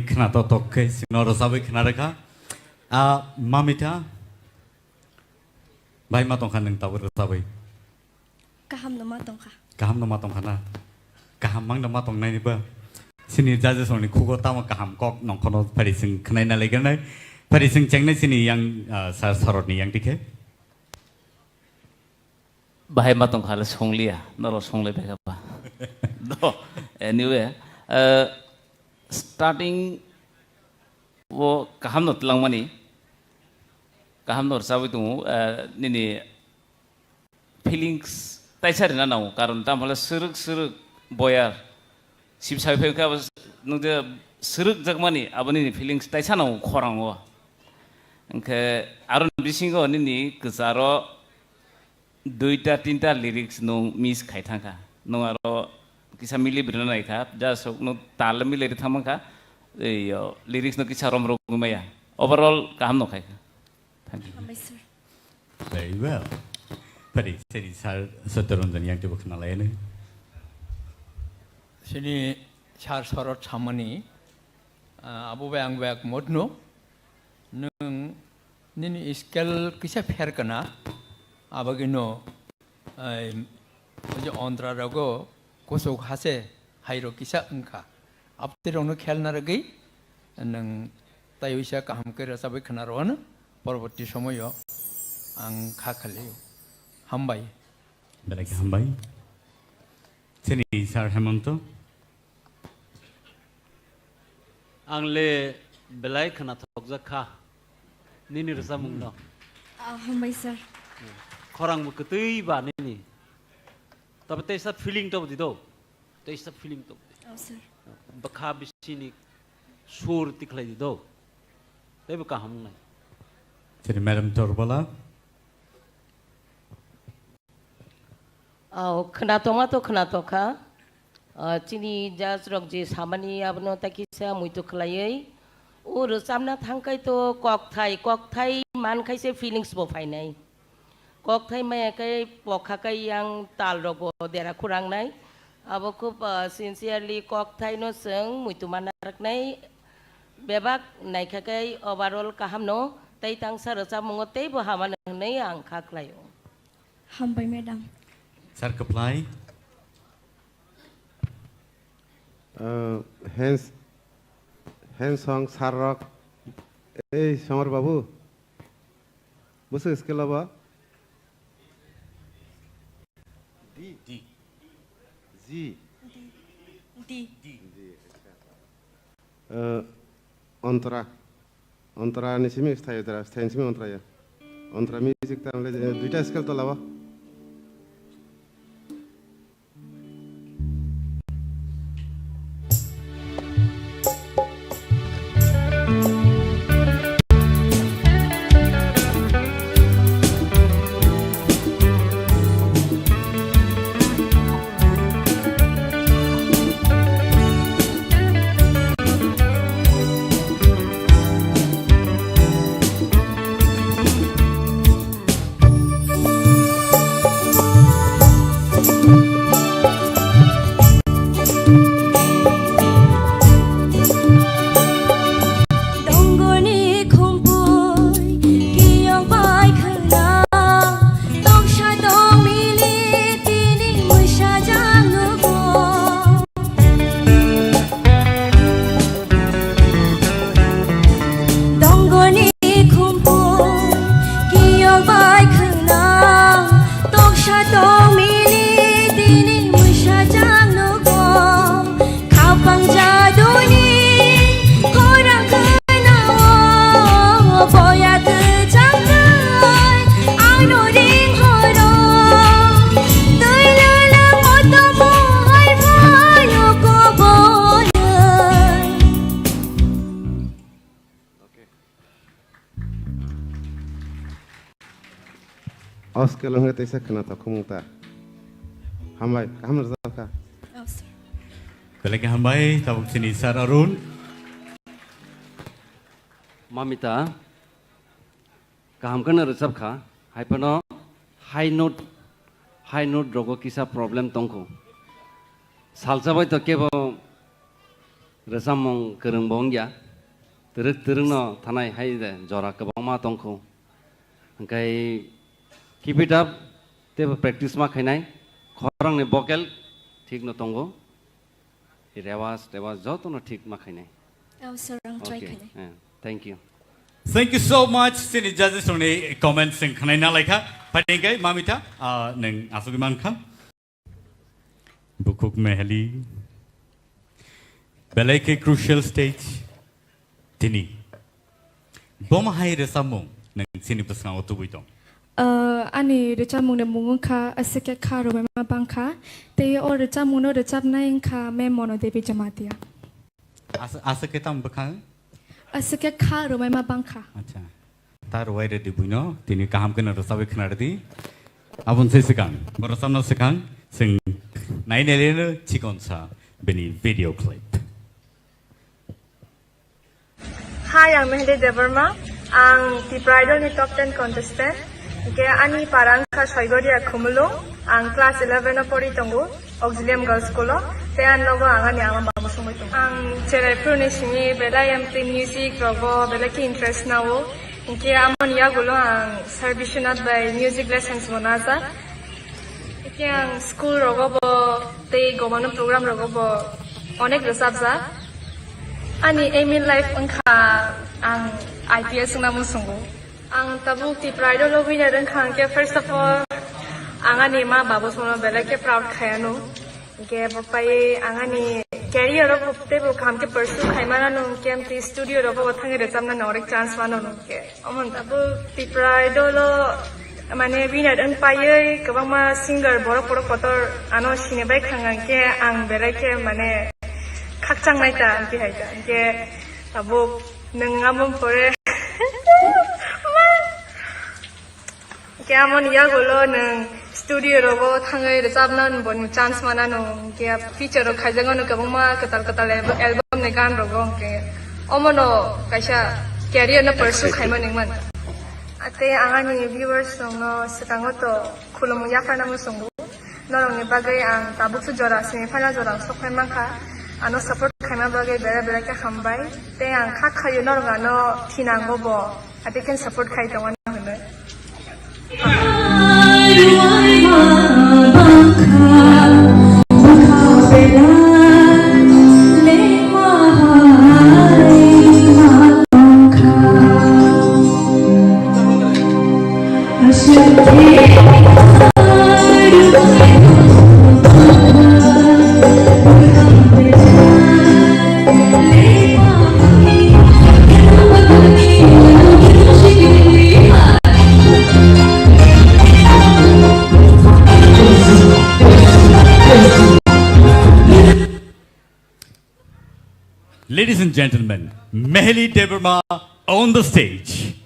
khna to tok ke sino rosabai khna rekha mamita bai ma tong khan nang taw rosabai Kaham nama tongka. kaham nama tong khana kaham mang nama tong nai ni ba sini jaje song ni khugo tama kaham kok nong khono phari sing khnai na legan nai phari sing cheng nai sini yang sar sarot ni yang dikhe bahai ma tong khala songlia noro songle beka ba do anyway starting wo kaham no tlang mani kaham no sabai tu nini feelings taisar na nau karon tam hala suruk boyar sip sai phe ka no de suruk jakmani abani feelings taisa nau khorang wo angke aron bisingo nini ksaro duita tinta lyrics no miss khai thangka no aro kisa mili brina nai kha ja sok no tal mili ri thamangka ei lyrics no kisa rom rogumaya overall kaham no khai thank you very well Pari seri sar sotorondan yang tibuk na lain sini char sorot chamani abu bayang bayak modno nung nini iskel kisa fair kana abagino ojo ondra rago kosok hase hairo kisa engka aptirongno khelna ragi nang tayuisa kaham kera sabai khana ron poroboti somoyo ang khakhale hambai belaki hambai sini sar hemonto angle belai khana thokja kha nini rasa mungno Hambai sir. khorang mu ketui ba nini tabe te sat feeling to dido te sat feeling to Oh sir. bakha bisini sur tiklai dido te ba kaham nai sini madam torbala khna toka chini jas rok je samani abno takisa muito khlaiei ur samna thangkai to kok thai man khaise feelings bo phainai kok thai mai kai pokha kai yang tal rok bo dera khurang nai abo খুব sincerely kok thai no seng muito manak nai bebak naikha kai overall kaham no tai tang sar sa mongotei bo haman nei ang khaklayo Hambai madam. sar apply hands song sarok ei samar babu busu skill ba d z Antara নিসিমি স্থায়ী দ্বারা স্থায়ী নিসিমি Antara Antara music তাহলে দুইটা scale তো লাবা Oskel hong te sakna ta khumta hambai kaham razaka Oh sir. belaki hambai tabuk sini sar arun mamita kaham kana resap kha haipano high note rogo kisa problem tongko salsabai to kebo Resamong kereng bongya, tereng no tanai hai de jora kebang ma tongko. Angkai keep it up, te practice ma khainai, khorang ne vocal ठीक न तंगो रेवाज जो तो न ठीक मा खाइने Okay, thank you. Thank you so much. Sini judges only comments sing khanai na laika. Patingai mamita neng asugi man kham. Bukuk mehli. Belai ke crucial stage. Tini. Boma hai resamung neng sini pesang otu buitong. Ani recamung ne mungun kha asake kha ro ma bangkha te or recamung no recap nai kha me mono devi jamatia Asake tam bakang. asake kha ro ma bangkha Acha. Tar wai re dibuino tini kaham kena rosabe khnardi. Abun se sekang. Borosam no sekang sing nai neleno chikonsa beni video clip. Hi, I'm Mehdi Devarma. Ang TRIPURA Idol ni top 10 contestant. Ke ani parang kha Soigoria Khumulo. Ang class 11 na pori tongo. Auxilium Girls School. Te an logo ang ani ang babu sumoy tongo. Ang TRIPURA ni singi bela MT music rogo bela ki interest na wo. Ke amon ya gulo ang servitionat by music lessons monaza. Ke ang school rogo bo te gomano program rogo bo onek resabza. Ani aim life angka ang IPS na musungo. Ang tabuk TRIPURA Idol winner angka ke first of all ang ani ma babu sono bela ke proud khayano. Ke papai ang ani career ro te bo kam ke pursue khaimana no ke MT studio ro bo thangi recamna norek chance mano no ke. Amon tabuk TRIPURA Idol mane winner ang paye kabang ma singer borok borok kotor ano sinebai khangang ke ang bela ke mane kakchang naita anti haita ke tabuk nengamon pore ke amon ya golo neng studio rogo thangai recapnan bon chance mana no ke feature ro khajang no kabang ma katal album ne gan rogo ke omono kaisa career na pursue khaima ningman ate angani viewers no sekango to khulumu yakana mo songo norong ne bagai ang tabuk su jora semi final jora sokhai mangkha ano support khaima bagai bera ke khambai te ang kha khayo norong ano thinango bo ate ken support khai tongana hone Ladies and gentlemen, Mehli Devarma on the stage.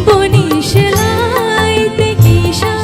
Boni shelai te kisha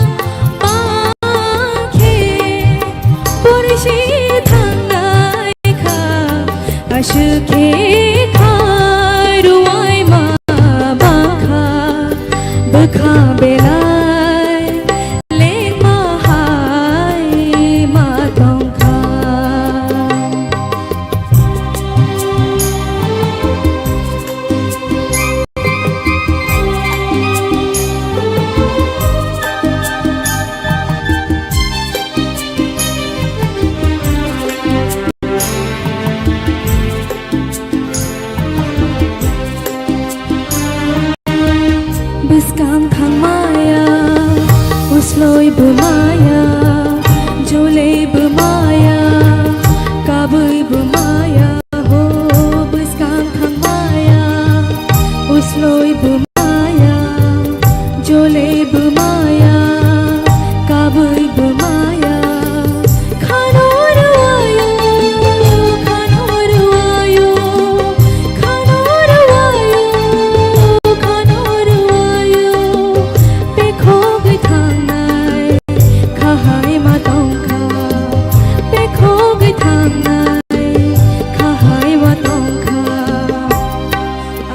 bumaya jolei bumaya kabui bumaya ho buskang khangmaya usloi bumaya jolei bumaya kabui bumaya khanoruayo khanoruayo khanoruayo khanoruayo bekhogai thangnai khahai ma tongkha bekhogai thangnai khahai ma tongkha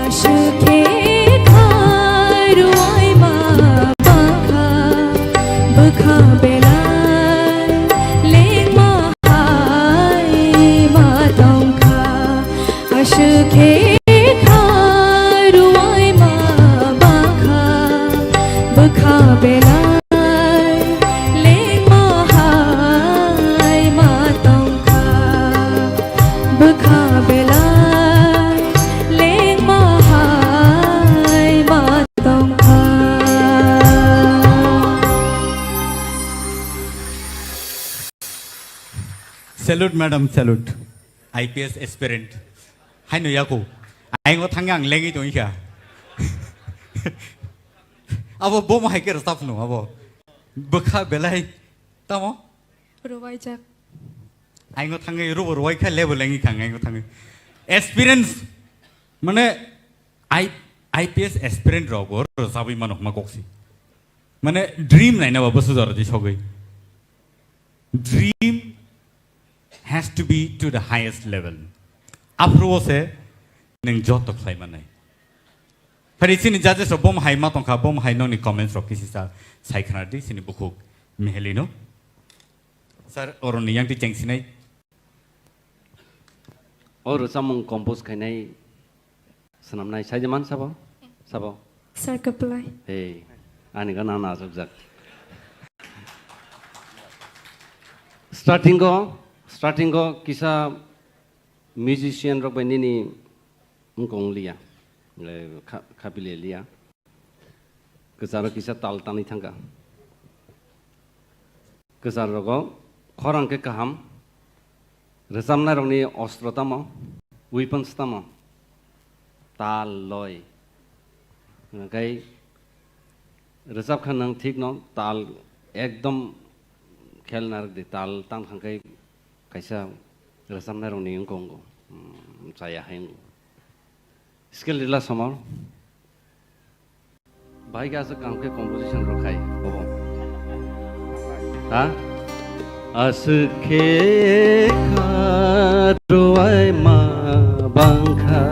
ashke khairuai ma bangkha bakha belai leng ma hai ma tongkha ashke khairuai ma bangkha bakha belai leng ma hai ma tongkha bakha belai leng ma hai ma tongkha Salute, madam, salute. IPS aspirant. Hai no yaku. Ai ngo thangang lengi to ikha. Abo bom hai ke staff no abo. Bakha belai tamo. Provide ai ngo thangai ro roi kha level lengi khang ai ngo thangai. Experience mane IPS aspirant ro go sabi manok ma koksi. Mane dream nai na basu jara di sogai. Dream has to be to the highest level. Apro se neng jot to khai manai. Phari sini judges ro bom hai ma tong kha bom hai no ni comments ro kisi sa sai khana di sini bukhuk mehelino. Sir oron ni yang ti cheng sinai. Or samung compose khainai sanam nai sai jaman sabo sabo. Sir Kaplai. Hey, ani ga na subject. Starting go kisa musician rok benini ngkong lia le kapile lia kesaro kisa tal tani thangka kesaro go khorang ke kaham resamna rongni ostro tamo weapons tamo tal loi kai resap khanang thik no tal ekdom खेलना रख दे ताल ताम खांके कैसा रसम ना रोनी उनको चाया है इसके लिए समार भाई क्या काम के कंपोजिशन रखाई बोलो हाँ असखे खारुआई मा बांखा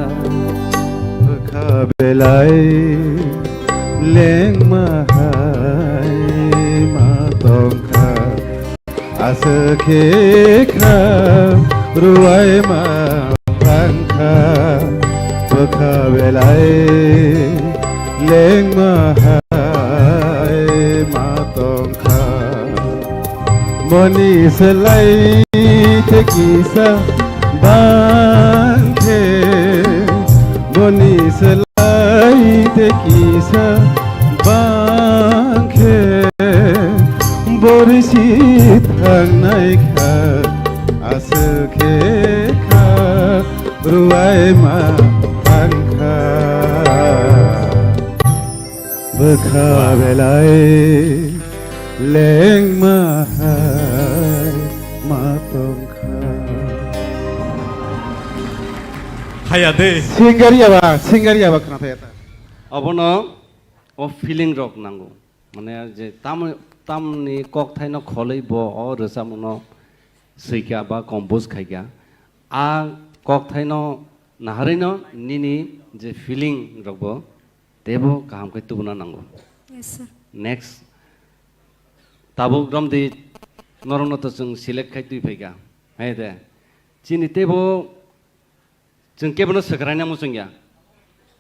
bakha belai leng ma hai ma tongkha asake kha ruai ma bangkha bakha belai leng ma hai ma tongkha moni selai te kisa bangkhe moni selai te kisa bangkhe borisi thangnai kha asake kha ruai ma bangkha bakha belai leng ma hai ma tongkha hayade singaria ba kana thayata abono o feeling rock nango mane je tamni kok thaino kholei bo o resamuno seikya ba compose khaikya a kok thaino naharino nini je feeling rock bo tebo kaham kai tubuna nango Yes sir. next tabu gram di norongno to jeng select khai tui phaikya hai de chini tebo jeng kebono sakraina mo jengya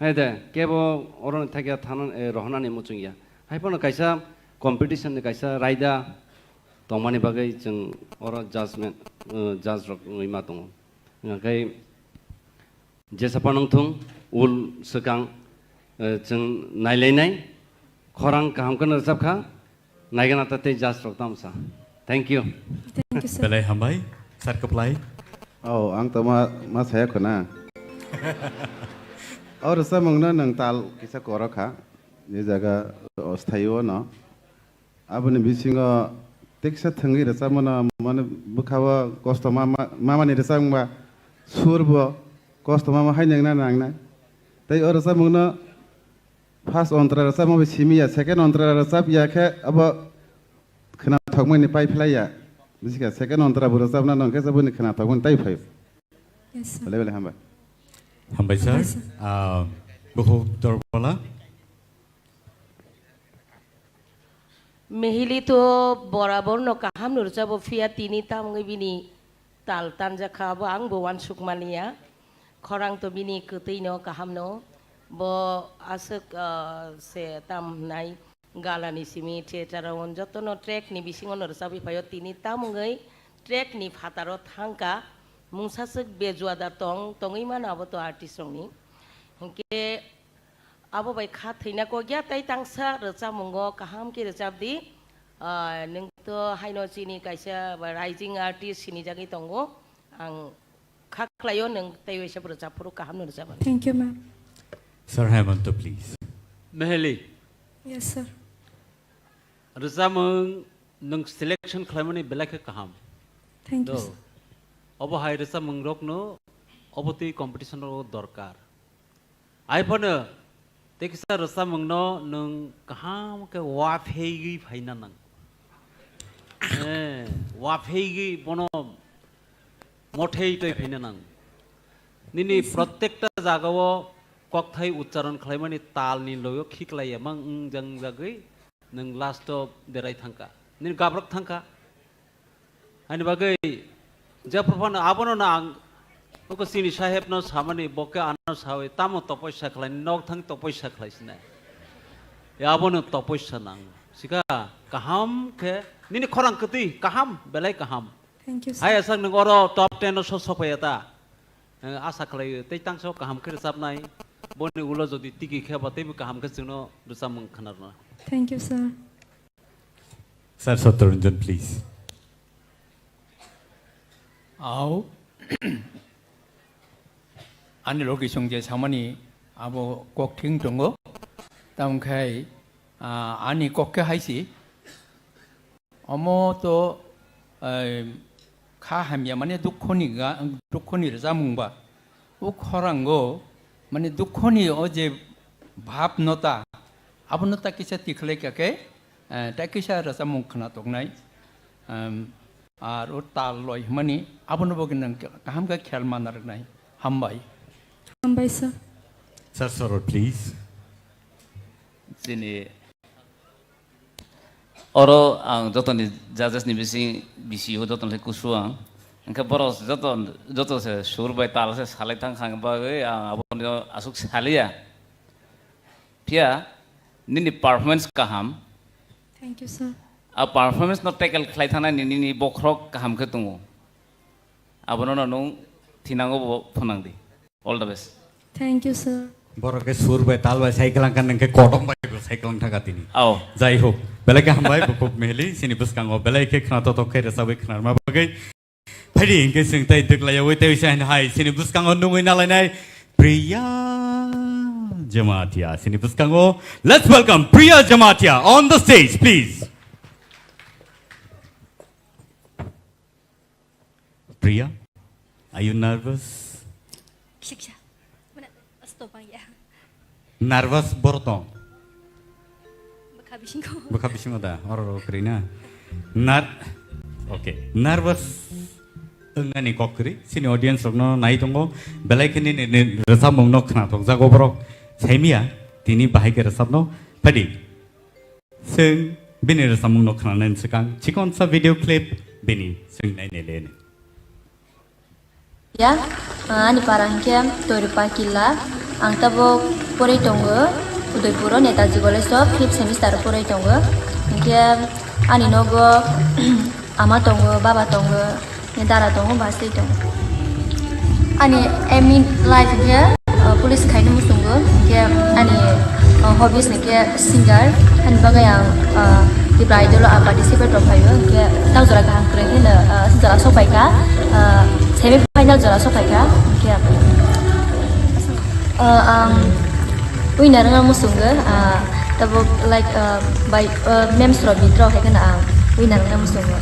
hai de kebo oron thakya thanan rohnani mo jengya hai pono kaisa competition ni kaisa raida tongmani bagai jeng oro judgment judge rok ima tong ngakai jesapanong thung ul sekang jeng naileinai khorang kaham kan resap kha naigana tate just roktam sa. Thank you. Thank you, sir. Belai hambai, sar keplai. Oh, ang ma saya kena. और सब मंगना नंगताल किसा कोरखा ये जगह अस्थायी हो ना अब ने बिसिंग टेक्सा थंगी रसा मना मन बुखावा कष्ट मामा ने रसा मंगबा सुरब कष्ट मामा हाय नंगना नांगना तै और रसा मंगना फर्स्ट अंतरा रसा मबे सिमिया सेकंड अंतरा रसा बिया के अब खना थगमनि पाइ फ्लाइया बिसिका सेकंड अंतरा बुरसा ना नंके सबनि खना थगमनि ताइ फाइ Yes, sir. लेवल हम Hambai sir, Bukhuk Dorbola. Mehili to borabor no kaham nur jabo fia tini tam bini tal tanja khabo ang bo wan sukmania khorang to bini kutai no kaham no bo asuk se tam nai galani simi theater on joto no track ni bisingon nur sabi payo tini tam ngai track ni phataro thangka mungsasuk bejuada tongi mana abo to artist rongni hingke abo bai kha theina ko gya tai tangsa recha mungo kaham ki rechab di neng to haino chini kaisa rising artist sini jagi tongo ang khaklayo neng tai wesa recha puru kaham no rechab. Thank you, ma'am. Sir Hemant, please. Meheli. Yes, sir. Recha mung nung selection khlaimani belake kaham. Thank you, sir. Obo hai recha mung rok no oboti competition ro dorkar. Aipana tekisa recha mung no nung kaham ke wafhegi phaina nang. Wafhegi bono mothei toi phaina nang. Nini prottekta jagao kokthai uchcharon khlaimani tal ni loyo khiklaiya mang jang jagai nung last of derai thangka. Nin gabrok thangka. Ani bagai Japan abono na ko sini saheb no samani boke ano sawe tamo topoisya khlai nok thang topoisya khlai sina ya abono topoisya nang sika kaham ke nini khorang kati kaham belai kaham. Thank you, sir. Hai asang ngoro top 10 no so sopayata asa khlai tei tang so kaham ke sab nai boni ulo jodi tiki kheba tei kaham ke juno rusam khanar na. Thank you, sir. Sir Satyaranjan, please. Ao ani loki songje samani abo kok thing tongo tam khai ani kokke haisi omo to kha hamya mane dukhoni ramungba u khorango mane dukhoni oje bhab nota abunota kisa tikhle kake ta kisa rasamung khna tongnai আর ও তাল লয় মানে আপন বগিন কাহাম কা খেয়াল মানার নাই হামবাই Hambai, sir. Sir Sorot, please. Sini oro ang joton ni judges ni bisi ho joton le kusuang angka boros joton se sur bai tal se salai thang khang ba ge abon asuk salia pia nini performance kaham. Thank you, sir. A performance no tackle khlai thana ni bokrok kaham ke tungo abono no thinango phonang di. All the best. Thank you, sir. Borok ke sur bai tal bai cycle kan nang ke kodong bai ko cycle thaka tini Ao jai ho belai ke hambai Bukhuk Meheli sini buskang o belai ke khna to ke rasa bai khnar ma bagai phari ke sing tai dik lai oi tai san hai sini buskang o nungui na lai nai Priya Jamatia sini buskang o let's welcome Priya Jamatia on the stage please. Priya, are you nervous? Nervous borotong. Baka bisingo da. Oro krina. Okay. Nervous. Engani kokri. Sini audience rokno nai tongo. Belai kini ni resam mongno khna tong jago borok. Saimia tini bahai ke resam no. Padi. Sing bini resam mongno khna nen sekang. Chikon sa video clip bini sing nai ne le. Ya, ani parang kem Torupa Killa, ang tabok pori tongo, Udaipuro Netaji College of 5th semester pori tongo, kem ani nogo, ama tongo, baba tongo, nedara tongo, basti tongo. Ani emin life kem police kainu musungo, kem ani hobbies ne kem singer, ani bagayang Tiba idol participate rokayo ke tau jora kahang keren ke jora sopai ka semi final jora sopai ka ke winner nga musunga tabo like by memes ro bitro he kana winner nga musunga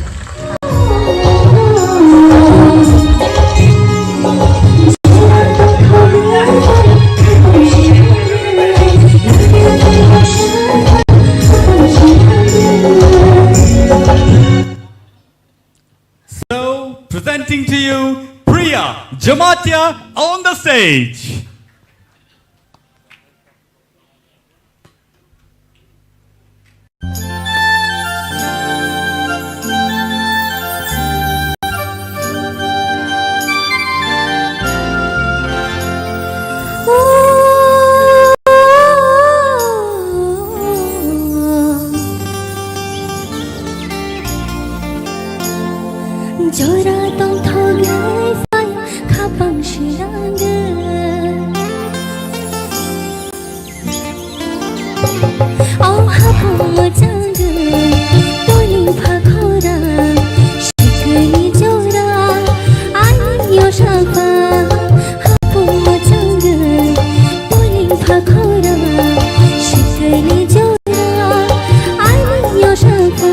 So, presenting to you Priya Jamatia on the stage. Jora tong thogai phai khapang shirang oh hapong jang toling phakora shikani jora ai yo shapa hapong jang toling phakora shikani jora ai yo shapa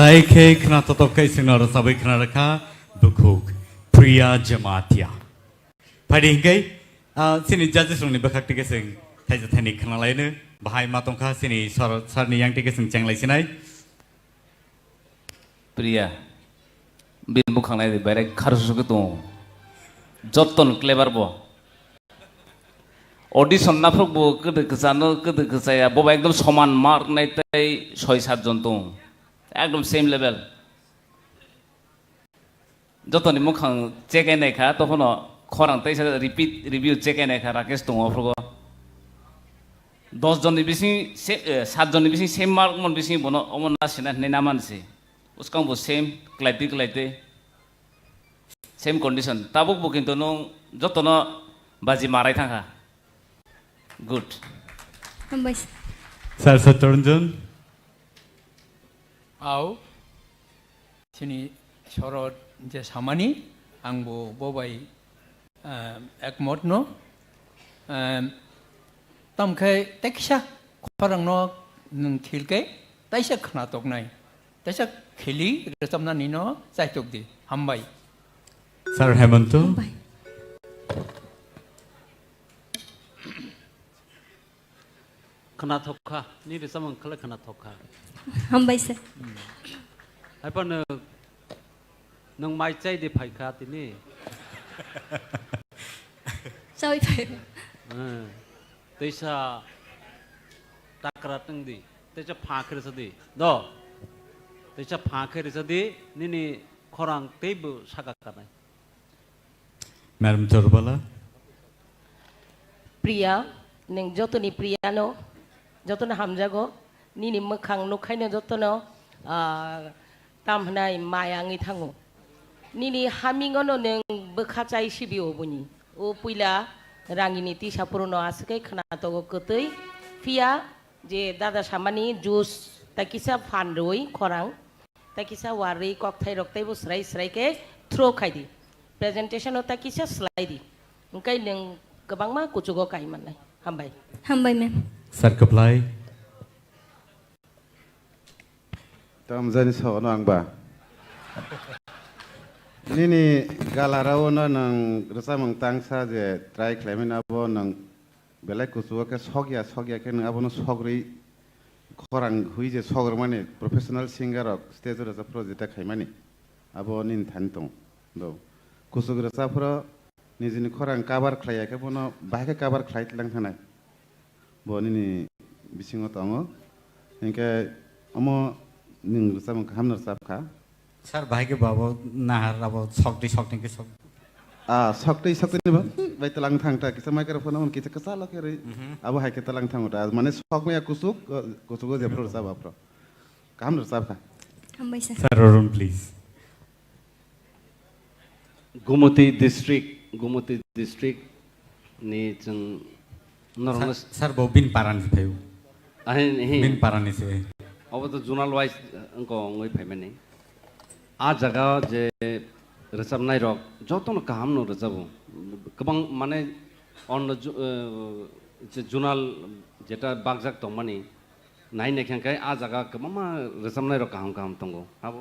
Saklaikha khna totokai singnara sabai khna rakha bukhuk Priya Jamatia. Padingkai sini judges rongni bakhak tika sing thaija thani khna lainu bahai matongkha sini sarni yang tika sing changlai sinai. Priya bin bukhangnai bare kharsuku to jotton clever bo audition na frog bo kede kjano kede kjaya bo ekdom soman mark nai tai 6-7 jon to একদম same level যতনি মুখাং চেকে নাইখা তখন খরাং তাইসা repeat review চেকে নাইখা রাকেশ দङ ফ্রগো 10 জনनि बिसिं 7 জনनि बिसिं सेम मार्क मन बिसिं बनो अमना सिना नै नामानसि उसकां बो सेम क्लाइते सेम कंडीशन ताबुक बो किन्तु नं जतन बाजी माराय थांखा गुड सर सतरंजन Au sini sorot je samani angbo bobai ekmot no tam khai teksha kharang no nung khilke taisa khna tok nai taisa khili resamna ni no chai tok di hambai Sir Hemanto khna thokha ni resamang khala khna thokha Hambai sir. Apa nang mai cai di phai kha tini. Chơi phải. Tây sa takrat nang di. Tây sa phá khơi sa di. Do. Tây sa phá khơi sa di. Nini khorang tây bu Saklaikha. Madam Torbala. Priya, neng joto ni Priya no, joto na hamjago, nini mekhang no khaino joto no, tam hanai maya ngi thango. Nini hamingo no neng bekhachai sibi obuni. O puila rangini ti sapuro no askai khana togo kotoi. Fia je dada samani juice takisa phandroi khorang, takisa wari kokthai roktai bu srai ke throw khai di. Presentation o takisa slide di. Engkai neng kebang mah kucugo kai manai. Hambai. Hambai ma'am. Sarkaplai. Tam jani sono angba. Nini galarao no nang resamang tangsa je try claiming abo nang belai kusuwa ke sogya ke nang abo no sogri korang hui je sogr mane professional singer ok stage rasa project khaimani abo nin thantong do kusug rasa pro nijini korang kabar khlaya ke bono bahake kabar khlait lang thanai bo nini bisingo tongo engke amo ning resamang hamnar sapkha Sir, भाई के बाबू नाहर अब सक्टी के सब सक्टी नि भाइ तलाङ थाङटा किसा microphone on किसा कसा लके रे अब हाइ के तलाङ थाङटा माने सकमे कुसुक जेफ्रो सब अप्रो काम र सब Hambai sir. Sir, Arun, please. Gumati district ni jeng normas. Sir, bo bin paran pheu. Bin paran se. अब तो जोनल वाइज उनको ngoi phaimani. आ जगह जे रोजाबनाय रक जतन गाहाम नो रोजाबो गोबां माने अन जे जुनाल जेटा बागजाक दंमानि नायनाय खेंखाय आ जगह गोबां मा रोजाबनाय रक गाहाम दंगो आबो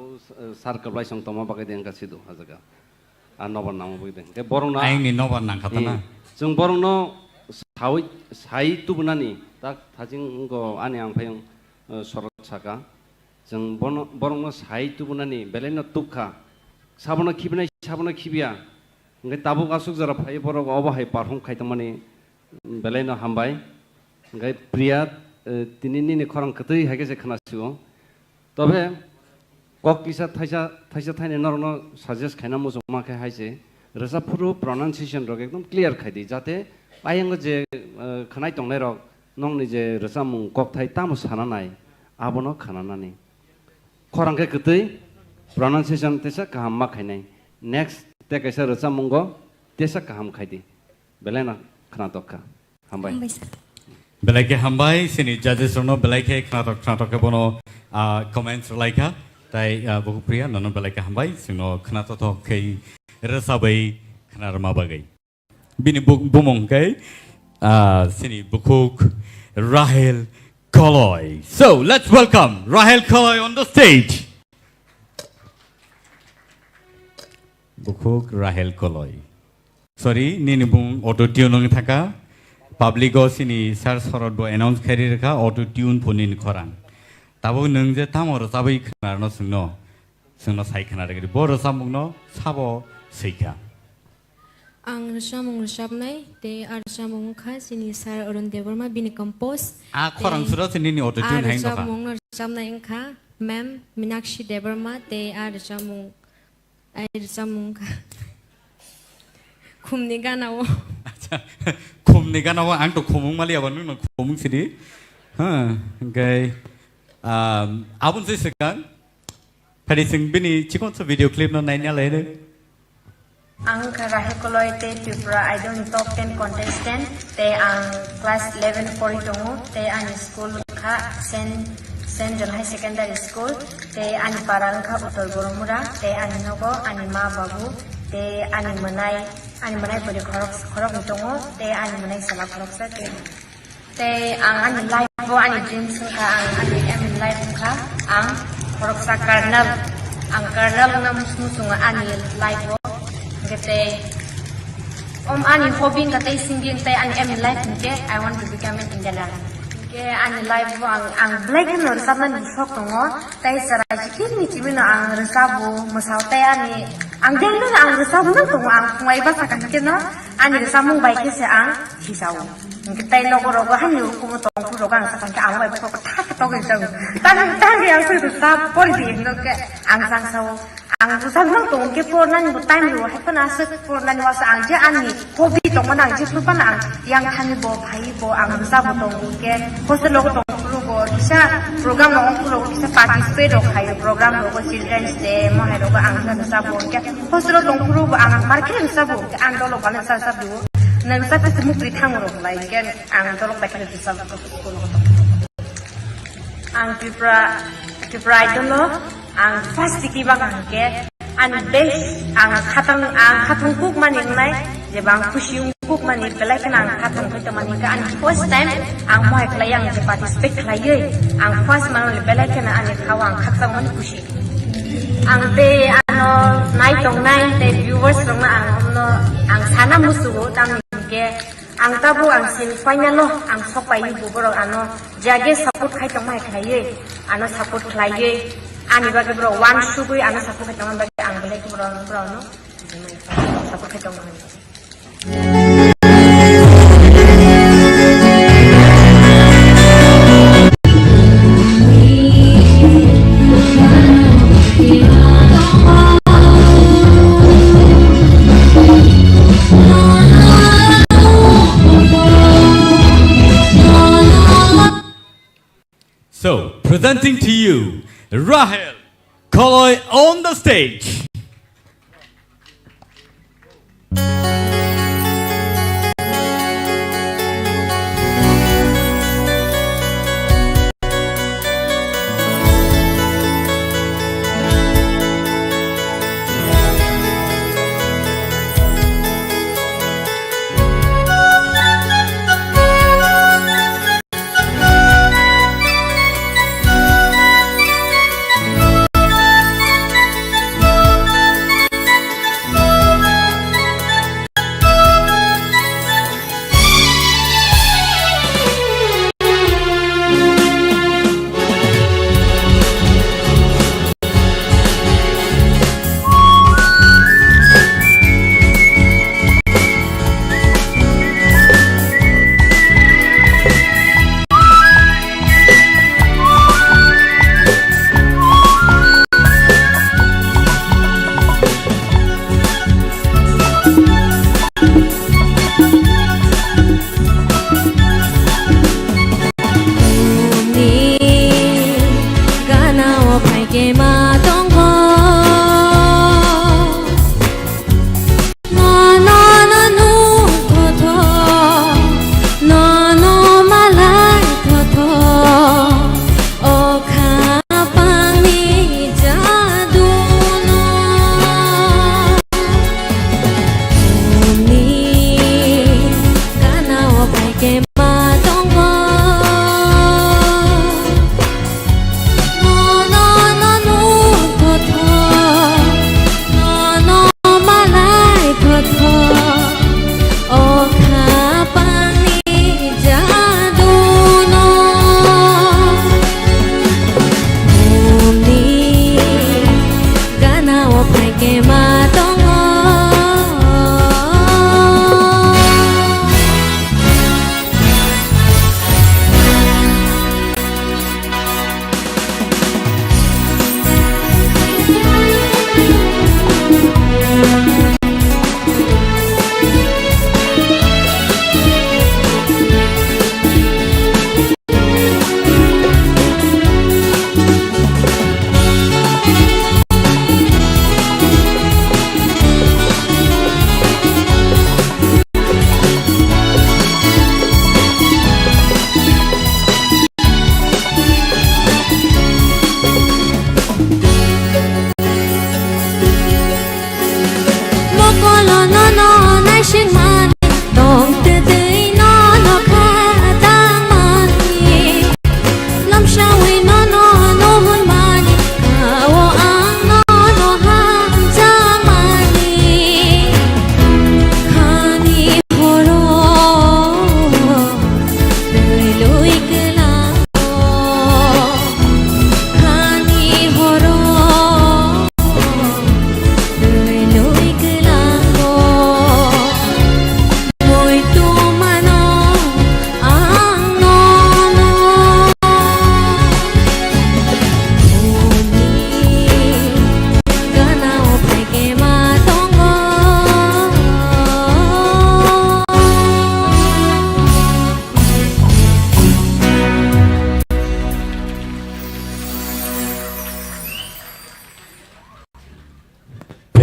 सारकलाय सं तमा बागै दें गासिदो आ जगह आ नबर नाम बगै के बरंना आइनि नबर नांखातना जों बरंनो साइ तुबनानि ता थाजिं गो आनि आं फायं सरसाका जों बरंनो साइ तुबनानि बेलेनो तुखा साबना खिबिया ओंखाय ताबो गासुक जरा फाय बरग अबहाय पारहम खायतमानि बेलेनो हामबाय ओंखाय प्रिया तिनिनि खरं कतै हागे जे खनासिगो तबे कक किसा थाइसा थाइने नरनो साजेस्ट खायना मोजो माखे हायसे रोजाफुरु प्रोनाउन्सिएशन रग एकदम क्लियर खायदि जाते पायंग जे खनाय तंनाय रग नंनि जे रोजामु कक थाइ तामो सानानाय आबनो खानानानि खरंखे कतै pronunciation tesa kaham ma khainai next te kaisa rocha mungo tesa kaham khaidi belena khana tokka hambai belake hambai sini judges rono belake khana tokka bono comments laika tai boku priya nono belake hambai sino khana to kai rocha bai khana rama bagai bini bumong kai sini bukuk Rahel Koloy. So let's welcome Rahel Koloy on the stage. Bukuk Rahel Koloy. Sorry, nini bung auto tune thaka. Public go sini sar sorot bo announce khari rakha auto tune punin khorang. Tabo nung je tamor sabai khnar no sungno sai khnar gari bo rosamung no sabo seika. Ang rosamung rosabnai te rosamung kha sini sar Arun Deborma bini compose. Khorang sura sini ni auto tune hain doka. Rosamung rosamnai kha ma'am Minakshi Deborma te rosamung ai rosamung kha khumni ganawo. Khumni ganawo ang to khumung mali aban nung khumung sidi. Okay. Abun se sekan. Phari sing bini chikon sa video clip no nainya lele. Ang Rahel Koloy te TRIPURA Idol ni top 10 contestant te ang class 11 poritongo te ang school kha Saint John High Secondary School te ani parang kha Uttar Boromura te ani nogo ani ma babu te ani manai pori khorok nitongo te ani manai sala khorok sa te ang ani life bo ani dreams kha ang ani aim in life kha ang khorok sa kernel ang kernel na musunga ani life bo kete ani hobby kate singing te ani aim in life ke I want to become an Indian ke ani life bo ang black and or sabna ni sok tongo tai sarai chikin ni chibino ang resabu masau te ani ang dengno ang resabu no tongo ang mai basa kan ke no ani samung bai ke se ang hisau tai no ro go han yu ku mo tong pu ro gang sa kan ang bai ko ta to ge jang tan yang su sa por di no ke ang sang sau ang su sang mang tong ke por nan bu time ru ha pa na se por nan wa sa ang je ani ko bi tong ma nang je su pa na yang than bo phai bo ang sa bo tong ke ko se lo tong ru go sa program no ong ru sa participate ro khai program ro go children's day mo ha ro go ang sa bo ke ko se lo tong ru bo ang market sa bo ke ang do lo ban sa du nang sa te mu pri thang ro lai ke ang do lo ba ke sa ko ang Tripura idol lo ang first tiki ba kan ke an base ang khatang kuk maning nai je bang khusyung kuk mani pelai kan ang khatang ko mani ka an first time ang moi klayang je participate klayai ang first man le pelai kan an khawang khatang man khushi ang te ano nai tong nai te viewers tong na ang sana musu tam ke ang tabu ang semi final lo ang sopai bu boro ano jage support khai tong mai klayai ano support klayai ani bagi bro one sugui ana support khai tong bagi ang bele bro no support khai tong mai So, presenting to you, Rahel Koloy on the stage.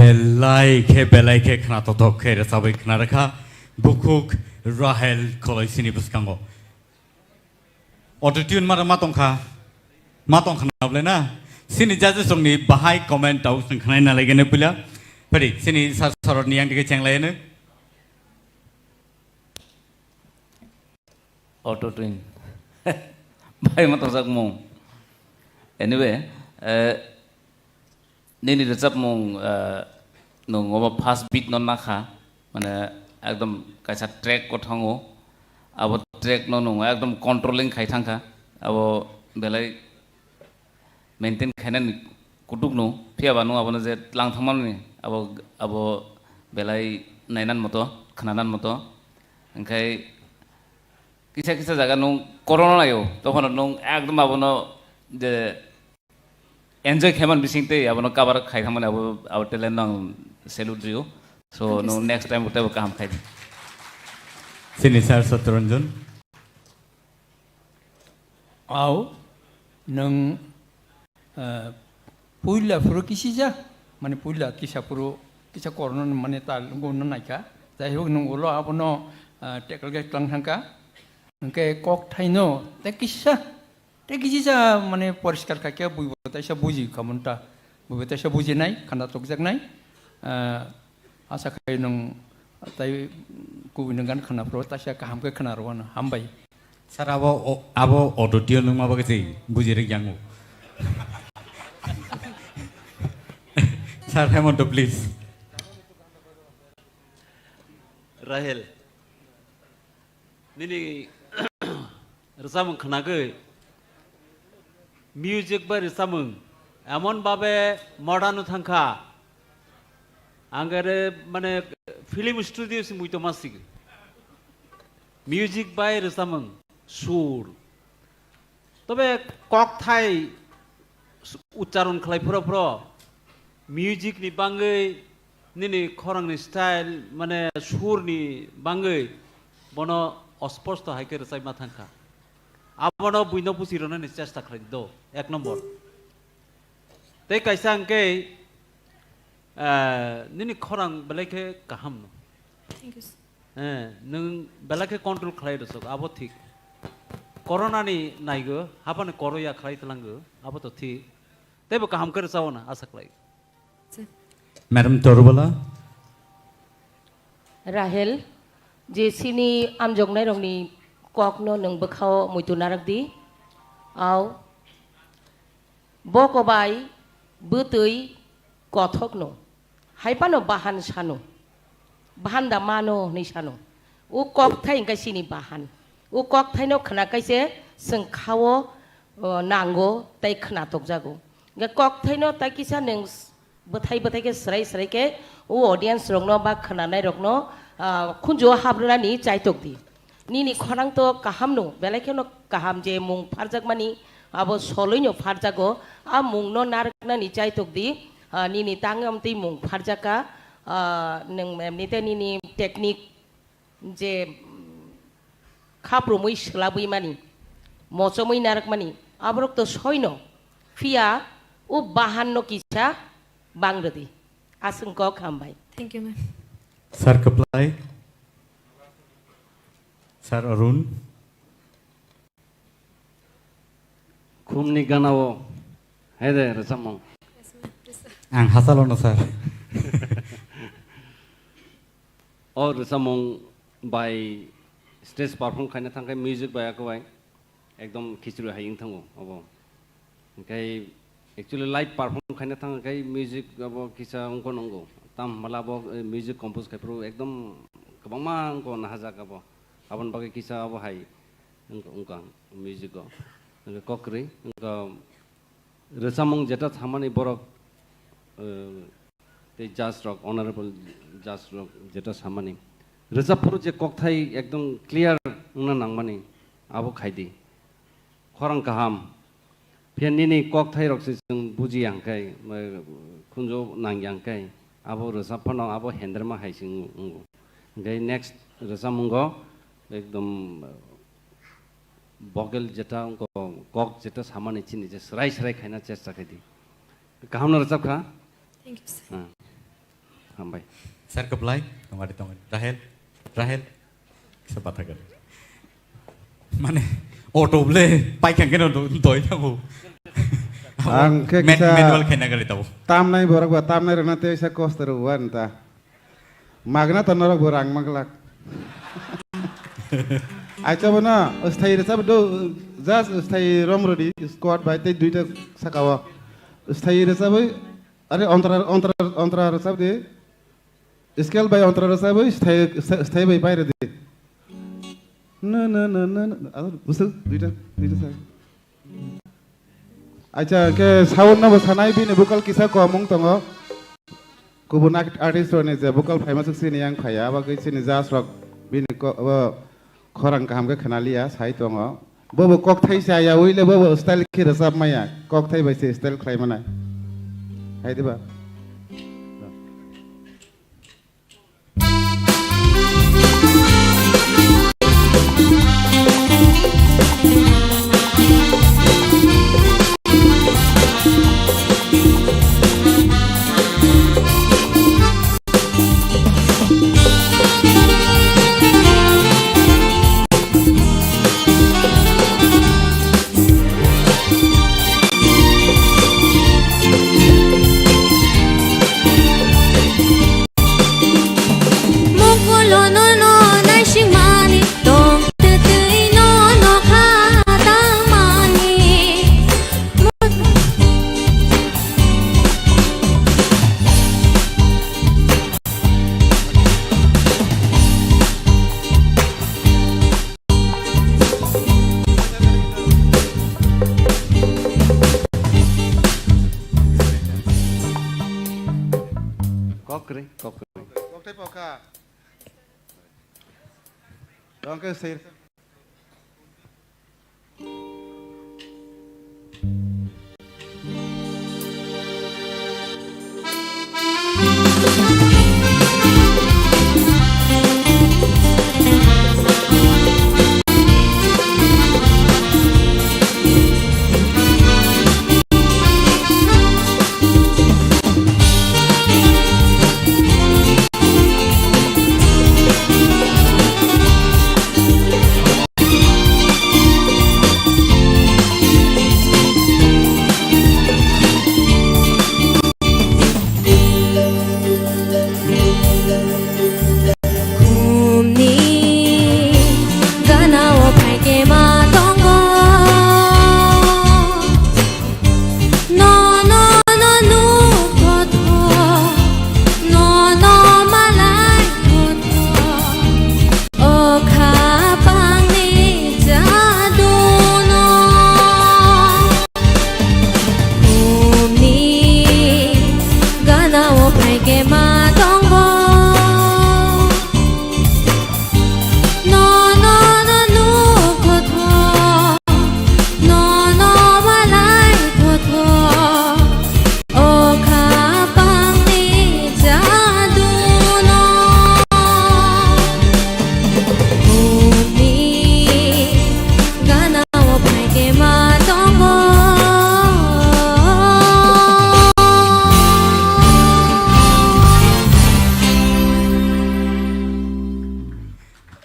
बेलाइखे खना तो धोखे रसाबै खना रखा बुकुक राहेल खलाइसिनि बुसकांगो अटोट्यून मा तंखा नाबले ना सिनि जाजे संनि बाहाय कमेन्ट आव संखनाय नालायगेने पुला फरि सिनि सरनि आं दिगे चेंलायनो अटोट्यून बाय मा तंजाक मं एनीवे नैनि रोजाब मं नङाबा फास्ट बीट न नाखा माने एकदम कायसा ट्रेक को थांगो अब ट्रेक न नङा एकदम कंट्रोलिंग खाय थांखा अब बेलाय मेंटेन खायनान कुटुक नो फियाबा नो आबनो जे लां थांमानि अब बेलाय नायनान मतो खोनानान मतो ओंखाय किसा जागा नो कोरोना नायो तखन नो एकदम आबनो जे एन्जॉय खायमान बिसिंते आबनो काबार खाय थांमानि अब टेलेन्ट नं सेल्यूट दियो सो नो नेक्स्ट टाइम उते काम खाय सिनि सार सत्यरंजन आव नों पुइला फुरो किसिजा माने पुइला किसा कोरोना माने ताल गोन नायका जाय हो नों उलो आपनो टेकल गे क्लां थांका नोंके कक थाइनो ते किसिजा माने परिष्कार खाके बुइबो ताइसा बुजि खामनता बुइबो ताइसा बुजिनाय खाना तकजाकनाय आसा खाय नों ताइ गुबुन गान खोनाफ्राव ताइसा गाहामके खोनारवानो हामबाय सार आबो अटोट्यून नों माबा गसै बुजिरे ग्यांगो Sir, Hemonto, please. Rahel. Nini resamung khenagoi. Music ba resamung. Emon babe modern thangkha. Angare mane film studio se muito masig. Music by resamung. Sur. Tobe kok thai ucharon khlai pura music ni bangai nini khorang ni style mane sur ni bangai bono osposto haike resai ma thangka abono buino pusirona ni chesta khlai do ek number te kaisa angke nini khorang belaike kaham no Thank you. nung belaike control khlai dosok abo thik corona ni naigo hapane koroya khlai tlango abo to thik tebo kaham kare saona asa khlai Madam Torbala Rahel je sini amjognai rongni kokno nang bakhao muitu narakdi aw bokobai butui kothokno haipano bahan sano bahan da mano ni sano u kok thai kai sini bahan u kok thai no khana kaise seng khawo nango tai khana tokjago ga kok thai no tai kisa neng बथाई के सराई के वो audience रखनो बा खनानाय रखनो खुंजो हाब्रना नि चाइतक दी नी खनांग तो काहाम no बेलाखेनो काहाम जे मुंग फारजाक मानी अब सलैनो फारजागो आ मुंग नो नारकना नि चाइतक दी नी तांगम ती मुंग फारजाका नों मेमनिते नी टेक्निक जे खाब्रमै सलाबै मानी मचमै नारक मानी आबरक तो सयनो फिया उ बाहान नो किसा Bangradi. Asung kok hambai. Thank you, ma'am. Sir Kaplai. Sir Arun. Kumni ganao. Hede resamong. Ang hasalono sir. Or resamong by stage perform kaina thangkai music by akwai. Ekdom khichuru haying thango abo. Kai actually live perform खाने थांग कई music अब किसा उनको नंगो तम मला अब music compose कर प्रो एकदम कबांग मां उनको नहाजा कबो अपन बाकी किसा अब हाई उनका music को उनका कोकरी उनका रेसामंग जेटा थामानी बरक ते jazz rock honorable jazz rock जेटा थामानी रेसा पुरो जे कोकथाई एकदम clear उन्ना नांगमानी अब खाइदी खरंग कहम फिर नी कक थाई रक्सी जों बुझी आंकाय खुंजो नांगी आंकाय आबो रोजाबफानाव आबो हेंद्रमा हाइसिं ओंखाय नेक्स्ट रोजाबमुंगो एकदम बगल जेटा कक जेटा सामानि चिनि जे सराय खायना चेष्टा खायदि गाहाम रोजाबखा Thank you, sir. हामबाय सार कबलाय नङादे दङ राहेल सोरबा थागोन माने अट'ब्ले पाइखांगोन दय थांगौ आं के मेनुअल खायना गारि दाव तामनाय बरक बा तामनाय रना ते इसा कष्ट रुवा नता मागना तनरक बोरां मागलाक आइचा बना अस्थायी रसाब दो जास अस्थायी रमरडी स्क्वाड बाय ते दुइटा साकावा अस्थायी रसाब अरे अंतरा रसाब दे स्केल बाय अंतरा रसाब अस्थायी बाय बाय दे न बुझ दुइटा सा आइचा के साउन्ड न बसानाय बिने भोकाल किसा को मुं तंगो गुबुन आर्टिस्ट ने जे भोकाल फाइमा सिनि आं फाया बा गैसिनि जास रक बिने को खरां काम के खनालिया साइ तंगो बबो ककथाइ साया उइले बबो स्टाइल के रसाब माया ककथाइ बायसे style खाइमाना हाइदिबा Cocktail poka. Danke sehr.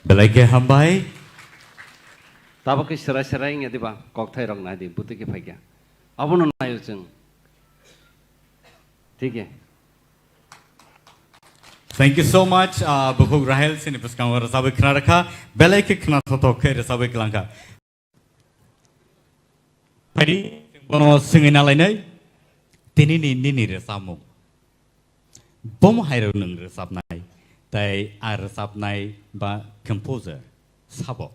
Belai hambai. Tapi ke serai-serai ini tiba cocktail orang nanti butuh ke fakia. Apa nona ayo ceng? ठीक है. Thank you so much, Bukhuk Rahel, sini paskan orang sahabat kena rakha, belai ke kena soto ke sahabat kelangka. Hari, kono singin alai nai, tini ni resamu. Bom hairu nung resap nai, tai ar resap nai ba composer, sabo.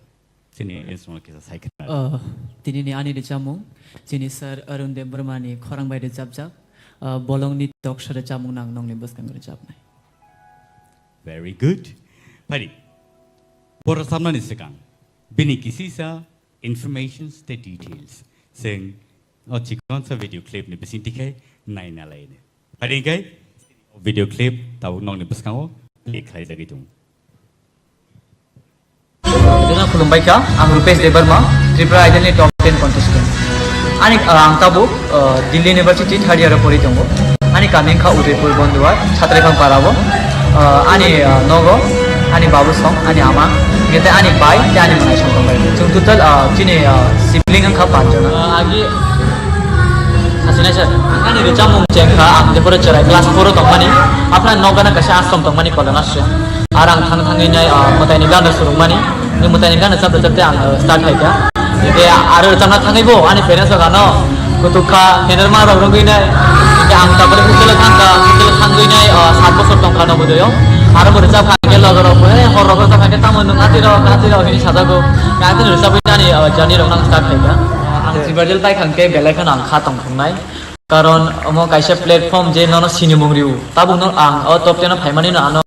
Sini instrument kita saya kenal. Tini ni ani resamu, sini sir Arun Debrma ni korang bay resap jap, bolong ni tok sher resamu nang nong ni paskan resap nai. Very good. Pari, por samna ni sekang. Bini kisi sa information the details. Sing, o chikon sa video clip ni besin tikai nai na lain. Pari kai video clip tahu nong ni beskang o likhai lagi tu. Dengan Kulumbai ka, ang Rupesh Debarma, Tripura Idol Top 10 contestant. Anik ang tabu Delhi University third year pori tongo. ani kaming kha Udaipur Bondua Saklaikha parabo ani nogo ani babu song ani ama ngete ani bai te ani manai song bai chung total chini sibling ang kha panjona agi hasina sir ani re chamung jengkha ang je pore charai class 4 tongmani apna nogana kasha asom tongmani kolana sir arang thang thangi nai motai ni gana surungmani ni motai ni gana chapte chapte ang start haika ide aro chamna thangaibo ani parents gano kutukha henerma rogoi nai ide ang tapore kutele thangoi nai 7 বছর tongkha no bodoyo aro bore chap khage logoro hor rogor ta khage tamon nung ati ro hini sajago ngati ni sabai jani jani rong nang start haika ang sibarjel pai khangke belai khan ang kha tongkhungnai karon omo kaisa platform je nono sinimung riu tabung no ang top 10 phaimani no ano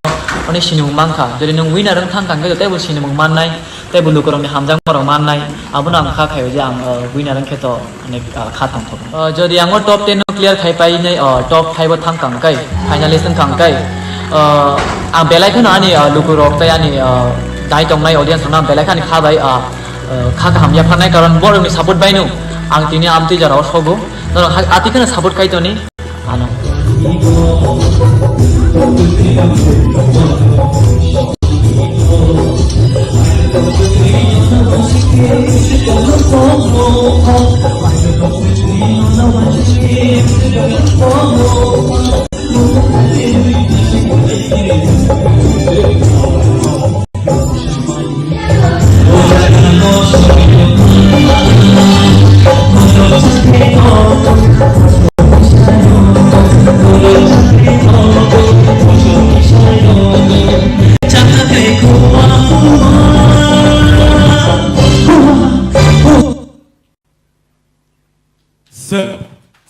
oni sinimung mangkha jodi nung winner ang thang kangke tebo sinimung mannai tebo lukorong ni hamjang morong mannai abuna ang kha khayo je ang winner ang kheto anek kha tongthok jodi ang top 10 no clear khai pai nei top 5 thang kangkai finalist ang kangkai ang belai khan ani lukurok tai ani dai tongnai audience na belai khan kha bai kha hamya phanai karon borong ni support bai nu ang tini amti jara osogo no ati kana support kai toni ano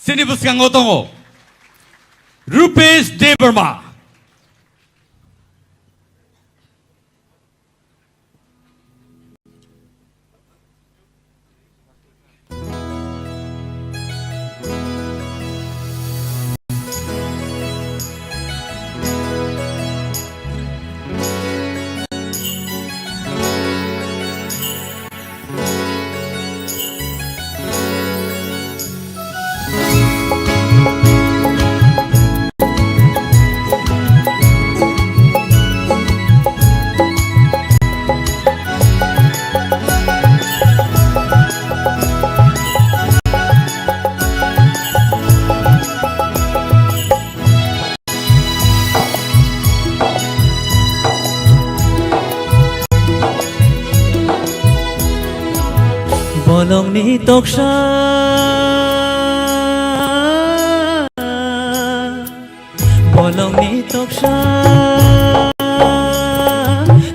Sini buskan ngotongo Rupesh Debarma. Bolong ni toksha Bolong ni toksha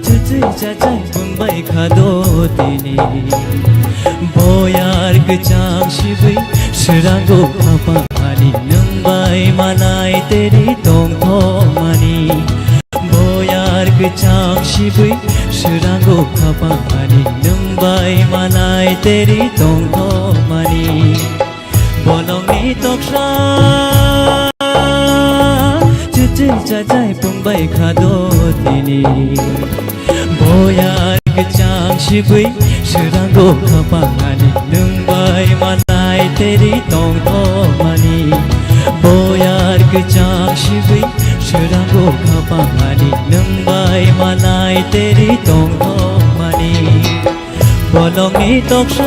Cucui cacai pembai khado tini Boyar kecang shibui Seranggo apa ani Nengbai manai teri tong tong mani Boyar kecang shibui Seranggo apa ani Nengbai manai teri tong tong mani Bolong ni toksha Cucui cacai pembai khado tini Boyar kecang shibui Seranggo apa ani Nengbai manai teri tong tong mani Boyar kecang shibui Seranggo apa ani Nengbai manai teri tong tong mani Bolong ni toksha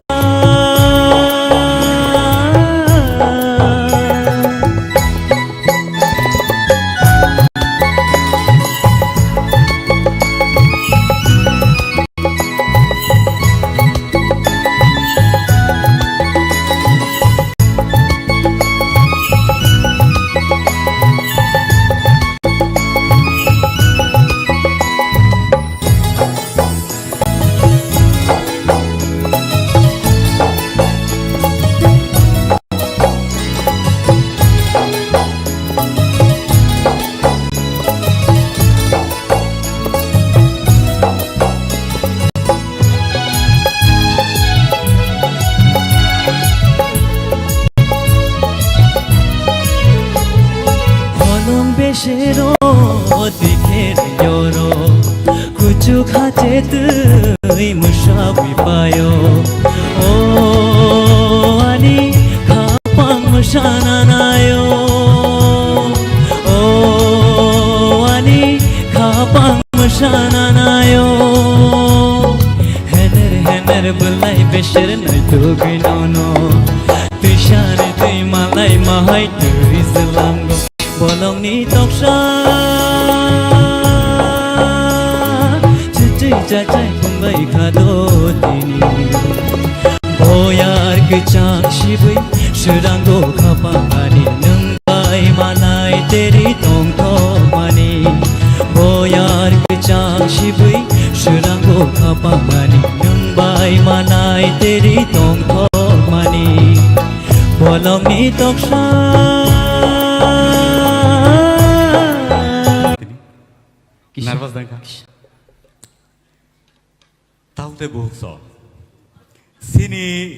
Shero dikher yoro kuchu khache tui mushawi payo o ani khapang mushana nayo Isher nai tugi nono Tushare tui malai mahai tui zelango Bolong ni toksha Cuci cacai pembai kado tini Boyar kecang shibui Serango kapangani Nengbai malai teri tong tong mani Boyar kecang shibui Serango kapangani Nengbai malai teri tong tong mani Bolong ni toksha Nervous dan kah? Tahu te buhuk so. Sini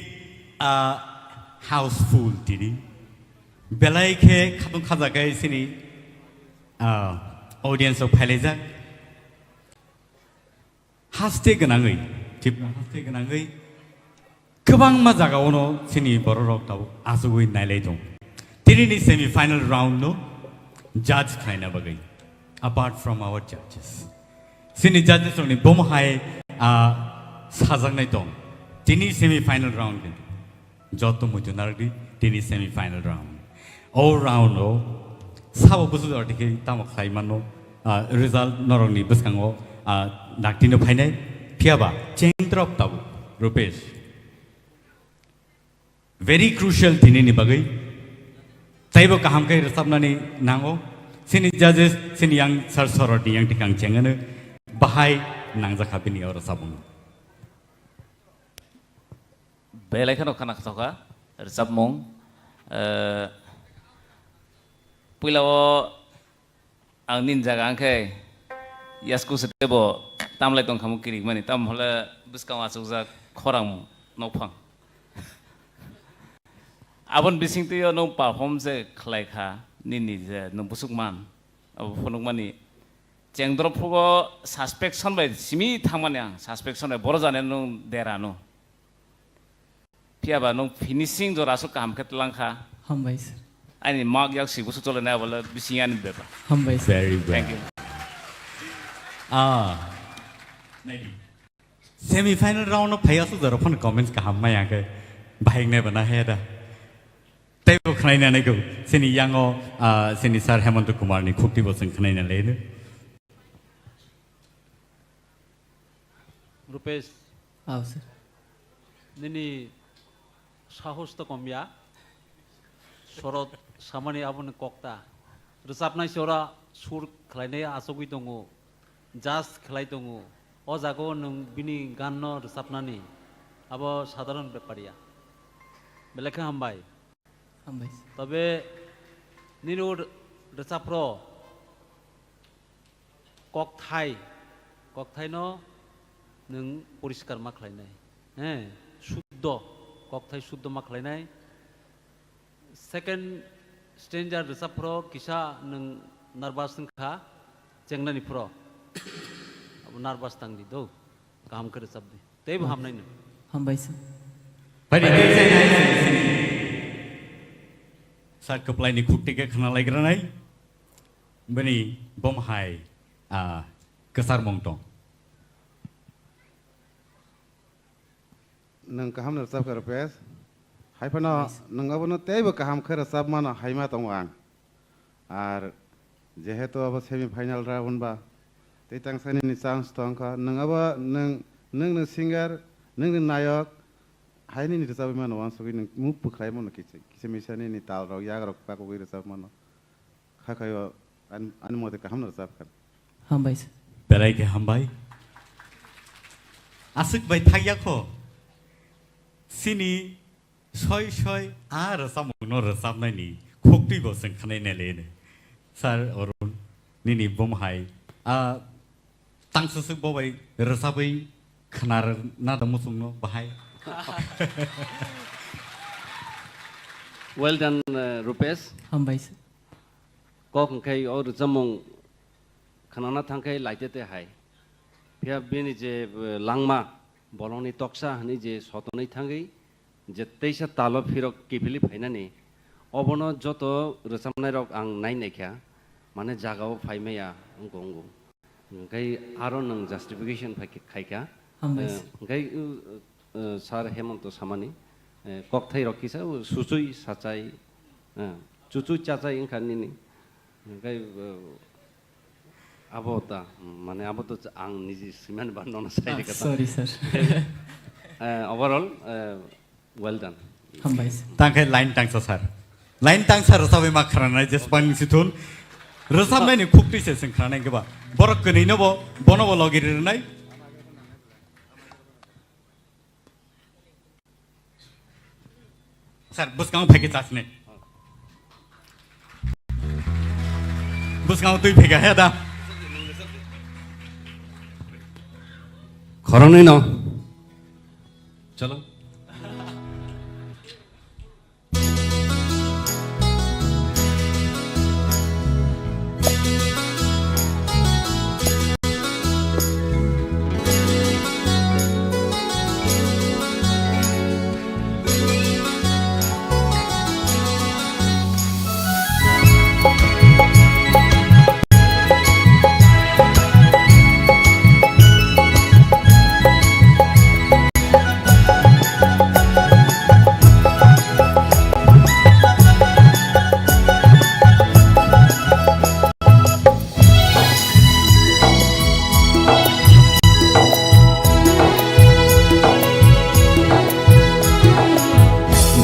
houseful tini. Belai ke katung kazagai sini audience of Palezak. Haste genangai, tip haste genangai. Kebang mazaga ono sini borok tahu asugui nailai dong. Tini ni semi final round no judge kaina bagai. Apart from our judges. Sini judges only bomhai sajangnai dong. Tini semi final round. Joto mujunardi tini semi final round. All round no sabo busu artike tamak saimano result norongni buskango naktino phainai phiaba chain drop tabu Rupesh. Very crucial tini ni bagai. Taibo kaham kai resabnani nango. Sini judges sini yang soroti yang tikang cengane bahai nangja kapini ora sabung. Belai kan okana katoka resabmong pulau ang ninja angke yasku setebo tamlai tong kamu kiri mani tam hola buskang asukza khorang nopang. Abon bising tu yo no perform se Saklaikha nini je no busukman abo phonukmani cengdrop phugo suspension bai simi thangmani ang suspension bai boro jane no derano piaba no finishing jora su kam khetlang kha Hambai sir. Ani mark yak si busu chole na bola bisingan beba. Hambai sir. Very well. Thank you. Semi final round no phaya su jara phone comments ka hamma ya ke bahing ne bana he da. Taibo khnaina nei ko sini yango sini sir Hemant Kumar ni khukti bosang khnaina le ne. Rupesh. Aw sir. Nini sahos to komya. Sorot samani abun kokta. Resapnai sora sur khlainai asogui tongo. Jas khlai tongo. O jago nung bini ganno resapnani. Abo sadharon beparia. Belekha hambai. Hambai. তবে নিরুর রেসাপ্র ককথাই ন নং পরিষ্কার মা খালাইনাই হ্যাঁ শুদ্ধ ককথাই শুদ্ধ মা খালাইনাই second stranger রেসাপ্র কিসা নং নার্ভাস খা চেংনানি প্র নার্ভাস তাংদি দৌ কাম করে সাবদি তেই হামনাই ন Hambai sir. Saat keplai ni khukti ke khana lai granai bani bom hai kesar mongtong nang kaham nar sab karpes hai pano nang abono teibo kaham khara sab mana haima tongwang ar jehetu abo semi final round ba teitang sani ni chance tongka nang abo nang singer nang nayak hai ni resab mano wan sogi nang muk pukhrai mono kise misani ni tal rok yag rok pa ko resab mano khakayo an mode kaham nar sab kan Hambai sir. belai ke hambai asik bai thagya kho sini soi ar samung no resab nai ni khukti bo sang khanai ne le ne sir orun ni bom hai tang susuk bo bai resabai khanar na da musung no bahai. Well done, Rupesh. Hambai sir. Kok kai or jamong khanana thangkai laite te hai. Pia bini je langma boloni toksa hani je sotonai thangai je teisa talo phirok kipili phaina ni obono joto rosamnai rok ang nai naikha mane jagao phaimaya kai aro nang justification khaika Hambai sir. kai sar hemonto samani kokthai rokisa sucui sacai cucu cacai ingkan ini kai abota mane aboto ang niji siman bandona sai kata sorry sir overall well done hambai tangkai line tangsa sar line tangsa rosabe ma khrana jespang situn rosamnai ni khukti se sing khrana geba borok kini no bo bono bo logir nai sir buskang pheke chasne buskang tui pheka heda khorong no chalo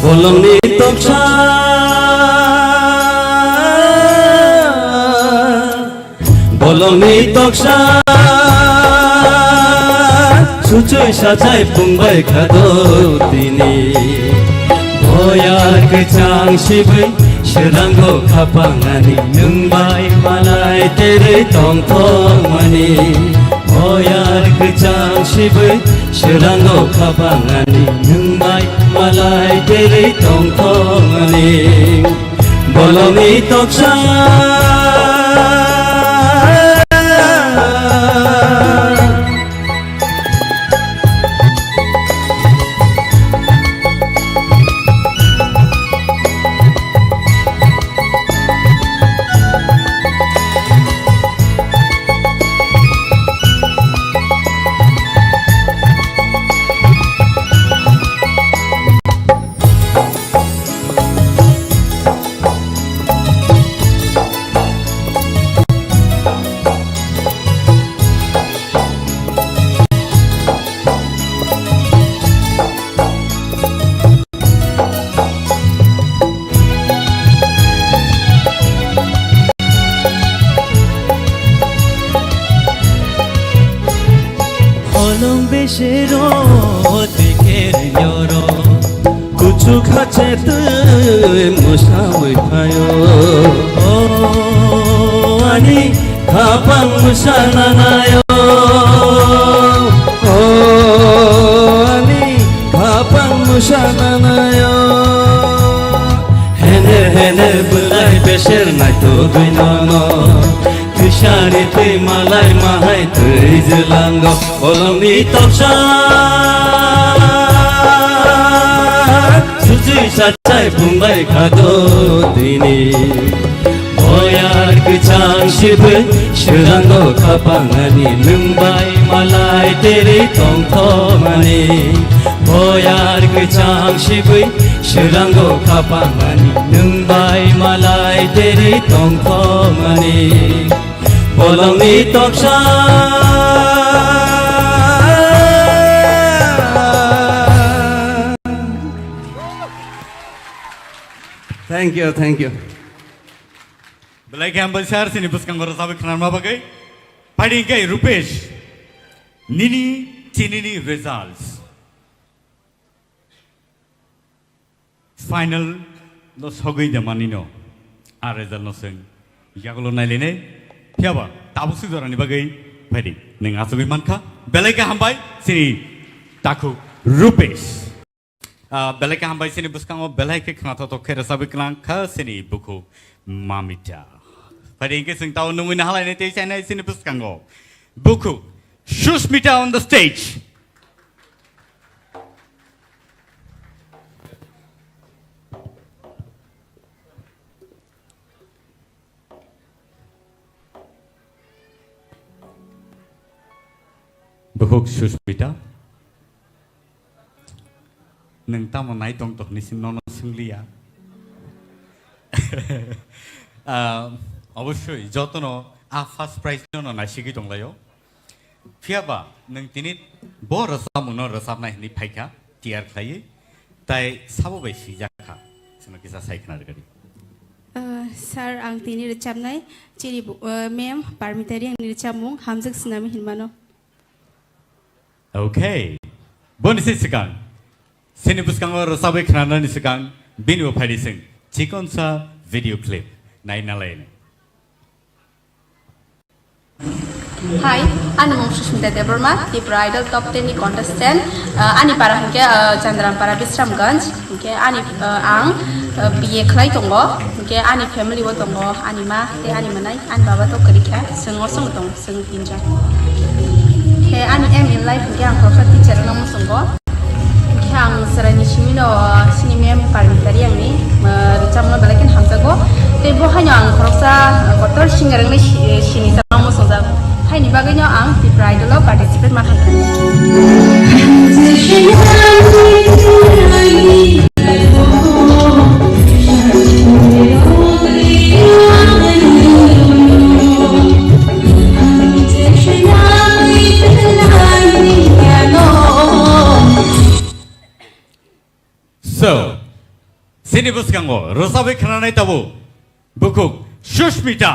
Bolongni toksa Bolongni toksa Sucui sajai pungbai khado tini Boyar kecang sibai Serango kapangani Nungbai malai tere tong tong mani Boyar kecang sibai Serango kapangani Nungbai malai tere tong tong mani Bolongni toksa Shiro tiker yoro kuchu khache tu musawi phayo oh ani khapang musana nayo oh ani khapang musana nayo hene hene bulai besher nai to duinono Tushari tui malai mahai tui jelango Bolongni toksa Sucui sacai pungbai khado tini Boyar kecang sibai Serango kapangani Nungbai malai tere tong tomani Boyar kecang sibai Serango kapangani Nungbai malai tere tong tomani Bolongni toksa thank you belai ke ambal shahar sini buskang gora sabe khana ma bagai padi kai rupesh nini chinini results final no sogai de manino a result no sing yagulo nailene Piaba, tabusi dorani bagai padi ning asugui manka belai ke hambai sini taku rupesh belai ke hambai sini buskang belai ke khana to khere sabe klang kha sini buku mamita padi ke sing tau nungin halai ne te chana sini buskang buku Shushmita on the stage. Buhuk Shushmita. nâng ta một nãy tông tộc ní xin nó xưng lia অবশ্যই যতন first prize no না শিখি দংলাयो ফিয়াবা নং তিনি ব রসামুনো রসাবনাय नि फाइखा TR खायो ताय साबो बाय सिजाखा जों किसा सायखना रगारि सार आं तिनि रोजाबनाय चिरि मेम पारमितारि आंनि रोजाबमुं हामजों सिनामि हिनमानो ओके बोनिसे सिगां सेनि बुसकांगो रसाबै खनानानि सिगां बिनिबो फायदिसों चिकनसा भिडिअ क्लिप नायनालायनो Hi, I'm Sushmita Debarma, TRIPURA Idol Top 10 ni contestant. Ani para hingke Chandrampara Bisramganj, hingke ani ang BA khlai tongo, hingke ani family wo tongo, ani ma te ani manai, ani baba to kerikha, seng osong tong, seng tinja. He ani aim in life hingke ang professor teacher nang musongo. Hingke ang serani shimino sini mem parmitari ang ni, recamno balakin hamsago. Te bo hanya ang professor Kotor singarang ni sini sama musonga. Hai ni bagainya ang TRIPURA Idol participate makan. So, sini buskango rosabe khananai tabu bukuk Sushmita.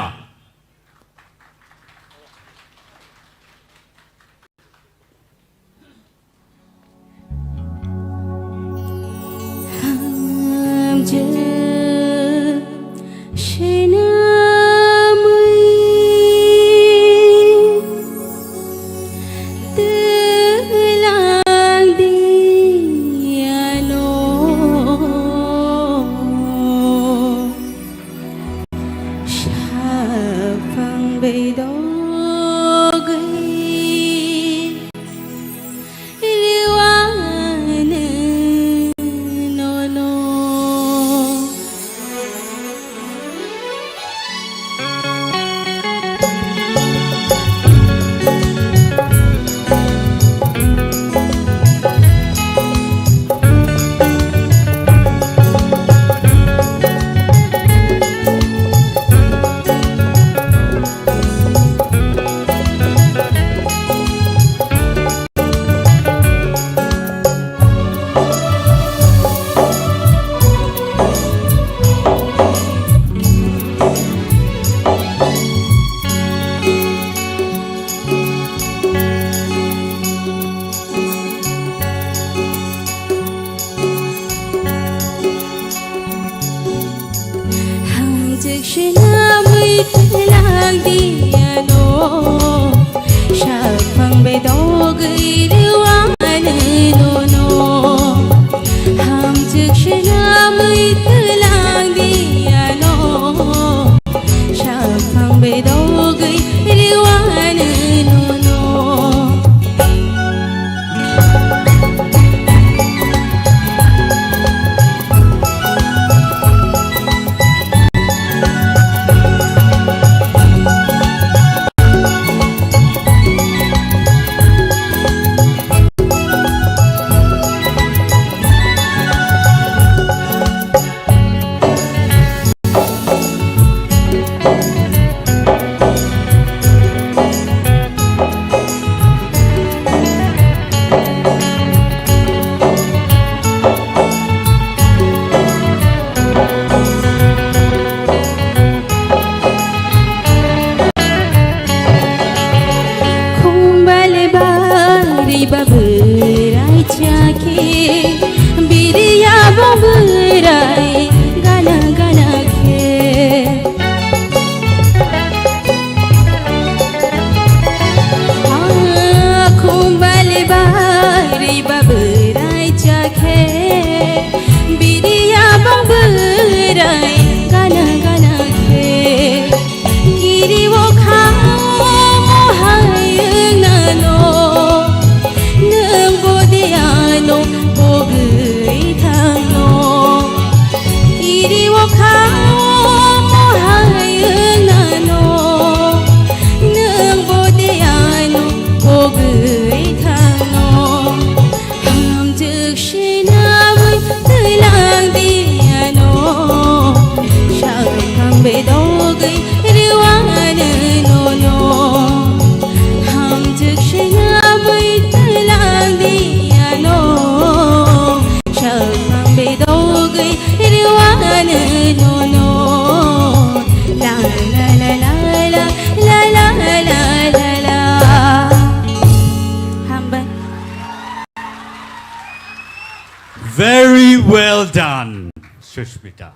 well done, Sushmita.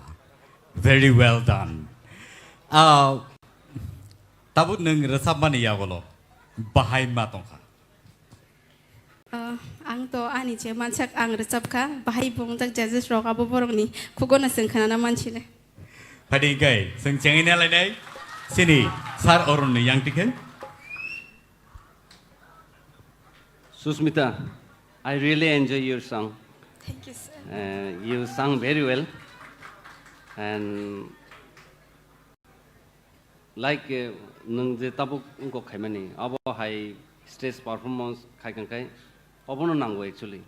Very well done. Tabut nung resap mani ya bolo. Bahai matongka. Ang to ani je manchak ang resapka bahai bongtak judges roka boborongni kugona sengkhana manchile. Padi gai seng cengin alai nai. Sini sar orun ni yang tiken. Susmita, I really enjoy your song. Thank you, sir. You sang very well, and like nung je tabuk ungko khaimani abo high stage performance khaikan kai obono nango actually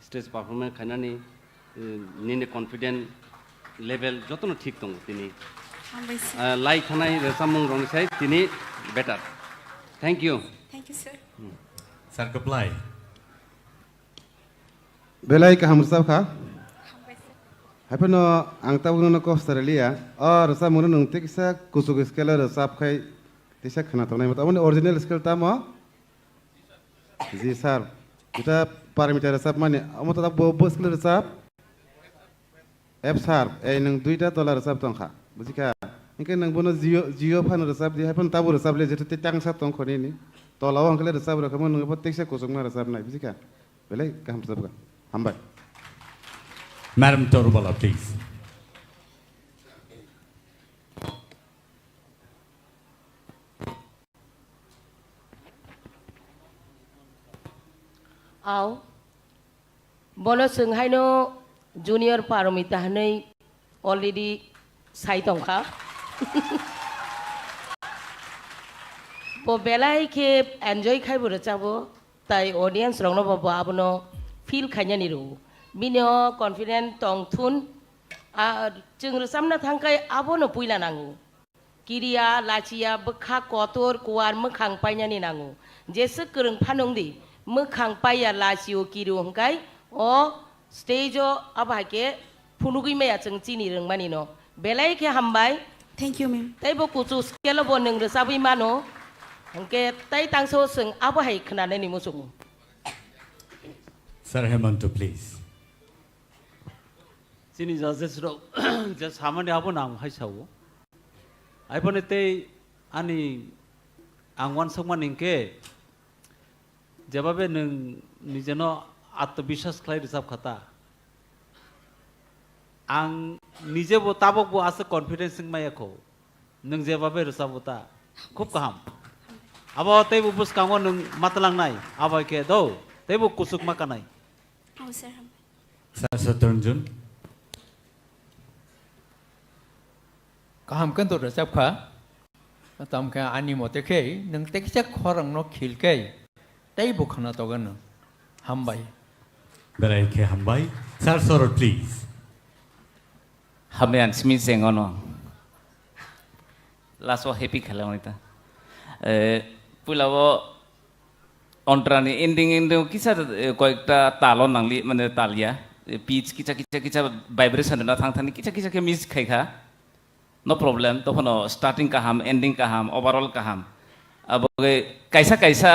stage performance khainani nine confident level jotono thik tong tini like khanai resamung rong sai tini better. Thank you. Thank you, sir. Sir Koplai. Belai ka hamsab kha. Hapono ang tawag na ko Australia or sa muna nung tiksa kusug skela resap khai tisa khana to nai mata amone original skill ta mo ji sir kita parameter resap mane amota ta bo skill resap f sir ei nung duita tola resap tong kha bujika ingke nang bono jio fan resap di hapon tabu resap le jete tang sa tong khoni ni tola wang kle resap ro kamon nung tiksa kusug na resap nai bujika belai ka hamsab ka hambai. Madam Torubala, please. Ao bono sung haino junior paromita hanai already sai tongkha bo belai ke enjoy khai bura chabo tai audience rong no babo abono feel khanya ni ru bino confident tong thun jeng resam na thangkai abono puila nangu kiria lachia bekha kotor kuar mekhang paina ni nangu jese kereng phanong di mekhang paya lachio kiru hangkai o stage o abake phunugui meya jeng chini reng mani no belai ke hambai. Thank you, ma'am. Tai bo kuchu skelo bo neng resabi mano hangke tai tangso seng abo hai khnane ni musung. Sir Hemanto, please. Sini judges ro just hamani abo nam hai sawo. Ai ponete ani angwan songman ingke jababe nung nijeno atbishas khlai resap khata ang nije bo tabok bo asa confidence sing maya ko nung jababe resap bota khub kaham abo tei bu bus kango nung matlang nai abo ke do tei bu kusuk makanai. Oh, sir. Sir Saturjun. Kaham kan to resap kha tam ka ani mote ke nang teksa khorang no khil ke tai bu khana to gan hambai. Belai ke hambai. Sir Sorot, please. Hame an smi sengono laso happy khala monita pulawo ontrani ending kisa koekta talon nangli mane talia pitch kicha vibration na thangthani kicha ke miss khaikha no problem tophono starting kaham ending kaham overall kaham aboge kaisa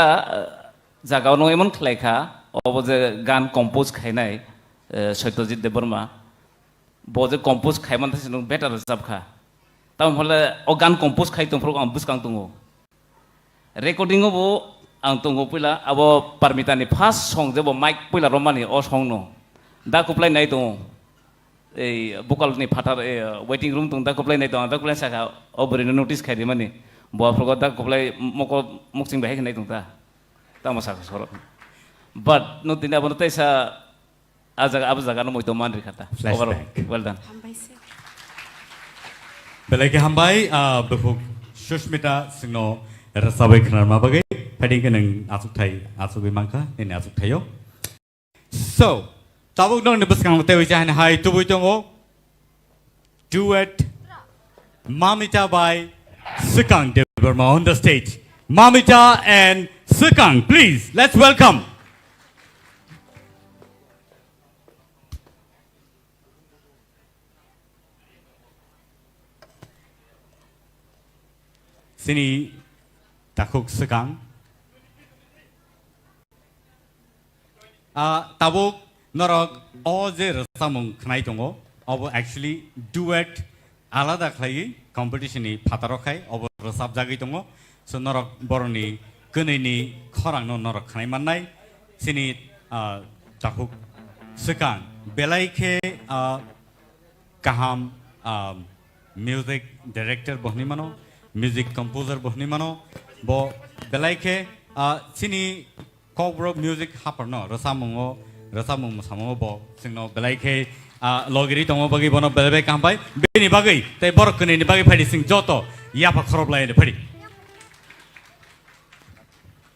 jagao no emon khlaikha oboje gan compose khainai Satyajit Deborma boje compose khaiman thasi nung better resap kha tam hole o gan compose khai tong pro am buskang tungo recording bo ang tungo pila abo parmitani first song jebo mic pila romani o song no da kuplai nai to ei vocal ni phatar waiting room tung da kuplai nai to da kuplai saka obri notice khai mani bo frogo da kuplai moko muksing bai nai tung ta tamasa soro but no tin abo tai sa azaga no moito man rikata well done. Belai ke hambai befuk Sushmita singno rasabai khnar ma bagai phading ke nang asuk thai asuk bimangka ne asuk thayo. So tabuk nong ne buskang te wijan hai tubu tongo duet Mamita by Sukang Deborma on the stage. Mamita and Sukang, please let's welcome. Sini takuk Sukang. Tabuk Norok all the Rasamung Knaitongo, over actually duet Alada Clay competition Patarokai over Rasab Jagitongo, so Norok Boroni, Kunini, Korano Norok Knaimanai, Sini Jakuk Sukan, Belaike Kaham music director Bohnimano, music composer Bohnimano, Bo Belaike Sini KOKBOROK music Haperno, Rasamungo. Rasamung Samo Bo, Sino Belake, Logiri Tomo Bagi Bono Belbe Campai, Bini Bagi, they Borokun in the Bagi Paddy Sing Joto, Yapa Korobla in the Paddy.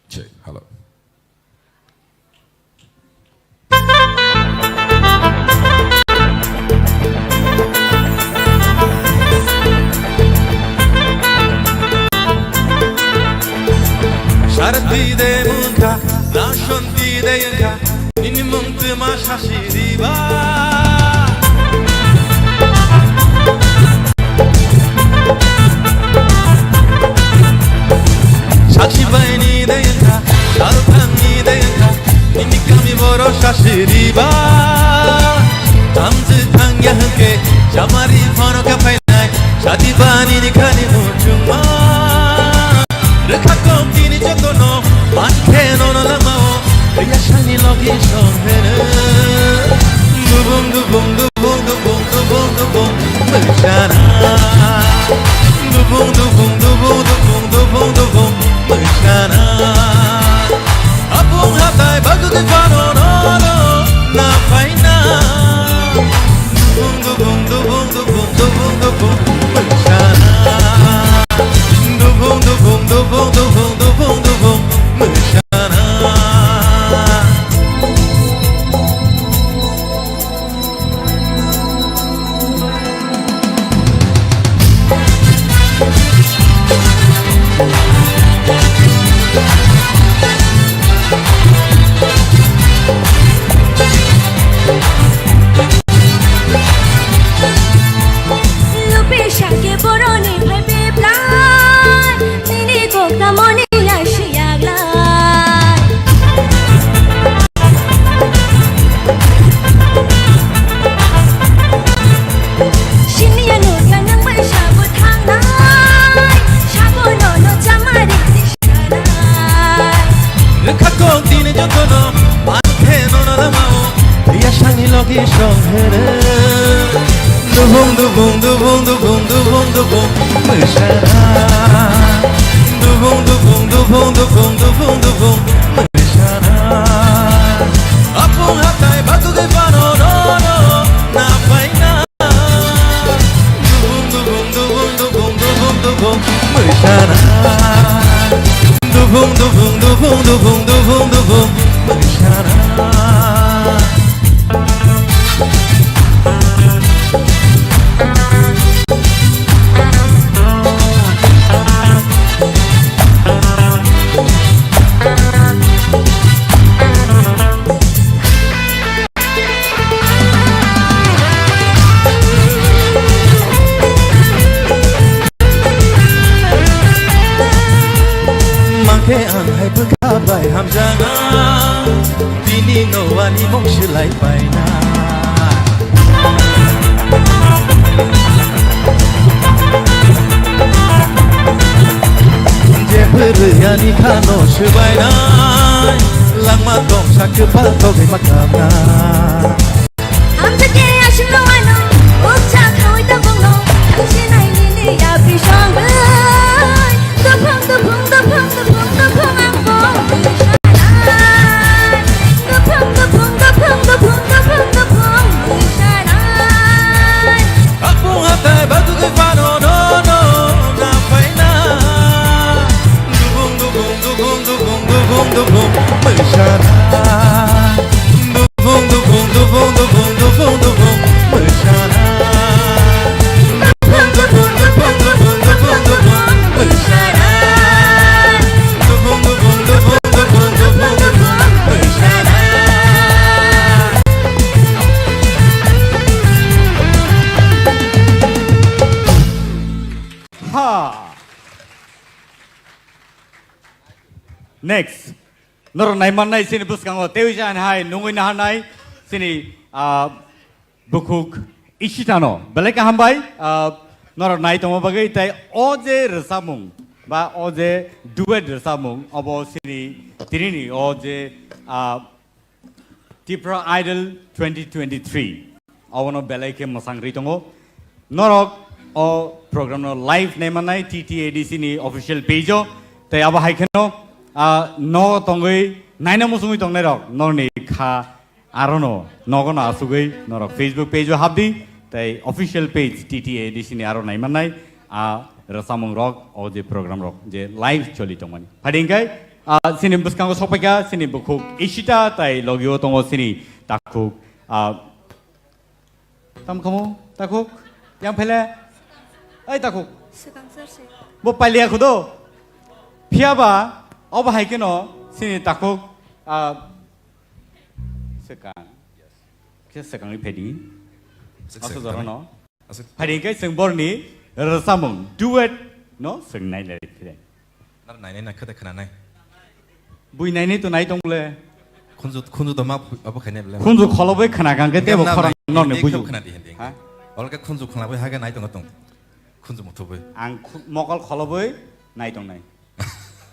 Check, hello. Sharti de Munka, Nashonti de Yanka. Ini mungtu mashashi diba Shakshi baini deyanka, sharpani deyanka Ini kami boro shashi diba Tamzi tangya hanke, jamari phano ka painai Shati bani ni khani mujuma Rekha komtini jotono, manke no no lamao Ya shani logi shonghere Dubung dubung dubung dubung dubung dubung Mershana Dubung dubung dubung dubung dubung dubung Mershana Apung hatai bagu ke fano no no Na faina Dubung dubung dubung dubung dubung dubung Mershana Dubung dubung dubung dubung dubung dubung Mershana Dubung dubung dubung dubung dubung dubung Mershana Dubung dubung dubung dubung dubung dubung Mershana Apung hatai batu ke fano no no Na faina Dubung dubung dubung dubung dubung dubung Mershana Dubung dubung dubung dubung dubung dubung Mershana Ke an hai peka bai ham janga Dini no ani mong shilai bai na Je pere yani kano shibai na Langma tong shakpa to ge makana Amjake ashlo ano ukcha khoi ta bongno Tangshi nai ni ya pi shang bai Dupung dupung dupung dupung dupung ang bong Dupung dupung dupung dupung dupung dupung Apung hatai batu ke fano no no Na faina Dubung dubung dubung dubung dubung dubung Mershana Dubung dubung dubung dubung dubung dubung Mershana Dubung dubung dubung dubung dubung dubung Mershana Dubung dubung dubung dubung dubung dubung Mershana Ha! Next, nor naiman nai sini bus kango tewi jan hai nungui nahan nai sini bukuk ishitano beleka hambai nor nai tomo bagai tai oje resamung ba oje duet resamung obo sini tirini oje TRIPURA Idol 2023 awono beleke masang ritongo norok o program no live nemanai TTADC ni official page o tai aba haikeno no tongoi naina musungui tongnai rok norni kha arono nogono asugui norok Facebook page o habdi tai official page TTADC ni aro naimanai rasamung rok o je program rok je live choli tongmani phadingkai sini buskango sopeka sini bukuk ishita tai logio tongo sini takuk tam kamu takuk yang pele ai takuk bo palia khudo phiaba oba haikeno sini takuk sekang sekang ni pedi asu dorano phading kai sengborni rasamung duet no sengnai le phide nar nai na khada khana nai bui nai ni to nai tongle khunju dama abo khane bele khunju kholobai khana gang ke te bo khora non ne buju khana di hending olka khunju khnabai haga nai tong tong khunju mothobai ang mokol kholobai nai tong nai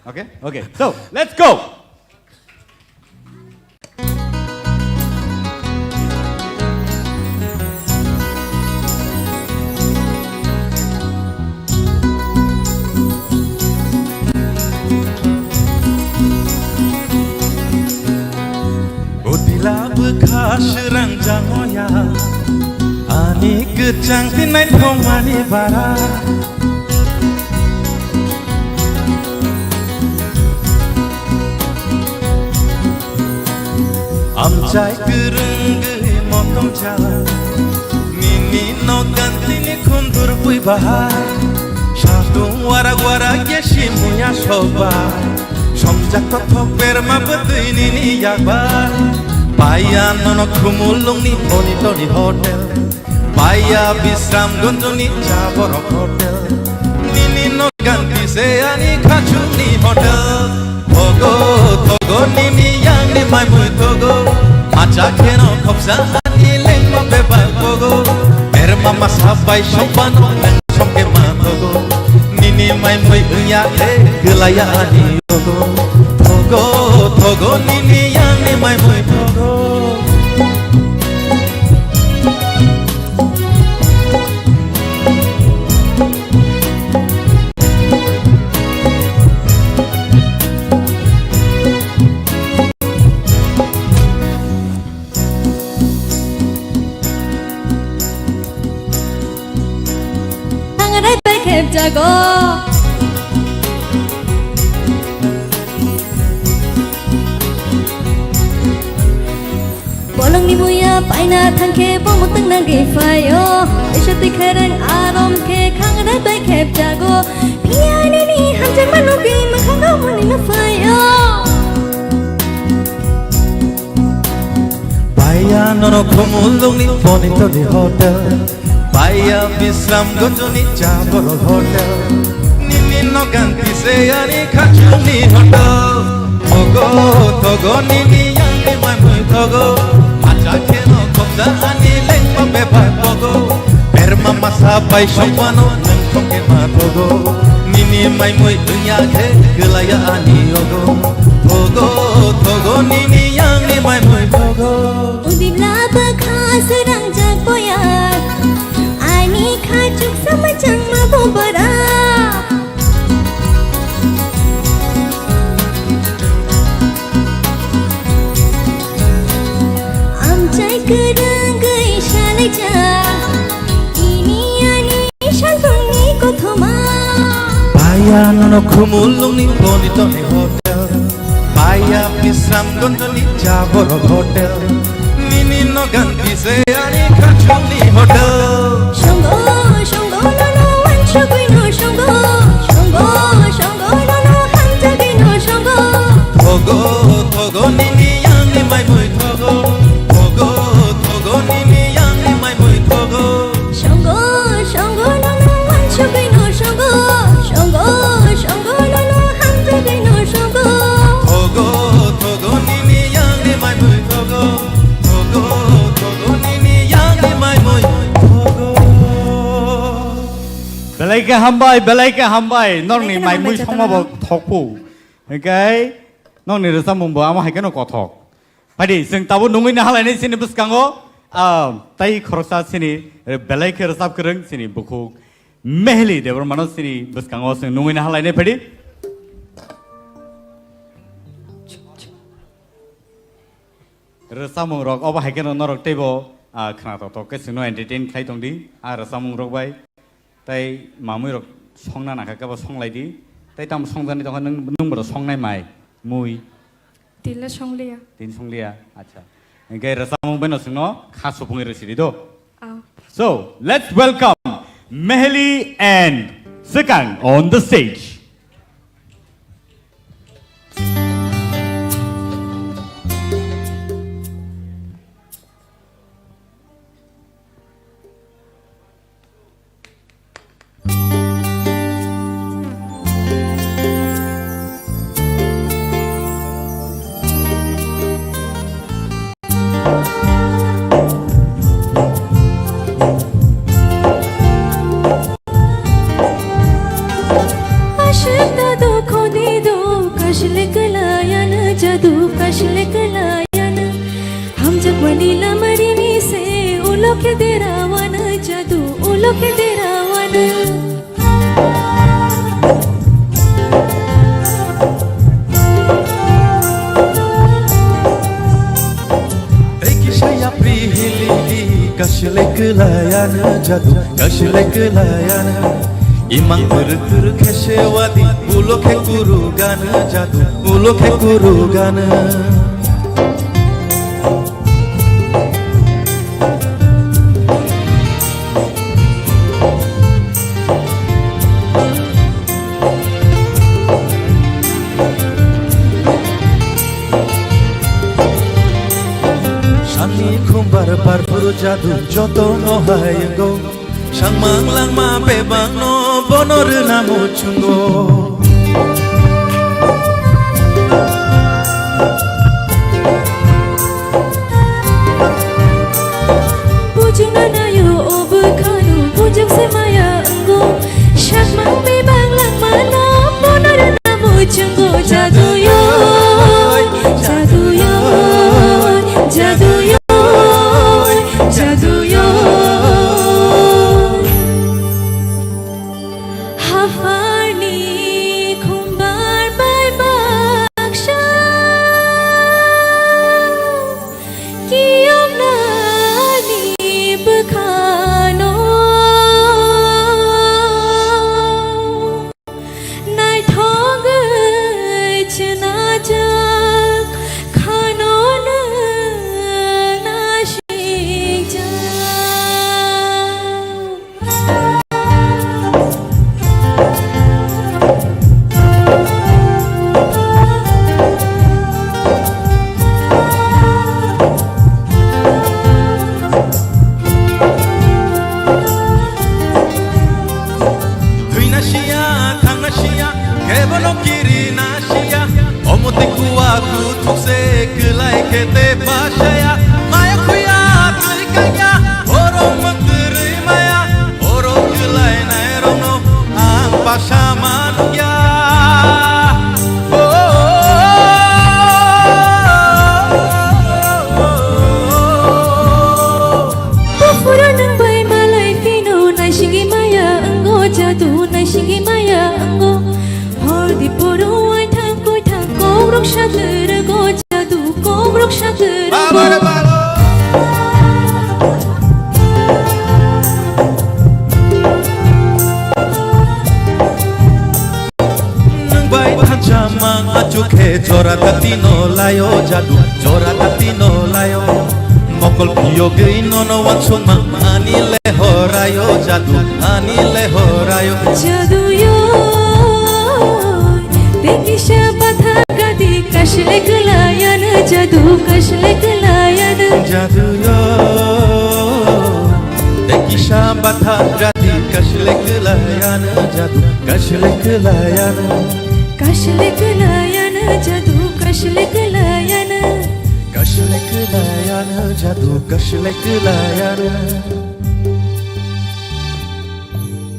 okay okay so let's go Serang jangoya ani kecang tinai thomani bara amjai kerengge motong ja nini no gantini khundur pui bahar sadung wara yesimunya soba somjak thok berma bedui nini yakbar Paya nono kumulung ni Tony Tony Hotel Paya Bisram Gunjung ni Jaborok Hotel Nini no ganti seani kachung ni hotel Togo Togo nini yang ni mai mui Togo Macha keno kopsa ani leng ma beba Togo Erma mas habai sopan leng somke ma Togo Nini mai mui unya gelaya ani Togo Togo Togo nini yang ni mai mui Togo Jago Bolong ni buya paina thangke bomo tang nang ge fayo Ishati kharang arom ke khangrai bai khep jago Pia ni ni hamjar manugi makhanga moni na fayo Paya nono kumulung ni bonito di hotel Paya Bisram Gunjung ni Jaborok Hotel Nini no ganti seani kachung ni hotel Togo Togo nini yang ni mai mui Togo Macha keno kopsa ani leng ma beba Togo Berma masa bai sompano neng tongke ma Togo Nini mai mui dunya ke gelaya ani Togo Togo Togo nini yang ni mai mui Togo Udip la bakha serang jag boyar Ani kachuk sama jang ma bobara Amjai kerang gai shalai ja Ini ani shalung ni kothoma Paya nono kumulung ni bonito ni hotel Paya Bisram Gunjung ni Jaborok Hotel Nini no ganti seani kachung ni hotel Shongo Shongo no no wanchagui no Shongo Shongo Shongo no no hamjagui no Shongo Togo Togo nini yang ni mai mui Togo Togo Togo nini yang ni mai mui Togo Shongo Shongo no no wanchagui no Shongo Shongo Shongo no no hamjagui no Shongo Togo Togo nini yang ni mai mui Togo Togo बेलाइके हामबाय नरनि माइमुइ समाबो थकपु ओंखाय नरनि रोजामुंबो आमा हायकेनो कथक फायदि जों ताबो नङैनो हालायनाय सिनि बुसकांगो ताई खरसा सिनि बेलाइके रोजाब गोरों सिनि बुखु मेहली देवर मानो सिनि बुसकांगो जों नङैनो हालायनाय फायदि रोजामुं रक अब हायकेनो नरक टेबो खोनाथ' केसिनो एन्टारटेन खाय दंदि आरो रोजामुं रक बाय ताई मामुइ रक संना नाखाकाबो संलायदि ताई ताम संजानि दङ नों बर संनाय माय मुइ तिला संलिया tin संलिया अच्छा ओंखाय रोजामुं बेनो जोंनो खासु फुङै रोसिदि the So let's welcome Mehli and Sekang on the stage. Jadu kashlek layana imang tur kheshewadi ulokhe kuru gana jadu ulokhe kuru gana Shani khumbar parpur jadu joto no hayengo Shangmang lang ma bebang no bonor namo chungo Pujuna na yo obukhanu pujak se maya ango Shangmang bebang lang ma no bonor namo chungo Jadu yo jadu yo jadu yo jadu yo Jora tatino layo jadu jora tatino layo mokol piyoge inono wansung ani lehorayo jadu ani lehorayo jadu yo dekisha batha gadi kashlek layan jadu kashlek layan jadu yo dekisha batha gadi kashlek layan jadu kashlek layan kashlek layan jadu kashlek layan kashlek layan jadu kashlek layan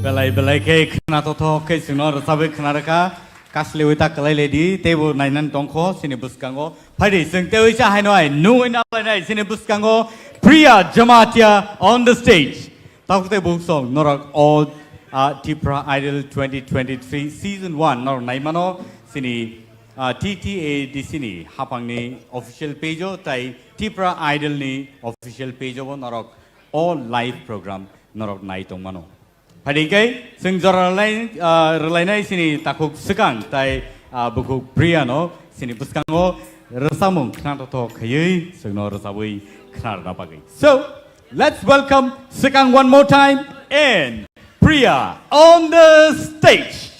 belai ke khna to ke sino sabe khna raka kasle wita kalai ledi tebo nainan tongkho sini buskango phari sing te wi cha hai noi nu ina nai sini buskango Priya Jamatia on the stage takte book song norak all TRIPURA Idol 2023 season 1 nor naimano sini TTA di sini hapang ni official page tai TRIPURA Idol ni official page bo norok all live program norok nai tongmano Padingkai sing relai sini takuk sekang tai bukuk Priya no sini buskango resamung kena to khayei sing no resawei kena dapagai. So let's welcome sekang one more time and Priya on the stage.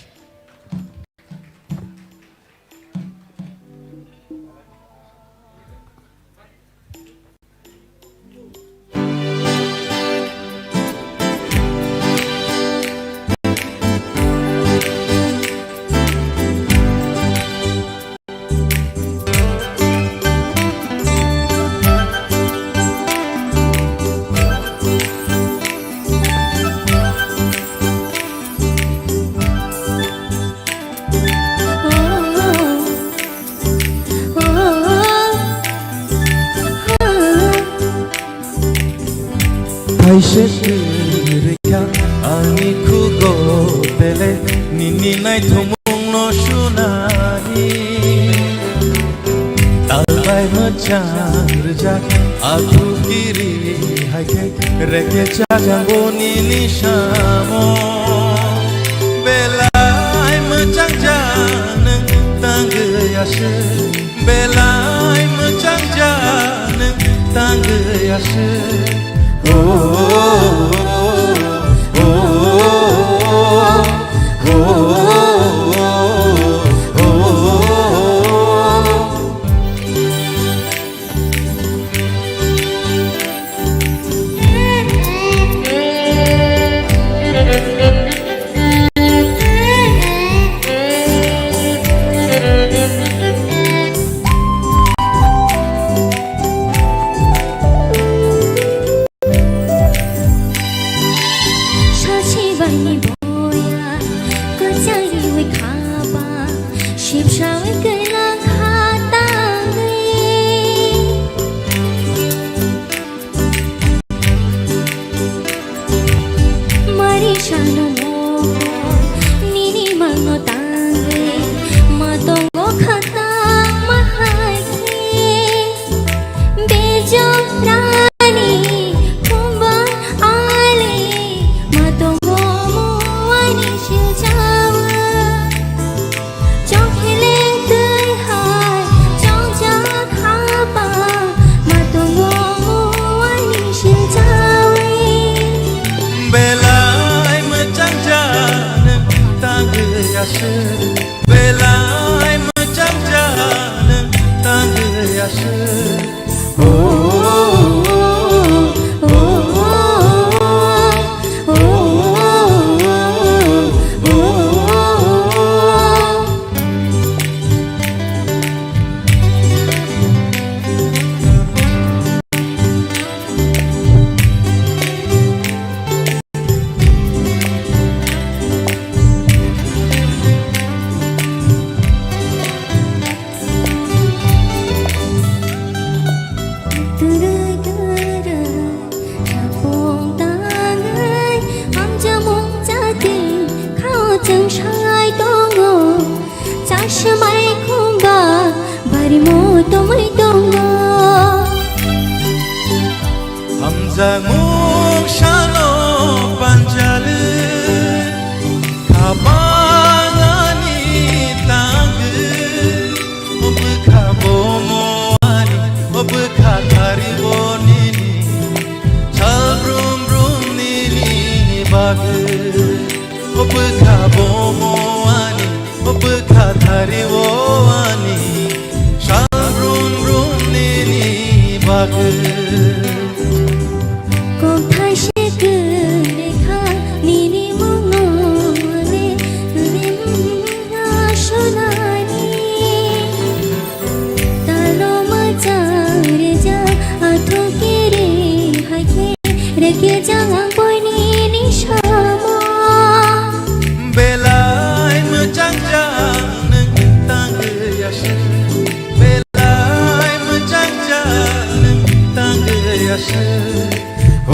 Reka ani kugo bele nini nai thomong no shunani talbai macang rejak aku kiri haike reke chajango nini shamo belai macang janeng tangge yashe belai macang janeng tangge yashe belai macam janeng tangge yashe Hamzanguk shalo panjalu kabangani tangu obka bomoani obka taribonini chalrum rum nini bagu obka bomoani obka taribonani chalrum rum nini bagu Reke jangan boy ni shamo yaşı belay mecang janım tangga yaşı oh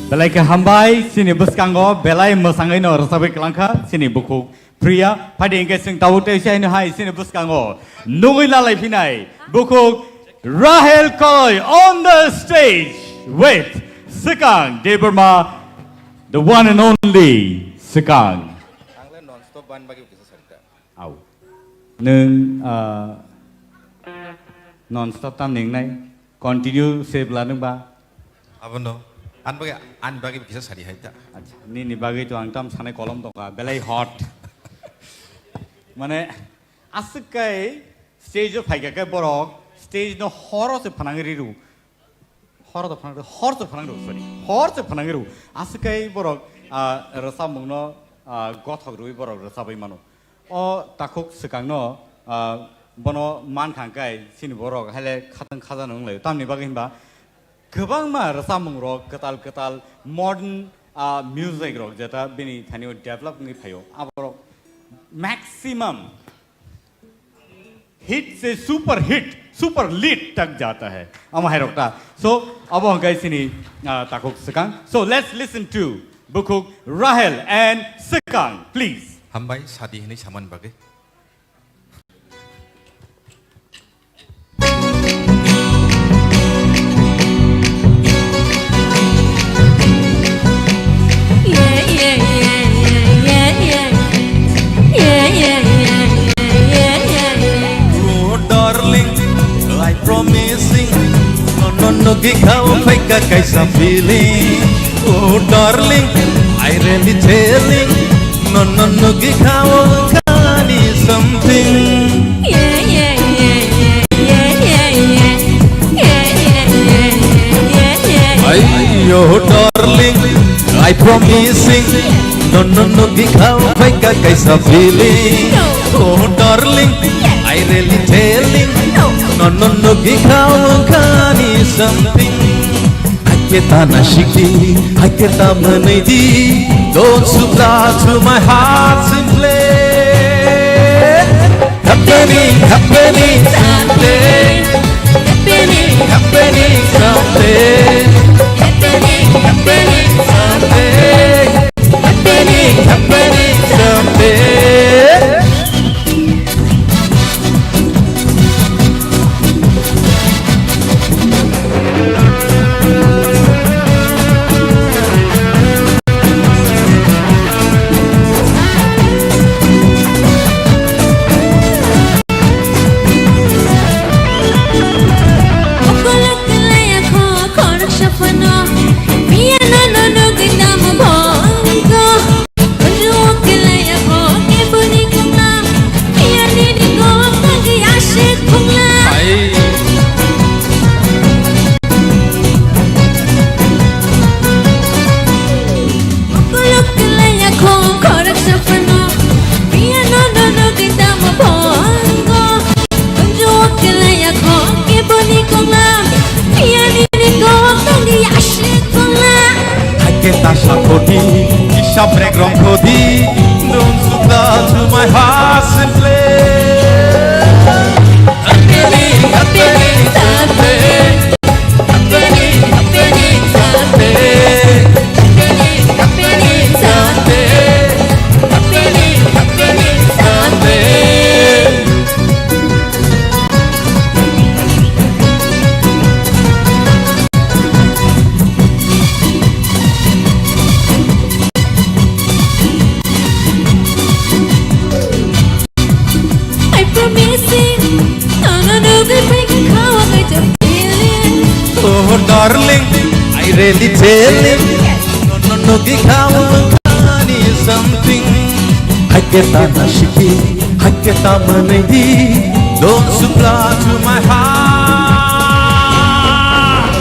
Belai ke hambai sini buskango belai mesangai no rasabai kelangka sini buku pria pada ingke sing tahu te sini hai sini buskango nungi lalai pinai buku Rahel Koi on the stage with Sekang Deberma, the one and only Sekang. Au. Nung non-stop tam ning nai continue save la nung ba. Apa no? An bagi kisah sehari hari tak. Ni bagi tu angtam sana kolom tu ka belai hot. Mana asik kai stage of hai kai borok stage no horror se panangiriru. Horror se panangiru sorry. Horror se panangiru. Asik kai borok rasa mungno gothok rui borok rasa bai mano. O takuk sekang no bono man kangkai sini borok hele khatang khada nong le. Tam ni bagi himba. Kebang ma rasamung rock ketal modern music rock jata bini thani develop ngi phayo abro maximum hit se super lit tak jata hai ama hai rokta so abo hangai sini takuk Sekang so let's listen to Bukuk Rahel and Sekang please hambai sadi ini saman bagai promising no kau fake kaisa feeling oh darling I really telling no kau kani something ayo darling I promising no kau fake kaisa feeling oh darling I really telling no kau kani something Aketa na shiki aketa manaidi don't supply to my heart simply happening someday happening someday happening someday happening someday Sabrek rongkodi, don't supply to my heart simply. Happening someday, happening someday, happening someday, happening someday. Oh darling, I really telling no kau kani something Aketa na shiki aketa manaidi don't supply to my heart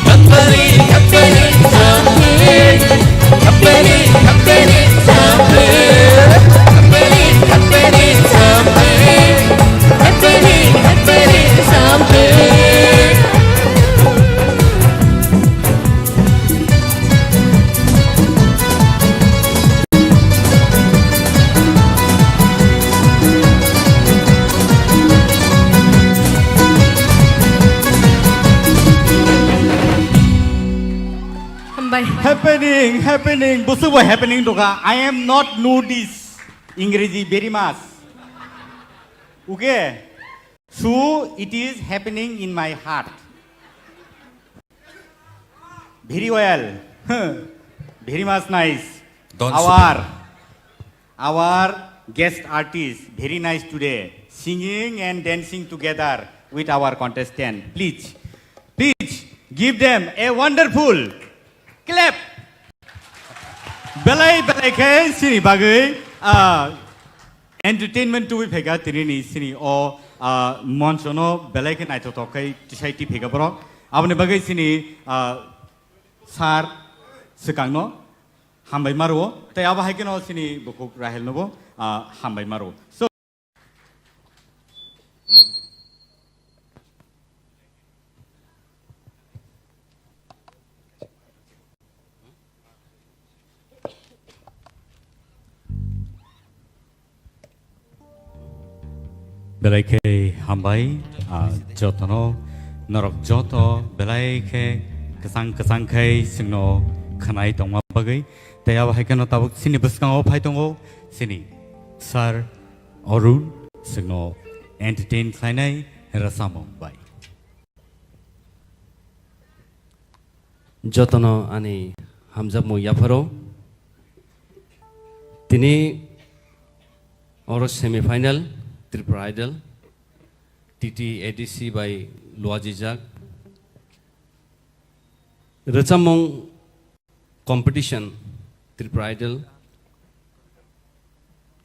happening someday happening someday happening someday Hambai. Happening. Busu boy happening doga. I am not know this English very much. Okay. So it is happening in my heart. Very well. Very much nice. Our guest artist, very nice today. Singing and dancing together with our contestant. Please give them a wonderful clap. Belai ke sini bagai entertainment tu phega tini sini o Manch no belai ke naito tokai tisai ti phega borok. Abne bagai sini sar sekangno hambai maru. Tai aba hai ke no sini bukuk rahel nobo hambai maru. So belai ke hambai jotono norok joto belai ke kesang kai singno khanai tongma bagai taya bahai kano tabuk sini buskang opai tongo sini sar Arun singno entertain khainai rasamong bai jotono ani hamjab mo yaparo tini oro semi final Tripura Idol TT ADC by Luajijak Rechamong competition Tripura Idol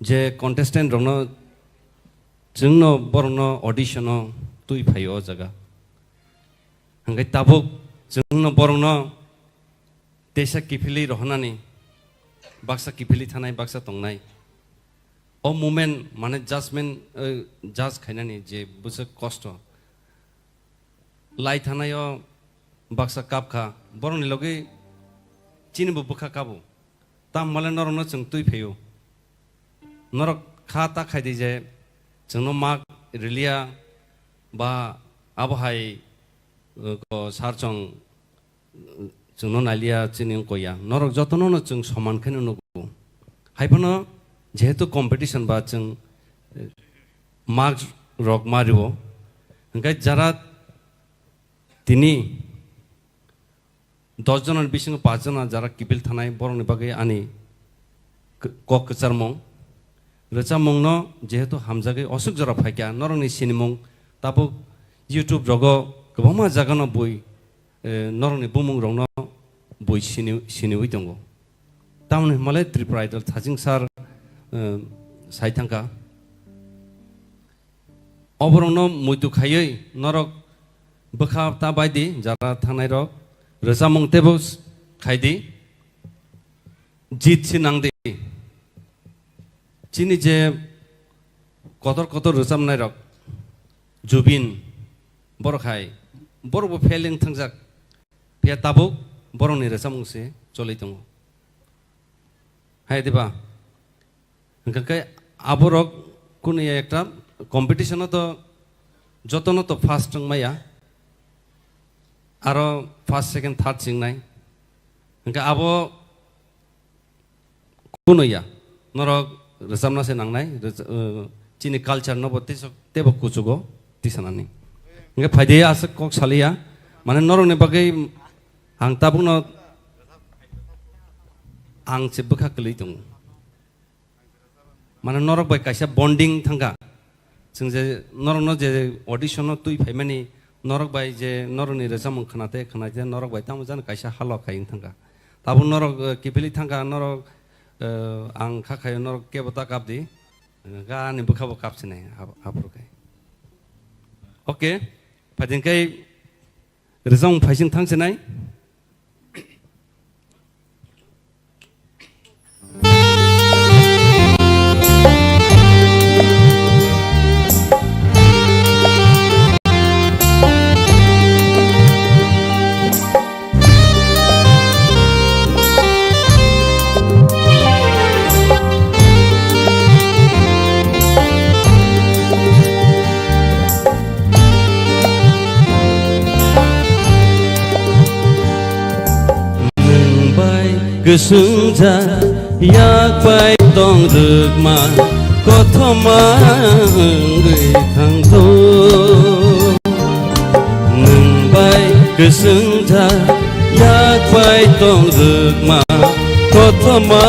je contestant rongno jungno borno audition no tui phayo jaga hangai tabuk jungno borno desa kipili rohnani baksa kipili thanai baksa tongnai o moment mane judgment judge khainani je busa kosto lai thanayo baksa kapkha boroni logi chinibu bukha kabu tam male norno chung tui pheyo norok kha ta khaidi je chungno mak relia ba abhai ko sarchong chungno nalia chining koya norok jotono no chung saman khenu no haibano যেহেতু competition বা जों marks rock মারিব ओंखाय যারা তিনি 10 জনের বিসিং 5 জন যারা কিপিল থানায় বরংনি বাগে আনি কক চারমং রচামং ন যেহেতু হামজাগে অসুক জরা ফাইকা নরংনি সিনিমং তাবো ইউটিউব রগ গবমা জাগানো বই নরংনি বুমং রংনো বই সিনিউই দङ তামনে মালে ত্রিপুরা আইডল থাজিং সার সাইথাঙ্কা অবরংনো মুইতু খাयै নরক বখা তা বাইদি যারা থানায় রক রজামং তেবো খাইদি জিত সিনাংদি চিনি যে কতর রজামনাই রক জুবিন বরখাই বরবো ফেলিং থাंजाक ফিয়া তাবো বরংনি রজামংसे চলাই দङ হাই দিবা ओंखाय आबरक कुनै एकटा कम्पिटिशन तो जतनो तो फार्स्ट माया आरो फार्स्ट सेकेंड थार्ड सिंगनाय ओंखाय आबो कुनैया नरक रजामना से नांनाय चिनि कालचार नबो तेबो कुचुगो तिसानानि ओंखाय फायदे आस कक सालिया माने नरकनि बागै आं ताबुनो आं जेबो खाखलै दङ माने नरक बाय कायसा बन्डिं थांगा जों जे नरकनो जे ऑडिशन तुइ फाइमानि नरक बाय जे नरकनि रजामं खनाते नरक बाय तामो जानो कायसा हाल खायिं थांगा ताबो नरक किपिलि थांगा नरक आं खाखाय नरक केबता कापदि गानि बुखाबो कापसिनाय हाबरखाय ओके फादिनखाय रजामं फाइसिं थांसिनाय गोसोंजा याकबाय दं रोगमा गथमा गैखांथ' नोंबाय गोसोंजा याकबाय दं रोगमा गथमा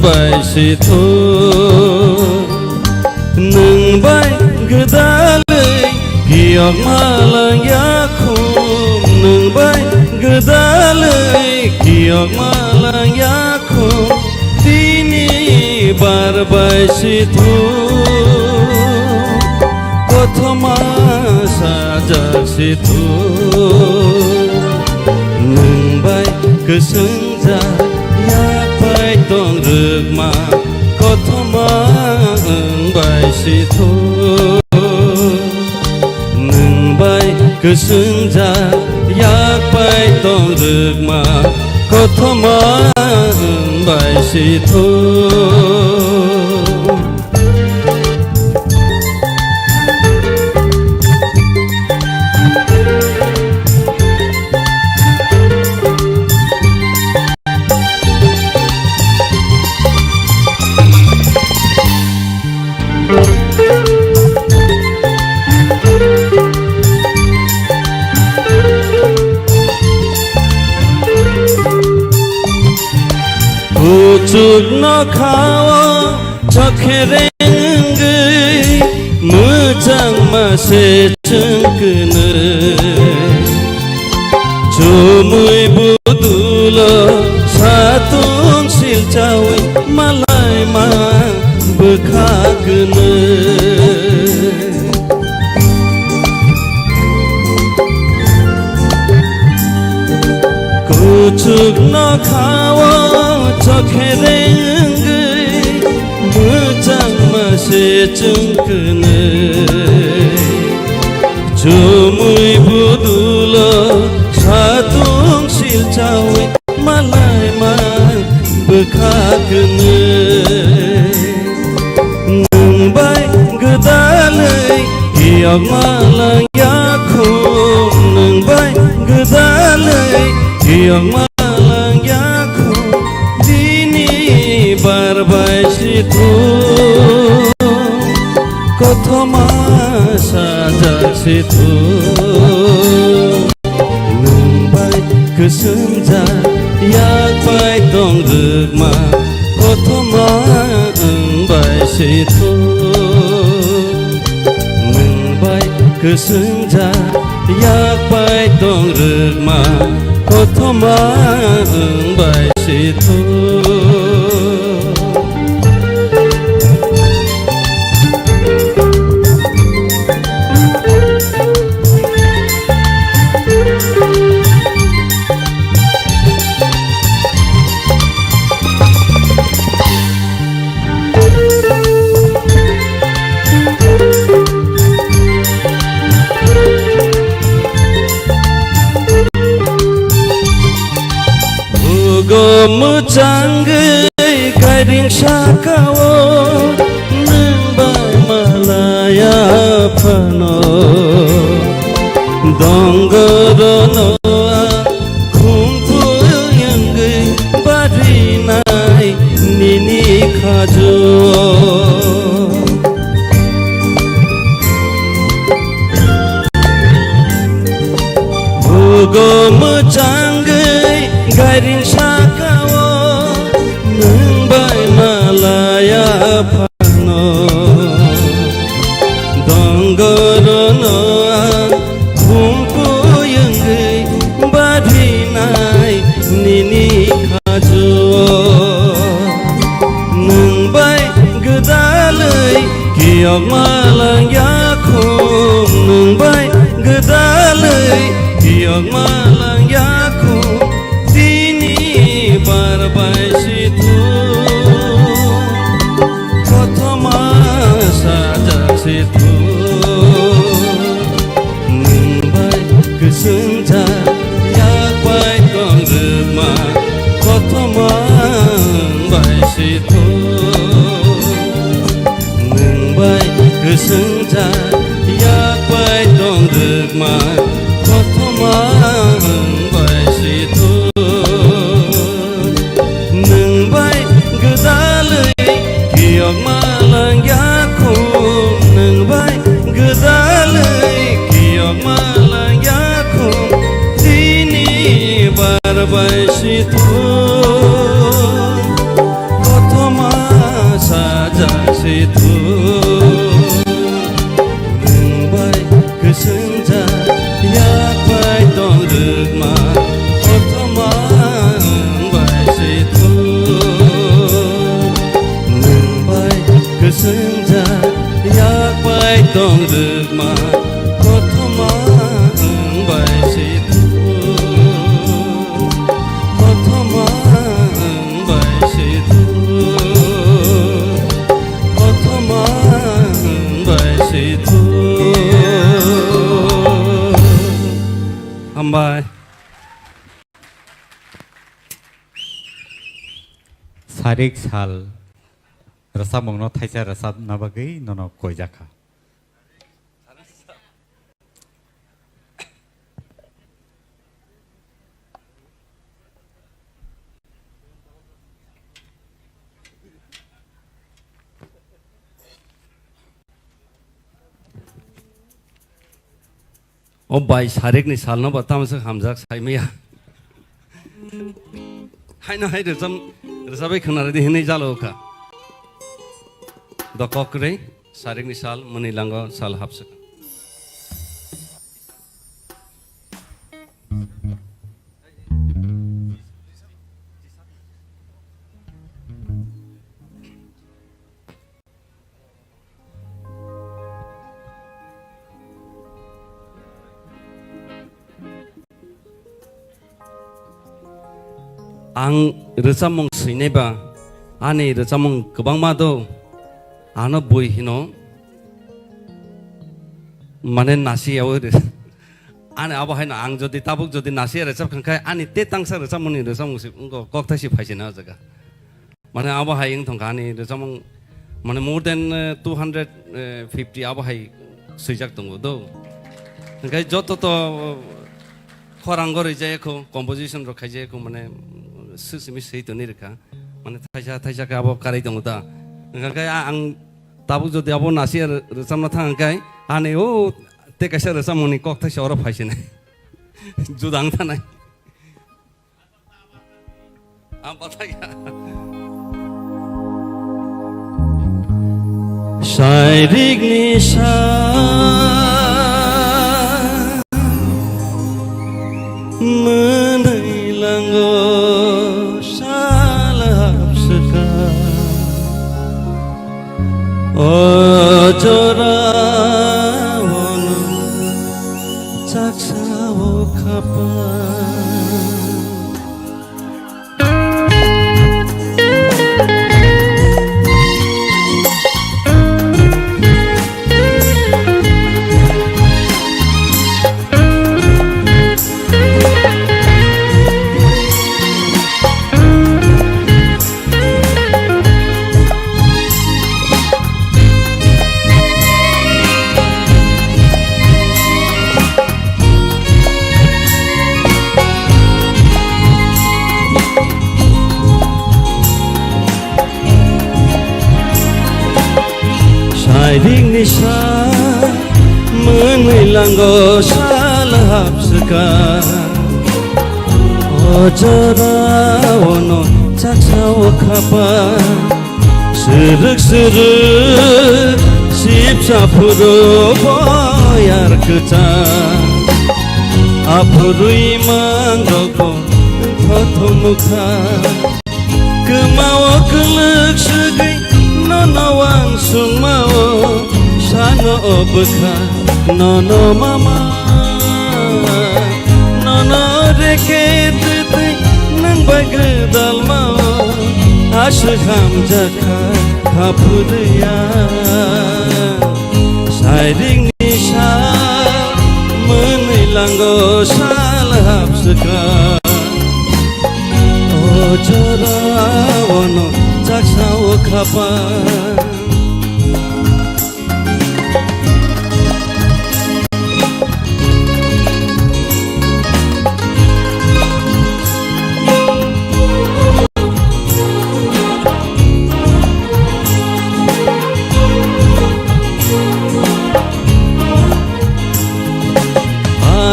बायसिथ' नोंबाय गोदालै गियाग मालां याखुम नोंबाय गोदालै गियाग मालां याखुम दिनै बारबायसिथ' गथमा साजासिथ' नोंबाय गोसोंजा याकबाय दं रोगमा गथमा बायसिथ' नोंबाय गोसोंजा याकबाय दं रोगमा गथमा बायसिथ' Ucuk Nokhlao cokherenggai mujang mase cengkene Cumui budulo satung silcawe malai ma bekagene Ucuk Nokhlao cokherenggai mujang mase cengkene Cumui budulo satung silcawe malai mai bekagene Nungbai gedalai giyak malang yakum Nungbai gedalai giyak malang yakum Dini barbaisitu Kothoma sajasitu Nungbai kesenja yakbai dong regma Kothoma baisitu Nungbai kesenja yakbai dong regma Kothoma baisitu Mujanggai garing sakawo Nembang malaya pano Donggorono kumpul yanggai barinai nini kajo Bogo mujanggai garing sakawo Nembang malaya pano Donggorono kumpul yanggai barinai nini kajo Nembang gedalai giyak malang yakum Nembang gedalai giyak malang yakum Dini barbaisitu Kothoma sajasitu Nungbai kesenja yakbai dong regma Kothoma baisitu Nungbai kesenja yakbai dong regma Kothoma baisitu yakbaisitu Otoma sajasitu Nengbai kesenja yakbai dong rukma Otoma baisitu Nengbai kesenja yakbai dong rukma Otoma baisitu Otoma baisitu Otoma baisitu Hambai Sarik sal Rasam mongno thaisa rasam nabagai nono koijaka O bai sarik ni sal no batam se hamjak saimia Haina hai resabai khana redi hinai jalo ka The kokre sarik ni sal mani lango sal hapsak Ang resamong sineba ane resamong kebang mado ano boy hino mane nasi awal ane apa hai na ang jodi tabuk jodi nasi resam kangkai ane te tangsa resamong ni resamong si ungo kok tasi paisi na jaga mane apa hai ing thongka ane resamong mane more than 250 apa hai sejak tunggu do kangkai joto to khorang gori jaya ko composition rokhai jaya ko mane sesimi seito ni reka mane thaisa ka abo karai dong ta kangkai ang tabuk jodi abo nasi resam na thang kangkai ane o te kaisa resam ni kok thaisa ora phaisi na judang tha nai am pataya Sairik nisa menailango salap seka ojora wono jaksa kapa Sairing nisa menailango salahap seka ojora wono jaksa kapa serik sipsa puro boyar keca apurui mangroko thoto mukha kemawa kelek segai nono wangsung mau sano obekha nono mama nono reket nang bagdal mau asham jakha khapudya sairing nisa menailango salahap seka ojora wono jaksa kapa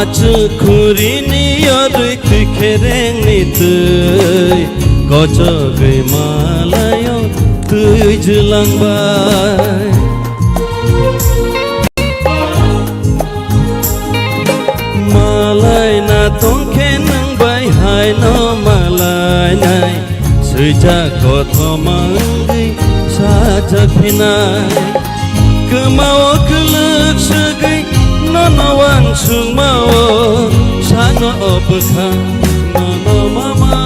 Aç kurini yar tui khereng ni tui kochogai malayo tui julang bai malai na tongkhe nang bai hai no malai nai sujak kothomangai sajak pinai kemau keluk segai nonowan sungmau sano opekha nono mama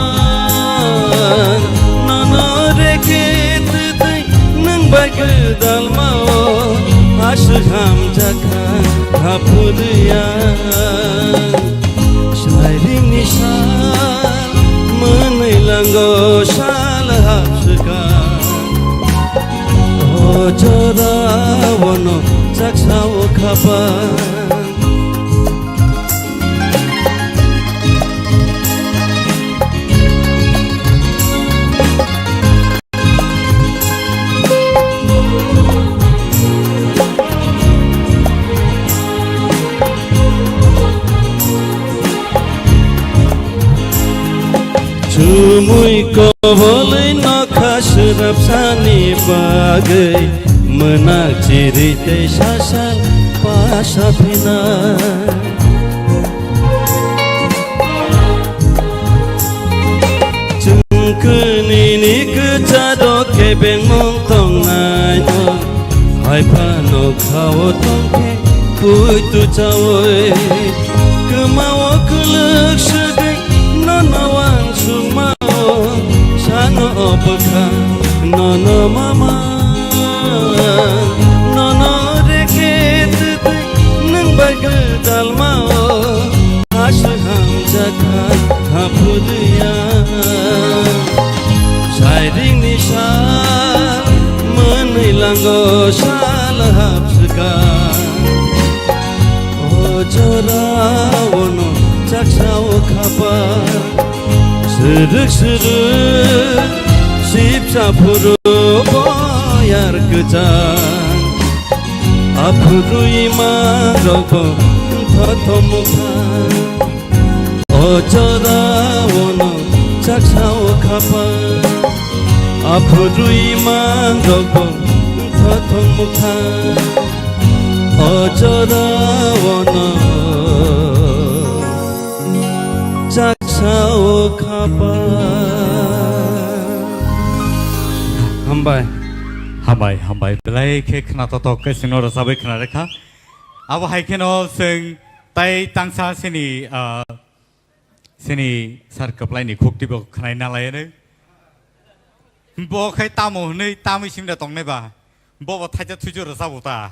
nono reket tai nang bai gedal mau ashham jakha hapudia shairing nishal menai langgo shal hapsuka ojora wono saksao khapa Cumui kobolai nokhas rapsani bagai menak cirite sasal pasapina Cungkeni ni kecado kebeng montong nayo Hai pano kau tongke puitu cawoi Kemau keluk segai nonowan sumau Sano opekha nono mama Nono reket tai nang bagai dalmau ashham jakha hapudia shairing nishal menai langgo shal hapsuka ojora wono saksao khapa sırık sırık sipsa puru boyar kecan apurui maroko thothomukha ojora wono saksao khapa apurui maroko thothomukha ojora wono saksao khapa Hambai belai ke kena toto ke sino rasa bai kena rekha abo hai keno sing tai tangsa sini sar kaplai ni khokti bo khnai na lai ne bo khai tamo nei tami sim da tong nei ba bo thai ja thuju rasa bota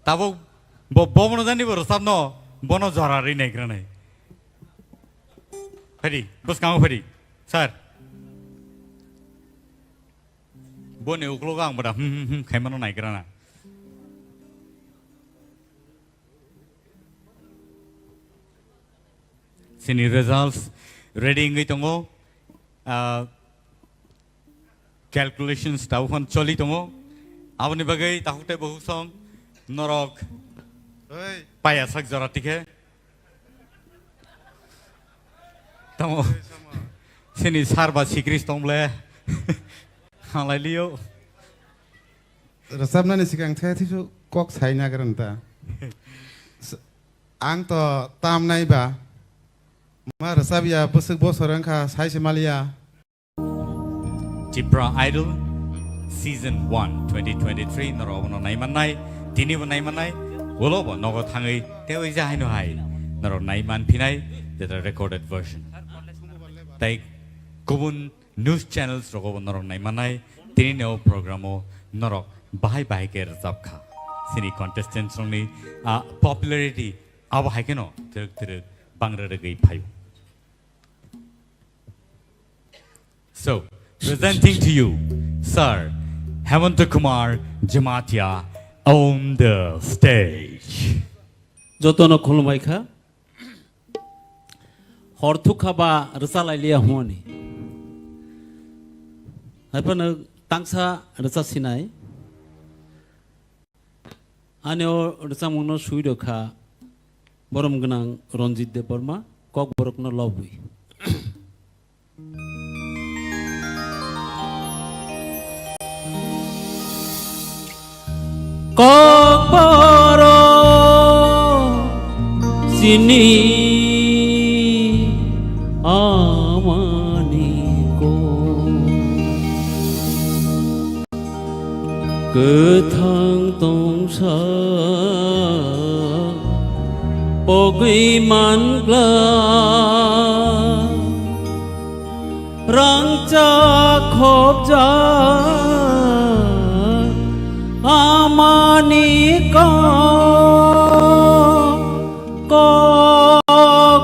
tabo bo mono jani bo rasa no bono jarari nei granai Fedi, bos kamu Fedi, sir. Bone uklogang pada, kayak mana naik kerana. Sini results ready ngai tongo, calculations tahu kan coli tongo. Awan ni bagai tahu te bahu song norok, payah sak jarati ke. Tamo, sini sarba sikris tomble, halai liu. Resep nani sikang saya tu kok saya nak kerana ang to tam nai ba, ma resep ya busuk bos orang kah saya semalia. TRIPURA Idol Season 1 2023 naro nai manai, tini nai manai, wolo bo nogo thangai teo ija hai no hai, naro nai man pinai, that a recorded version. Tai kubun news channels rogo norok nai manai tini neo programo norok bahai ke rezap kha sini contestants rongni popularity abo hai ke no ter bangra regai phayu. So presenting to you Sir Hemant Kumar Jamatia on the stage. Jotono khulmaikha Hortukhaba Rasalailia Honi. Hapana Tangsa Rasasinai Anio Rasamuno Suidoka Borom Gnang Ronjit de Burma, KOKBOROK no lobby. KOKBOROK sini amaniko Ketang tongsa Pogui mangla Rangja khopja Amaniko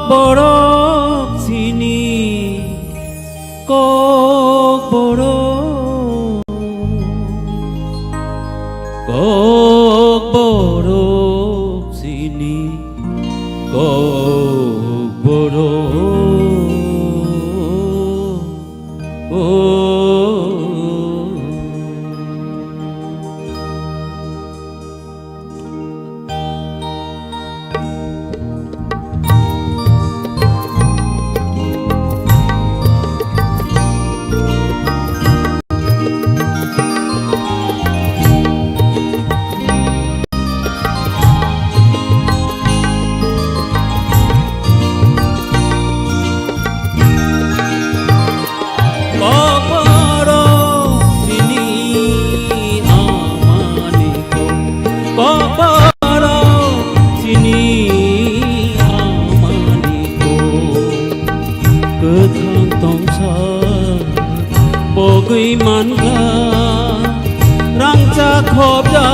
KOKBOROK sini KOKBOROK KOKBOROK sini KOKBOROK Pogui mangla rangca khopja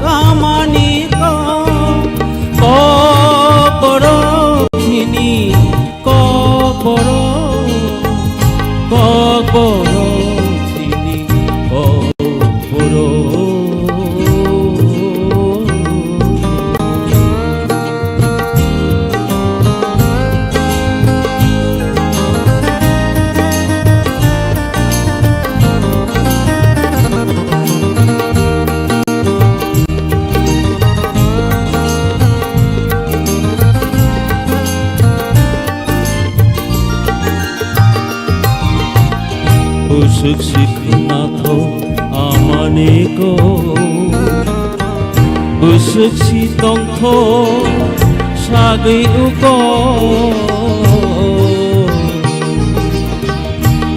amaniko KOKBOROK sini KOKBOROK sini KOKBOROK Busuk siknato amaniko Busuk sitongtho sagi uko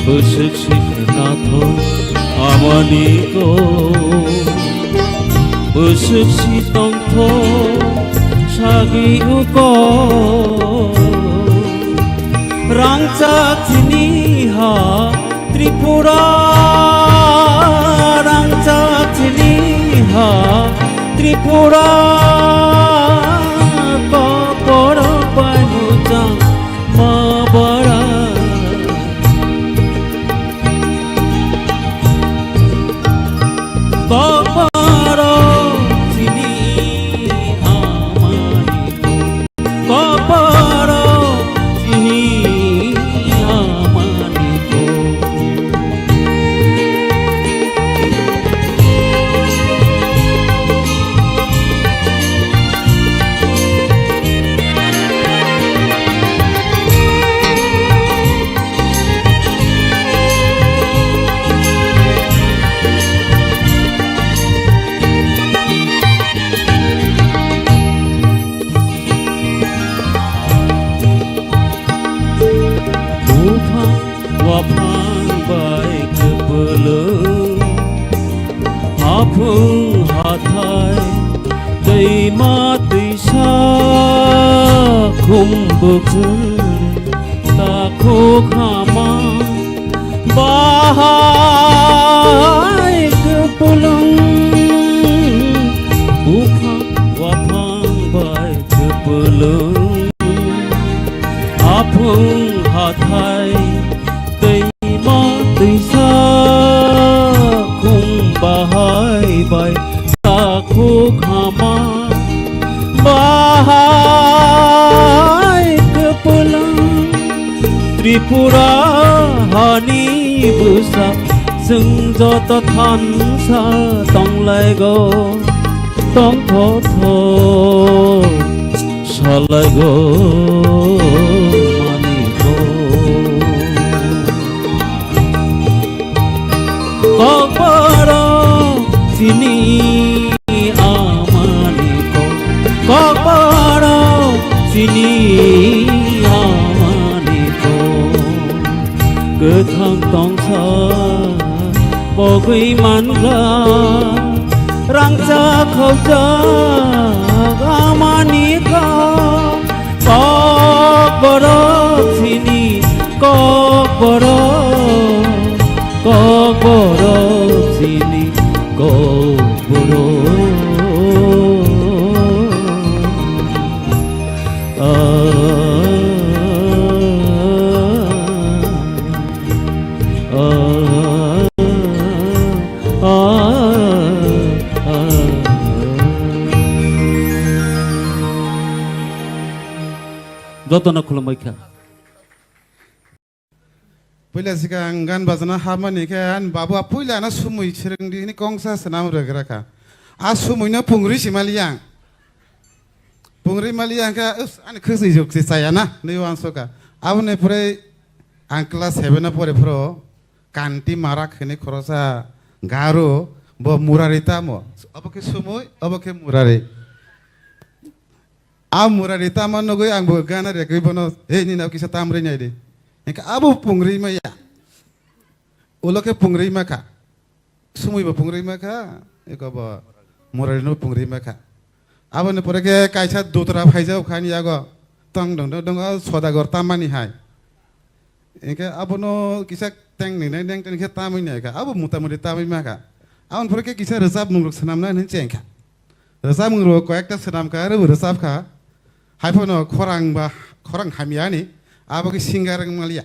Busuk siknato amaniko Busuk sitongtho sagi uko Rangcak sini ha Tripura rangcak sini ha Tripura KOKBOROK panujang mabara KOKBOROK sini amaniko KOKBOROK sini amaniko Apung hatai Daima tisa kumbukul Takuk hama Bahai kepulang Upang wapang baik kepulang Apung hatai Daima tisa bahai bai takuk hama bahai kepulang Tripura hani busa sung joto thansa tong lai go tong tho tho खालायगो मानिको kokborok sini amaniko kokborok sini amaniko gothang tongsa bogui manra rangja khauja amaniko kokborok sini kokborok kokborok sini kokborok Jotona khulamaikha Pula sigang gan bazana hamani kan babu apula na sumui chireng di ni kongsa senam regraka. Asumui na pungri simaliang. Pungri maliang ka us ani khusi juk si saya na ni wan soka. Abune pure angkla 7 na pore pro kanti marak ni khorosa garo bo murarita mo. Abake sumui abake murare. Murarita man nogoi ang bo gana rekoi bono ni na kisa tamre nyai de. Engka abu pungri ma ya. Uloke pungri ma ka. Sumui ba pungri ma ka. Eko ba murari no pungri ma ka. Abu ne pore ke kaisa dutra phaija khani ya go. Tong dong dong sodagar tamani hai. Engka abu no kisa teng ni neng teng ke tamai ne ka. Abu mutamuri tamai ma ka. Aun pore ke kisa resap mungruk sanam na nin chengka. Resap mungruk koekta sanam ka re resap ka. Haipono khorang hamiani. Apa ke singgarang malia,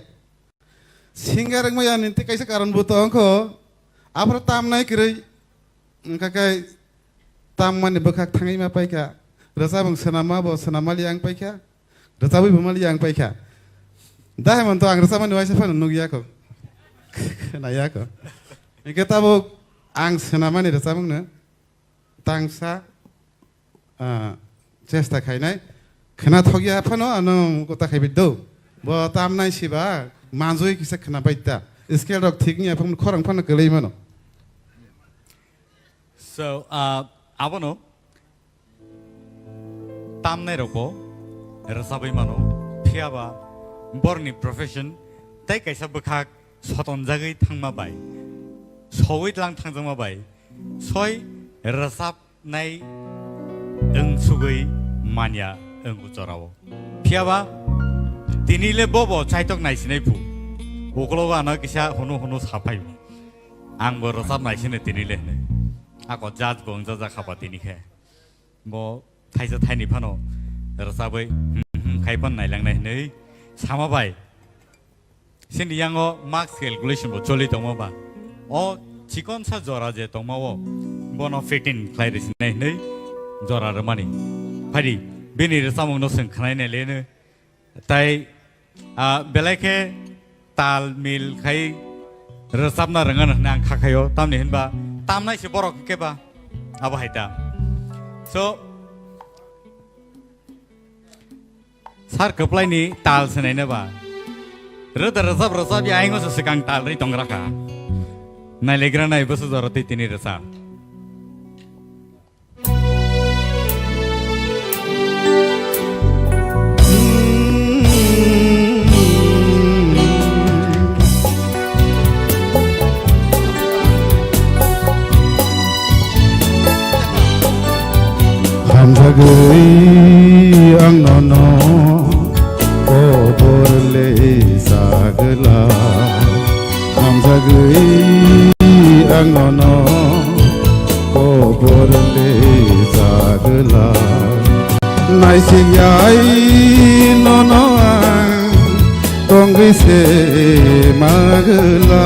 singgarang malia nanti kaisa karan buto angko, apa tam naik kiri, kakai tam mana bekak tangai ma paika, rasa bang senama bo senama liang paika, rasa bu liang paika, dah mantu ang rasa mana wajah pun nugia ko, naya ko, kita bu ang senama ni rasa bang ne, tangsa, cesta kainai, kena thogi apa no anu kota kai bido. Bo tam nai siba manjoi kisa khna baita scale rok thik ni apam khorang phana kelei mano. So abono tam nai roko rasabai mano phiaba borni profession tai kaisa bkhak soton jagai thangma bai soi lang thangjama bai soi rasap nai eng sugoi manya eng ujarao phiaba Tinile bobo chaitok naisine pu. Ukloga na kisah hunu sapai. Ang berasap naisine tinile ne. Ako judge bong jaja khapa tini khe. Bo thaisa thaini phano rasabai khaipan nailang nai nei sama bai. Sini yango marks calculation bo choli tongma ba. O chikon sa jora je tongma wo. Bono 15 klairis nei nei jora ramani. Phadi bini rasamong no seng khnai ne le ne. Tai belai tal mil kai resap na rengan nang khakayo tam ni hinba tam nai se borok ke ba aba haita so sar kaplai ni tal senai na ba rada resap ya aingo se sekang tal ri tongra ka nai legra nai basu zorati tini resap Hamzagui ang nono koborle sagla Hamzagui ang nono koborle sagla Naisiyai nono ang tonggi se magla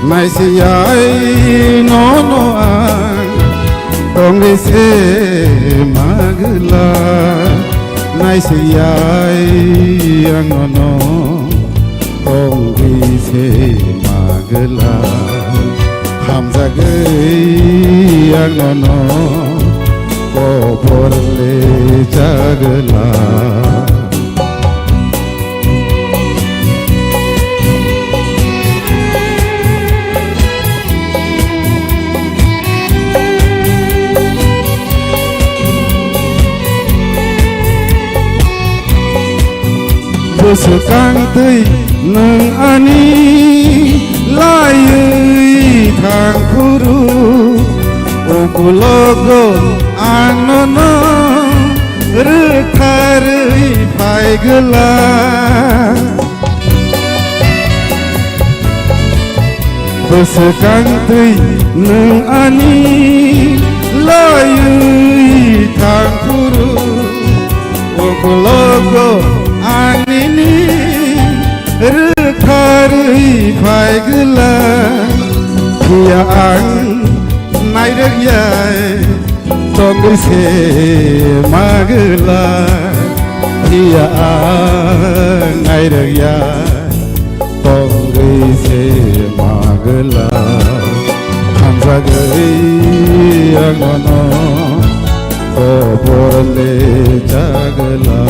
Naisiyai nono ang tonggi se magla naisiyai ang nono tonggi se magla hamzagei ang nono koborle jagla Busukang tei nang ani layui thang khuru ukulogo anono rekharui paigala Busukang tei nang ani layui thang khuru ukulogo anini rekharui paigala kia ang nairagya tongi se magala kia ang nairagya tongi se magala hamzagai angono koborle jagala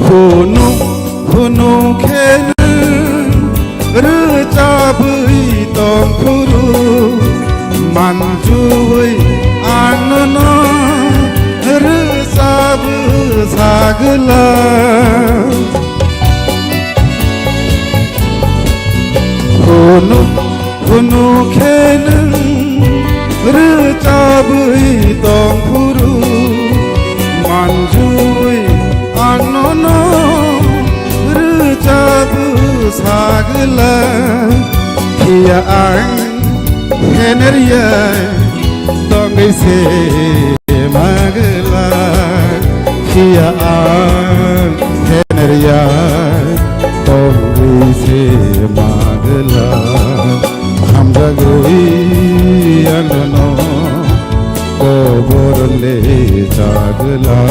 Hunu kenu recabui tongkuru manjui anono recabu sagala Hunu kenu recabui tongkuru manjui anono recabu sagala kia ang heneria tongai se magala kia ang heneria tongai se magala hamjagoi anono koborle jagala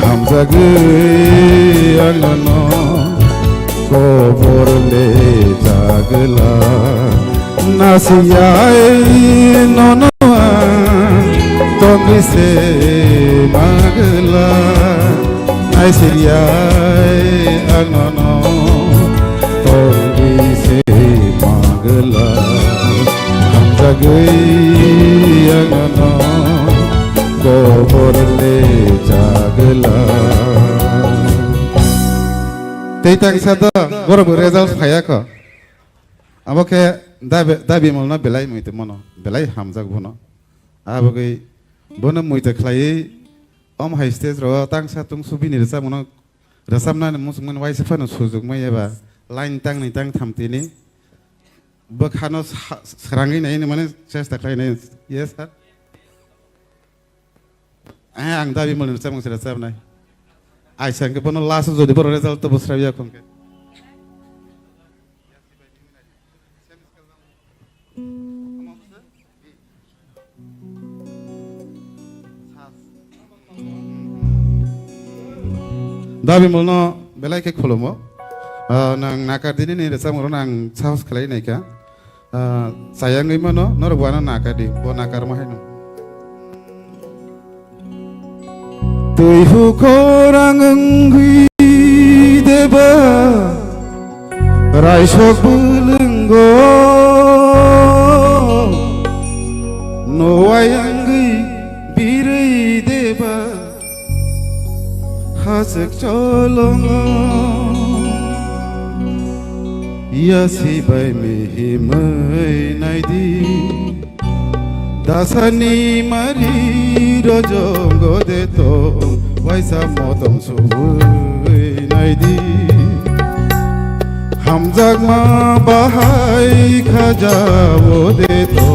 hamzagai anono koborle jagla nasiyai nono tongi se magla nasiyai anono tongi se magla hamzagai anono koborle jagla Teitan sada borok result khaya ko abo ke dabi molna belai muite mono belai hamjak bono abo ke bono muite khlai om high stage ro tang sa tung subini resa mono rasamna musmun waise fano sujug mai eba line tang ni tang thamtini bakhano srangi nai ne mane chesta khlai nai yes sir ang dabi molna resa mong resa nai ai sang ke bono last jodi bor result to busrabiya konke dabi molno belai ke kholomo nang nakardini ni resam ro nang saus khlai nai ka sayangai mano nor buana nakadi bo nakar mahino Tui hukorang ngui deba raisok bulenggo noayangui birei deba hasek cholongo yasi bai mihimai naidi dasani mari rojongo deto waisa motom subui naidi hamjak ma bahai khajawo deto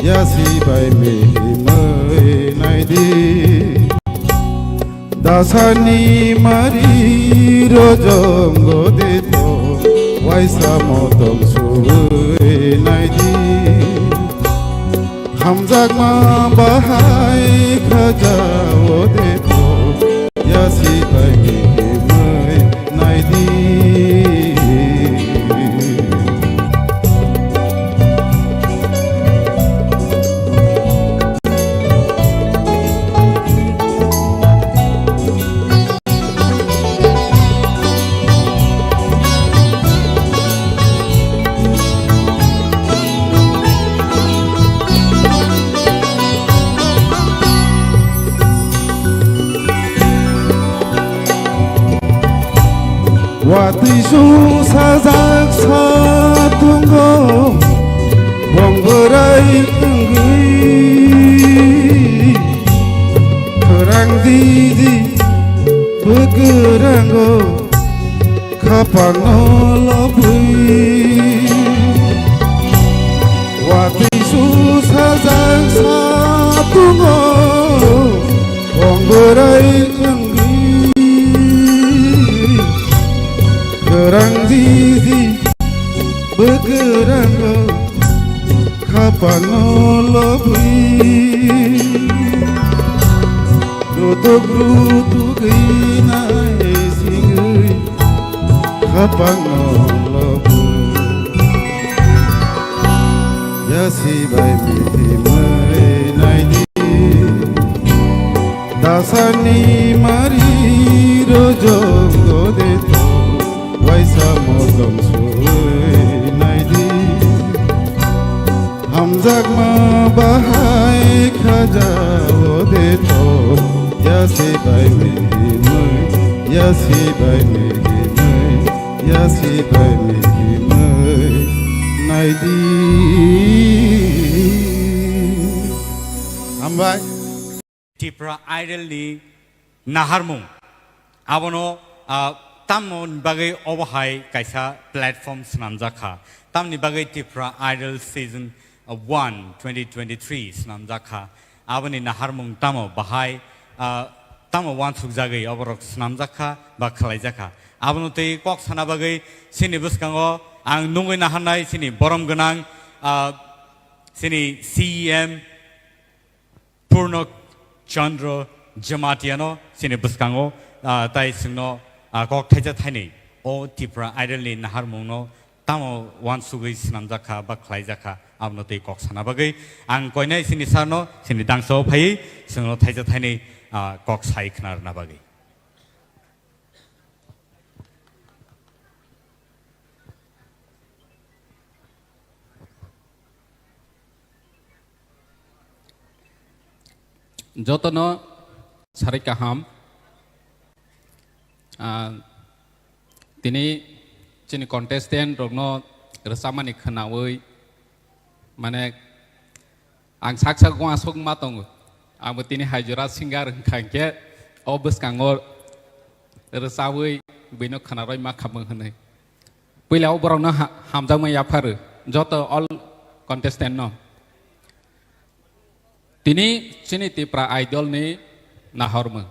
yasi bai mihimai naidi dasani mari rojongo deto waisa motom subui naidi hamzak ma bahai khajawo de to yasi bai mai nai di Watisu sajak satunggo bonggerai enggi kerang didi begeranggo kapang nolobui Watisu sajak satunggo bonggerai enggi kerang didi begerang kapan nolobui duduk inai singui kapan nolobui ya si bai miti mai di dasani mari rojongo de Waisa modom suy nai di hamzak ma bahai khajawo de to yasi bai mi mai yasi bai mi mai yasi bai mi mai nai di ambai Tripura idol ni naharmung abono tamon bagai obahai kaisa platform snamjaka tamni bagai Tripura idol season 1 2023 snamjaka abani naharmung tamo bahai tamo wan sukjagai oborok snamjaka ba khlaijaka abono tei kok sana bagai sini buskango ang nungoi nahanai sini borom ganang sini CEM Purno Chandra Jamatiano sini buskango tai singno kok thaja thaini o Tripura idol ni naharmung no tamo wan sugui snamjaka ba khlaijaka abno tei kok sana bagai ang koinai sini sarno sini dangso phai singno thaja thaini kok sai khnar na bagai jotono sarai kaham tini chini contestant rogno resamani khanawoi mane ang saksak gwa sok matong abo tini hajura singar khangke obus kangor resawoi bino khanaroi ma khamang hanai puilau borongna hamjang ma yapar joto all contestant no tini chini Tripura idol ni nahorma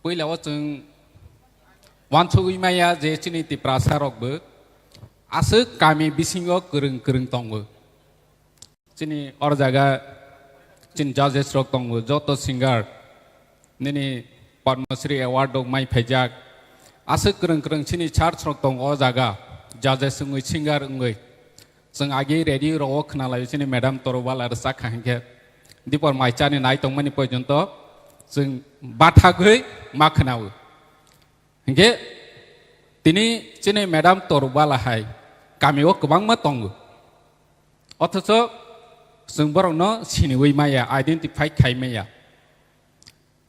puilau chung wansugui maya je chini Tripura sarokbo asuk kami bisingo kereng tongbo chini or jaga chin judges rok tongbo joto singer nini Padma Shri award dok mai phejak asuk kereng chini chart rok tong o jaga judges ngui singer ngui sung agi ready ro khnalai chini madam torwal ar sak khangke dipor mai chani nai tongmani porjonto sung bathagui ma khnawu hingge tini chini madam torwala hai kamio kubang ma tongu othoso sung borongno siniwi maya identify khai maya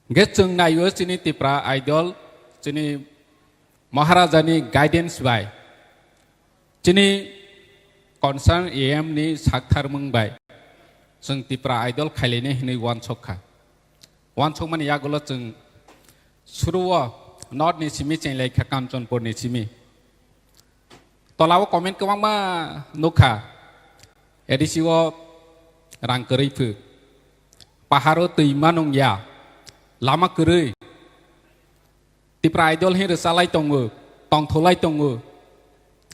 hingge sung nayo chini Tripura idol chini Maharajani guidance bai chini concern AM ni sakthar mungbai sung Tripura idol khailene hinui wansokha wansok mani yagulo sung suruwa not ni simi chenglai khakam chonpur ni simi tolawo comment kwang ma nukha edisiwo rangkeri phu paharo tuimanung ya lama kerei Tripura idol hin resalai tongo tong tholai tongo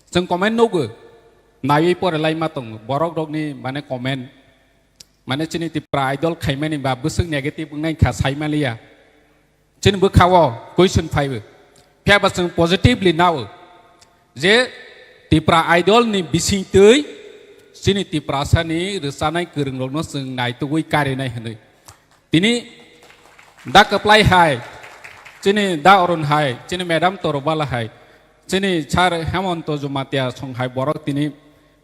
sung comment nogo nai por lai ma tongo borok dok ni mane comment माने चिनि Tipra idol खाइमानि बा बुसुं negative ngay खा साइमालिया चिनि बुखावो question five फियाबा जों पजिटिवली नाव जे Tipra idol नि बिसिं तै चिनि तिप्रासानि रोसानाय गोरोंलनो जों नायतुगै कारिनाय होनो दिनै दा कप्लाय हाय चिनि दा अरुण हाय चिनि मैडम तोरबाला हाय चिनि सार हेमंत जुमातिया संहाय बरक दिनै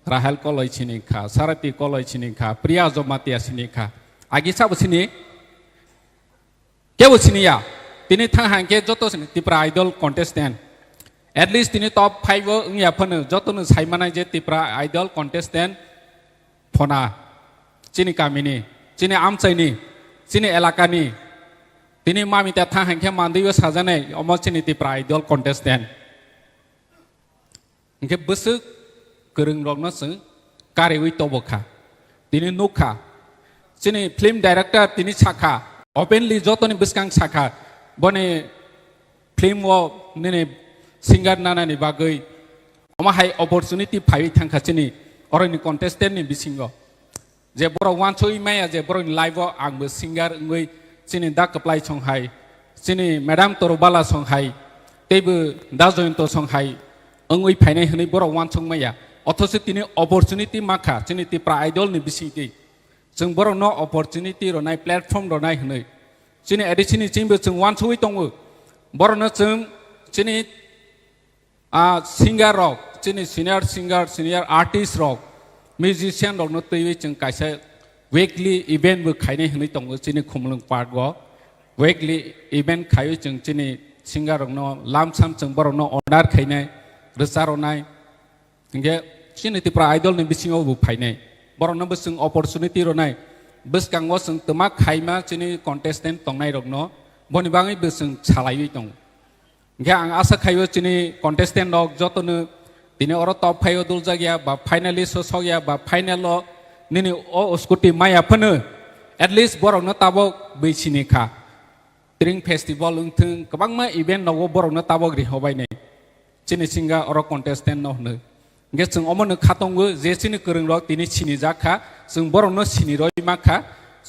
राहेल कलय चिनिखा सारथी कलय चिनिखा प्रिया जमातिया चिनिखा आगिसाबो चिनि केबो चिनिया दिनै थांहांके जत तिप्रा आइडल कन्टेस्टेंट एटलिस्ट दिनै टप 5 ओंया फनो जतनो साइमानाय जे तिप्रा आइडल कन्टेस्टेंट फना चिनि गामिनि चिनि आमचाइनि चिनि एलाकानि दिनै मामिता थांहांके मान्दैयो साजानाय अम चिनि तिप्रा आइडल कन्टेस्टेंट इनके बसु गोरों रंनो जों कारिवै तबखा दिनै नुखा चिनि फिल्म डाइरेक्टर दिनै साखा ओपेनलि जतनि बिस्कां साखा बने फिल्म वो निने सिंगार नानानि बागै अमाहाय अपरचुनिटी फाइ थांखा चिनि अरनि कन्टेस्टेंट नि बिसिंगो जे बर वानसोइ माया जे बर लाइव आंबो सिंगार ओंगै चिनि दा कप्लाय संहाय चिनि मैडम तोरबाला संहाय तेबो दा जयन्त संहाय ओंगै फाइनाय हनै बर वानसों माया अथच तिनी अपरचुनिटी माखा चिनि तिप्रा आइडल नि बिसिंति जों बर न अपरचुनिटी रनाय प्लेटफर्म रनाय हनै चिनि एडिसिनि चिंबो जों वानसोइ दङो बर न जों चिनि सिंगार रक चिनि सिनियर सिंगार सिनियर आर्टिस्ट रक म्यूजिशियन रक न तैवै जों कायसा वीकली इवेंट बो खायनाय हनै दङो चिनि खुमलुं पार्क ग वीकली इवेंट खायो जों चिनि सिंगार रक न लामसाम जों बर न ऑर्डर खायनाय रोजारनाय इंगे चिनि तिप्रा आइडल नि बिसिङाव बो फायनाय बर न बसुं अपरचुनिटी रनाय बसकांगो जों तमा खायमा चिनि कन्टेस्टेंट तंनाय रक न बनि बाङै बसुं सालायै दं इंगे आं आशा खायो चिनि कन्टेस्टेंट रक जतनो दिनै अर टप 5 दुल जागिया बा फाइनालिस्ट सगिया बा फाइनल निनि ओ स्कुटी माया फनो एटलिस्ट बर न ताबो बैसिनिखा ट्रिं फेस्टिवल उंथों गोबांमा इवेंट नगो बर न ताबो ग्रिहबायनाय चिनि सिंगा अर कन्टेस्टेंट न होनो इंगे जों अमनो खातंगो जे चिनि गोरों रक दिनै सिनि जाखा जों बर न सिनि रय माखा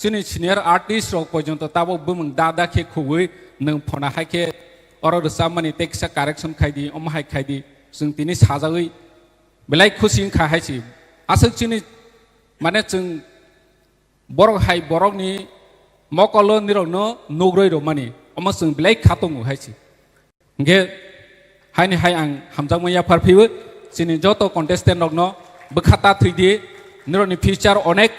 चिनि सिनियर आर्टिस्ट रक पर्यन्त ताबो बुमं दादा के खुबै नों फना हाके अर रसा माने टेक्सा कारेक्शन खायदि अमहाय खायदि जों दिनै साजागै बेलाय खुसि खाहायसि आसो चिनि माने जों बर हाय बरकनि मकल निरनो नग्रय र माने अम जों बेलाय खातंगो हायसि इंगे हायनि हाय आं हामजामैया फारफैबो चिनि जत कन्टेस्टेंट रक न बखाता थैदि निरनि फ्यूचर अनेक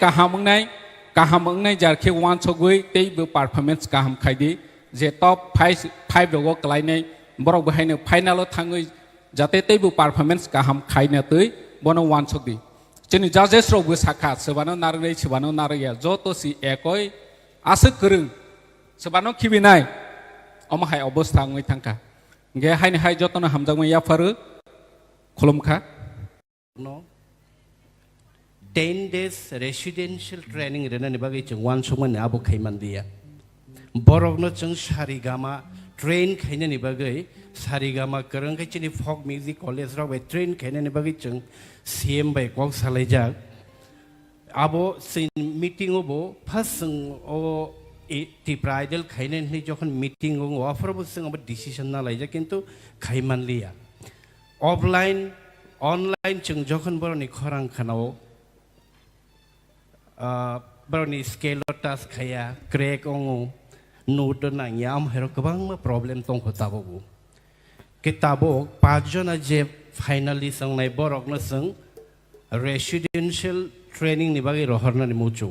काहामंनाय जारखे वान सगै तेबो परफॉर्मेंस काहाम खायदि जे टप 5 रगो क्लाइनाय बरक बहायनो फाइनाल थाङै जाते तेबो परफॉर्मेंस काहाम खायना तै बनो वान सगि चिनि जजेस रगबो साखा सोबानो नारगै सोबानो नारगैया जत सि एकय आसो गोरों सोबानो खिबिनाय अमहाय अबस्था ngै थांखा गे हायनि हाय जतन हामजामैया फारो खुलुमखा 10 days residential training रेनानि बागै जों वान समन आबो खैमानदिया बरकनो जों सारिगामा ट्रेन खैनानि बागै सारिगामा करंगै चिनि फक म्यूजिक कॉलेज राव ट्रेन खैनानि बागै जों सीएम बाय कक सालायजाक आबो सिन मीटिंग बो फर्स्ट जों ओ तिप्रा आइडल खायनानि जखन मीटिंग वाफरबो जों अब डिसिजन ना लायजा किन्तु खैमानलिया ऑफलाइन ऑनलाइन जों जखन बरनि खरां खानाव बरनि स्केल टास खाया क्रेक ओंगो नोट नांयाम हेरो गोबां प्रॉब्लम दं खताबो किताबो 5 जना जे फाइनली संनाय बरकनो जों रेसिडेंशियल ट्रेनिंग नि बागै रहरनानि मुचो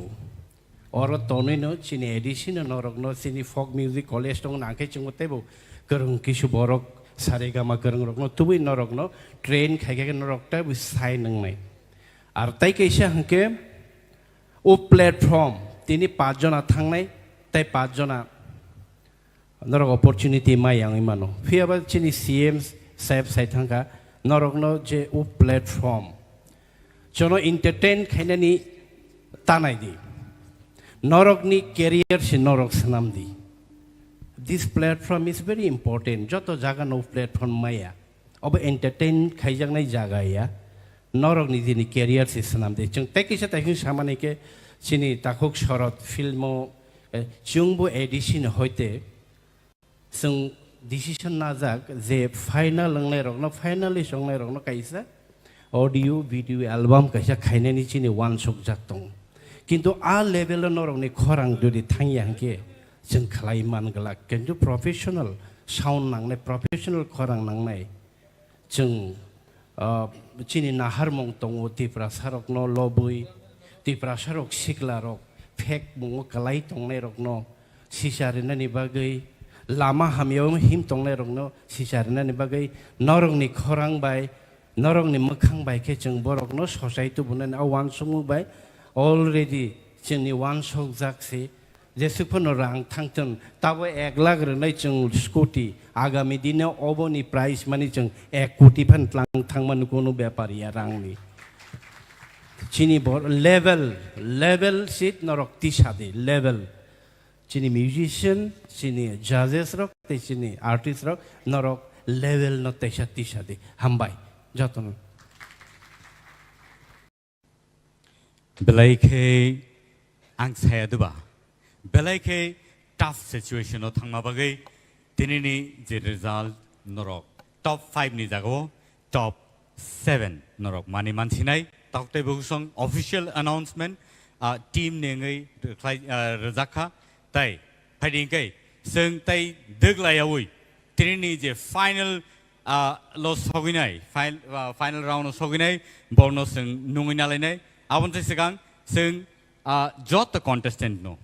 और तोनैनो चिनि एडिशन नरकनो चिनि फक म्यूजिक कॉलेज दं नाके जों तेबो गोरों किसु बरक सारेगामा गोरों रकनो तुबै नरकनो ट्रेन खायगे नरकता बि साइ नंनाय आर ताइ कैसे हंके ओ प्लेटफॉर्म तिनि 5 जना थांनाय ताइ 5 जना नरक अपॉर्चुनिटी मायांगै मानो फियाबा चिनि सीएम साहेब साइथांगा नरकनो जे ओ प्लेटफॉर्म जनो एंटरटेन खायनानि तानायदि नरकनि कैरियर से नरक सनामदि This platform is very important. Joto jaga no platform maya. Ob entertain khaijang nai jaga ya. Norok ni dini career se sanam de. Chung teki sa takin samane ke Sini takuk shorot filmo jungbu edition hoite sung decision najak je final langnai rok no finally songnai rok no kaisa audio video album kaisa khainani chini one shok jak tong kintu a level no rok ni khorang jodi thangyang ke जों खालायमान गला किन्तु professional sound नांनाय professional खौरां नांनाय जों चिनि नाहारमं दङ त्रिपुरा सारक न लबुइ त्रिपुरा सारक सिगला रक फेक मङो कलाय दंनाय रक न सिसारिनानि बागै लामा हामियाव हिम दंनाय रक न सिसारिनानि बागै नरंनि खौरां बाय नरंनि मोखां बायखे जों बरक न ससाइटि बुनानै आवान सङो बाय अलरेडि जोंनि वान सक जाक्सि जेसेफोरनो रां थांथों ताबो 1 लाख रनै जों स्कुटि आगामी दिनाव अबनि प्राइस माने जों 1 कोटि फानलां थांमान कोनो व्यापारिया रांनि चिनि बर लेवल सिट नरक तिसादि लेवल चिनि म्युजिशियन चिनि जजेस रक चिनि आर्टिस्ट रक नरक लेवल न तैसा तिसादि हामबाय जतन बेलायखे आं सायादोबा बेलायखे टाफ सिचुएशन थांमा बागै दिनैनि जे रिजाल्ट नरक टप 5 नि जागाव टप 7 नरक माने मानसिनाय ताकते बुसं ऑफिशियल अनाउंसमेंट टीम नेङै रजाखा ताइ फाइदिंकै जों ताइ दोगलायावै दिनैनि जे फाइनल लस सगिनाय फाइनल राउन्ड सगिनाय बर्न जों नुङै नालायनाय आबनसे सिगां जों जत कन्टेस्टेंट नो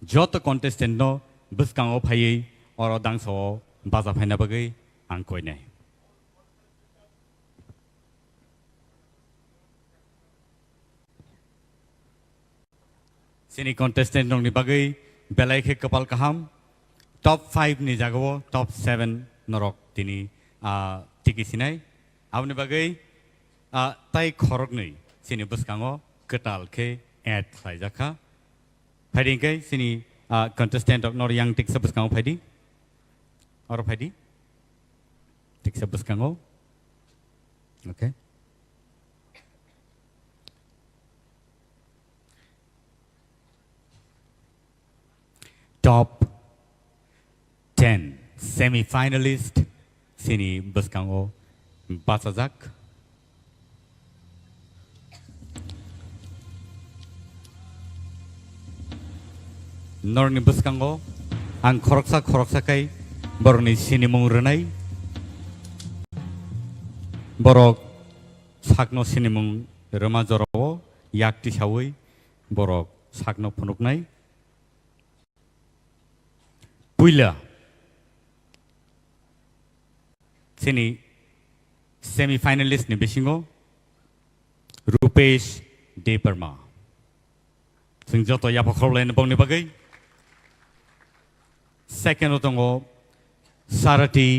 जत कन्टेस्टेंट नो बसकाङाव फायै अर दांसआव बाजा फायना बागै आं कयनाय सिनि कन्टेस्टेंट नंनि बागै बेलायखे कपाल काहाम टप 5 नि जागाव टप 7 नरक दिनि टिकिसिनाय आबनि बागै ताइ खरगनै सिनि बसकाङाव कटालखे एड खालायजाखा फाइदिंकै सिनि कन्टेस्टेंट नर yang टिक्स बसकाङाव फाइदि और फाइदि टिक्स बसकाङाव okay top 10 semi-finalist sini beskango basajak norni beskango ang khoroksa kai borni sini mungrenai borok sakno sini mung rema joro yakti sawi borok sakno phunuknai puila sini semi-finalist ni bisingo Rupesh Deparma sing joto ya pakhollen bongni bagai second otongo Sarati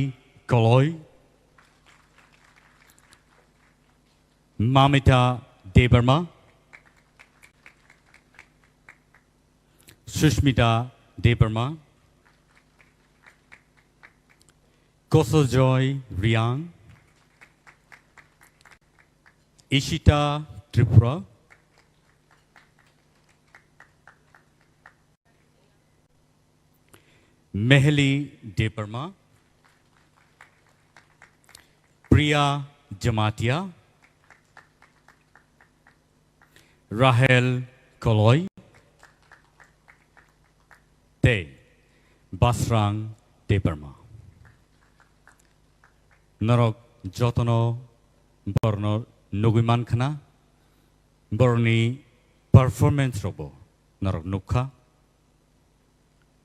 Koloy Mamita Deparma Sushmita Deparma Kosojoy Riang Ishita Tripura Mehli Deparma Priya Jamatia Rahel Koloy Te Basrang Deparma Norok jotono borno nuguman khana borni performance robo norok nukha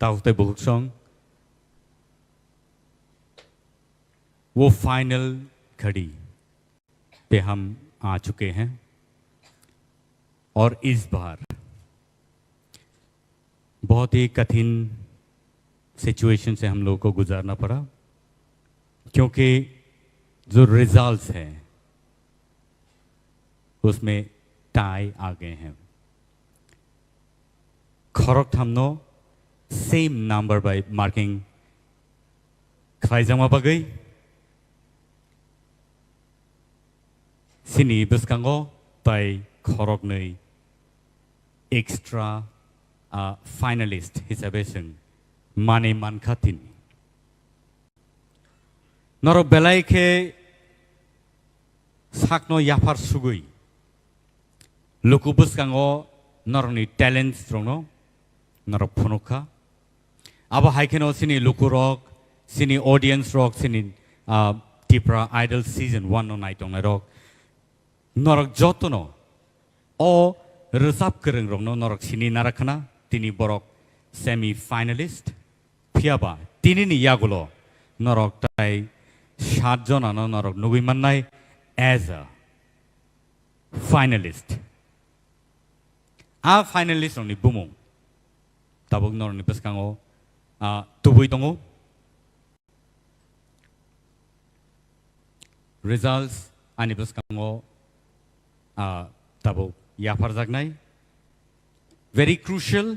taute buksong वो final घड़ी पे हम आ चुके हैं और इस बार बहुत ही कठिन सिचुएशन से हम लोगों को गुजारना पड़ा क्योंकि जो रिजल्ट्स हैं उसमें टाई आ गए हैं खरक हमनो सेम नंबर बाय मार्किंग खाइजामा बागै सिनी बसकांगो ताई खरक नै extra finalist hisabe sing mane mankatin noro belai ke sakno yapar sugui lukubus kango norni talents strongno noro phonuka abo haikeno sini lukurok sini audience rock sini TRIPURA idol season 1 no night on rock norok jotono o resap kereng rongno norok sini narakana tini borok semi finalist phiaba tini ni yagulo norok tai 7 jona no norok nugui mannai as a finalist a finalist ni bumung tabuk nor ni peskango tubui tongo results ani peskango tabuk Yafarjagnai very crucial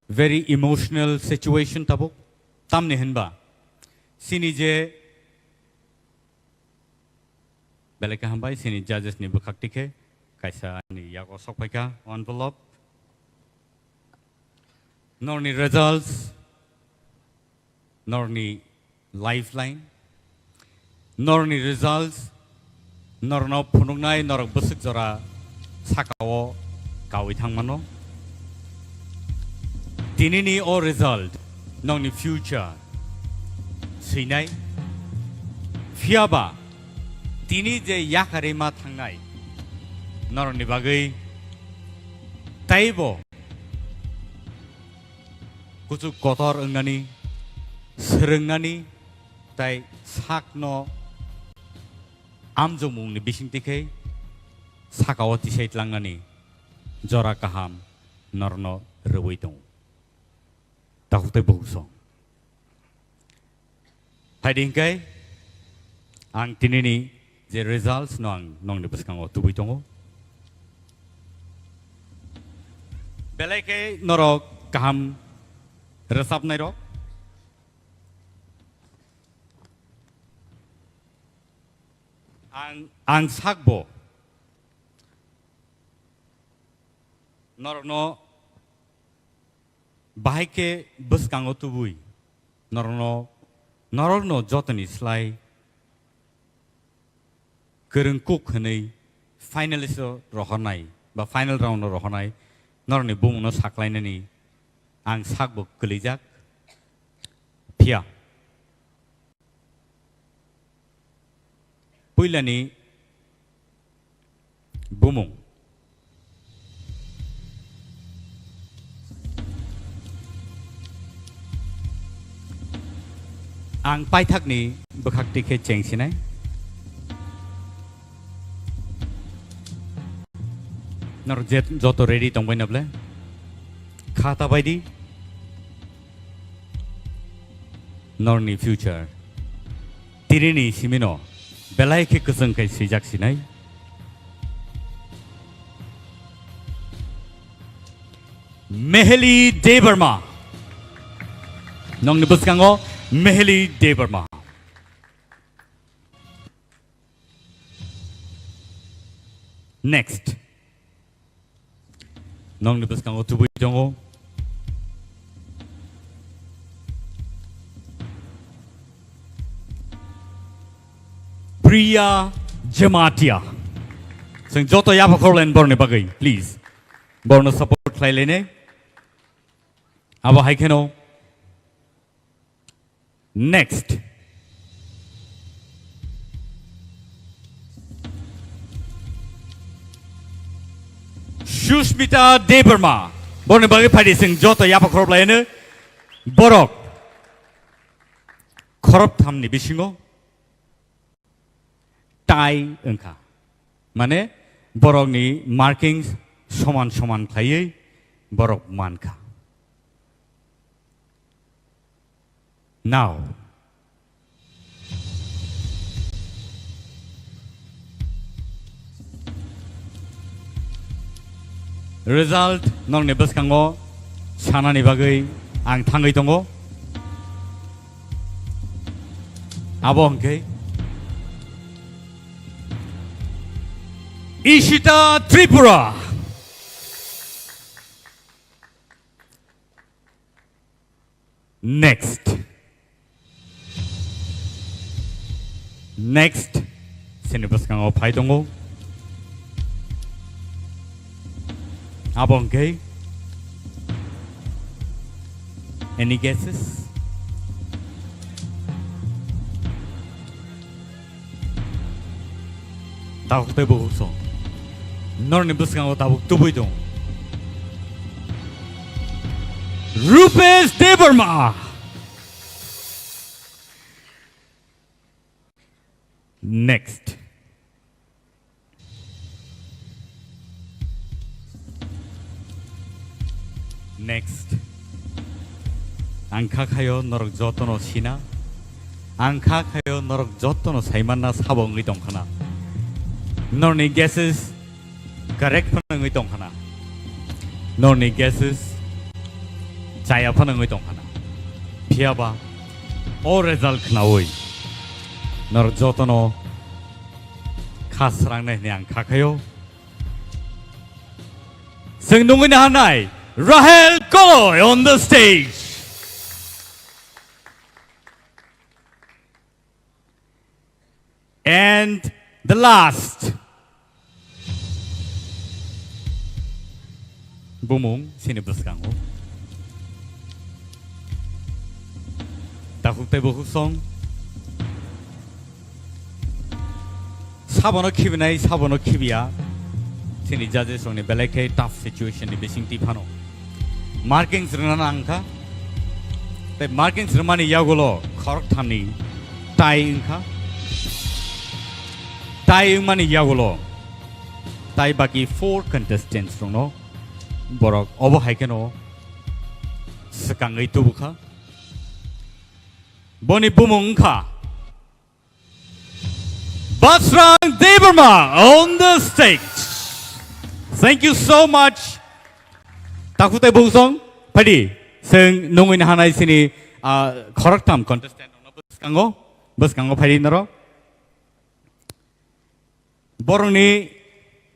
very emotional situation tabuk tamne henba sini je beleka hambai sini judges ni bukhaktike kaisa ni yago sokpaika envelope norni results norni lifeline norni results norno phunungnai norok busuk jora sakao kawi thangmano tinini o result nongni future sinai fiaba tini je yakare ma thangnai norni bagai taibo kuchu kotor engnani serengnani tai sakno amjomung ni bising tikhe sakao tisait langnani jora kaham norno rewei dong takute bugso haidingkai ang tinini je results no ang nongni beskango tubui tongo belai norok kaham resap nai rok ang sakbo norok no bahike beskango tubui norok no jotoni slai kereng kuk hanei finalist rohonai ba final round rohonai norni bung no saklainani ang sakbo kelijak pia puilani bumung ang paithakni bukhakti khe chengsinai nor jet joto ready tongbai nable khata baidi norni future tirini simino belai ke kusang kai sijak sinai Meheli Debarma nong nibuskango Meheli Debarma next nong nibuskango tubui jongo Priya Jamatia sing joto yapa korlen borne bagai please borno support khlailene aba haikeno next Shushmita Debarma borne bagai phadi sing joto yapa korlaine borok khorop thamni bisingo tai engka mane borok ni markings soman soman khlaiei borok manka now result nong ne baskango sanani bagai ang thangai tongo abo angke Ishita Tripura Next sini boskango pai dongo abong ke any guesses tabuk te bu so nor ni boskango tabuk tubui dong Rupesh Devarma Next Angka kayo norok jotono sina Angka kayo norok jotono saimanna sabong itong kana Norni guesses correct panang itong kana Norni guesses Jaya panang itong kana Piaba o result kana oi Nor jotono khasrang ne nyang khakayo Sengnungin hanai Rahel Koloy on the stage And the last Bumung sini boskango Takukte bohusong 사번호 킵이나이 사번호 킵이야 sini judges songni belake tough situation ni besing ti phano markings rana angka te markings ramani yagulo khorok thamni tai angka tai mani yagulo tai baki 4 contestants rongno borok obo haikeno sekangai tubuka boni bumungka Basrang Devarma on the stage. Thank you so much. Takute Bungsong, Padi, Sing Nungin Hanai Sini, Koraktam contestant on Buskango Padi Noro. Boroni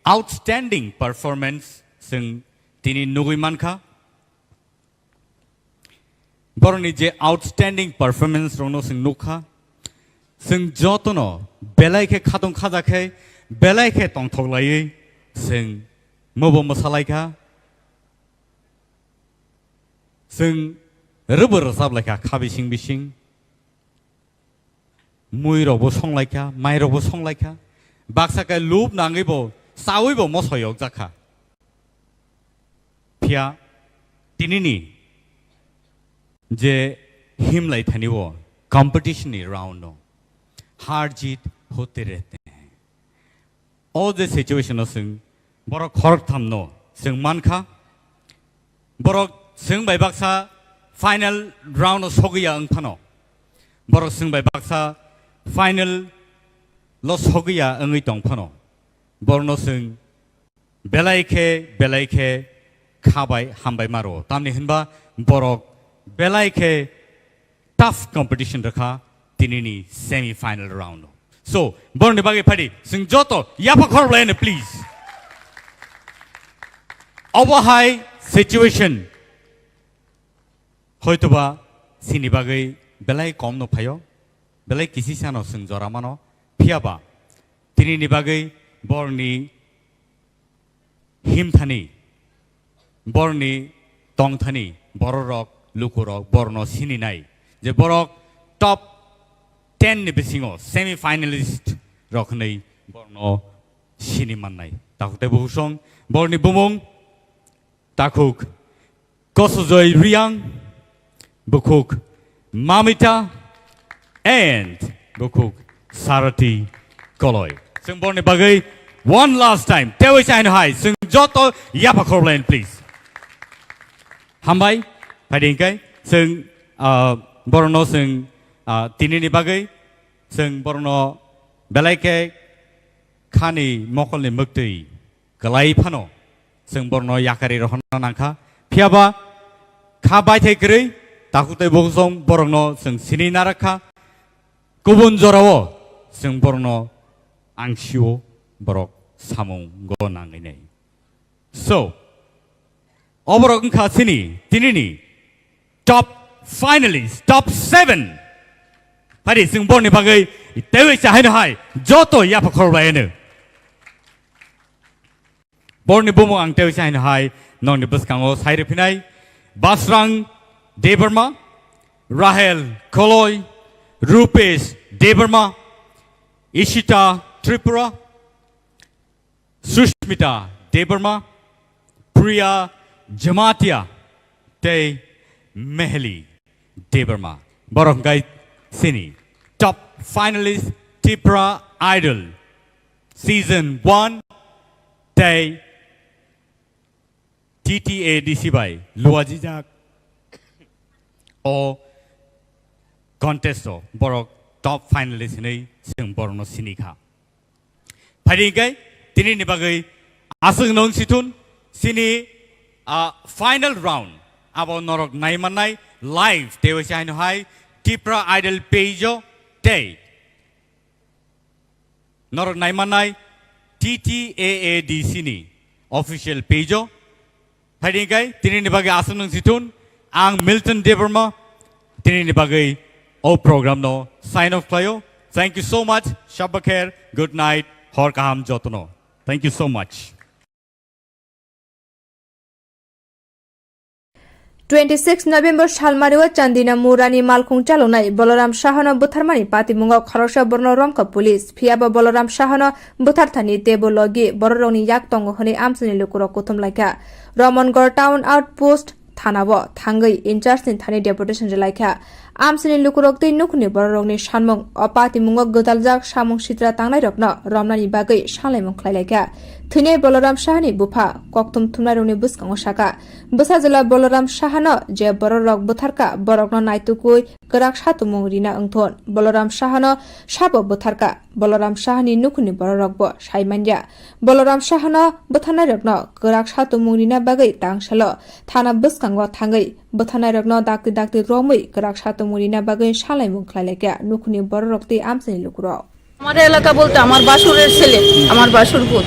outstanding performance, Sing Tini Nugimanka. Boroni J outstanding performance, Rono Sing Nuka. Sing Jotono, Belaike Katong Kazake, Belaike Tong Toglai, Sing Mobo Masalaika, Sing Rubber Sablaka, Kabishing Bishing, Muirobo Song Laika, Mairobo Song Laika, Baksaka Loop Nangibo, Sawibo Mosoyok Zaka, Pia Tinini, J Himlai Taniwo, competition around no. हार जीत होते रहते हैं all the situation sing borok khorok thamno sing manka borok sing bai baksa final round of sogiya angphano borok sing bai baksa final lo sogiya angi tongphano borno sing belaike khabai hambai maro tamni hinba borok belaike tough competition rakha Tinini semi-final round. So, Borne Bagi Padi, Sing Joto, Yapakor Lane, please. Our high situation. Hoituba, Sinibagi, Belai Komno Payo, Belai Kisisano Sing Zoramano, Piaba, Tinini Bagi, Borni Himthani, Borni Tongthani, Bororok, Lukurok, Borno Sininai. The Borok top 10 nibisingo semi-finalist rokhnei borno sinimanai takute buhusong borni bumung takuk kosujoy riang bukuk mamita and bukuk sarati koloy sing borni bagai one last time tewi sign high sing joto yapakorlen please hambai padingkai sing borno sing Tinini Bagai, Sing Borno Belaike Kani Mokolni Mukti, Galai Pano, Sing Borno Yakari Rohananka, Piaba, Kabai Tekri, Takute Bosong, Borno, Sing Sini Naraka, Kubun Zorawo, Sing Borno Angshio, Borok, Samung, Gonangine. So, Oborok Kasini, Tinini, top finalists, top 7. Pari sing borni bagai tewi sahin hai joto ya pakhor bayane. Borni bumu ang tewi sahin hai non nibus kango saire pinai Basrang Debarma, Rahel Koloy, Rupesh Debarma, Ishita Tripura, Sushmita Debarma, Priya Jamatia, Te Mehli Debarma. Borongkai Sini. Top finalist TRIPURA Idol Season 1 Day TTADC by Luajijak O contest o borok top finalist ni sing borno sinikha. Pharingai tini ni bagai asung non situn sini final round abo norok naimanai live dewasaino hai TRIPURA Idol page day norok naimanai TTAADC ni official page Pharingai tini ni bagai asung non situn ang Milton Debarma tini ni bagai o program no sign off klayo. Thank you so much. Shabakher. Good night. Hor kaham jotono. Thank you so much. 26 November Shalmariwa Chandina Murani Malkhung Chalonai Bolaram Shahana Butharmani Patimunga Kharosha Borno Romka Police Phiaba Bolaram Shahana Butharthani Tebologi Bororoni Yaktongo Honi Amsini Lukuro Kuthumlaika Ramongor Town Outpost Thanabo Thangai in-charge ni Thani Deputation Jalaika Amsini Lukurok Tei Nukuni Bororogni Shanmong Opatimunga Godaljak Shamong Shitra Tangnai Rokno Romnani Bagai Shalemong Klailaka Thine Bolaram Shahani Bupa Koktum Thunaroni Buskango Shaka Busajala Bolaram Shahano Je Bororok Butharka Borokno Naitukui Kerak Shatumong Rina Angthon Bolaram Shahano Shabo Butharka Bolaram Shahani Nukuni Bororok Bo Shaimanja Bolaram Shahano Buthanai Rokno Kerak Shatumong Rina Bagai Tangshalo Thana Buskango Thangai Buthanai Rokno Dakti Dakti Romui Kerak Shatumong Rina Bagai Shalemong Klailaka Nukuni Bororok Te Amsini Lukuro আমার এলাকা বলতে আমার বাসুরের ছেলে আমার বাসুর পুত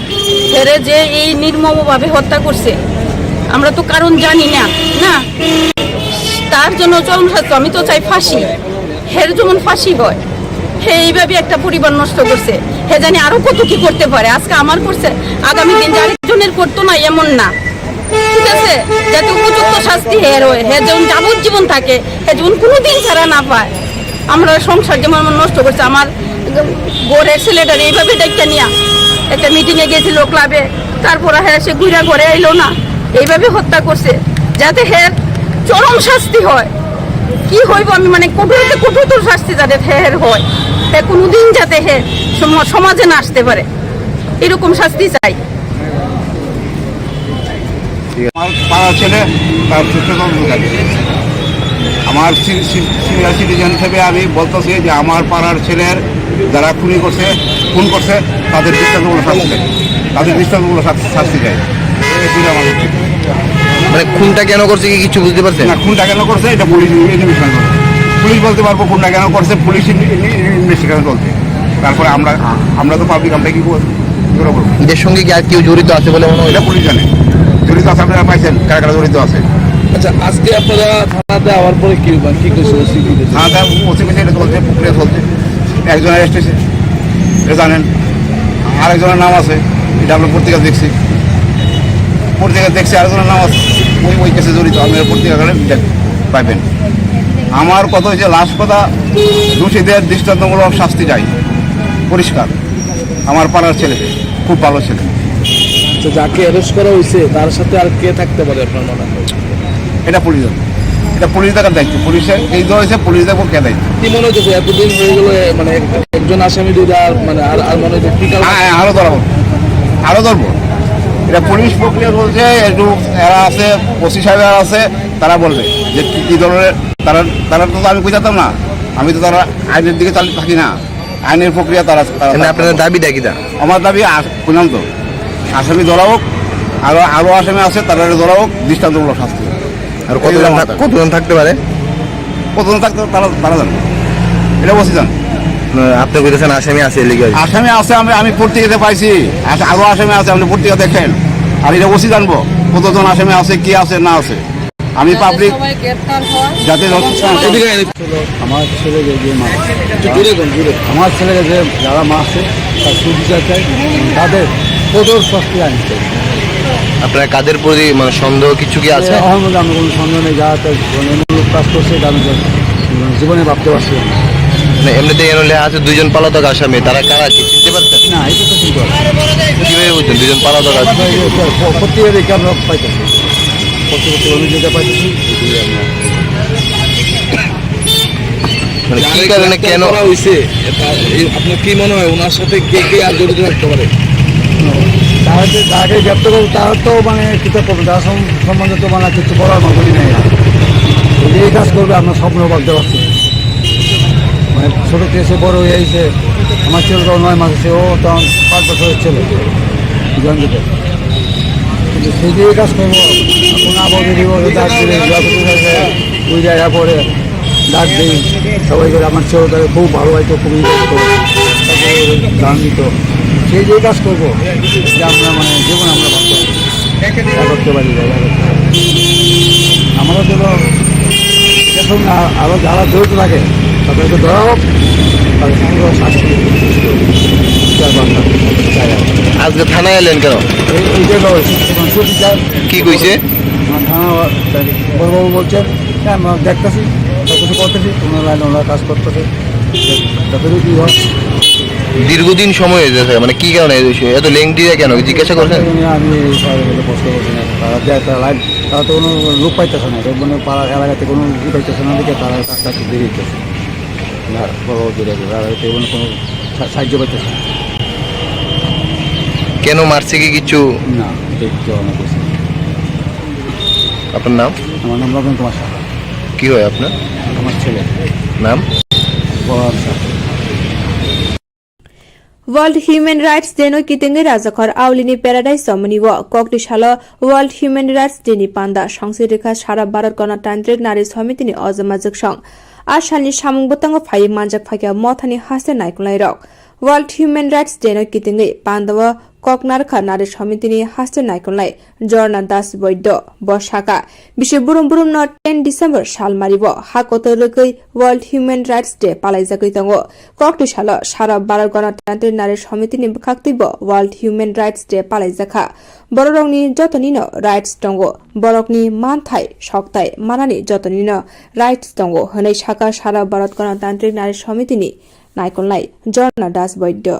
হেরে যে এই নির্মমভাবে হত্যা করছে আমরা তো কারণ জানি না না তার জন্য চরম শাস্তি আমি তো চাই ফাঁসি হের যেমন ফাঁসি হয় হে এইভাবে একটা পরিবার নষ্ট করছে হে জানি আরো কত কি করতে পারে আজকে আমার করছে আগামী দিন আরেকজনের করতো না এমন না ঠিক আছে যাতে উপযুক্ত শাস্তি হের হয় হে যেমন যাবজ্জীবন থাকে হে যেমন কোনোদিন ছাড়া না পায় আমরা সংসার যেমন নষ্ট করছে আমার গোরের ছেলেটার এইভাবে ডাক্তার নিয়া একটা মিটিংয়ে গেছিল ক্লাবে তারপর হ্যাঁ সে ঘুরা ঘরে এলো না এইভাবে হত্যা করছে যাতে হ্যাঁ চরম শাস্তি হয় কি হইব আমি মানে কঠোর শাস্তি যাতে হ্যাঁ হয় হ্যাঁ কোনোদিন যাতে হ্যাঁ সমাজে না আসতে পারে এরকম শাস্তি চাই পাড়ার ছেলে তার আমার সিনিয়র সিটিজেন হিসেবে আমি বলতেছি যে আমার পাড়ার ছেলের যারা খুন করছে তাদের দৃষ্টান্তমূলক শাস্তি দেয় তাদের দৃষ্টান্তমূলক শাস্তি দেয় মানে খুনটা কেন করছে কি কিছু বুঝতে পারছেন না খুনটা কেন করছে এটা পুলিশ ইনভেস্টিগেশন করছে পুলিশ বলতে পারবো খুনটা কেন করছে পুলিশ ইনভেস্টিগেশন চলছে তারপরে আমরা তো পাবলিক আমরা কি করবো এদের সঙ্গে কি আর কেউ জড়িত আছে বলে মনে হয় এটা পুলিশ জানে জড়িত আছে আপনারা পাইছেন কারা কারা জড়িত আছে আচ্ছা আজকে আপনারা থানাতে আওয়ার পরে কি করছে থানাতে ওসি কেসে এটা চলছে প্রক্রিয়া চলছে একজন অ্যারেস্ট হয়েছে এটা জানেন আরেকজনের নাম আছে এটা আমরা পত্রিকা দেখছি আরেকজনের নাম আছে ওই কেসে জড়িত আপনারা পত্রিকা পাইবেন আমার কথা হচ্ছে লাস্ট কথা দোষীদের দৃষ্টান্তমূলক শাস্তি চাই পরিষ্কার আমার পাড়ার ছেলে খুব ভালো ছেলে যাকে অ্যারেস্ট করা হয়েছে তার সাথে আর কে থাকতে পারে আপনার মনে হয় এটা পুলিশ দেখার দায়িত্ব পুলিশের এই ধরেছে পুলিশ দেখবো কে দায়িত্ব কি মনে হচ্ছে এতদিন হয়ে গেল মানে একজন আসামি যদি আর মানে আর মনে হচ্ছে হ্যাঁ আরো ধরবো এটা পুলিশ প্রক্রিয়া বলছে একটু এরা আছে ওসি সাহেব আছে তারা বলবে যে কি ধরনের তারা তো আমি বুঝাতাম না আমি তো তারা আইনের দিকে চালিয়ে থাকি না আইনের প্রক্রিয়া তারা আপনাদের দাবিটা কি আমার দাবি শুনলাম তো আসামি ধরা হোক আরো আসামি আছে তারা ধরা হোক দৃষ্টান্তমূলক শাস্তি আর কতজন থাকতে পারে কতজন থাকতে তারা জানে এটা বসে যান আপনি বলতেছেন আসামি আছে আসামি আছে আমি পত্রিকাতে পাইছি আরো আসামি আছে আপনি পত্রিকা দেখেন আর এটা বসে জানবো কতজন আসামি আছে কি আছে না আছে আমি পাবলিক সবাই গ্রেফতার হয় যাতে আমার ছেলেকে যে মাছ আমার ছেলেকে যে যারা মারছে তার সুবিচার চাই তাদের কঠোর শাস্তি আনতে চাই। আপনার কাদের প্রতি মানে সন্দেহ কিছু কি আছে? আমার আমি কোনো সন্দেহ নেই, যারা এমনমূলক কাজ করছে এটা আমি জীবনে ভাবতে পারছি না। মানে এমনিতে এনলে আছে দুইজন পলাতক আসামি, তারা কারা কি চিনতে পারতেন? না, এটা তো চিনতে পারছি। কিভাবে বুঝছেন দুইজন পলাতক আসামি? প্রত্যেকেরই আমরা পাইতেছি, প্রত্যেক অভিযোগে পাইতেছি। মানে কি কারণে কেন হয়েছে আপনার কি মনে হয় ওনার সাথে কে কে আর জড়িত থাকতে পারে? তাকে গ্রেপ্তার করবো, তারা তো মানে কিতাব করবে, তার সম্বন্ধে তো মানে কিছু বলার মতনই নেই। এই কাজ করবে আপনার স্বপ্ন ভাবতে পারছি। মানে ছোটো থেকে সে বড় হয়ে এসে আমার ছেলে তো 9 মাস, সেও তখন 5 বছরের ছেলে জন্মতে, কিন্তু সেই দিয়ে কাজ করবো। কোনো আবদ্ধ দিব ডাক দিলে ওই জায়গা পরে ডাক দিই সবাই করে। আমার ছেলে তাকে খুব ভালো হয়তো, খুব গান দিত। সেই যে কাজ করবো যে আমরা মানে জীবন আমরা করতে পারি। আমাদের জন্য এখন আরও যারা জড়িত থাকে তাদেরকে ধরা হোক, তাদের সঙ্গে শাস্তি। আজকে থানায় এলেন কেন? কি কইছে? থানা বড়বাবু বলছেন আমরা দেখতেছি, সব কিছু করতেছি, ওনারা কাজ করতেছে, তাদেরও কী হয়। দীর্ঘদিন সময় হয়ে যাচ্ছে, মানে কি কারণে এত লেংটি কেন জিজ্ঞাসা করছেন? আমি প্রশ্ন করছি না, তারা তো কোনো লোক পাইতেছে না, মানে পাড়া এলাকাতে কোনো ই পাইতেছে না, দিকে তারা কাজটা দিয়ে দিতেছে না, কোনো সাহায্য পাইতেছে না। কেন মারছে কি কিছু না, আপনার নাম? আমার নাম রবীন্দ্র কুমার সাহা। কি হয় আপনার? আমার ছেলে নাম? वर्ल्ड ह्युमन राइट्स डेनो कितेंगे राजाखर आवलिनी प्याराडाइज समनी व कक्टिशाल वर्ल्ड ह्युमन राइट्स डेनि पान्दा संसिरेखा सारा भारत गणतान्त्रिक नारी समितिनि अजमाजक सं आसालनि सामुं बतंग फाइ मानजाक फाइका मथानि हासे नायकुलाइ रक वर्ल्ड ह्युमन राइट्स डेनो कितेंगे पान्दा व ककनारखा नारी समितिनि हासे नायकुलाइ जर्ना दास वैद्य बसाका बिसे बुरुम बुरुम न 10 डिसेम्बर सालमारिब हाकोतरकै वर्ल्ड ह्युमन राइट्स डे पालाइजाकै दंगो कक्टिशाल सारा भारत गणतान्त्रिक नारी समितिनि बखाक्तिब वर्ल्ड ह्युमन राइट्स डे पालाइजाखा बररंनि जतनिनो राइट्स दंगो बरकनि मानथाइ सक्ताइ मानानि जतनिनो राइट्स दंगो हनै साका सारा भारत गणतान्त्रिक नारी समितिनि नायकुलाइ जर्ना दास वैद्य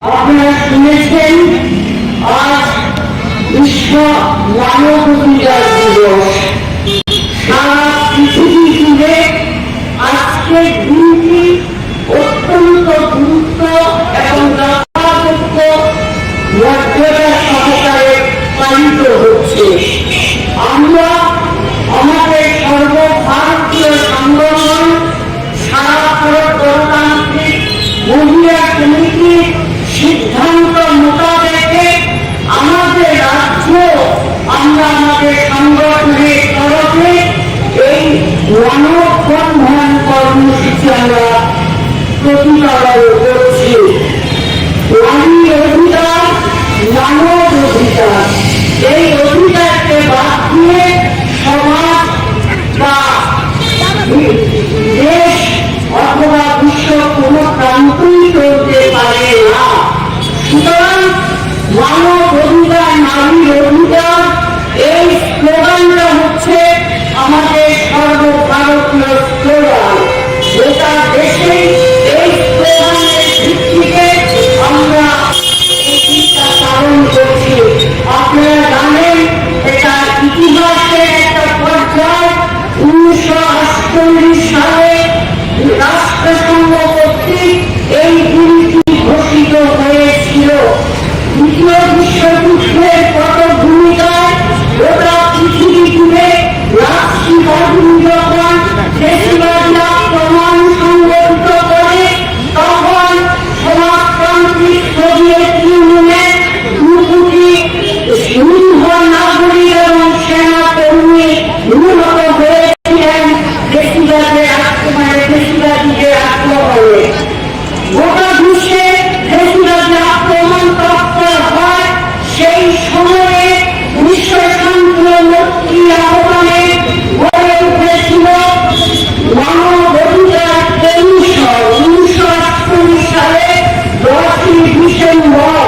আপনারা শুনেছেন আজ বিশ্ব মানবাধিকার দিবস। সারা পৃথিবী জুড়ে আজকের দিনটি অত্যন্ত গুরুত্ব এবং যথাযোগ্য মানব অধিকার। এই অধিকারকে বাদ দিয়ে সমাজ বা দেশ অথবা বিশ্ব কোনো প্রান্তই চলতে পারে না। সুতরাং মানব অধিকার, নারীর অধিকার, এই স্লোগানটা হচ্ছে আমাদের সর্বভারতীয় স্লোগান। গোটা দেশে এই স্লোগানের ভিত্তিতে আমরা এই চিন্তা পালন করছি। আপনারা জানেন এটা ইতিহাসের একটা পর্যায়। 1948 সালে রাষ্ট্রসংঘ কর্তৃক এই দিনটি ঘোষিত হয়েছিল। দ্বিতীয় বিশ্বযুদ্ধের পটভূমিকায় গোটা পৃথিবী জুড়ে রাষ্ট্রবাদী যখন দেশবাদী আক্রমণ সংগঠিত করে, তখন সমাজতান্ত্রিক সোভিয়েত ইউনিয়নের 2 কোটি নিরীহ নাগরিক এবং সেনা কর্মী নিহত হয়েছিলেন দেশবাদের আক্রমণে, দেশবাদীদের আক্রমণে। গোটা বিশ্বে দেশবাদী আক্রমণ তৎপর হয়। সেই সময়ে বিশ্ব শান্তি মুক্তি আহ্বানে গড়ে উঠেছিল মানব অধিকার কমিশন। 1948 সালে 10ই ডিসেম্বর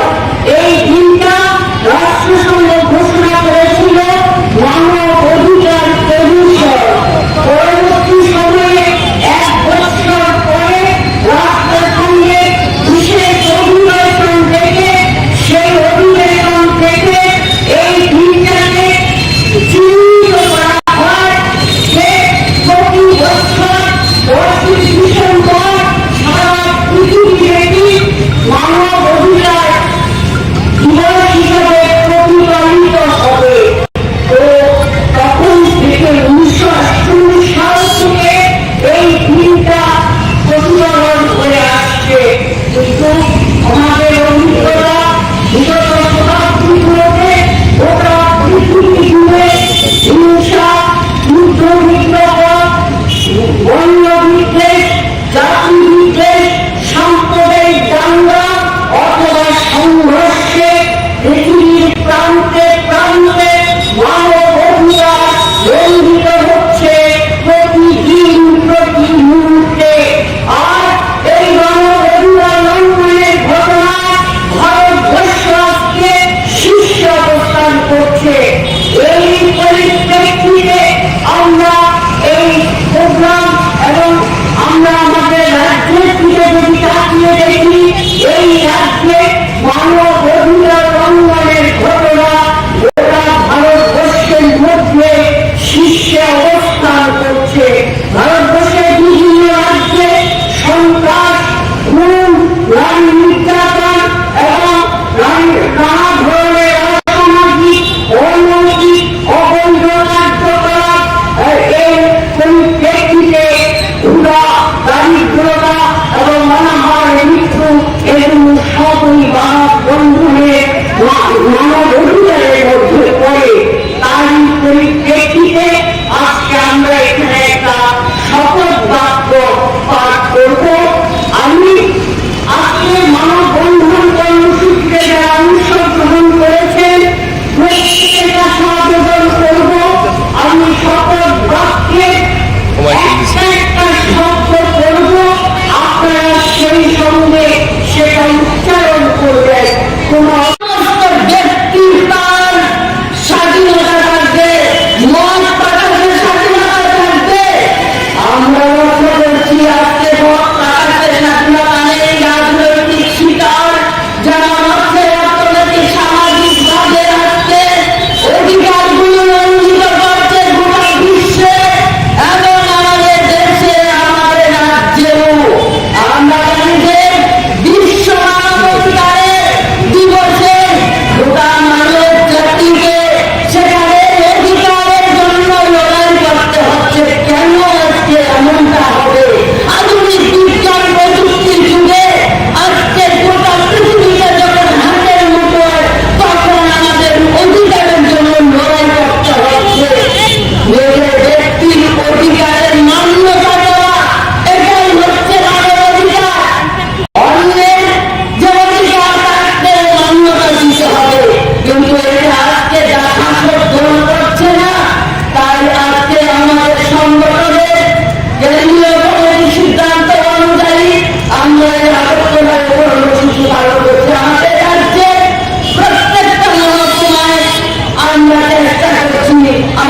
এই দিনটা রাষ্ট্রসংঘ ঘোষণা করেছিল মানব অধিকার কমিশন। পরবর্তী সময়ে 1 বছর পরে রাষ্ট্রসংঘের বিশেষ অধিবেশন থেকে সেই অধিবেশন থেকে এই দিনটাকে চিহ্নিত করা হয় যে প্রতি বছর 10ই ডিসেম্বর সারা পৃথিবীব্যাপী মানব অধিকার দিবস হিসাবে প্রতিপালিত হবে। তো তখন থেকে 1948 সাল থেকে এই দিনটা প্রতিপালন করে আসছে। কিন্তু আমাদের অভিজ্ঞতা বিগত শতাব্দীগুলোতে গোটা পৃথিবী জুড়ে হিংসা, যুদ্ধ বিগ্রহ, বন্য বিদ্বেষ, জাতি বিদ্বেষ, সাম্প্রদায়িক দাঙ্গা অথবা সংঘর্ষে পৃথিবীর প্রান্তে প্রান্তে মানব অধিকার লঙ্ঘিত হচ্ছে প্রতিদিন, প্রতি মুহূর্তে। আর এই মানব অধিকার লঙ্ঘনের ঘটনায় ভারতবর্ষ আজকে শীর্ষে অবস্থান করছে। এই পরিপ্রেক্ষিতে আমরা এই প্রোগ্রাম এবং আমরা আমাদের রাজ্যের দিকে যদি তাকিয়ে দেখি, এই রাজ্যে মানব অধিকার লঙ্ঘনের ঘটনা গোটা ভারতবর্ষের মধ্যে শীর্ষে অবস্থান করছে। ভারতবর্ষের বিভিন্ন রাজ্যে সন্ত্রাস, খুন, নারী নির্যাতন এবং নানা ধরনের অসামাজিক, অনৈতিক, অবৈধ কার্যকলাপ, এর পরিপ্রেক্ষিতে ক্ষুধা, দারিদ্রতা এবং অনাহার, মৃত্যু, এগুলো সবই মানব বন্ধনের মানব অধিকারের মধ্যে পড়ে। তারই পরিপ্রেক্ষিতে আজকে আমরা এখানে একটা শপথ বাক্য পাঠ করব। আমি আজকে মানব বন্ধন কর্মসূচিতে যারা অংশগ্রহণ করেছেন প্রত্যেকের কাছে আবেদন করব, আমি শপথ বাক্যে একটা শব্দ করব, আপনারা সেই সঙ্গে সেটা উচ্চারণ করবেন। কোন সমস্ত ব্যক্তি তার স্বাধীনতা থাকবে, মত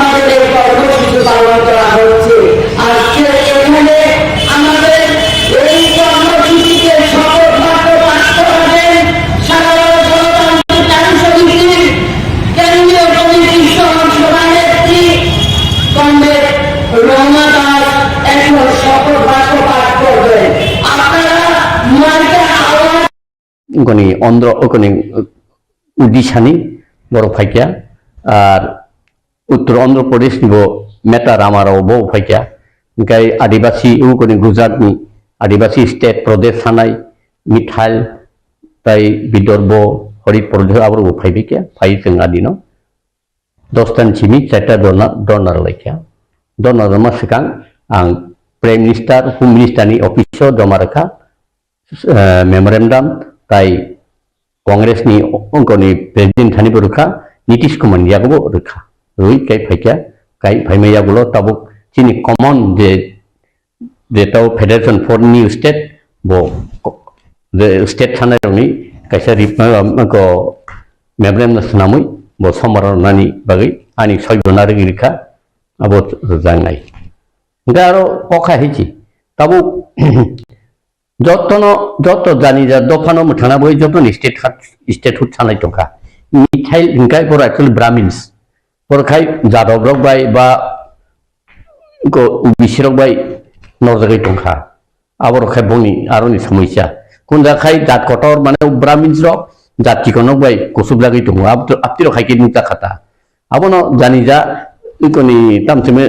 আমাদের এই কর্মসূচি পালন করা হচ্ছে। আজকে এখানে আমাদের এই কর্মসূচিতে শপথ বাক্য পাঠ করাবেন সারা গণতান্ত্রিক নারী সমিতির কেন্দ্রীয় কমিটির সভানেত্রী কমরেড রমা দাস এখন শপথ বাক্য পাঠ করবেন। আপনারা মাইকে আওয়াজ গনি অন্ধ্র গনি উড়িষ্যানি বড় ফাইকিয়া আর উত্তর অন্ধ্রপ্রদেশ নিব মেটা রামারাव বড় ফাইকিয়া ओमफ्राय आदिबासी गनि गुजरातनि आदिबासी स्टेट प्रदेश थानाय मिथाइल ताय विदर्भ हरिप्रदेश आबो फाइबिके फाइ जों आदिनो 10 तान सिमि चारटा डनार लायखा डनार मा सिगां आं प्राइम मिनिस्टार होम मिनिस्टारनि अफिसाव जमा रखा मेमोरेन्डाम ताय कांग्रेसनि अंकनि प्रेसिडेंट थानि बरखा नीतीश कुमार यागबो रखा रुइ काय फाइका काय फाइमायागुलो ताबुक चिनी कॉमन जे ताव फेडरेशन फॉर न्यू स्टेट बो जे स्टेट थानाय रंनि कायसा रिपमा को मेमोरेन्डाम सनामै बो समरनानि बागै आनि सयजना रिखा आबो जांनाय गारो पखा हिची ताबु जत जानी जा दफानो मथाना बय जतन स्टेट हुड थानाय टका मिथाइल हिंकाय पर एक्चुअली ब्राह्मण्स परखाय जादव रक बाय बा को बिसरक बाय नरजगै टका आबर खाय बनि आरोनि समस्या कुनजाखाय जात कटर माने ब्राह्मण्स रक जाति कोन बाय कुसुबलागै दङ आपति रखाय के निता खाता आबनो जानी जा इकोनि तामसिमे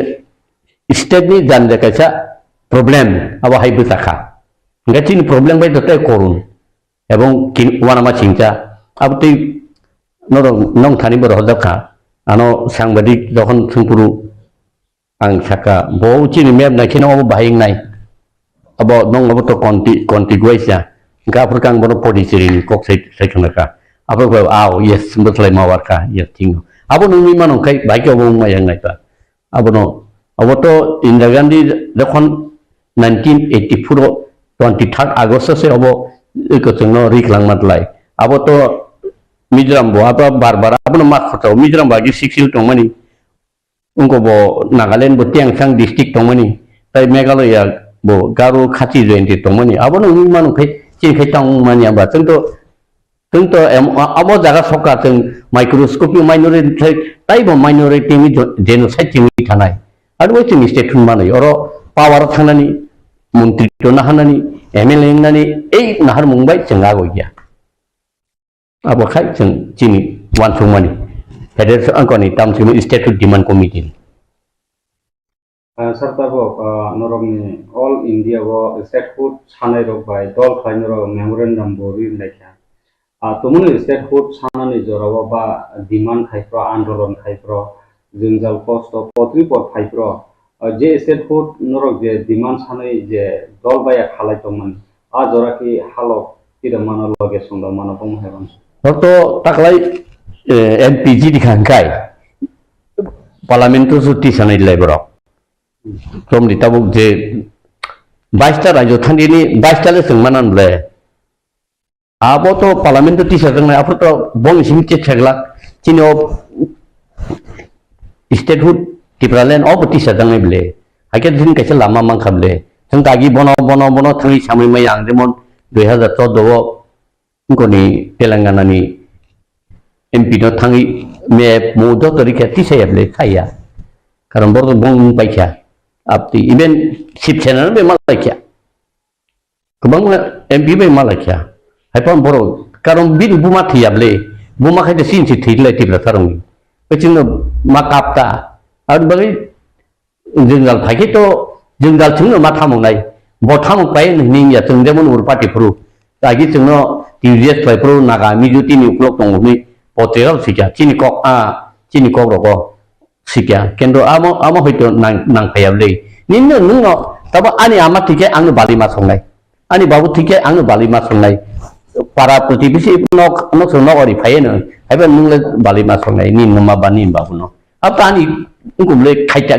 स्टेट नि जान जाकायसा प्रॉब्लेम आबो हायबो जाखा गाचिन प्रॉब्लेम बाय दते करुन एवं वानामा चिंचा अब तै नং थानि बर हजाखा आनो सांबादिक जखन सुंपुरु आं साका बहुचिन मेप नाखिनो अब बाहायनाय अब नंग अब तो कन्टिगुइसा गाफोर कां बनो पडिसिरिनि कक साइखनका अब आव यस बसलाय मावारका यस थिंग अब नंनि मानंखाय बाइक अब मायांनायबा अब न अब तो इंदिरा गांधी जखन 1984 23 आगस्ट से अब जोंनो रिखलांमातलाय अब तो मिजोराम बो अब बार बार अब मा खटाव मिजोराम बागि सिक्सिल दंमानि उनको बो नागालैंड बो टेंगसां डिस्ट्रिक्ट दंमानि ताय मेघालय बो गारो खाथि जयन्ति दंमानि अब नोंनि मानखाय चिनखाय तांमानि आबा जोंतो अब जागा सरकार जों माइक्रोस्कोपि माइनरिटि ताइबो माइनरिटि नि जेनोसाइड थिंनि थानाय आरो वे स्टेट मानै अर पावार थांनानि मंत्री तो नाहानानि एमएलए नानि ए नाहार मुंबाय जों आगो गया अब खाय जों चिनि वानसुमानि फेडरेशन अंकनि तामसिम स्टेट डिमांड कमिटि सरकारबो नरमनि ऑल इंडिया वो स्टेट फूड सानाय रक बाय दल खायनरो मेमोरेंडम बोरि लेखा तुमुनि स्टेट फूड सानानि जराव बा डिमांड खायफ्रा आंदोलन खायफ्रा जोंजाल कस्ट पत्रि पर खायफ्रा जे स्टेट फूड नरक जे डिमांड सानाय जे दल बाया खालायतोमोन आ जराखि हालो किदा मानो लगे संदा मानो बम हेबन तो ताकलाय एमपीजी दिखांखाय पार्लियामेंट जुति सानाय लेबर समनि ताबुक जे 22 टा राज्य थांदिनि 22 टा जों मानानले आबो तो पार्लियामेंट टिसा जोंना आफो तो बं सिमचे छगला चिनो स्टेट हुड टिप्रालेन अब टिसा जोंनाय बले हाके दिन कैसे लामा मांखाबले जों दागि बनो थांनि सामै मै आं जेमन 2014 गनि तेलंगाना नि एमपी नो थांनि मे मोदो तरिका टिसायाबले खाया कारण बर बं बायखा आपति इभेन शिवसेना बे मालायखा गोबां एमपी बे मालायखा हायपन बर कारण बिन बुमा थैयाबले बुमा खायते सिनसि थैलाय टिप्रा सारंनि बेथिंनो माकापता आरो बे जोंगाल फायखे तो जोंगाल थिंनो मा थामंनाय बथाम पाय नैनिया जों जेमन उर पार्टीफोरु दागि जोंनो टिजिएस फायफोरु नागा मिजुति नि ब्लक दंनि पटेल सिका चिनि कक रग सिका केन्द्र आमो हयतो नांफायाबले निनो नोंनो तब आनि आमा थिके आंनो बालिमा संनाय आनि बाबु थिके आंनो बालिमा संनाय पारा प्रतिबिसि नक नगरि फायनो हायबा नोंले बालिमा संनाय निनो मा बानि बाबुनो अब तानि उंगुले खायते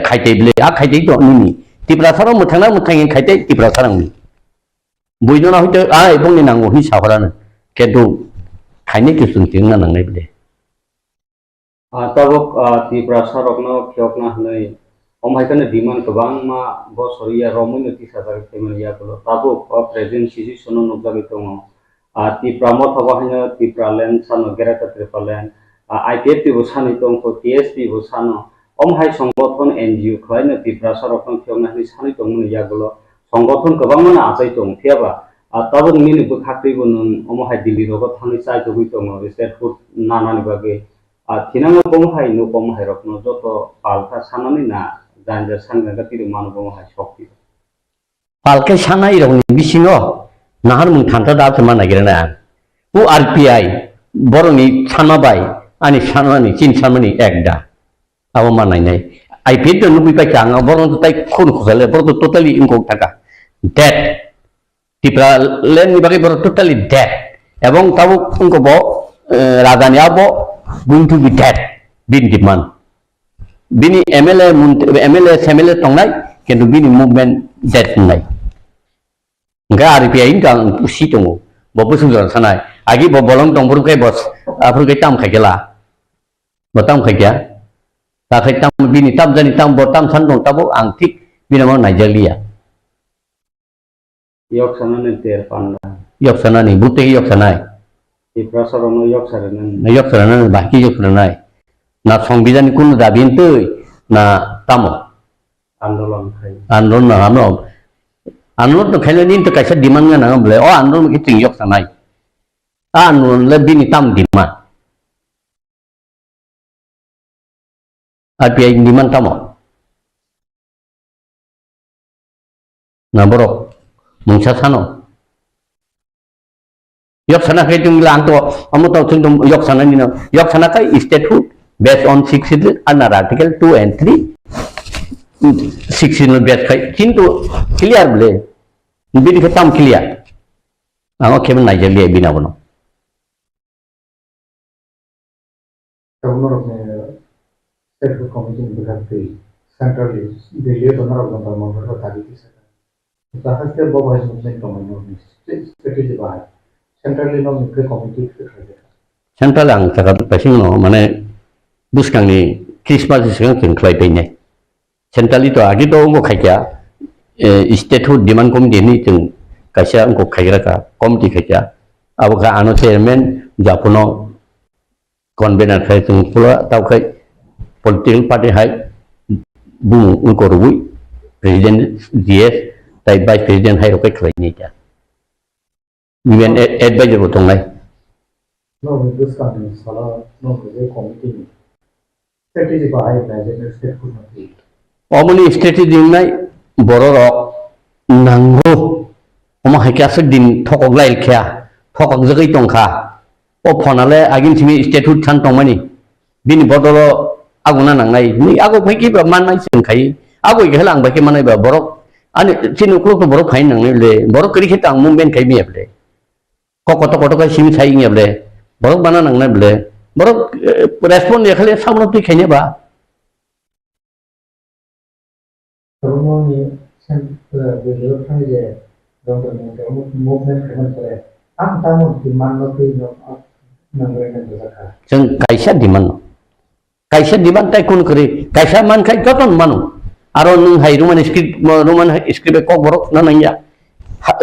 आ खायते तो निनि तिप्रा सारा मोथांना मोथांगि खायते तिप्रा सारांनि बयजना हयतो आइ बंनि नांगौ हि साहरानो केदु खायने किसुन थिंना नांनाय बले tabuk Tripura sarokno kyokna hnai omhaikane demand kobang ma bosoriya romun ti sajak temen ya kulo tabuk present situation nukjagi tongo Tripura mo thawahnya Tripura land sano gerata Tripura land IPFP bo sani tongko TSP bo sano omhai সংগঠন NGO khlaina Tripura sarokno kyokna hnai sani tongmani ya kulo সংগঠন kobang mana achai tong thiaba tabuk mini bukhakri bo nun omhai Delhi rogo thani chai togui tongo state food nanani bage Tinang bomhai no bomhai rokno joto palka sanani na janja sangga tiru manu bomhai shokti. Palka sanai rokni bisingo nahar mung thanta da tuma nagirana. U RPI boroni sanma bai ani sanani chin sanmani ekda. Abo manai nai. IPT to nubi pai kanga boron to tai khun khusale boron to totally ingok taka. Dead. Tripura land ni bagi boron totally dead. Ebong tabu ungko bo radani abo going to be dead bin demand bini MLA semele tongnai kendu bini movement dead nai nga RPI ingkang pusi tongo bo pusung sanai agi bo bolong tong buru kai bos apru kai tam khagela botam khagya ta khai tam bini tam jani tam botam san dong tabo angtik bina mau Nigeria yok sanane ter Panda yok sanani bute yok sanai Tripura sarokno yok saranan na yok saranan baki yok saranai na সংবিধান kun da bin tui na tamo andolon khai andolon na hamno andolon to khaila nin to kaisa demand nga na ble o andolon ki ting yok sanai andolon le bin tam demand RPI demand tamo na borok mungsa sano yok sana kai tung lang to amu to tung yok sana ni no yok sana kai statehood based on 6 under article 2 and 3 16 based kai kintu clear bole bin khatam clear amo kemen Nigeria bina bono governor of state committee berarti central Delhi donor of the government tadi kisah bahas ke bahwa movement committee strategi bahas central no mikro committee central ang sakat pasing no mane buskang ni Christmas sing king klai pe ne central itu agi to ngo khaja statehood demand committee ni chung kaisa ngo khaira ka committee khaja aboka ano chairman japuno convener khai chung pula tau khai political party hai bu ngo rubui president DS tai vice president hai rokai khlai ni ja UN advisor botong lai no this company sala no committee strategi bahai president state food mati omoni strategy nai bororo nango oma hakya din thokok lai kya thokok jagai tongkha o phonale agin thimi state food than tongmani bini bodoro aguna nangnai ni ago pheki ba manai sing khai ago gelang ba ke manai ba borok ani chinu klok to borok khai nangnai le borok kri khetang movement khai mi able koto kai simi sai ngeble borok bana nangnai ble borok respond ye khale samno ti khene ba Kalau ni beliau kan je dorang movement kan boleh tamu di mana tu nanggalan berzakat. Jeng kaisa di mana tai kun kri kaisa man kai joton manu aro nung hai ruman script KOKBOROK na nangya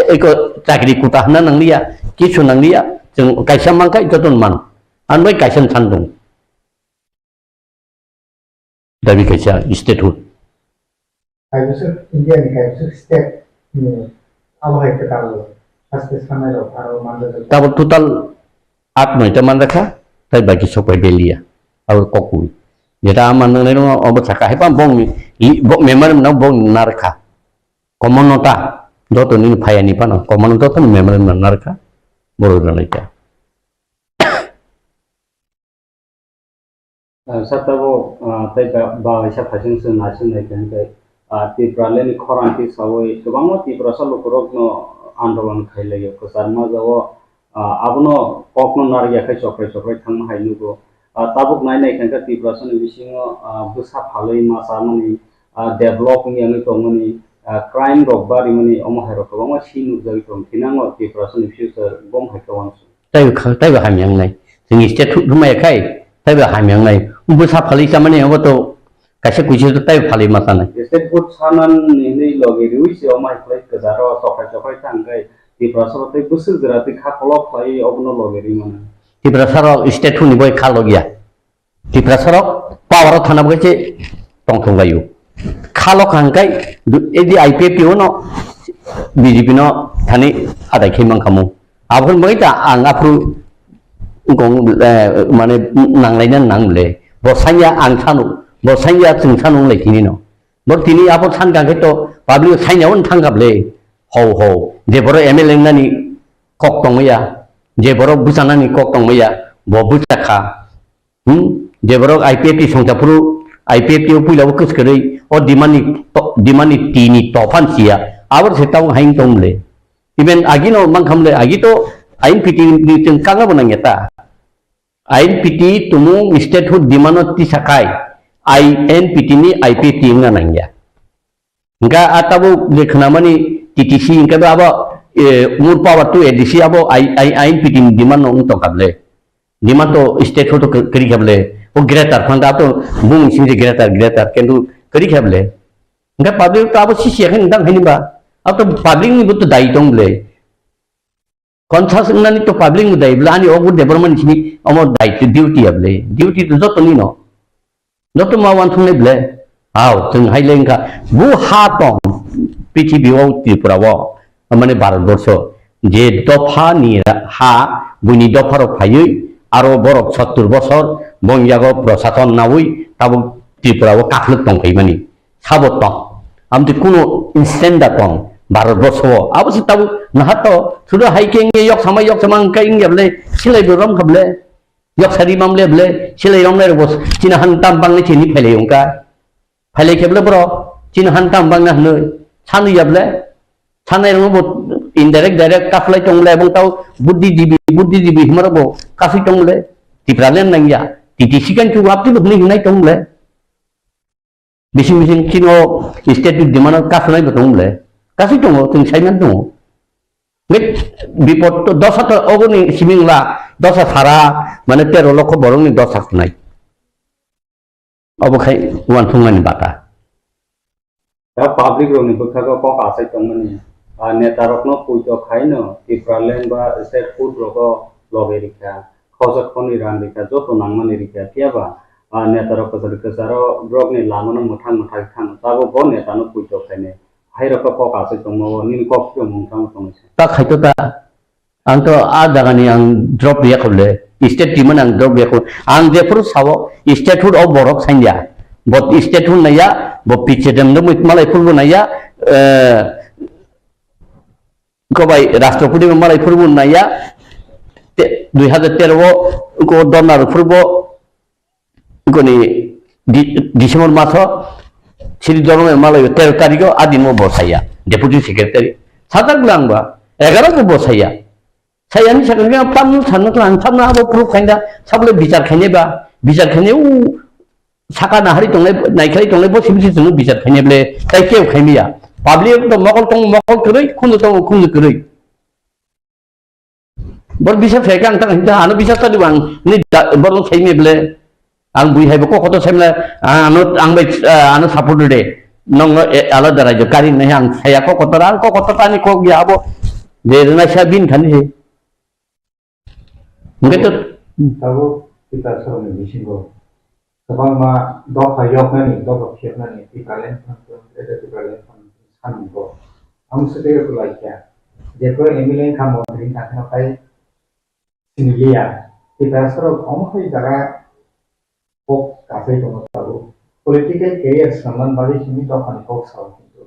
eko chakri kutah na nanglia kisu nanglia jeng kaisa man kai joton manu anbai kaisa sandung dari kaisa statehood Kayak India ni kayak step ni apa yang kita tahu pasti sama lo kalau mana tahu total 8 noita man rakha tai bagi sopai belia au kokui jeta aman nang nero obo saka hepa bong member na bong narka komonota doto ni phayani pana komonota to member na narka boro nalika satabo tai ba isa phasing sun nasin nai kan kai Tripura leni khoranti sawai subangma Tripura sa lukurok no andolan khaile yo kusarma jawo abno kokno narya khai chokre thang hai nugo tabuk nai nai kan ka Tripura sa ni bisingo busa phaloi ma samani developing yang tongmani crime robbari mani omo hero ko ma sinu jai tong tinango Tripura sa ni future bom hai kawan tai ba ham yang nai sing state rumai khai ताइबो हामियांनाय Busa फालि सामाने अब तो कैसे कुछ तो ताइबो फालि मासानाय state food सानान नि लगे रुइसे अमाय फ्लाइ गजारो सखाय थांगाय त्रिपुरा सरते बोसोर गोराते खाखल फ्लाइ अबनो लगे रि माने त्रिपुरा सर स्टेट फुड नि बय खालो गया त्रिपुरा सर पावर थाना बयसे टंथं गायो खालो खांगाय एदि आईपीपीओ न बीजेपी न थाने आदाय खैमां खामु आफोर बयता आं आफु गं माने नांलायना नांले बसाइया आं सानु बसाइया जों सानु लायखिनि न बरतिनि आफोर सान गांखे तो पाब्लिक साइनाव थांगाबले हौ जेबर एमएलए नानि कक दंमैया जेबर बुजानानि कक दंमैया बबुजाखा जेबर आईपीएफपि संजापुरु आईपीएफपि फैलाव कसकरै अ दिमानि टीनि तफानसिया आवर सेटाव हाइन दंले इवेन आगिनो मांखामले आगि तो आइन पिटी जों कागा बनांगेता आइन पिटी तुमु स्टेटहुड दिमानो तिसाखाय आईएनपीटी नि आईपीएफपि नांगया इंका आताबो लेखनामानि टीटीसी इंका बाबा मूर पावर टू एडीसी आबो आईएनपीटी नि दिमान नं तो काबले दिमान तो स्टेटहुड तो करी काबले ओ ग्रेटर फंदा तो बुं सिंजे ग्रेटर केंदु करी काबले इंका पब्लिक तो आबो सिसिया खै नदां हैनिबा अब तो पब्लिक नि बुत दायि दंले कन्सास नानि तो पब्लिक नि दायि ब्ला आनि अगु डेभलपमेंट नि अमो दायि डिउटी आबले डिउटी तो जतनि न जत मावान थंले ब्ले आव जों हाइलेंका बु हा दं पृथिबीआव त्रिपुराव माने भारतवर्ष जे दफा नि हा बुनि दफाराव फायै आरो बरक 70 बছর बंगियागो प्रशासन नावै ताबो त्रिपुराव काखलक दंखायो माने साबत आमति कुनो इंस्टेंट दं भारतवर्ष आबो ताबो नाहातो सुदो हाइकें yok sama kaing yable silai berom khable yok sari mamle ble silai rom le bos cina hantam bang ni chini phele yongka phele keble bro cina hantam bang na hne sanu yable sanai rom bo indirect direct kaflai tongle bang tau buddhi hmarabo kasi tongle tipralen nangya TTC kan chu apti bhni hinai tongle bising kino state dimana kaflai betongle kasi tongo tung saiman tongo বিপদ তো 10 অগনি সিমিংলা 10 সারা মানে 13 লক্ষ বরংনি 10 নাই অবখাই one ফুংমানি বাটা दा public रोनि बखागा क आसाय तंमनि नेता रत्न पुइतो खाइनो टिप्रालेन बा स्टेट फुड रको लगे रिखा खजक खनि रान रिखा जतो नांगमानि रिखा तियाबा नेता रको सरकारो ब्रगनि लामनो मथां खान ताबो ब नेतानो पुइतो खाइने हाइरको क आसाय तंमो निन कक त्यो मुंथां तंसे ता खाइतो ता आं तो आ जागानि आं ड्रप रिया खबले स्टेट टीमन आं ड्रप रिया खब आं जेफोर सावो state food of Barak साइनया but state food नाया ब पिचे देम दम मालाय फुलबो नाया कबाय राष्ट्रपति मालाय फुलबो नाया 2013 को डनार फुलबो कोनि डिसेम्बर मासो श्री जन्म मालाय 13 तारिखो आदिमो बसाया डेपुटी सेक्रेटारि साताक लांबा 11 को बसाया सायानि साखा पाम साननो लां थामना आबो प्रुफ खाइदा साबले बिचार खाइनेबा बिचार खाइने उ साका नाहारि दंले नायखाइ दंले बो सिमसि जों बिचार खाइनेब्ले ताइकेव खाइमिया पाब्लिक तो मकल करै खुनु करै बर बिचार खाइका आं थांगा आनो बिचार तादिबा आं नि बरन खाइमेब्ले आं बुइहायबो कखतो साइमला आनो सापर्ट दे नंग आलादा राज्य कारि नै आं साया कखतो तानि कक गयाबो देरना साबिन खानि Mungkin tahu kita selalu disinggung. Sebab ma doa yok nani, doa kiat nani, di kalian ada di kalian sanggul. Am sedih aku lagi. Jika Emily kamu beri nak napai sinilia, kita selalu omong jaga kok kafe kamu tahu. Politiknya career saman bagi sini doa kan kok sahaja itu.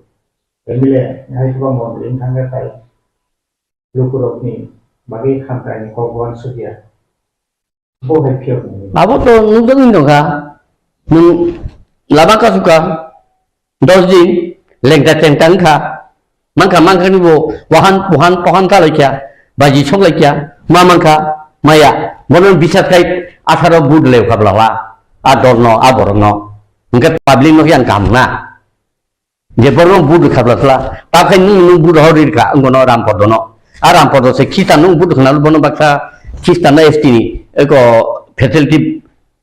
Emily, hari kamu beri nak napai Lukuthum ni. Bagi kantai ni kau buat sudia, boleh piak ni. Abu tu nunggu ni dong kah? Nung lama kah suka? 10 दिन lengkap tentang kah? Mangka ni bo pohon kah lagi? Baju cok lagi? Mangka maya, boleh bisa kait 18 bud lew kah belawa? Adorno, aborno. Mungkin public nak yang kamna. Dia boleh bud kah belawa? Pakai nung bud hari kah? Enggak orang podono. आराम पदो से खिस्टान नु बुद खनाल बनो Baksa खिस्टान ST नि एको facility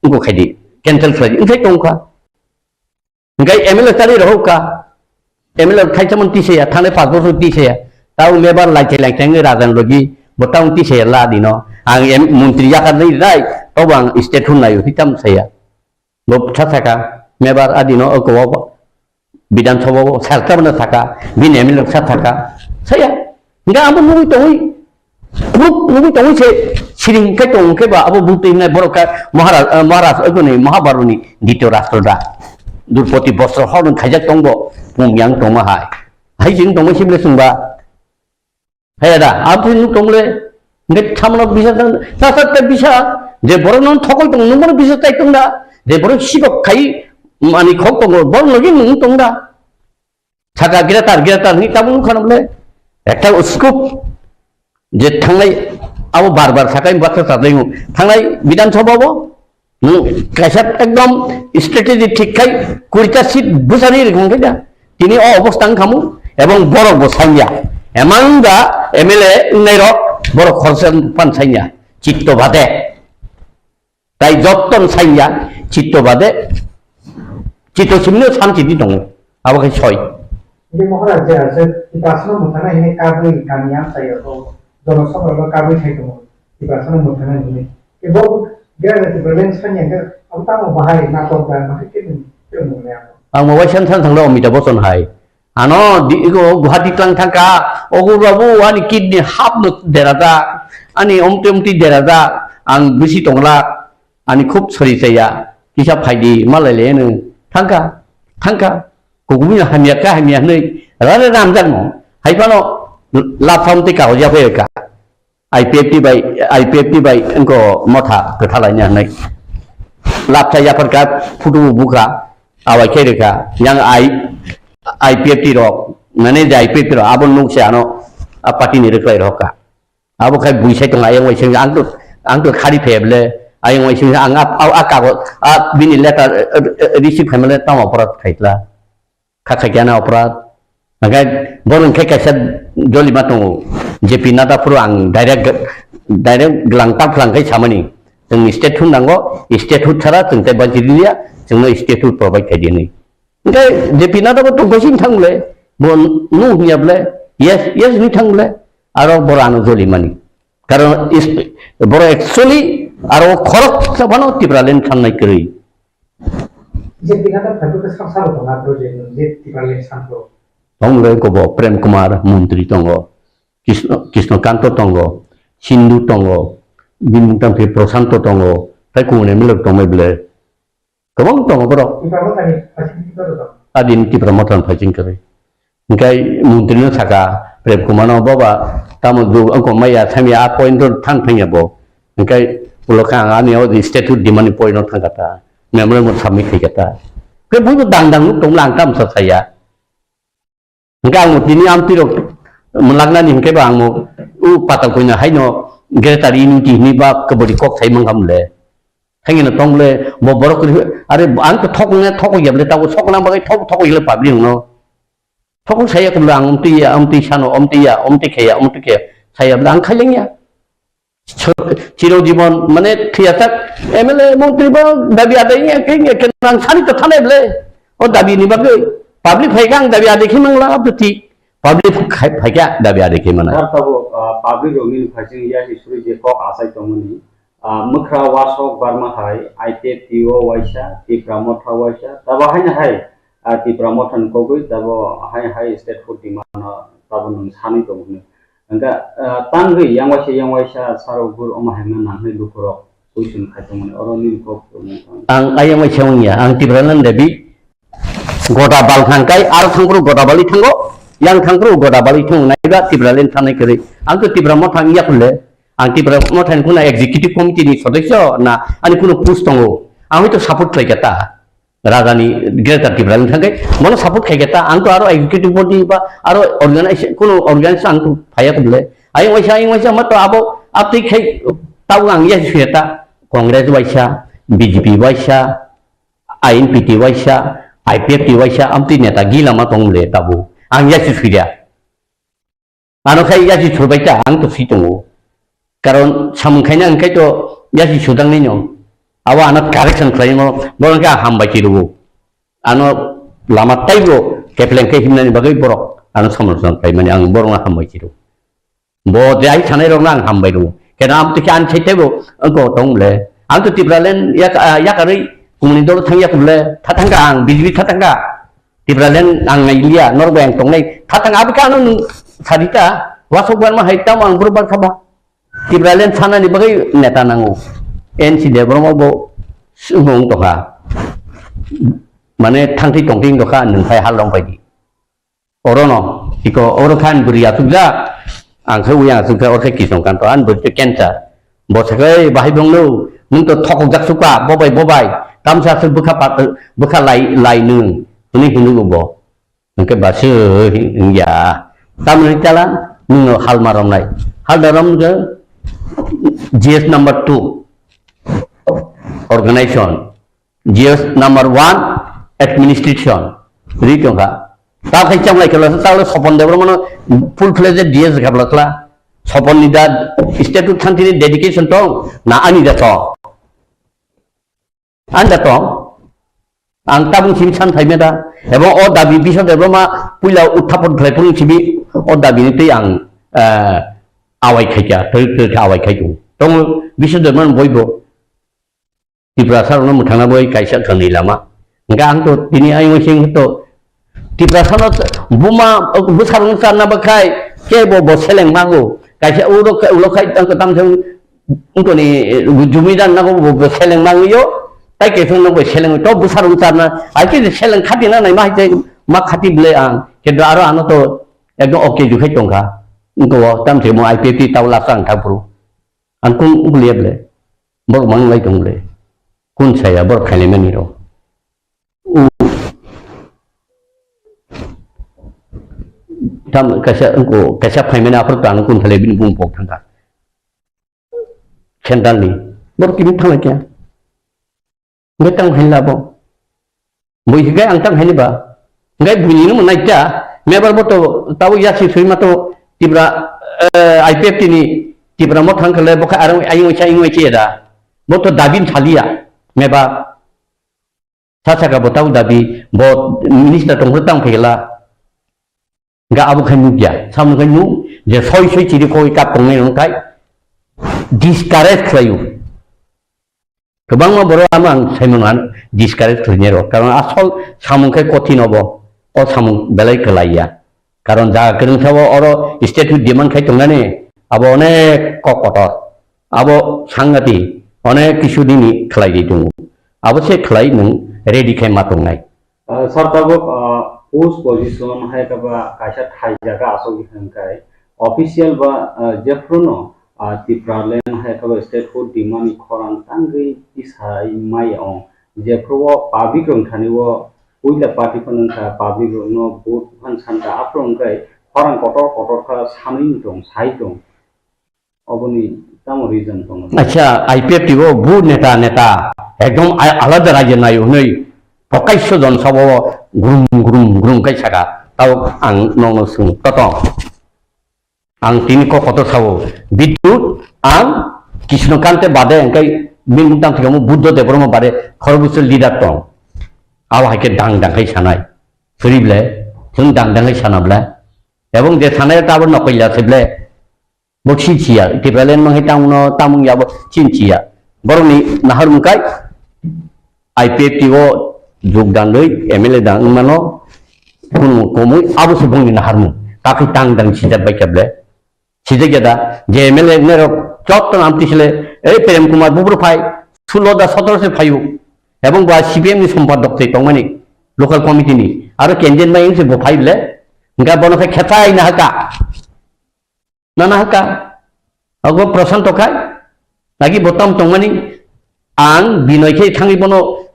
उनको खायदी cancel खायदी उनखाय दंखा उनखाय MLA तारि रहौका MLA खायचामन तिसेया थांनाय 5 बोसोर तिसेया ताउ मेबार लाइथाय राजान लगी बताउं तिसेया ला दिनो आं मंत्री जाखारनै राय तब आं स्टेट हुनायो हिताम साया लोब थाका मेबार आदिनो अगवाव विधानसभा सरकारनो थाका बिन एमएलए थाका साया nga amo nui toi proof nui toi se siring kai tong ke ba abo buti nai boroka maharaj agoni mahabaroni dito rashtroda durpoti bosor horun khajak tongbo pungyang tongma hai jing tongma simle sungba hai da apni nu tongle nge thamno bisa ta bisa je boronon thokol tong numor bisa tai tongda je boron sibok kai mani khok tong bor logi nung tongda thaka giratar ni tabun khanamle একটা scoop যে থাंनाय আবো বারবার থাকাই বাচ্চা তাদের থাंनाय বিধানসভাবো কাইসা একদম strategy ঠিকখাই 20টা seat বুঝানি এরকম না তিনি অবস্থান খামু এবং বড় বসাইয়া এমানদা এমএলএ নের বড় খরচন পানসাইয়া চিত্তবাদে তাই যত্তন সাইয়া চিত্তবাদে চিত্তসিমনে শান্তি দङ আবো ছয় Jadi Maharaj je di prasana mutana ini kabui kamian saya ko dono sabra kabui saya ko di prasana mutana ini ibu dia di berlensan yang apa mau bahaya na to kan makin itu ya ang mawasan san thanglo mi ta boson hai ano di ko guhati tlang thangka ogu babu ani kidni hap no derada ani omti derada ang bisi tongla ani khub sori saya kisa phaidi malale ne thangka cũng như hành ka hành nơi đó là làm rằng hay có nó là phong thì cầu ra về cả IPFT bay anh có một thà cái thà lại nhà này làm thay ra phần cả phutu buka awai kere ka yang IPFT đó manage IPFT đó abon nung se ano party ni reklai đó cả abo khai bui sai tong ayang wai sing ang tu khari feble ayang wai sing ang au aka bini letter receive family taw aparat khaitla kakaknya operat, maka borong kakak joli matong jepi nada puru ang direct gelang tap gelang kai sama ni, jeng state hood nanggo state hood cara jeng teh banjir dia jeng state hood provide kai dia ni, maka jepi nada pun tunggusin thang le, bon nu niap le, yes ni thang le, aro borano joli mani, karena boro actually aro korok sabano tibralen thang naik kiri. जे बिना तो के संसार तो ना project जे तिबाले Santo तंगले को बो प्रेम कुमार मंत्री तंगो कृष्णकांत तंगो सिंधु तंगो बिमुतम के प्रशांत तंगो ताई कुने मिलक तंगबले गोबां तंगो बरो आदिन तिब्रमथन फाइजिं करे ओंखाय मंत्री न थाका प्रेम कुमार न बाबा तामदु अंको माया थामिया पॉइंट थां फैयाबो ओंखाय उलखा आनियाव स्टेट डिमांड पॉइंट थांगाता memang mau sampai kita, kemudian dang tong langkam saya. Enggak mau ini amti dok, melanggan ini ke bang mau, patah punya hai no, gereta ini ni bab kebodi kok saya mengham le, hanya no tong le, mau borok ada angka thok ya boleh tahu thok nama bagai thok ya pabrik no, thok saya kebelang amti sano amti kaya saya bilang kayaknya. চিরজীবন মানে theatre MLA মন্ত্রী বা দাবি আদায়nya kayaknya kenang sari to thane ble o dabi ni bagai public phaigang dabi adai khimangla abti public phaiga dabi adai khimana tabo public rongin phajing ya hisuri je kok asai tomuni mukra wasok barma hai ITTO waisa ti pramotha waisa tabo hai ti pramothan kogoi tabo hai state food demand tabo nung sani tomuni enggak tanggi yang waisa sarogur omahena nangai lukurok usun khatomone oroni kok ang ayang waisangnya ang tibranan debi goda bal khangkai ar thangpru goda bali thango yang thangpru goda bali thang naiba tibralen thanai kare ang to tibramo thang ya kule ang tibramo thang kuna executive committee ni sodasya na ani kuno post tongo ang to support khai kata রাজধানী greater ত্রিপুরানি থাকে মনে support খাই গেতা আং তো আরো executive body বা আরো organisation কোন অর্গানাইজেশন আং তো ফায়া করলে আই ওইসা মত আবো আপনি খাই তাও আং ইয়া সুয়েতা Congress ওয়াইসা BJP ওয়াইসা INPT ওয়াইসা IPFT ওয়াইসা Amati নেতা গিলামা তংলে তাবো আং ইয়া সুইয়া আনো খাই ইয়া সুবাইতা আং তো সি দङ কারণ সামখাইনা আংখাই তো ইয়া সুদাংনি नं abo ana correction claimo borong ka ham bai kiru ano lama taibo kepleng ke himna ni bagai borok ano samlosang claimani ang borong ham bai kiru bo dai thanai rong nang ham bai ru kenam tu kan chaitebo angko tong le ang tu tibralen yak ari kumuni dol thang yak le thatanga ang bijbi thatanga tibralen ang ngai norbeng tong nei thatanga abika no sadita wasokban ma haitam ang burbar khaba tibralen sana ni bagai neta nangu NC de borong bo sumong to ka mane thangti tongting to ka nung phai halong pai di orono iko oro khan buriya tugja ang khau yang sung ka or ki song kan to an bur cancer bo sakai bahai bong lu nung to thok jak suka bobai tamsa su bukha lai nung ni hinu bo nung ke ba se ya tam ni chala nung hal marom nai hal daram ge GS number 2 organization GS number 1 administration ri ka ta khai chang lai kala ta le sopon de bro full fledged DS gablatla sopon ni da statute thanti ni dedication to na ani da to anda to ang tabung sim chan thai meda ebong o dabi bisho de bro ma puila uthapon khlai pung chibi o dabi ni te ang awai khai ka te awai khai tu tong bisho de man boibo Tripura sarana muthana boy kaisa thani lama nga ang to tini ai sing to Tripura sarana buma busarung sarana bakai ke bo seleng mangu kaisa ulo khai tang tam thang unto ni jumidan na bo seleng mangu yo tai ke thong no bo seleng to busarung sarana ai ke seleng khati na nai ma hai ma khati ble ang ke do aro ano to ekdom okay ju khai tong kha unto tam the mo IPT taw la sang thapru an kung uliep le bo mang lai tong le kun saya bor khale meni ro tam kasa phaimena apar tang kun thale bin bung pok thanga chendal ni bor kim thang kya ngai tang haila bo boi ga ang tang haini ba ngai buni nu nai ta me bar bo to taw ya si sui ma to Tripura IPF ni Tripura mo thang khale bo kha arang ayu chai ngoi che da bo to dabin thalia meba sasa ka botau dabi bo minister tong tang phela ga abu khanu ya sam khanu je soi chiri ko ka tong ne nong kai discourage khayu kebang ma boro amang saimongan discourage khne ro karon asol samung khai kotin obo o samung belai kelaya karon ja kereng sawo oro statute demand khai tong ne abo onek kotor abo sangati অনেক কিছু দিনই খেলাই দিই তুমি অবশ্যই খেলাই নং ready খাই মাতং নাই সরতাবো পোস্ট পজিশন হাই কাবা কাইসা থাই জায়গা আসগি হংকাই অফিশিয়াল বা জেফ্রনো ত্রিপুরালেন হাই কাবা স্টেট ফুড ডিমান্ড খরান তাঙ্গি ইসাই মাই অং জেফ্রো পাবলিক রং থানিও উইলা পার্টি ফনকা পাবলিক নো ভোট ফান সানটা আপ্রংকাই খরান কটর খা সানি দং সাই দং অবনি আচ্ছা IPF টিবো বু নেতা একদম আলাদা রাজ্যে নাই হই পকাইশ জন সব গুরুম কাইসাকা তাও আং নং সুং তত আং তিনি কত সাবো বিদ্যুৎ আং কৃষ্ণকান্তে বাদে এঙ্কাই বিনতাম থেকে বুদ্ধ দেবরম বাদে খরবুসল লিডার দं আও হাইকে দাং সানাই ফরিবলে जों दांदाङै सानाब्ला এবং যে সানায় তাবো নকইলা সেবলে বক্সিছিয়া টিপ্রালেন মহে টাউনো তামুং ইয়াবো চিনচিয়া বরনি নাহার মুকাই IPF টিও যোগদান লই MLA দাং মানো কোন কমই আবসে বংনি নাহারমু কাকি টাংদাং সিজাত বাইকাবলে সিজেগেদা যে MLA নেরো চত্ত নামতিছিলে এই প্রেম কুমার বুবরুফাই 16 17 সে ফাইউ এবং বা CPM নি সম্পাদক তে তংমানি লোকাল কমিটি নি আর কেন্দ্রেন মাই সে বফাইলে nga bonokhe khetai na haka ago prosan tokai lagi botam tongmani ang binoy khe thangi bono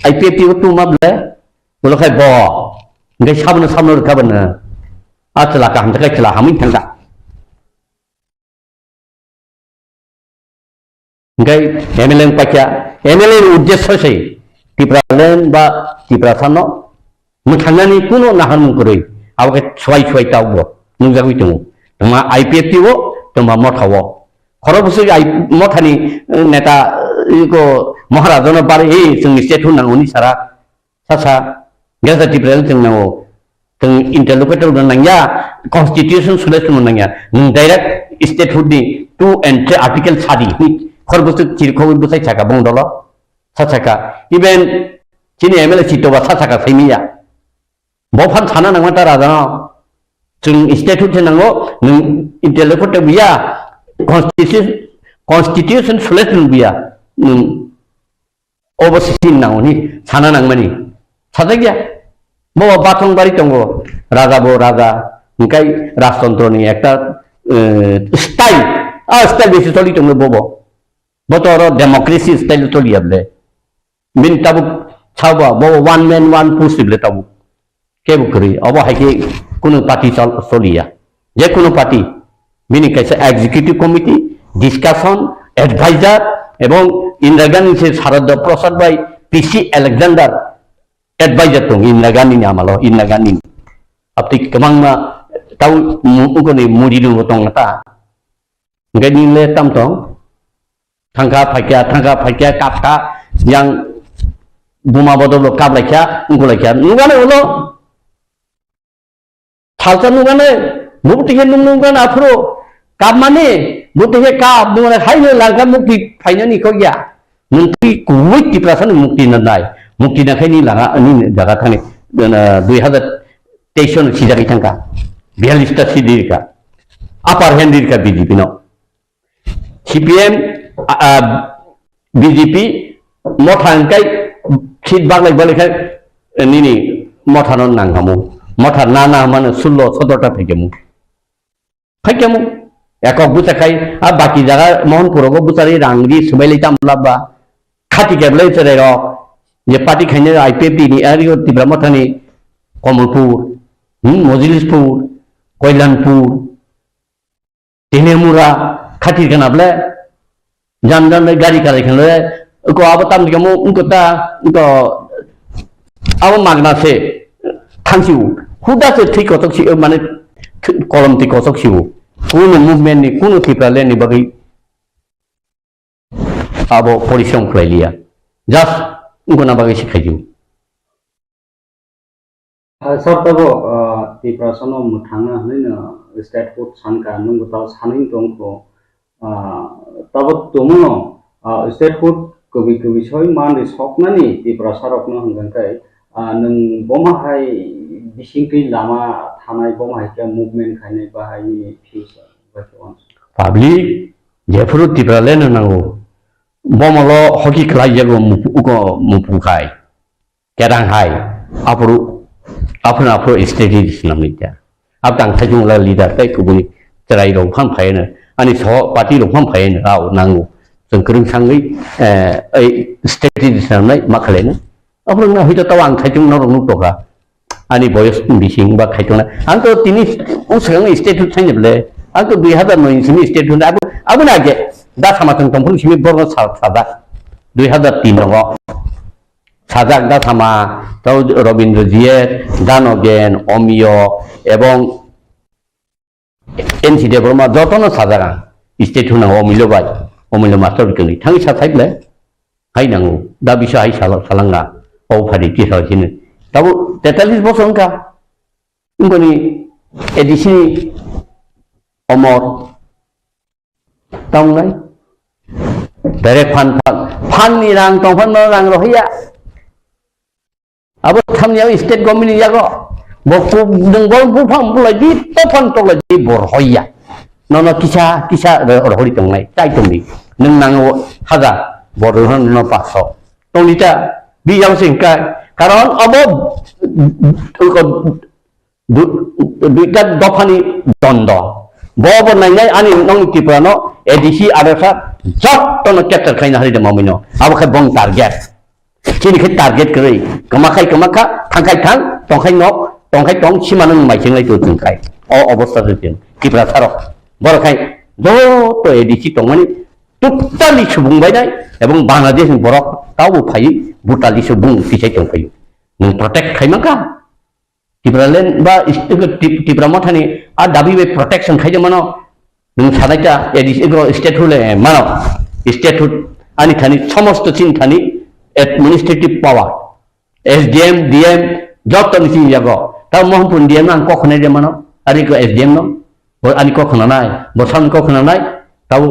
IPF tu mable bolokai bo ngai sabno rukabana atla ka ham takai chla hamin thanga ngai MLA pakya MLA uddesho sei tipralen ba tiprasano muthangani kuno nahan kuroi awake choi tawo nungjawi tu ma IPF tiwo tuma mothawo खरबुसु आई मथानि नेता eco महाराजानो बारे जोंनि state हुन नांगौनि सारा सासा गेजेटि Braille जों नांगौ जों interlocutor नांगौ कन्स्टिट्यूशन सोलेसन नांगौ नों डाइरेक्ट स्टेट हुडनि 2 and 3 आर्टिकल सादी खरबुसु चिरखौ बुसाय थाका बंदल सासाका इभेन चिनि एमएलए सिटोबा सासाका सैमिया बफान साना नांगौ राजा जों स्टेट हुड नांगौ नों इंटरलोकेटर बिया constitution selection biya overseen now ni sana nang mani sadagya bawa batong bari tongo raja bo raja ngai rashtontro ni ekta style style besi toli tongo bobo botoro democracy style toli able min tabu chawa bo one man one possible tabu kebu kri abo haike kuno party soliya je kuno party mini kaisa executive committee discussion advisor এবং ইন্দিরা গান্ধী সে শারদ প্রসাদ ভাই পিসি Alexander advisor tong Indira Gandhi ni amalo Indira Gandhi apti kemang ma tau uko ni mudi du tong ta ngai ni le tam tong thangka phaikia kapka yang buma bodol kap laikya uko laikya nugane ulo thalcha nugane mukti he nunggan afro kap mane mukti he kap nugane haine langka mukti phaina ni ko ya mukti kuwait ti prasan mukti na dai mukti na khaini langa ani jaga thane 2023 sijari thangka 42 ta sidirka upper hand dirka BJP no CPM BJP mothangkai sit baglai balikai nini mothanon nanghamu mothar nana mane 16 17 ta phekemu ekok busakai a baki jaga mohanpuro go busari rangri sumailai tamlaba khati keblai serero ye party khaine IPP ni ariyo tibra mothani Kamalpur Mojilispur Koilanpur Tinemura khati kanable janjan gari kare khanle ko abatam dikamu unko ta unko aw magna se thangsiu huda se thik kotok si mane kolom ti kotok siu kuno movement ni kuno TRIPURA ni bagi abo porisom khailia just unko na bagi sikhaju sir tabo TRIPURA sono muthanga haina state court sanka nungo ta sanin tongko tabo tomono state court kobi soi man ri soknani TRIPURA sarokno hangangkai nung boma hai bisingkri lama thanai boma hai ka movement khainai bahai ni future public jefuru TRIPURA len nango bomolo hoki klai jago mupu khai kerang hai apru state islamita aptang thajung la leader kai kubuni cerai ro pham phai na ani so party ro pham phai na au nango जों गोरों सांगै state नाय मा खालायनो अब्रंना हयतो तवां थाइजों नरं नुटका आनि बयस बिसिं बा खायथना आंथ तिनि उसगां स्टेट थाइनोबले आंथ 2009 सिनि स्टेट हुन आबो नागे दा सामाथों तंफुं सिमि बरग सादा 2003 रो सादा दा सामा ताव रविन्द्र जिए दानगेन अमियो एवं एनसी देबरमा जतन सादा स्टेट हुन अमिलो बाय अमिलो मास्टर बिकनि थांनि साथाइब्ले हाइनांगौ दा बिसा हाइ सालांगा औ फारि किसासिनो दाबो 43 बोसोरनका उनगनि एडिसिनि अमर तंनाय डाइरेक्ट फाननि रां तंफान रां रहिया अब थामनियाव स्टेट गभर्नमेन्ट यागो बकु दंगल बुफां बुलायदि तफान तलायदि बरहैया नन किसा रहरि तंनाय चाइ तंनि नों नांगौ हाजार बरहन न 500 तंनिता बियाव सिंका कारण अब दुइटा दफानि दन्द बब नायनाय आनि नं TRIPURA न एडिसि आदसा जतन केप्चार खायना हरि दमामिनो आबखाय बं टारगेट चिनिखे टारगेट करै कमाखाय थांखाय थां तंखाय न तंखाय तं सिमानं माइसिंलाय तो जोंखाय अ अबस्था जों TRIPURA सारक बरखाय जत एडिसि तंमानि टोटालि सुबुंबायनाय एवं बांलादेश बरक तावबो फायै भुटालि सुबुं फिसाय तंफायो नों प्रटेक्ट खायमाका TRIPURA लेन बा TRIPURA मथानि आ दाबि बे प्रोटेक्शन खायदोंमोन नों सानायटा स्टेटहुड मानो स्टेटहुड आनी थानी समस्त चिन थानी एडमिनिस्ट्रेटिव पावर SDM DM जब तो निसी जागो तब मोहनपुर DM ना को खने दे मानो अरे को SDM नो वो आनी को खना नाय बसान को खना नाय तब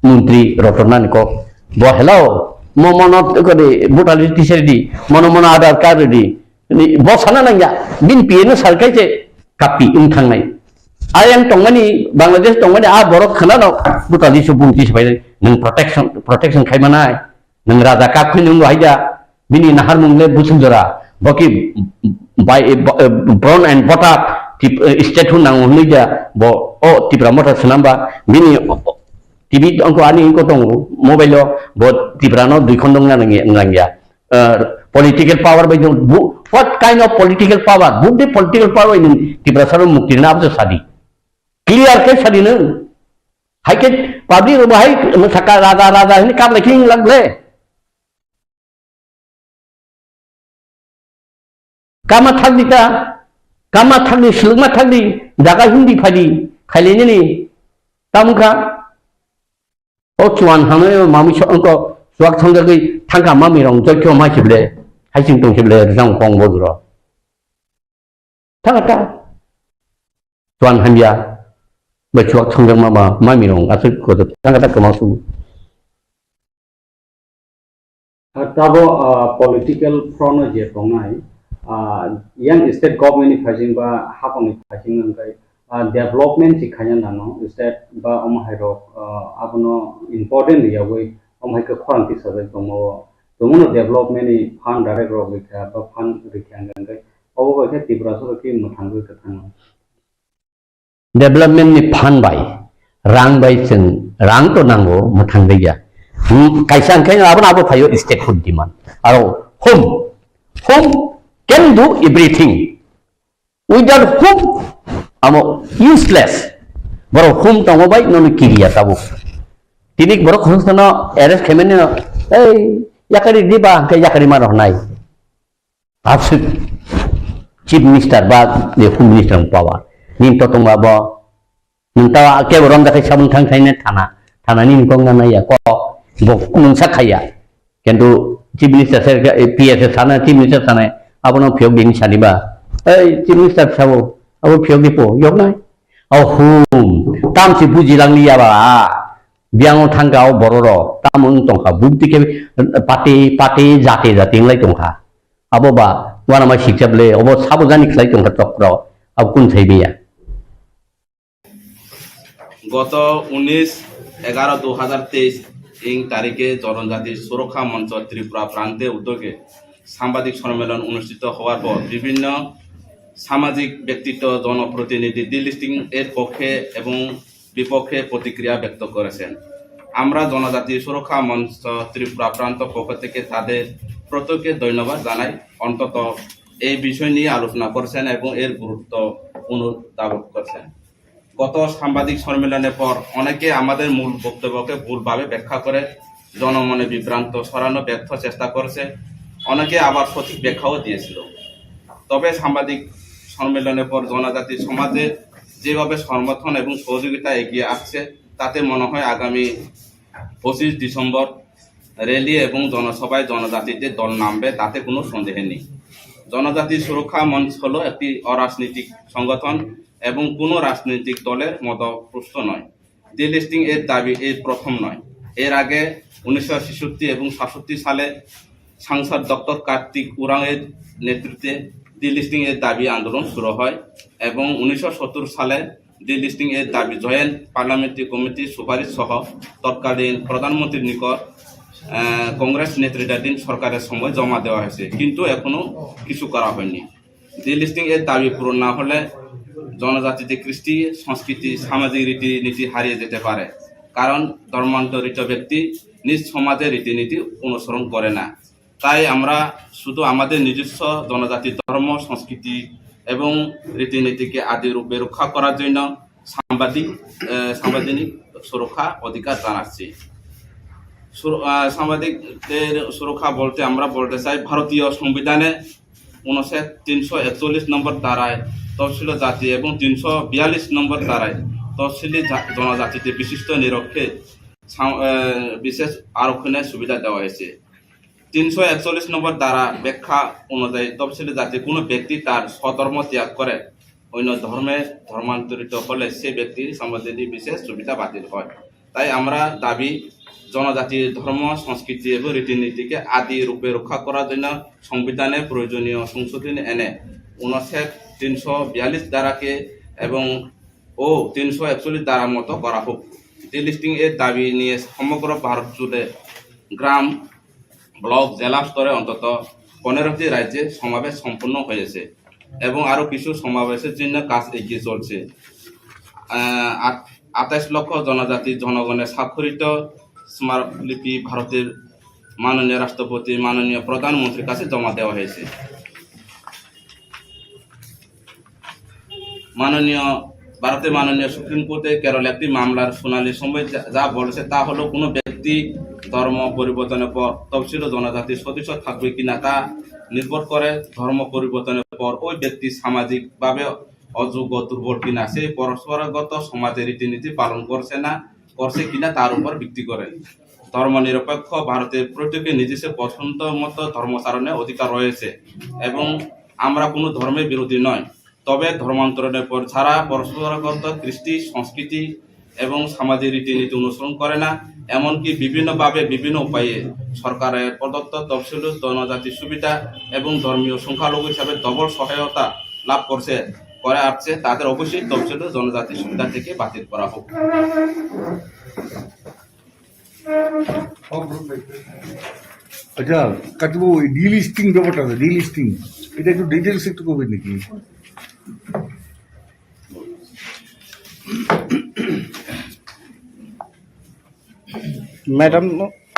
मंत्री रतना को वो हेलो मो मनो को दे बुटाली टीचर दी मनो मनो आधार कार्ड दी वो साना नंगा बिन पीएन सरकार से कापी इन थांगनाय आयं तंगनी बांग्लादेश तंगनी आ बरक खना न बुटाली सुबुंती सबाय नों प्रोटेक्शन खायमानाय नों राजा काखै नों हायजा बिनि नाहार मुंले बुसुंजरा बकि बाय ब्राउन एंड बटा स्टेट हुन नांगौ हनैजा ब ओ त्रिपुरा मथा सनाबा बिनि टीवी अंको आनी इंको दं मोबाइल ब त्रिपुरा न दुइ खन दं Nangia political power by what kind of political power would the political power in Tripura sir मुक्ति ना अब सादी क्लियर के सादी न हाय के पब्लिक भाई सका राजा राजा नि काम लेकिन लगले कामा थागनि सुलुमा थागनि जागा हिंदी फादि खायलेनि नि तामुखा ओ चुवान हानो मामि अंको सुवाक थांगै थांगा मामि रं जयख्य मासिबले हायसिं दंसिबले रं खं बदुर थांगा चुवान हामिया बचुवाक थांगै मामा मामि रं आसु को थांगा कमासु Tabo political front J दंनाय yang state government phajing ba hapang phajing ngai development sikhanya nano state ba omhairo abono important ya wei omhai ka khorang ti sajai tomo tomono development ni fund direct ro wei ba fund rikhang ngai obo ba ke Tripura so ki muthang ka thang development ni fund bai rang bai sing rang to nango muthang ya kaisang kai abo phayo state food demand aro home can do everything without whom amo useless boro whom tango bai non kiriya tabu tinik boro khosna arrest khemen no ei yakari diba ke yakari maro nai absolute chief minister ba the home minister power nin to tong ba nin ta ke borom da kai sabun thang thaine thana nin kong na ya ko bo nung sakhaya kendu chief minister ser PS sana chief minister sana abono phiok ding saniba ei chief minister sabo abo phiok dipo yok nai au hum tam si buji lang liya ba biang thangga bororo tamung tongkha bukti ke pati jate lai tongkha abo ba wana ma sikjable abo sabujani khlai tongkha chokro ab kun thaibiya গত 19/11/2023 ইং তারিখে জনজাতি সুরক্ষা মঞ্চ ত্রিপুরা প্রান্তে উদ্যোগে সাংবাদিক সম্মেলন অনুষ্ঠিত হওয়ার পর বিভিন্ন সামাজিক ব্যক্তিত্ব জনপ্রতিনিধি ডিলিস্টিং এর পক্ষে এবং বিপক্ষে প্রতিক্রিয়া ব্যক্ত করেছেন আমরা জনজাতি সুরক্ষা মঞ্চ ত্রিপুরা প্রান্ত পক্ষ থেকে তাদের প্রত্যেককে ধন্যবাদ জানাই অন্তত এই বিষয় নিয়ে আলোচনা করেছেন এবং এর গুরুত্ব অনুধাবন করেছেন গত সাংবাদিক সম্মেলনের পর অনেকে আমাদের মূল বক্তব্যকে ভুলভাবে ব্যাখ্যা করে জনমনে বিভ্রান্ত সরানো ব্যর্থ চেষ্টা করেছে অনেকে আবার সঠিক ব্যাখ্যাও দিয়েছিল তবে সাংবাদিক সম্মেলনের পর জনজাতি সমাজে যেভাবে সমর্থন এবং সহযোগিতা এগিয়ে আসছে তাতে মনে হয় আগামী 25 ডিসেম্বর র্যালি এবং জনসভায় জনজাতিদের দল নামবে তাতে কোনো সন্দেহ নেই জনজাতি সুরক্ষা মঞ্চ হলো একটি অরাজনৈতিক সংগঠন এবং কোনো রাজনৈতিক দলের মতপ্রস্ত নয় ডিলিস্টিং এর দাবি এই প্রথম নয় এর আগে 1966 এবং 67 সালে সাংসদ ডক্টর কার্তিক উরাং এর নেতৃত্বে ডিলিস্টিং এর দাবি আন্দোলন শুরু হয় এবং 1970 সালে ডিলিস্টিং এর দাবি জয়েন্ট পার্লামেন্টারি কমিটির সুপারিশ সহ তৎকালীন প্রধানমন্ত্রীর নিকট কংগ্রেস নেতৃত্বাধীন সরকারের সময় জমা দেওয়া হয়েছে কিন্তু এখনো কিছু করা হয়নি ডিলিস্টিং এর দাবি পূরণ না হলে জনজাতিতে কৃষ্টি সংস্কৃতি সামাজিক রীতিনীতি হারিয়ে যেতে পারে কারণ ধর্মান্তরিত ব্যক্তি নিজ সমাজের রীতিনীতি অনুসরণ করে না তাই আমরা শুধু আমাদের নিজস্ব জনজাতির ধর্ম সংস্কৃতি এবং রীতিনীতিকে আদি রূপে রক্ষা করার জন্য সাংবিধানিক সুরক্ষা অধিকার জানাচ্ছি সাংবাদিকদের সুরক্ষা বলতে আমরা বলতে চাই ভারতীয় সংবিধানে 341 নম্বর ধারায় তফসিল জাতি এবং 342 নম্বর ধারায় তফসিলি জনজাতিতে বিশিষ্ট নিরক্ষে বিশেষ আরক্ষণের সুবিধা দেওয়া হয়েছে। 341 নম্বর দ্বারা ব্যাখ্যা অনুযায়ী তফসিলি জাতি কোনো ব্যক্তি তার স্বধর্ম ত্যাগ করে অন্য ধর্মে ধর্মান্তরিত হলে সে ব্যক্তির সম্বন্ধে বিশেষ সুবিধা বাতিল হয়। তাই আমরা দাবি জনজাতির ধর্ম সংস্কৃতি এবং রীতিনীতিকে আদি রূপে রক্ষা করার জন্য সংবিধানে প্রয়োজনীয় সংশোধন এনে 342 ধারাকে এবং 341 ধারা মতো করা হোক। ডিলিস্টিং এর দাবি নিয়ে সমগ্র ভারত জুড়ে গ্রাম, ব্লক, জেলা স্তরে অন্তত 15টি রাজ্যে সমাবেশ সম্পন্ন হয়েছে এবং আরো কিছু সমাবেশের জন্য কাজ এগিয়ে চলছে। 28 লক্ষ জনজাতি জনগণের স্বাক্ষরিত স্মারকলিপি ভারতের মাননীয় রাষ্ট্রপতি, মাননীয় প্রধানমন্ত্রীর কাছে জমা দেওয়া হয়েছে। ভারতের মাননীয় সুপ্রিম কোর্টে কেরল একটি মামলার শুনানির সময় যা বলেছে তা হলো কোনো ব্যক্তি ধর্ম পরিবর্তনের পর তফসিল জনজাতির সদস্য থাকবে কিনা তা নির্ভর করে ধর্ম পরিবর্তনের পর ওই ব্যক্তি সামাজিকভাবে অযোগ্য, দুর্বল কিনা, সেই পরস্পরগত সমাজের রীতিনীতি পালন করছে কিনা তার উপর ভিত্তি করে। ধর্ম নিরপেক্ষ ভারতের প্রত্যেকের নিজস্ব পছন্দ মতো ধর্মাচরণের অধিকার রয়েছে এবং আমরা কোনো ধর্মের বিরোধী নয়। তবে ধর্মান্তরণের পর ছাড়া পরস্পরগত কৃষ্টি, সংস্কৃতি এবং সামাজিক রীতিনীতি অনুসরণ করে না, এমনকি বিভিন্নভাবে বিভিন্ন উপায়ে সরকারের প্রদত্ত তফসিল জনজাতির সুবিধা এবং ধর্মীয় সংখ্যালঘু হিসাবে ডবল সহায়তা লাভ করে আসছে, তাদের অবশ্যই তফসিল জনজাতির সুবিধা থেকে বাতিল করা হোক। আচ্ছা কাকু, ডিলিস্টিং ব্যাপারটা, ডিলিস্টিং এটা একটু ডিটেলস একটু করবেন নাকি?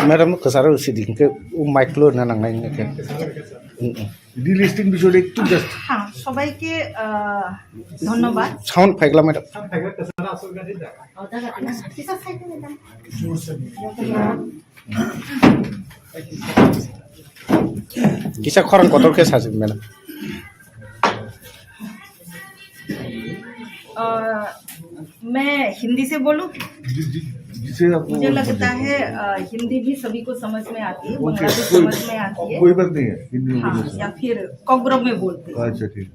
ম্যাডাম কেসার সিদিকে মাইক্রো না নাংনাই নাকি ডিলিস্টিং বিষয়টা একটু জাস্ট। হ্যাঁ, সবাইকে ধন্যবাদ। Sound ফাইগলা madam. কিসা খরং কতর কে সাজি ম্যাডাম? मैं हिंदी से बोलूं? मुझे लगता है हिंदी भी सभी को समझ में आती है, बंगला भी समझ में आती है। कोई बात नहीं है, हाँ, या फिर कोकबोरोक में बोलते हैं। अच्छा ठीक।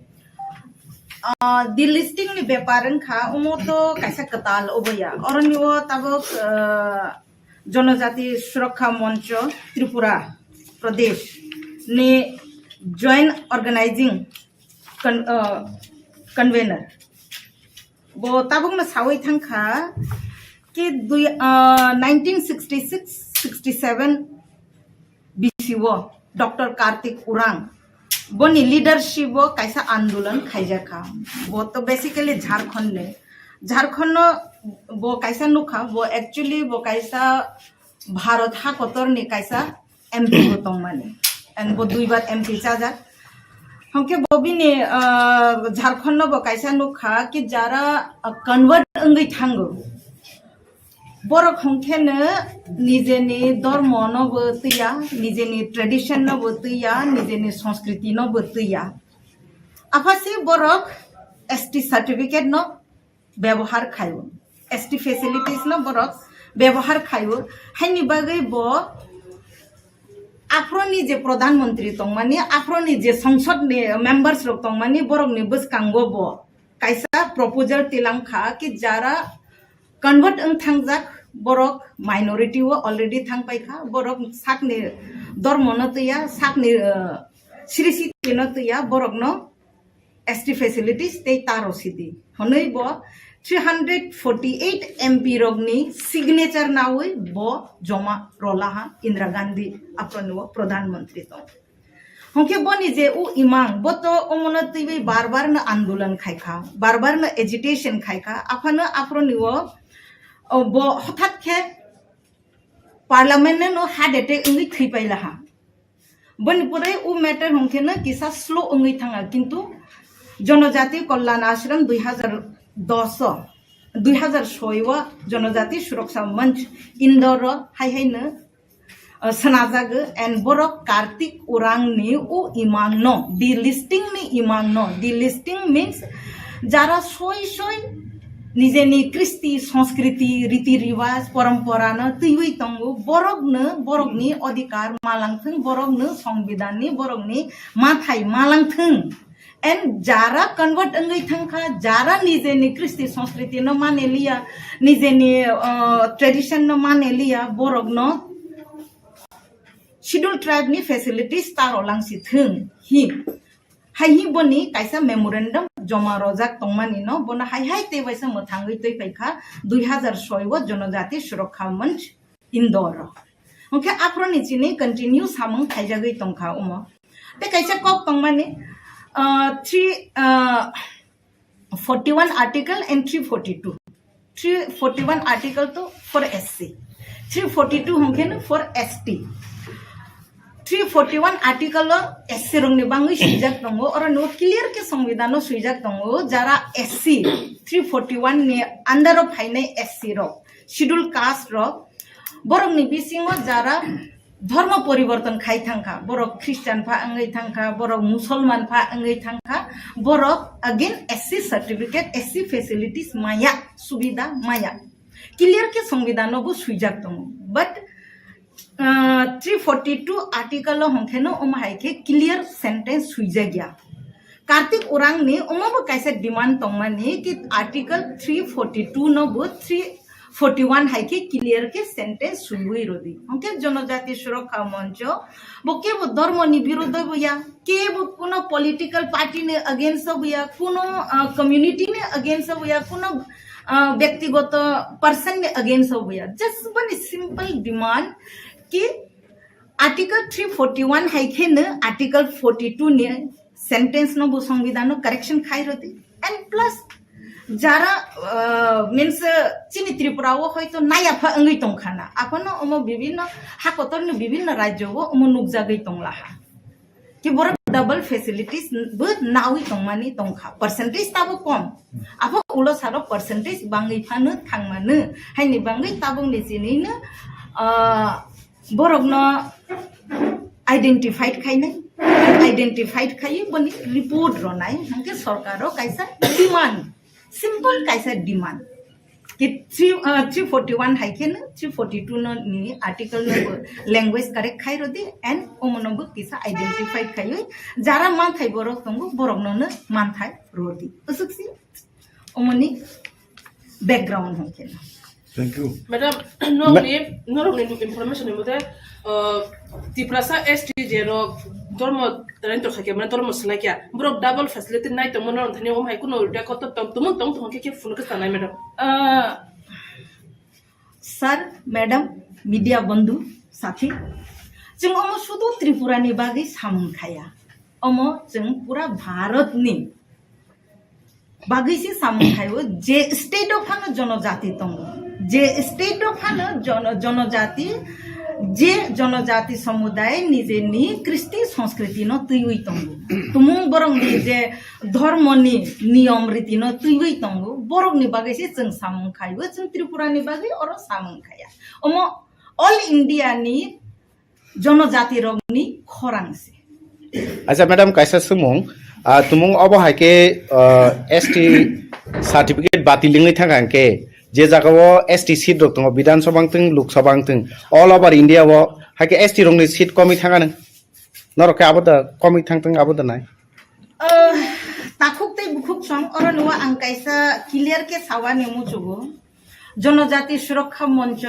डिलिस्टिंग नि व्यापारन खा उमो तो कैसा कताल ओबया और निवो तबक जनजाति सुरक्षा मंच त्रिपुरा प्रदेश ने जॉइंट ऑर्गेनाइजिंग कन्वेनर वो तबक में सावई थंखा कि 1966-67 बीसी वो डॉक्टर कार्तिक उरांग बोनी लीडरशिप वो कैसा आंदोलन खाइजा खा। वो तो बेसिकली झारखंड वो कैसा नुखा वो एक्चुअली वो कैसा भारत हा कोतर ने कैसा एमपी हो तो माने एंड वो 2 बार एमपी चाजा हमके वो भी ने झारखंड वो कैसा नुखा कि जारा कन्वर्ट अंगई थांगो बरक हमके न निजेनि धर्म न बतैया, निजेनि ट्रेडिशन न बतैया, निजेनि संस्कृति न बतैया। आफासे बरक एसटी सर्टिफिकेट न व्यवहार खायो, एसटी फैसिलिटीज न बरक व्यवहार खायो। हाइनि बागै बो आफ्रोनि जे प्रधानमंत्री तंगमानि, आफ्रोनि जे संसद ने मेंबर्स रक तंगमानि बरक नि बसकांगो बो कैसा प्रपोजल तिलांखा कि जारा कन्वर्ट अंग थांगजाक बरक माइनॉरिटी वो ऑलरेडी थांग पाइखा बरक साकनि धर्म न तैया, साकनि सिरिसि न तैया बरक न एसटी फैसिलिटीज ते तारो सिदी हनै बो 348 एमपी रगनी सिग्नेचर नावै बो जमा रोलाहा इंदिरा गांधी अपन वो प्रधानमंत्री तो हमके बनी जे उ इमांग बो तो ओमनति बार बार न आंदोलन खाइखा, बार बार न एजिटेशन खाइखा आफानो आफ्रोनि वो बो हठात के parliament no heart attack Ingi थैपाइला हा बनि पुरै उ मैटर हमके न किसा स्लो इंगि थांगा किंतु जनजाति कल्याण आश्रम 2006 जनजाति सुरक्षा मंच इंदौर हाय न सनाजाग एंड बरक कार्तिक उरांग नि उ इमांग नो डिलिस्टिंग नि इमांग नो डिलिस्टिंग मीन्स जारा सोय निजेनि कृष्टि संस्कृति रीति रिवाज परम्परा न तैवै तंगो बरकनि अधिकार मालांथों बरकनो संविधाननि बरकनि माथाय मालांथों एंड जारा कन्वर्ट अंगै थांखा जारा निजेनि कृष्टि संस्कृति न माने लिया निजेनि ट्रेडिशन न माने लिया बरकनो शेड्यूल ट्राइब नि फैसिलिटीज तारो लांसि थों हि हायहि बनि कायसा मेमोरेंडम जमा रजाक तंमानि न बना हाय ते वैसा मथांगै तै फैखा 2006 वो जनजाति सुरक्षा मंच इंदौर ओके आफ्रोनि चिनि कंटिन्यू सामंग थाइजागै तंखा उमो ते कायसा कक तंमानि 341 आर्टिकल एंड 341 आर्टिकल तो फॉर एससी 342 होंखेन फॉर एसटी 341 आर्टिकल एससी रंगनि बांगै सुइजाक दंगो और नो क्लियर के संविधान सुइजाक दंगो जारा एससी 341 नि अंडर ऑफ फाइनाय एससी रो शेड्यूल कास्ट रो बरंनि बिसिङो जारा धर्म परिवर्तन खाइ थांखा बरक ख्रिस्टान फा अंगै थांखा बरक मुसलमान फा अंगै थांखा Borok again SC certificate SC facilities माया सुविधा माया क्लियर के संविधान बो सुइजाक दंगो बट 342 आर्टिकल होंखेनो हाइके क्लियर सेंटेंस सुइजा गया कार्तिक उरांग ने उमबो कैसे डिमांड तंगमानि कि आर्टिकल 342 न बो 341 हाइके क्लियर के सेंटेंस सुइवै रोदि होंके जनजाति सुरक्षा मंच बोके बो धर्म नि विरुद्ध बया के बो कोनो पॉलिटिकल पार्टी ने अगेंस्ट बया कोनो कम्युनिटी ने अगेंस्ट बया कोनो व्यक्तिगत पर्सन ने अगेंस्ट बया जस्ट वन सिंपल डिमांड कि आर्टिकल 341 हाइके न आर्टिकल 42 ने सेंटेंस न बो संविधान करेक्शन खाइ रोदि एंड प्लस जारा मीन्स चिनि त्रिपुरा वो हयतो नायाफा अंगै तंखाना आपनो ओमो विभिन्न हाकोतरनि विभिन्न राज्य वो ओमो नुकजागै तंलाहा कि बर डबल फैसिलिटीज बो नावै तंमानि तंखा परसेंटेज ताबो कम आफो उलो सारो परसेंटेज बांगै फानो थांमानो हायनि बांगै ताबो निजिनैनो बरकनो आइडेंटिफाइड खाइ बनि रिपोर्ट रनाय हमके सरकारो कैसा डिमांड सिंपल कैसा डिमांड कि 341 हाइके न 342 नि आर्टिकल न लैंग्वेज करेक्ट खाइ रोदि एंड ओमनबो किसा आइडेंटिफाइड खाइ जारा मान थाइ बरक तंगो बरकनो न मान थाइ रोदि उसुक्सि ओमनि बैकग्राउंड हमके Thank you. Madam, no information about Tripura ST zero dormo talento khake man dormo snakia bro double facility night to mono thani om hai kuno da koto tum ke phone ka tanai madam sir madam media bandhu sathi जों अमो सुदु त्रिपुरा नि बागै सामं खाया अमो जों पूरा भारत नि बागै से सामं खायो जे स्टेट ऑफ हानो जनजाति तंगो जे स्टेट ऑफ हानो जनजाति जे जनजाति समुदाय निजे नि कृष्टि संस्कृति न तैवै तंगो तुमुं बरं नि जे धर्म नि नियम रीति न तैवै तंगो बरं नि बागै से जों सामं खायो जों त्रिपुरा नि बागै और सामं खाया अमो ऑल इंडिया नि जनजाति रंगनि खरांसे अच्छा मैडम कैसा सुमुंग तुमुंग अब हाइके एसटी सर्टिफिकेट बातिलिङै थांगांके जे जागाव एसटी सीट रक दङ विधानसभा थं लोकसभा थं ऑल ओवर इंडिया वो हाइके एसटी रंगनि सीट कमी थांगानो नरके आबोदा कमी थांथं आबोदा नाय ताखुक तै बुखुक सं और नवा आं कैसा क्लियर के सावा नेमु जुगो जनजाति सुरक्षा मंच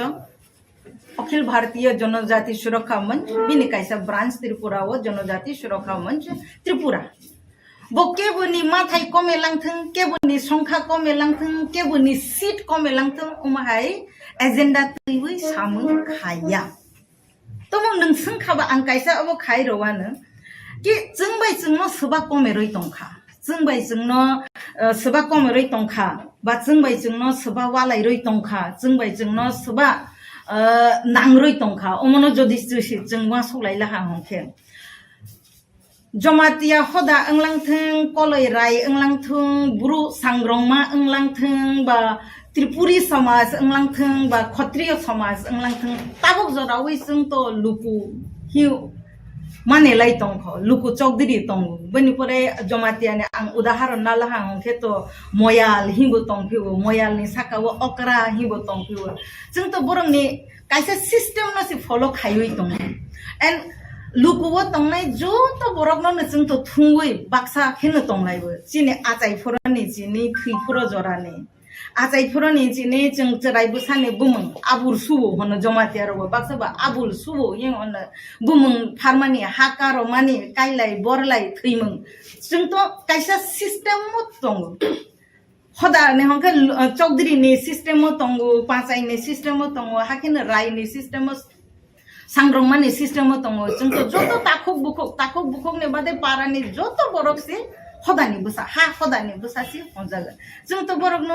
अखिल भारतीय जनजाति सुरक्षा मंच बिनि कैसा ब्रांच त्रिपुरा वो जनजाति सुरक्षा मंच त्रिपुरा बो केबोनि माथाय कमेलांथों केबोनि संख्या कमेलांथों केबोनि सीट कमेलांथों उमाहाय एजेंडा तैवै सामों खाया तो नों सोंखाबा आं कैसा अब खाय रवानो कि जोंबाय जोंनो सोबा कमेरै तंखा जोंबाय जोंनो सोबा कमेरै तंखा बा जोंबाय जोंनो सोबा वालायरै तंखा जोंबाय जोंनो सोबा नांरै तंखा अमनो जदि जोंवा सलायला हांखे जमातिया हदा अंलांथों कलय राय अंलांथों ब्रु सांग्रंमा अंलांथों बा त्रिपुरी समाज अंलांथों बा क्षत्रिय समाज अंलांथों ताबक जरावै जों तो लुकु हिउ माने लाई तंखो लुकु चौधरी तंगु बनि परे जमातियाने आं उदाहरण नाला हां के तो मोयाल हिबो तंफिवो मोयाल नि साकावो अकरा हिबो तंफिवो जों तो बरंनि काइसे सिस्टेम न सि फॉलो खायुइ तंग एंड लुकुवो तंगनाय जो तो बरकनो न जों तो थुंगुइ बाक्सा खेनो तंगनायबो जिने आजाइफोरनि जिनि थैफोर जरानि आजाइफोरनि जिनि जों जराइबो साने बुमं आबुर सुबो होनो जमातियारबो बाक्साबा आबुल सुबो यें होनो बुमं फारमानि हाकारो मानि काइलाय बरलाय थैमं जों तो काइसा सिस्टेम मत दङ हदा ने हंके चौधरी नि सिस्टेम तंगु पांचाई नि सिस्टेम तंगु हाकिन राय नि सिस्टेम सांग्रंमानि सिस्टेम तंगु जों तो जतो ताखुक बुखुक ने बादे पारानि जतो बरक से हदानि बुसा हा हदानि बुसा सि हंजागोन जों तो बरक न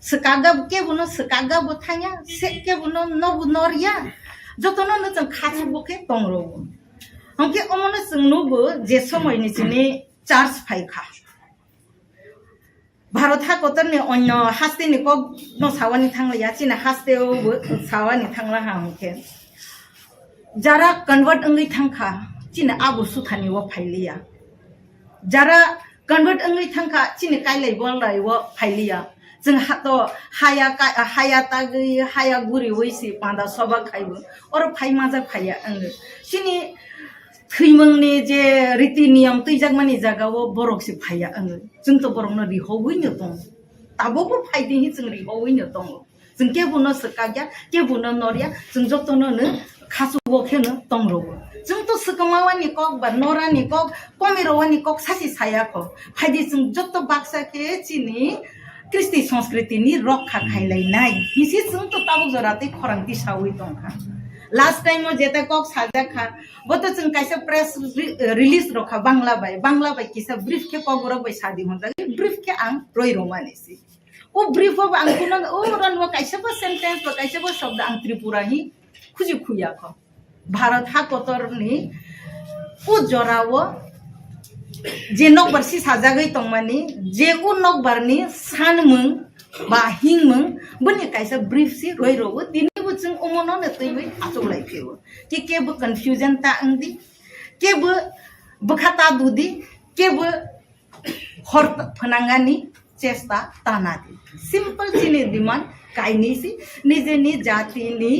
सकागा के बुनो सकागा बथाया से के बुनो नबु नरिया जतो न जों खाथि बके तंगरो हंके अमन जों नबो जे समयनि जिनि चार्ज फाइखा भारत हा कोतरनि अन्य हास्तेनि कब न सावानि थांलाया चिना हास्तेयावबो सावानि थांला हांके जारा कन्वर्ट अंगै थांखा चिना आबु सुथानि व फाइलिया जारा कन्वर्ट अंगै थांखा चिना काइलाय बलराय व फाइलिया जों हातो हाया तागै हाया गुरि वैसि पांदा सबा खाइबो और फाइ माजा फाया अंगै चिनि थैमंनि जे रीति नियम तैजागमानि जागाव बरकसि फाया अंगै जों तो बरकनो रिहौवैनो दं ताबोबो फाइदिनि जों रिहौवैनो दं जों केबुनो सकाग्या केबुनो नरिया जों जतनो खासुबो खेनो तंरो जों तो सकमावानि कक बा नरानि कक कमेरवानि कक सासि सायाखो फाइदि जों जत बाक्सा के चिनि कृष्टि संस्कृति नि रक्षा खाइलायनाय हिसि जों तो ताबो जराते खरांति सावै दंखा लास्ट टाइम जेता कक साजाखा बतो जों काइसा प्रेस रिलीज रखा बांग्ला बाय किसा ब्रीफ के कगरक बाय सादि होनजा ब्रीफ के आं रोय रोमानिसि ओ ब्रीफ अब आं कुन ओ रनवा काइसा बो सेंटेंस बा काइसा बो शब्द आं त्रिपुरा हि खुजि खुयाखो भारत हा कोतरनि ओ जरावो जे नकबारसि साजागै तंमानि जे उ नकबारनि सानमों बा हिंमों बनि काइसा ब्रीफ सि रोय रोबो दिनिबो जों अमनो न तैबै आचौलायफेवो कि केबो कन्फ्यूजन ता अंदि केबो बखाता दुदि केबो हर फनांगानि चेष्टा तानादि सिंपल चिनि डिमांड काइनिसि निजेनि जातिनि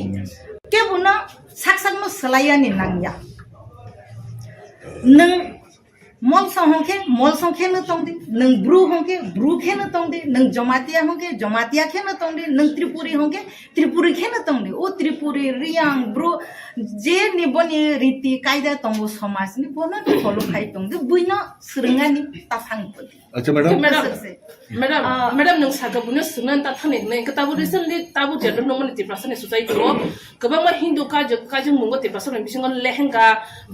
केबो न साकसाकनो सलायानि नांया नों मल संखे न तंदि नों ब्रू खे न तंदि नों जमातिया खे न तंदि नों त्रिपुरी खे न तंदि ओ त्रिपुरी रियां ब्रू जे निबनि रीति कायदा तंगो समाजनि बनो फॉलो खाइ तंदि बुइनो सुरंगानि ताफांपति अच्छा मैडम मैडम नों सागाबुनो सुनन ता थाने नै कताबु रिसेंटली ताबु जेंडर नोमनि तिप्रासने सोसाइटी रो गोबां हिंदू काजों मुंगो तिप्रासने बिसिंगन लेहेंगा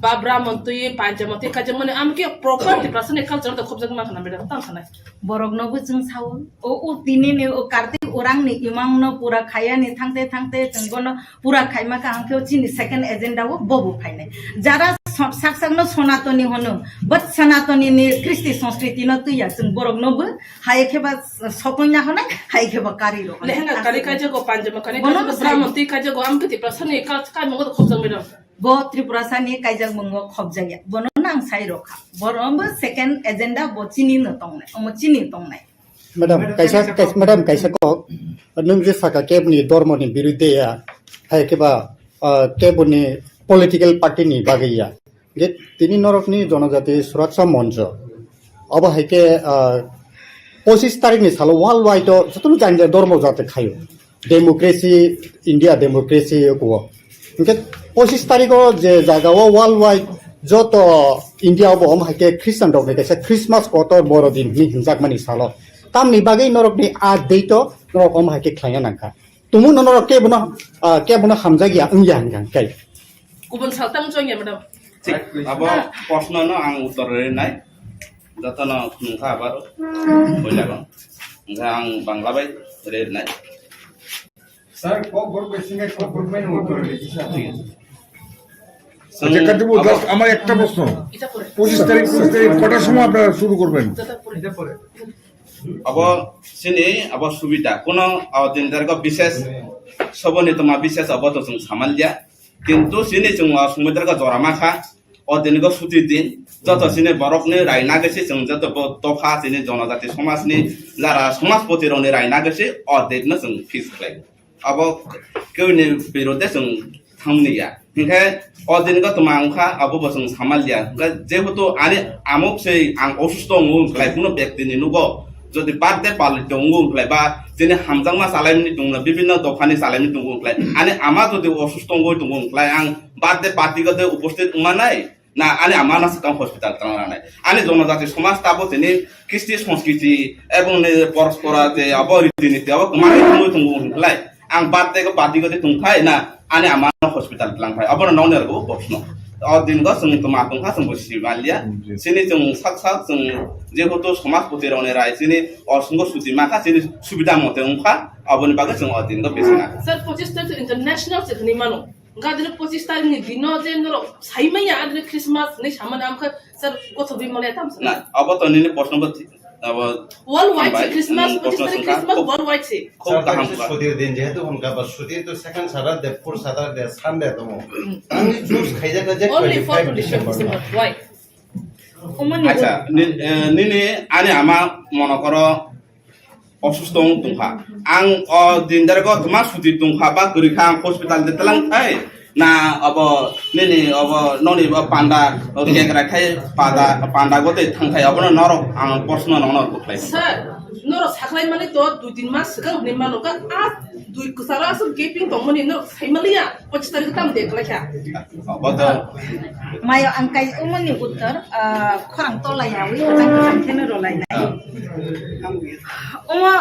बा ब्राह्मणतुय पांजामते काजों माने आमके प्रॉपर तिप्रासने कल्चर त खबजक मा खाना मैडम ता खाना बरगनोबो जों सावो ओ तिनिने ओ कार्तिक उरांनि इमांनो पूरा खायानि थांते जों गनो पूरा खाइमाका आंखेव चिनि सेकंड एजेंडा वो बबु फाइनाय जारा साकसाकनो सनातनी होनो बट सनातनी नि कृष्टि संस्कृति न तुया जों बरगनोबो हायखेबा सपयना होनाय हायखेबा कारी रो लेहेंगा कारी काजो पांजामा काने ब्राह्मण तुय काजो आमके तिप्रासने का मंगो खबजक मैडम बो त्रिपुरा सानि कायजक मंगो खबजाया बनो नां साइ रखा बरमबो सेकंड एजेंडा बो चिनि न तंनाय अमो चिनि तंनाय मैडम कैसा को नों जे साका केबनि धर्मनि बिरुद्धया हायकेबा केबनि पॉलिटिकल पार्टी नि बागैया जे तिनि नरकनि जनजाति सुरक्षा मंच अब हायके 25 तारिखनि सालो वर्ल्ड वाइड जतन जानिया धर्म जाते खायो डेमोक्रेसी इंडिया डेमोक्रेसी को इनके 25 तारिखो जे जागाओ वर्ल्ड वाइड जत इंडिया हम हायके क्रिश्चियन दगे कैसे क्रिसमस कोतर बरदिन नि हिंजाकमानि सालो तामनि बागै नरकनि आ दैतो नरक हम हायके खाया नांखा तुमु नरक केबुनो हामजागिया अंगिया हांगां काय गुबुन सालतां जंया मैडम ठीक अब प्रश्न न आं उत्तर रेनाय जतन नोंखा आबार बयलागन ओंखा आं बांला बाय रेनाय सर कोकबोरक बेसिंगे कोकबोरक में उत्तर रे আচ্ছা কাটিবো জাস্ট আমার একটা প্রশ্ন 25 তারিখ কটার সময় আপনারা শুরু করবেন अब सिनि अब सुविधा कोनो दिनदारक विशेष सबनि तमा विशेष अब तो जों सामालिया किंतु सिनि जों समुद्रक जरामाखा অদিনগো ছুটির দিন যত সিনে বরফনি রায়না গেছে जों যত দফা সিনে জনজাতি সমাজনি যারা সমাজপতি রনি রায়না গেছে অদিনनो जों ফিক্স খাই अब केउनि बिरोधे जों थांनिया ओंखाय अदिनगो तमांखा अब जों सामालिया जेहेतु आने आमुक से आं असुस्थ दङ কোনো ব্যক্তিनि नुगो যদি বার্থডে পালিত দङ बा जेने हामजांमा सालायनि दङ বিভিন্ন দফানি सालायनि दङ आने आमा যদি অসুস্থ दङ आं বার্থডে पार्टी गते उपस्थित उमानाय ना आने आमा नासकाम हस्पिटाल तांनानै आने जनजाति समाज ताबो तेनि कृष्टि संस्कृति एवं परस्परा जे अब रीतिनीति अब माने दङ आं बार्थडे को पार्टी गते तुंखाय ना आने आमा हस्पिटाल लांखाय अब नौनेरगो प्रश्न अदिनगो जों तमाखंखा जों सिमालिया सिनि जों साकसा जों जेहेतु समाजपति रने राय सिनि असंग सुति माखासे सुबिदा मते उंखा अबनि बागे जों अदिनगो बेसेना सर 25 तारिख इंटरनेशनल से मानो गादिनो 25 तारिख नि दिनो जे नरो साइमैया आदिनो क्रिसमस नै सामान आमखा सर कतो बि मले ताम ना अब त निने प्रश्न अब वर्ल्ड वाइड क्रिसमस 25 तारिख क्रिसमस वर्ल्ड वाइड से खूब कहां छुट्टीर दिन जेहेतु उनका बस छुट्टी तो second Saturday fourth Saturday Sunday तो आंनि जूस खाइजागा जे 25 डिसेम्बर वाइ अच्छा निने आने आमा मन कर असुस्थ दंखा आं दिनदारगो तमा छुट्टी दंखा बा गरिखा हस्पिटाल देतलां थाय ना अब निने अब ननि पांडा केग्रा थाय पांडा गते थांथाय अब नर आं प्रश्न नन गख्लाय सर नर साखलाय माने तो 2-3 मास सिगां नि मानोका आ दुई कुसारा सो गेपिं दंमोन नर साइमालिया 25 तारिख ताम देखलायखा अब त मायो अंकाय उमनि उत्तर खरां तलायाwi गोजान थेनो रलायनाय ओमा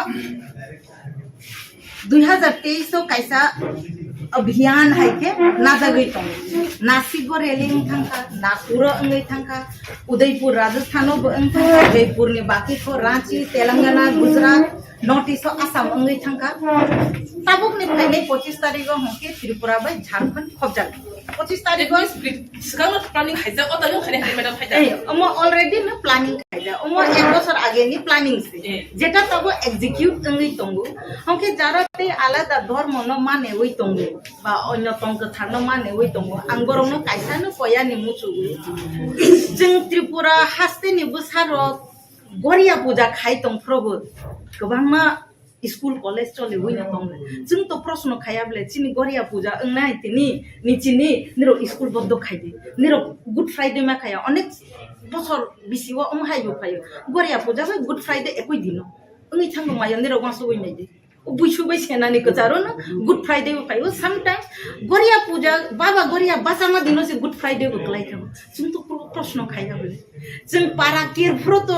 2023 कायसा अभियान है के नाजागै दं नासिकबो रेलिं थांखा नागपुर अंगै थांखा उदयपुर राजस्थानो बो थांखा जयपुरनि बाकी को रांची तेलंगाना गुजरात नॉर्थ ईस्ट आसाम अंगै थांखा ताबुकनि फायनै 25 तारिखआव हके त्रिपुरा बाय झारखंड खबजा 25 तारिखआव सिगांनो प्लानिंग खायजा अदालु खाने मैडम खायजा अमो अलरेडी न प्लानिंग खायजा अमो एक बছর आगे नि प्लानिंग से जेटा तब एग्जीक्यूट अंगै तंगु हके जाराते आलादा धर्म न माने वइ तंगु बा अन्य तंग थानो माने वइ तंगु आंगरनो कायसानो पयानि मुचुगु जों त्रिपुरा हास्तेनि बुसारो गरिया पूजा खाइ तं प्रभु गोबांमा स्कूल कॉलेज चले वइना दं जों तो प्रश्न खायाब्ले चिनि गरिया पूजा अंनाय तिनि निचिनि निरो स्कूल बद्द खाइदि निरो गुड फ्राइडे मा खाया अनेक बছর बिसिवा हाइबो फायो गरिया पूजा बा गुड फ्राइडे एकoi दिनो अंगि थांगो माया निरो वासो वइनाय दि बुइसु बै सेनानि गजारो न गुड फ्राइडे फायो समटाइम्स गरिया पूजा बाबा गरिया बासामा दिनो से गुड फ्राइडे बकलाय खम जों तो प्रश्न खायाब्ले जों पारा केरफ्रो तो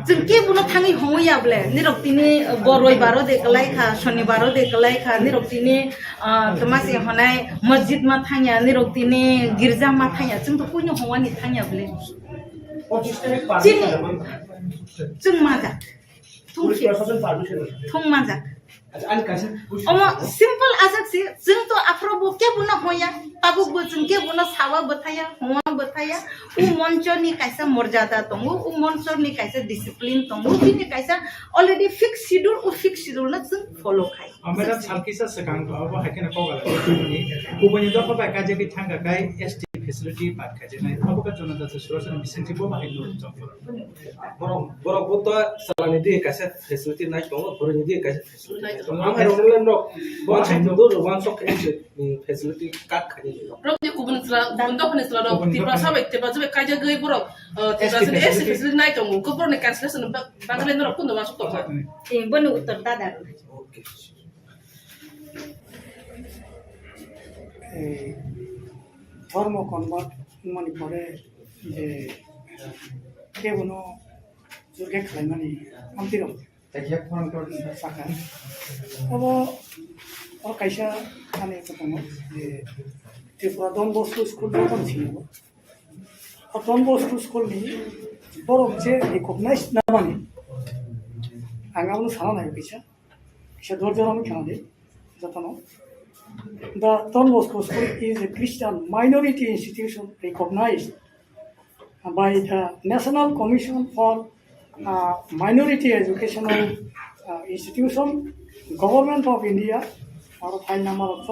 जों के बुनो थाङै हङैयाब्ले निरक्तिनि बरय बारो देखलाय खा शनिबारो देखलाय खा निरक्तिनि तमासे हनाय मस्जिद मा थाङया निरक्तिनि गिर्जा मा थाङया जों तो कोइनो हवानि थाङयाब्ले जों माजा थुं माजा अमा सिंपल आजाक से जों तो आफ्रोबो के बुना होया ताबुबो जों के बुना सावा बताया हवा बताया उ मंचनि कायसा मर्यादा दंगो उ मंचनि कायसा डिसिप्लिन दंगो बिनि कायसा अलरेडी फिक्स शेड्यूल उ फिक्स शेड्यूल न जों फॉलो खाय मैडम सालकिसा सकां अब हाकेना कगाला गुबुननि दफा बाय काजे बि थांगा गाय एसटी फेसिलिटी पाट खाजेनाय अब का जनता सुरक्षा बिसेंटिबो बाहायनो जंफोर बरक बत सालानि दि कायसा फेसिलिटी नाय दंगो बरनि दि कायसा फेसिलिटी आं हेरलेन रक वन साइड दो वन सक फेसिलिटी काट खानि रक दि गुबुन दफानि स्ला तिब्रा साबाय तिब्रा जबे काजे गय बरक तिब्रा से एसटी फेसिलिटी नाय दंगो गबरनि कैंसलेशन बागलेन रक कुन वासु दफा ए बनु उत्तर दादा ओके धर्म कन्वर्ट माने परे जे के बनो जुगे खालामनानै आमतिरम जायखिया फरनटर साखा अब कायसा माने दङ जे त्रिपुरा डन बस्को स्कुल दं थिनो डन बस्को स्कुलनि बर' मोनसे रिकगनाइज नामानि आंगावनो साना नायो कैसा दरजरावनो खानानै जतन The Don Bosco School is a Christian minority institution recognized by the National Commission for Minority Educational Institution, Government of India, or file number of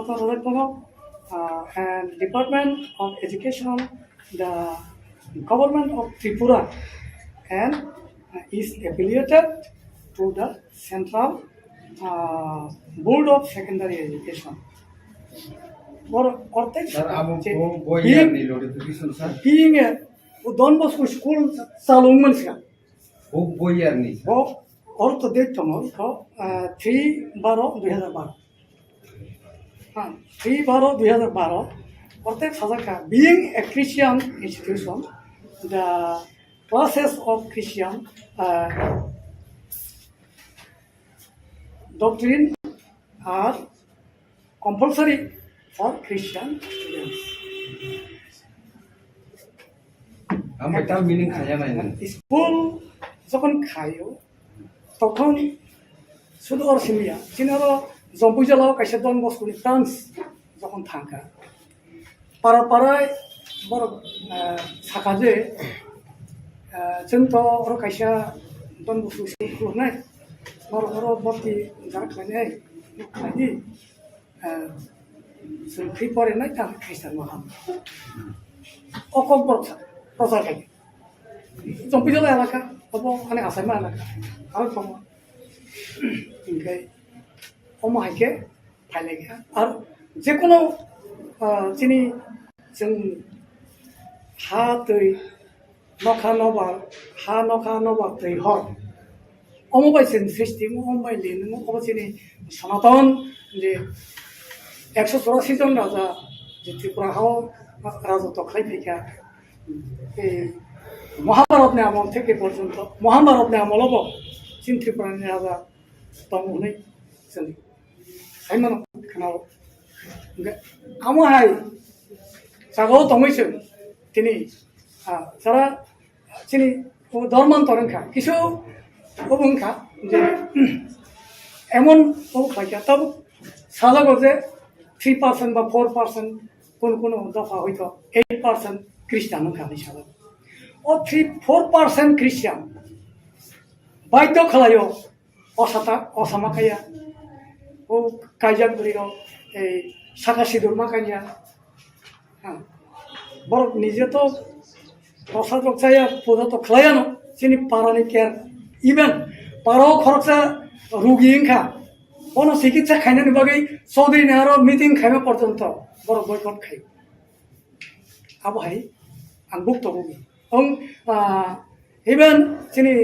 and Department of Education, the government of Tripura and is affiliated to the Central Board of Secondary Education. Being a Don Bosco school salon manska. Orto date tomorrow 3/12/2012. 3/12/2012. Orte Sazaka, being a Christian institution, the classes of Christian doctrine are compulsory for Christian students. School যখন খাইও তখন শুধু অরসিমিয়া চিনারো জম্পুজলাও কাইসা দন বস্কুনি France যখন থাকা পাড়ায় বড় সাকাজে जोंथ' अर खायसा दन बस्तु खुलुमनाय अर बर्ति जार खायनाय खायनि जों खै फरायनाय ता खृष्टान माहा KOKBOROK प्रचार खाय जम्पिजला एलाका अब आने आसामा एलाका आरो दङ ओमफ्राय अमाहायके फायलायखा आरो जेकुनु जोंनि जों हा दै Nokha tei hor. Omobai sin system, omobai lin, omobai sin Sanatan, the 184 জন রাজা যে ত্রিপুরা হাও রাজত্ব খাইপিকা মহাভারত নে আমল থেকে পর্যন্ত মহাভারত নে আমল হব চিন ত্রিপুরানি রাজা দং হनै जों সাইমন খানাও আমহাই জাগাও দङैसो তিনি যারা চিনি ধর্মান্তরণখা কিছু অবংখা যে এমন খাইকা তব সাজাগো যে 3% বা 4% কোন দফা হয়তো 8% খ্রিস্টান খানি সাজাগো ও 4% খ্রিস্টান বাধ্য খালায়ও অসামাখাইয়া ও কাইজাগুলিও এই শাখা সিঁদুর মাখাইয়া হ্যাঁ বড় নিজে তো प्रसाद saya punya to klien sini parani care even paro khoroksa rugi ingka ono sikitsa khaina ni bagai saudi naro meeting khaima porjonto boro boycott khai abo hai ang buk to rugi even sini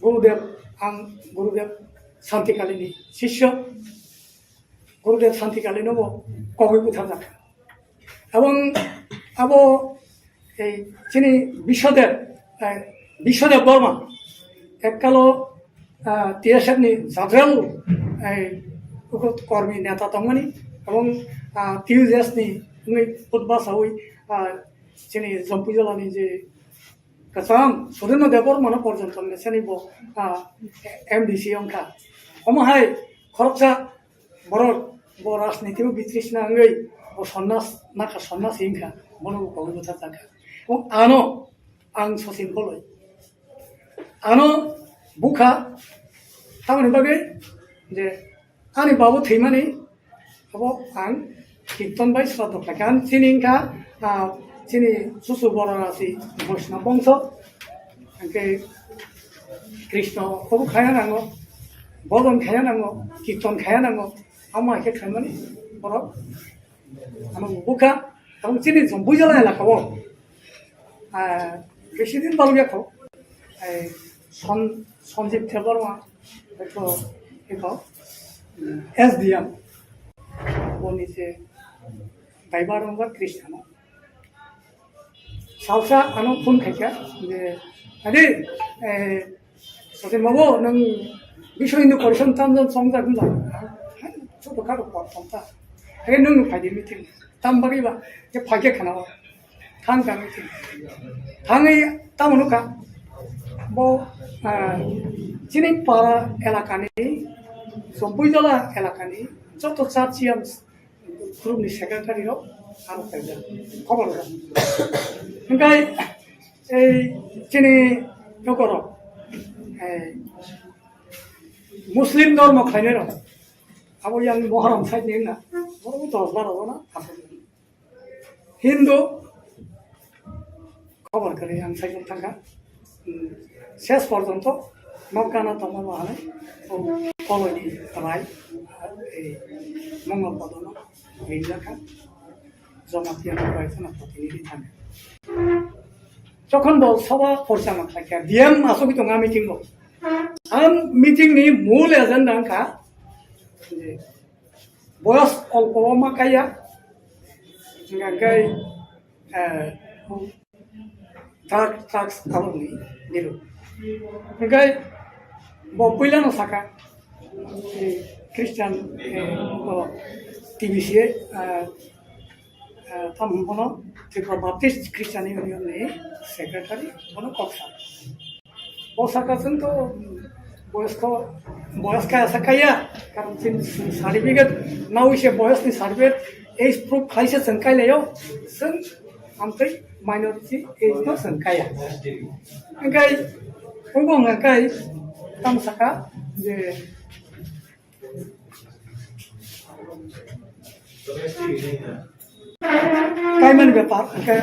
gurudev shanti kalini shishya gurudev shanti kalini bo kogoi buthar jaka এবং abo এই যিনি বিশ্বদেব বর্মা এককালো টিএসএফনি জাগ্রাল কর্মী নেতা দংমানি এবং টিউজেসনি ফুটবাস হই যিনি জম্পুজলানি যে কাসাম সুরেন্দ্র দেব বর্মা পর্যন্ত নেছেনিব এমডিসি অংখা অমহাই খরচা বড় রাজনীতিও বিতৃষ্ণা আঙ্গই ও সন্ন্যাস নাকা সন্ন্যাস হিংখা মনোবো কবি কথা থাকা এবং আনো আং সচিন বলয় আনো বুখা তামানি বাগে যে আনি বাবু থৈমানি হব আং কীর্তন বাই শ্রাদ্ধ খাইকা আন চিনি হিংখা চিনি সুসু বড় আছি বৈষ্ণব বংশ আংকে কৃষ্ণ হবু খায়া নাঙ্গ বদন খায়া নাঙ্গ কীর্তন খায়া নাঙ্গ আমা একে খাইমানি বড় আমার বুখা এবং চিনি বুঝালা এলাকাও বেশি দিন ভালো গেছো সঞ্জীব বর্মা SDM ও নিচে ড্রাইভার নম্বর খ্রিস্টান সালসা আনো ফোন খাইকা যে আরে সচিন বাবু নং বিশ্ব হিন্দু পরিষদ তামজন সংজাগনাই ছোটখাটো পথটা আগে নং ফাইদে meeting tambagiba je phage khana thang kami thi thangai tamunuka bo chini para elakani sombuijala elakani joto chachiam group ni secretary ro aro kaja khobor ra ngai ei chini nokoro muslim ধর্ম খাইনে ro abo yang moharam side ni na boro to baro na Hindu খবর করে আং সাইজন থাকা শেষ পর্যন্ত নৌকানা তোমার বাহানে ও colony রায় এই মঙ্গল পদন এই জায়গা জমাতিয়া রয়েছেন প্রতিনিধি থাকে যখন বল সভা পরিচালনা থাকে ডিএম আসবি তো মিটিং আম মিটিং নি মূল এজেন্ডা কা যে বয়স অল্প মাকাইয়া গাই ট্রাক্স আলনি দিল গাই বপইলানো সাকা খ্রিস্টান টিভিসি তামনো ত্রিপুরা বাপ্টিস্ট খ্রিস্টান ইউনিয়নের সেক্রেটারি কোনো কক্সা ওসাকাছেন তো বয়স্ক সাকাইয়া কারণ সার্টিফিকেট নাও এসে বয়সনি সার্টিফিকেট एज प्रूफ खाइसे संकाय लेयो जों आमफ्राय माइनरिटी एज नो संकाया ओंखाय बुंगों ओंखाय तामसाका जे कायमन व्यापार ओंखाय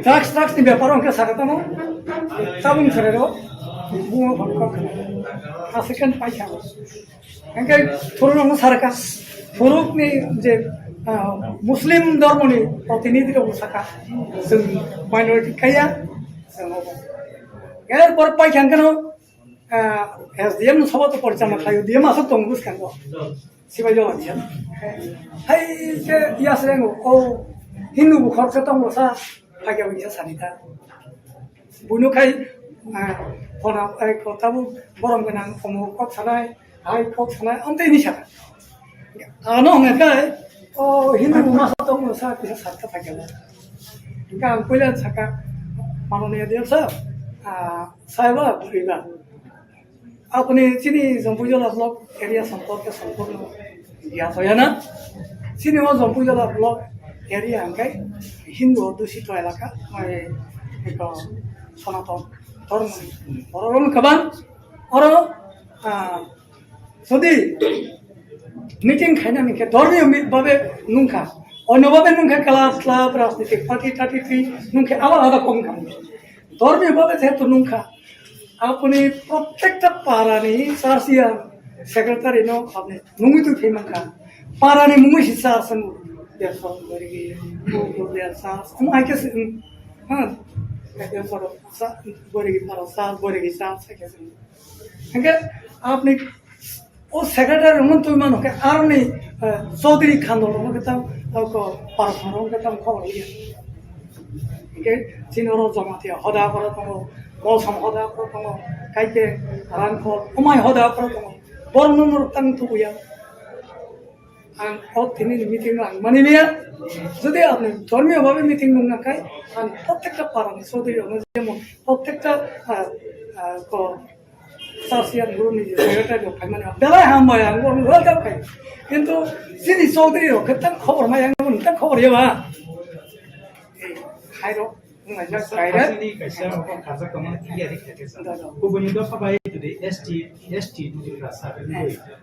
ड्राग्स नि व्यापार ओंखाय साकातानो ताबुं सरेरो बुंगो भटक आसेकन पाइसा ओंखाय थोरनो सारका थोरकनि जे मुस्लिम धर्मनि प्रतिनिधि दं साका जों माइनरिटी खाया जों एरपर पाइखांगोन एसडीएम सभा तो परिचालना खायो डीएम आसो दं बुसखांगो सिबाय जलानिया हाय जे यासरेंगो ओ हिन्दू बुखरखौ दं सा फाग्याव इया सानिता बुनुखाय फना खताबु बरम गोनां फमो कक सानाय हाय कक सानाय अन्तेनि साका आनो हंगाय हिन्दू मासा दं सा किसा सारका फाग्याव इनका पहिला साका माननीय देव साहब साहेब बुरिबा अपने चिनी जम्पुजला ब्लक एरिया संपर्क संपूर्ण दिया तो ना चिनी वो जम्पुजला ब्लक एरिया अंकाय हिंदू दूषित एलाका एक सनातन धर्म बरम कबान और सदी मीटिंग खाना मिके धर्मीय भावे नुंखा अन्यभावे नुंखा क्लास क्लाब राजनीतिक पार्टी टाटी नुंखे आलादा आलादा कम काम धर्मीय भावे जेहेतु नुंखा अपनी प्रत्येकटा पारानि सारसिया सेक्रेटारि नो आपने नुंगि तु फेमखा पारानि मुंगि हिस्सा आसन देरसो बरगी तो देरसा हम आके हां देरसो सा बरगी पारा सा बरगी सा सके हंगे आपने ओ सेक्रेटारि मन तो मानो के आरनी चौधरी खानदो नो के ताव को पारसनो के ताव खबर लिया के चिनरो जमातिया हदा करा तो मौसम हदा करा तो काइके रानखो उमाय हदा करा तो बरनमर तंग तो या आं हत थिनि मिटिंग आं मानिलिया যদি আপনি ধর্মীয় ভাবে মিটিং নুনা কাই আন প্রত্যেকটা পারানি চৌধুরী যেমন প্রত্যেকটা सासियान गुरुनि सेक्रेटारि खायमाने बेला हामबाय आं वेलकाम खाय किन्तु जिनि चौधुरी खतन खबर माय आं नोंथां खबर हेबा खायरो बुंनायजा गायरानि कैसा खाजा कमन थियारि खायसा गुबुननि द फाबाय जुदि एसटी दुदिरा साबे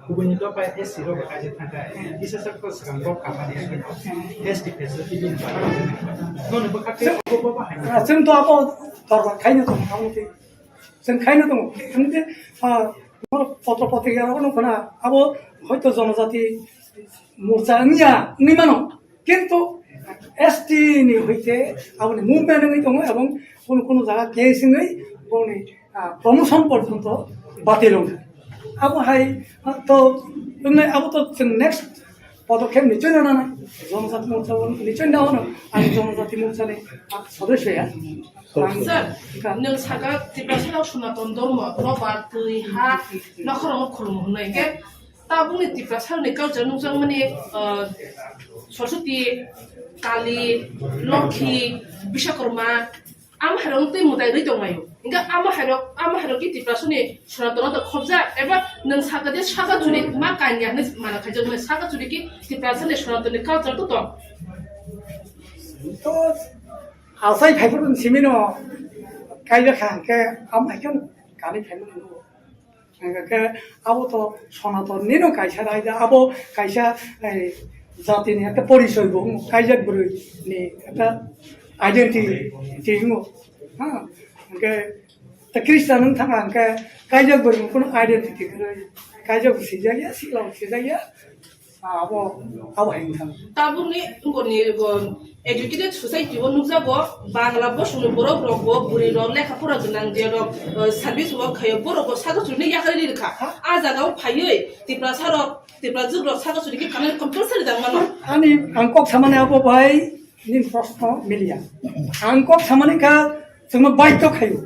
गुबुननि द फाय एससी रो काजे थांगा इसे सबको संगो खामानि एसटी फेसिलिटि दिन नोन बखाते बबा बाहाय जों थ आबो दरबार खायनो दं खामनि जों खायनो दं एमते पत्र पत्रिकायाव नखना आबो हयतो जनजाति मोर्चा निया निमानो किन्तु एसटी नि हयते आबनि मुभमेन्ट नि दं एवं कोन जागा केसिङै बनि प्रमोशन पर्यन्त बातिल आबो हाय तो नोंने आबो तो जों नेक्स्ट पदक्षेप निश्चय ना जनजाति मोर्चा निश्चय ना होनो आं जनजाति मोर्चानि सदस्यया सर नों सागा त्रिपुरा साराव सनातन धर्म रबार दै हा नखराव खुलुम होननाय के ता बुंनि त्रिपुरा सारनि कालचार नोंजों माने सरस्वती काली लक्ष्मी विश्वकर्मा आम हारं तै मुदाय रै दंमायो इंगा आम हारं कि त्रिपुरा सारनि सनातन द खबजा एबा नों सागा दे सागा जुनि मा कान्या ने माना खायजो ने सागा जुनि कि त्रिपुरा सारनि सनातननि कालचार तो दं तो आसाय फाइफोर सिमिनो कायजा खांके आम आइकन कानि फाइमोन के आबो तो सनातन निनो कायसा रायदा आबो कायसा जातिनि একটা পরিচয় বং কাইজাক বরি নি একটা identity ha ke ta Kristen thanga ke kaijak ber kun identity ke kaijak sijaya silau sijaya abo hain thang tabuni ngoni educated society wo nukjago bangla bosuni borok rokbo buri rok lekha pura gunang je rok service wo khayo borok ko sago chuni yakari rikha a jagao phayoi tipra sarok tipra jugrok sago chuni ki kamel compulsory dang mano ani angkok samane abo bai nin prosto milia angkok samane ka जोङो बायथ' खायो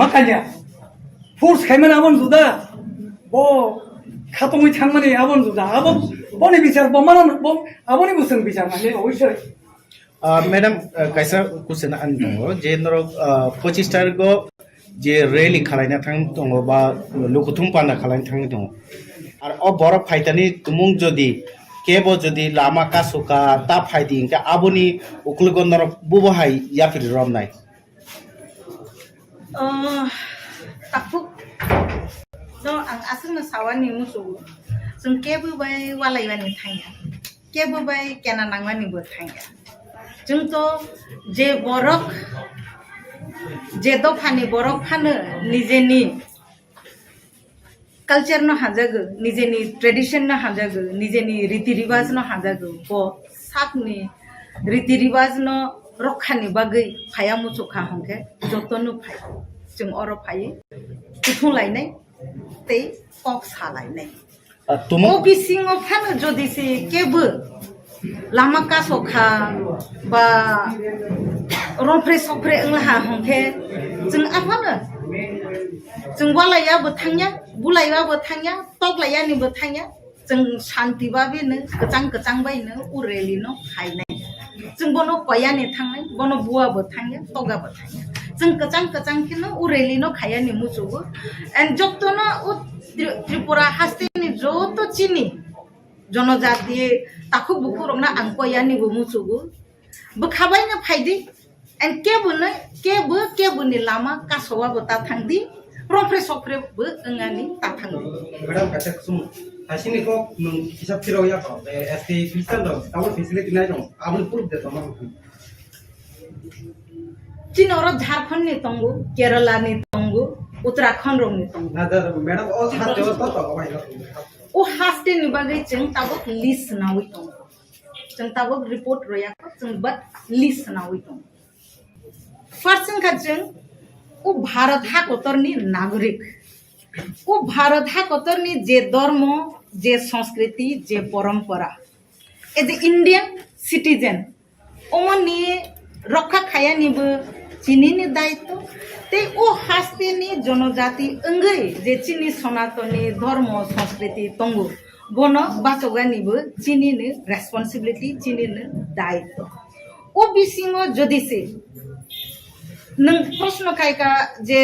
makanya force खायमोन आबन जुदा बो खातमै थांमाने आबन जुदा आबन बनि बिचार बमान आबनि बुसं बिचार माने अवश्य मैडम कैसा क्वेश्चन आन दङ जे नर 25 तारिखो जे रैली खालायना थां दङ बा लुकुथुम पान्डा खालायना थां दङ आरो अ बरफ फाइटानि तुमुं जदि केबो जदि लामा कासुका ता फाइदि इनका आबनि उक्लगनर बुबहाय याफिर रमनाय takuk do ang asung sawani musu जों केबो बाय वालायवानि थांया केबो बाय केना नांवानि बो थांया जों तो जे बरक जे दफानि बरक फानो निजेनि कल्चर न हाजागो निजेनि ट्रेडिशन न हाजागो निजेनि रीति रिवाज न हाजागो बो साकनि रीति रिवाज न रखानि बागै फाया मुचुखा हंके जतनु फाय जों अर फायो कुथुं लायनाय ते कक सालायनाय तुमो बिसिङो फानो जदिसे केबो लामा कासखा बा रंफ्रे सफ्रे ओंलाहा हंके जों आफानो जों वालायाबो थांया बुलायबाबो थांया तगलायानिबो थांया जों शान्तिबाबेनो गोजां गोजां बायनो उरेलिनो खायनाय जों बनो कयानि थांनाय बनो बुआबो थांया तगाबो थांया जों गोजां गोजां किनो उरेलिनो खायानि मुजुबो एन्ड जक्तनो त्रिपुरा हास्तिनि जतो चिनि जनजाति ताखु बुखुरंना आंकयानिबो मुजुबो बखाबायनो फायदि एन्ड केबुनि लामा कासवाबो ता थांदि रंफ्रे सफ्रे बो ओंगानि ता थांदि मैडम कते सुम हासिनि को हिसाब थिराव या को एसटी क्रिस्टियन दो ताव फेसिलिटी नाय दं आबुल प्रूफ दे तमा चिनोर झारखंड नि तंगु केरला नि तंगु उत्तराखंड रों नि तंगु ना मैडम ऑल हाथ देव तो भाई ओ हास्ते नि बागै जों ताबो लिस्ट नावै दं जों ताबो रिपोर्ट रोया जों बट लिस्ट नावै दं फर्स्ट का जों ओ भारत हा कोतरनि नागरिक ओ भारत हा कोतरनि जे धर्म जे संस्कृति जे परंपरा एज ए इंडियन सिटीजन ओमनि रक्षा खायानिबो चिनिनि दायित्व ते ओ हास्तेनि जनजाति अंगै जे चिनि सनातनी धर्म संस्कृति तंगु बनो बाचगानिबो चिनिनि रेस्पॉन्सिबिलिटी चिनिनि दायित्व ओ बिसिङो जदिसे नों प्रश्न खायका जे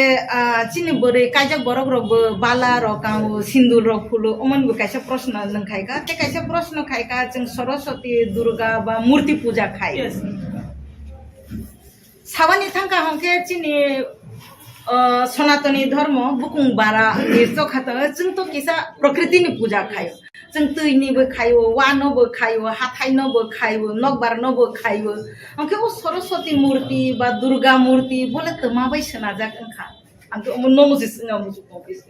चिनि बोरै कायजा बरक रबो बाला रकाउ सिन्दूर रक फुलो अमनबो कायसा प्रश्न नों खायका ते कायसा प्रश्न खायका जों सरस्वती दुर्गा बा मूर्ति पूजा खाय सावानि थांका हंके चिनि सनातनी धर्म बुकुं बारा निर्चो खातो जों तो किसा प्रकृतिनि पूजा खायो जों तैनिबो खायो वानोबो खायो हाथाइनोबो खायो नगबारनोबो खायो हंके ओ सरस्वती मूर्ति बा दुर्गा मूर्ति बोले त माबाय सोनाजाक ओंखा आंथ नमजिस ओंगा मुजु कम्पिस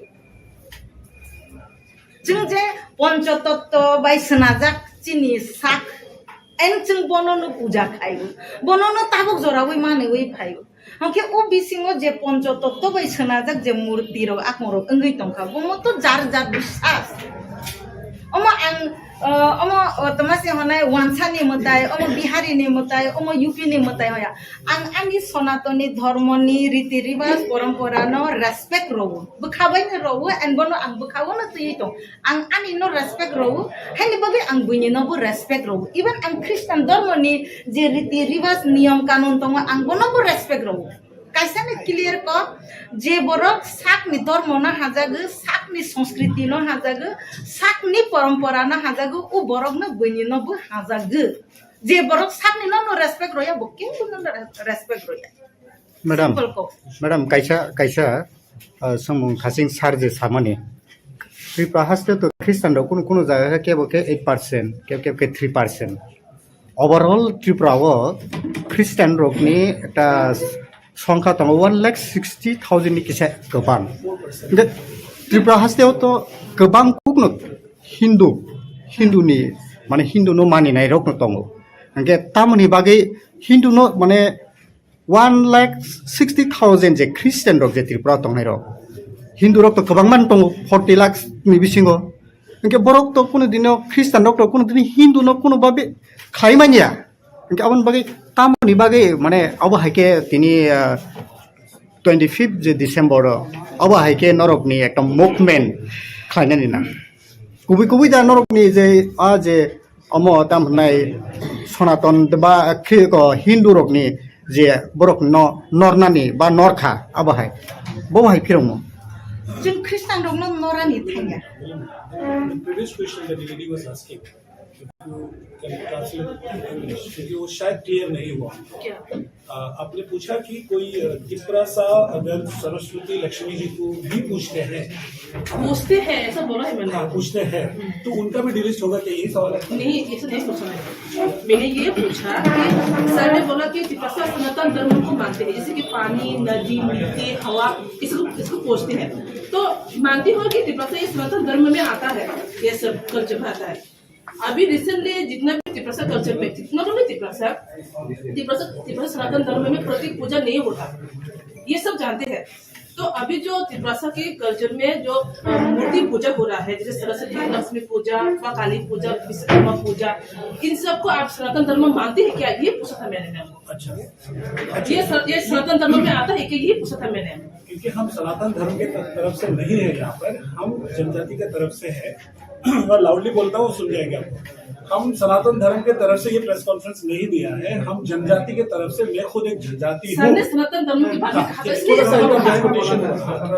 जों जे पंचतत्व बाय सोनाजाक चिनि साक एन जों बननो पूजा खायो बननो ताबक जरावै मानेवै खायो हंके ओ बिसिङो जे पंचतत्व बाय सोनाजाक जे मूर्ति रो आकमरो ओंगै तंखा बमो तो जार जार बिसास अमा तमासे हनाय वानसानि मताय अमा बिहारीनि मताय अमा यूपीनि मताय होया आंनि सनातनी धर्मनि रीति रिवाज परंपरा न रेस्पेक्ट रवो बखाबायनो रवो एन बनो आं बखावनो तयै दं आंनि न रेस्पेक्ट रवो हानि बगे आं बुइनि नबो रेस्पेक्ट रवो इवन आं ख्रिस्टान धर्मनि जे रीति रिवाज नियम कानुन दङ आं बनोबो रेस्पेक्ट रवो कायसानि क्लियर क जे बरक साकनि धर्म न हाजागो साकनि संस्कृति न हाजागो साकनि परंपरा न हाजागो ओ बरक न बयनि नबो हाजागो जे बरक साकनि न रेस्पेक्ट रया बकिं न रेस्पेक्ट रया मैडम कैसा समु खासिं सारजे सामाने त्रिपुरा हास्ते तो ख्रिस्टान रो कुनो जागा के 8% के 3% ओवरऑल त्रिपुरा ख्रिस्टान रकनी एक संख्या दङ 1,60,000 नि किसा गोबां त्रिपुरा हास्तेयाव तो गोबां कुकनो हिन्दुनि माने हिन्दुनो मानिनाय रकनो दङ ओंके तामनि बागै हिन्दुनो माने 1,60,000 जे ख्रिस्टान रक जे त्रिपुरा दंनाय रक हिन्दु रक तो गोबां मान दङ 40 लाख नि बिसिङाव ओंके बरक तो कुनो दिनो ख्रिस्टान रक तो कुनो दिनो हिन्दु न कुनो बाबे खाइमानिया ओंके आबन बागै तामनि बागै माने अब हाइके तिनी 25 जे डिसेम्बर अब हाइके नरकनि एकदम मुभमेन्ट खाइनानि ना गुबै दा नरकनि जे जे अम ताम होननाय सनातन बा हिन्दु रकनि जे बरक नरनानि बा नरखा अब हाय बहाय फिरङ जों ख्रिस्टान रकनो नरानि थाया The previous question that the lady was asking, if you can translate in English, क्योंकि वो शायद क्लियर नहीं हुआ। आपने पूछा कि कोई त्रिपुरा सा अगर सरस्वती लक्ष्मी जी को भी पूछते हैं ऐसा बोला है मैंने। हाँ, पूछते हैं तो उनका भी डिलीस्ट होगा क्या, यही सवाल है? नहीं, ऐसा नहीं पूछा मैंने ये पूछा कि सर ने बोला कि त्रिपुरा सनातन धर्म को मानते हैं, जैसे कि पानी, नदी, मिट्टी, हवा, इसको पूछते हैं। तो मानती हो कि त्रिपुरा ये सनातन धर्म में आता है, ये सब कल्चर में आता है। अभी रिसेंटली जितना भी त्रिपुरा कल्चर में नॉट ओनली त्रिपुरा सनातन धर्म में प्रतीक पूजा नहीं होता, ये सब जानते हैं। तो अभी जो त्रिपुरा के कल्चर में जो मूर्ति पूजा हो रहा है, जैसे सरस्वती लक्ष्मी पूजा, काली पूजा, विश्वकर्मा पूजा, इन सबको आप सनातन धर्म मानते हैं क्या, ये पूछा था मैंने मैम। अच्छा, ये सनातन धर्म में आता है कि ये पूछा था मैंने। क्योंकि हम सनातन धर्म के तरफ से नहीं है, यहाँ पर हम जनजाति के तरफ से है। और लाउडली बोलता हूँ, सुन जाएंगे आपको। हम सनातन धर्म के तरफ से ये प्रेस कॉन्फ्रेंस नहीं दिया है, हम जनजाति के तरफ से, मैं खुद एक जनजाति हूँ। सनातन धर्म की बात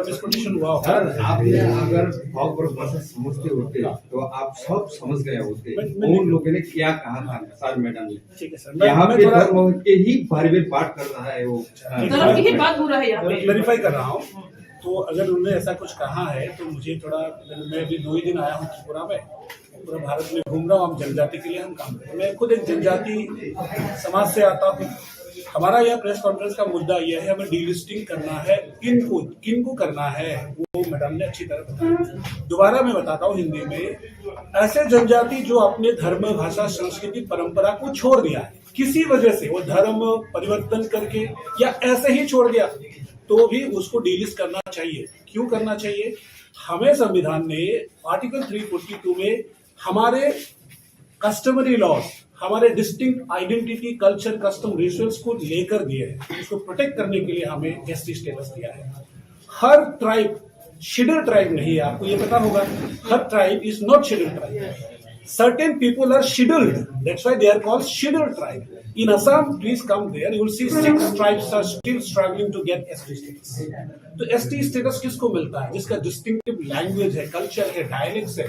डिस्कशन हुआ। आपने अगर KOKBOROK भाषा समझते होते तो आप सब समझ गए होते उन लोगों ने क्या कहा था सर मैडम ने। ठीक है सर, यहाँ पे धर्म के ही बारे में बात कर रहा है, वो धर्म की ही बात हो रहा है यहाँ पे। क्लैरिफाई कर रहा हूँ। तो अगर उन्होंने ऐसा कुछ कहा है तो मुझे थोड़ा, मैं अभी 2 ही दिन आया हूँ त्रिपुरा में, पूरा भारत में घूम रहा हूँ, हम जनजाति के लिए हम काम करते हैं। मैं खुद एक जनजाति समाज से आता हूँ। हमारा यह प्रेस कॉन्फ्रेंस का मुद्दा यह है, हमें डीलिस्टिंग करना है। किनको करना है वो मैडम ने अच्छी तरह बताया। दोबारा मैं बताता हूँ हिंदी में, ऐसे जनजाति जो अपने धर्म, भाषा, संस्कृति, परंपरा को छोड़ दिया है किसी वजह से, वो धर्म परिवर्तन करके या ऐसे ही छोड़ दिया, तो भी उसको डीलिस्ट करना चाहिए। क्यों करना चाहिए? हमें संविधान ने आर्टिकल 342 में हमारे कस्टमरी लॉज, हमारे distinct identity, culture, custom, rituals को लेकर दिए हैं। उसको प्रोटेक्ट करने के लिए हमें एसटी स्टेटस दिया है। हर ट्राइब शेड्यूल ट्राइब नहीं है, आपको ये पता होगा। हर tribe is not schedule tribe. Certain people are scheduled. That's why they are called scheduled tribe. In Assam, please come there. You will see 6 tribes are still struggling to get ST status. तो ST status किसको मिलता है? जिसका distinctive language है, culture है, dialects है,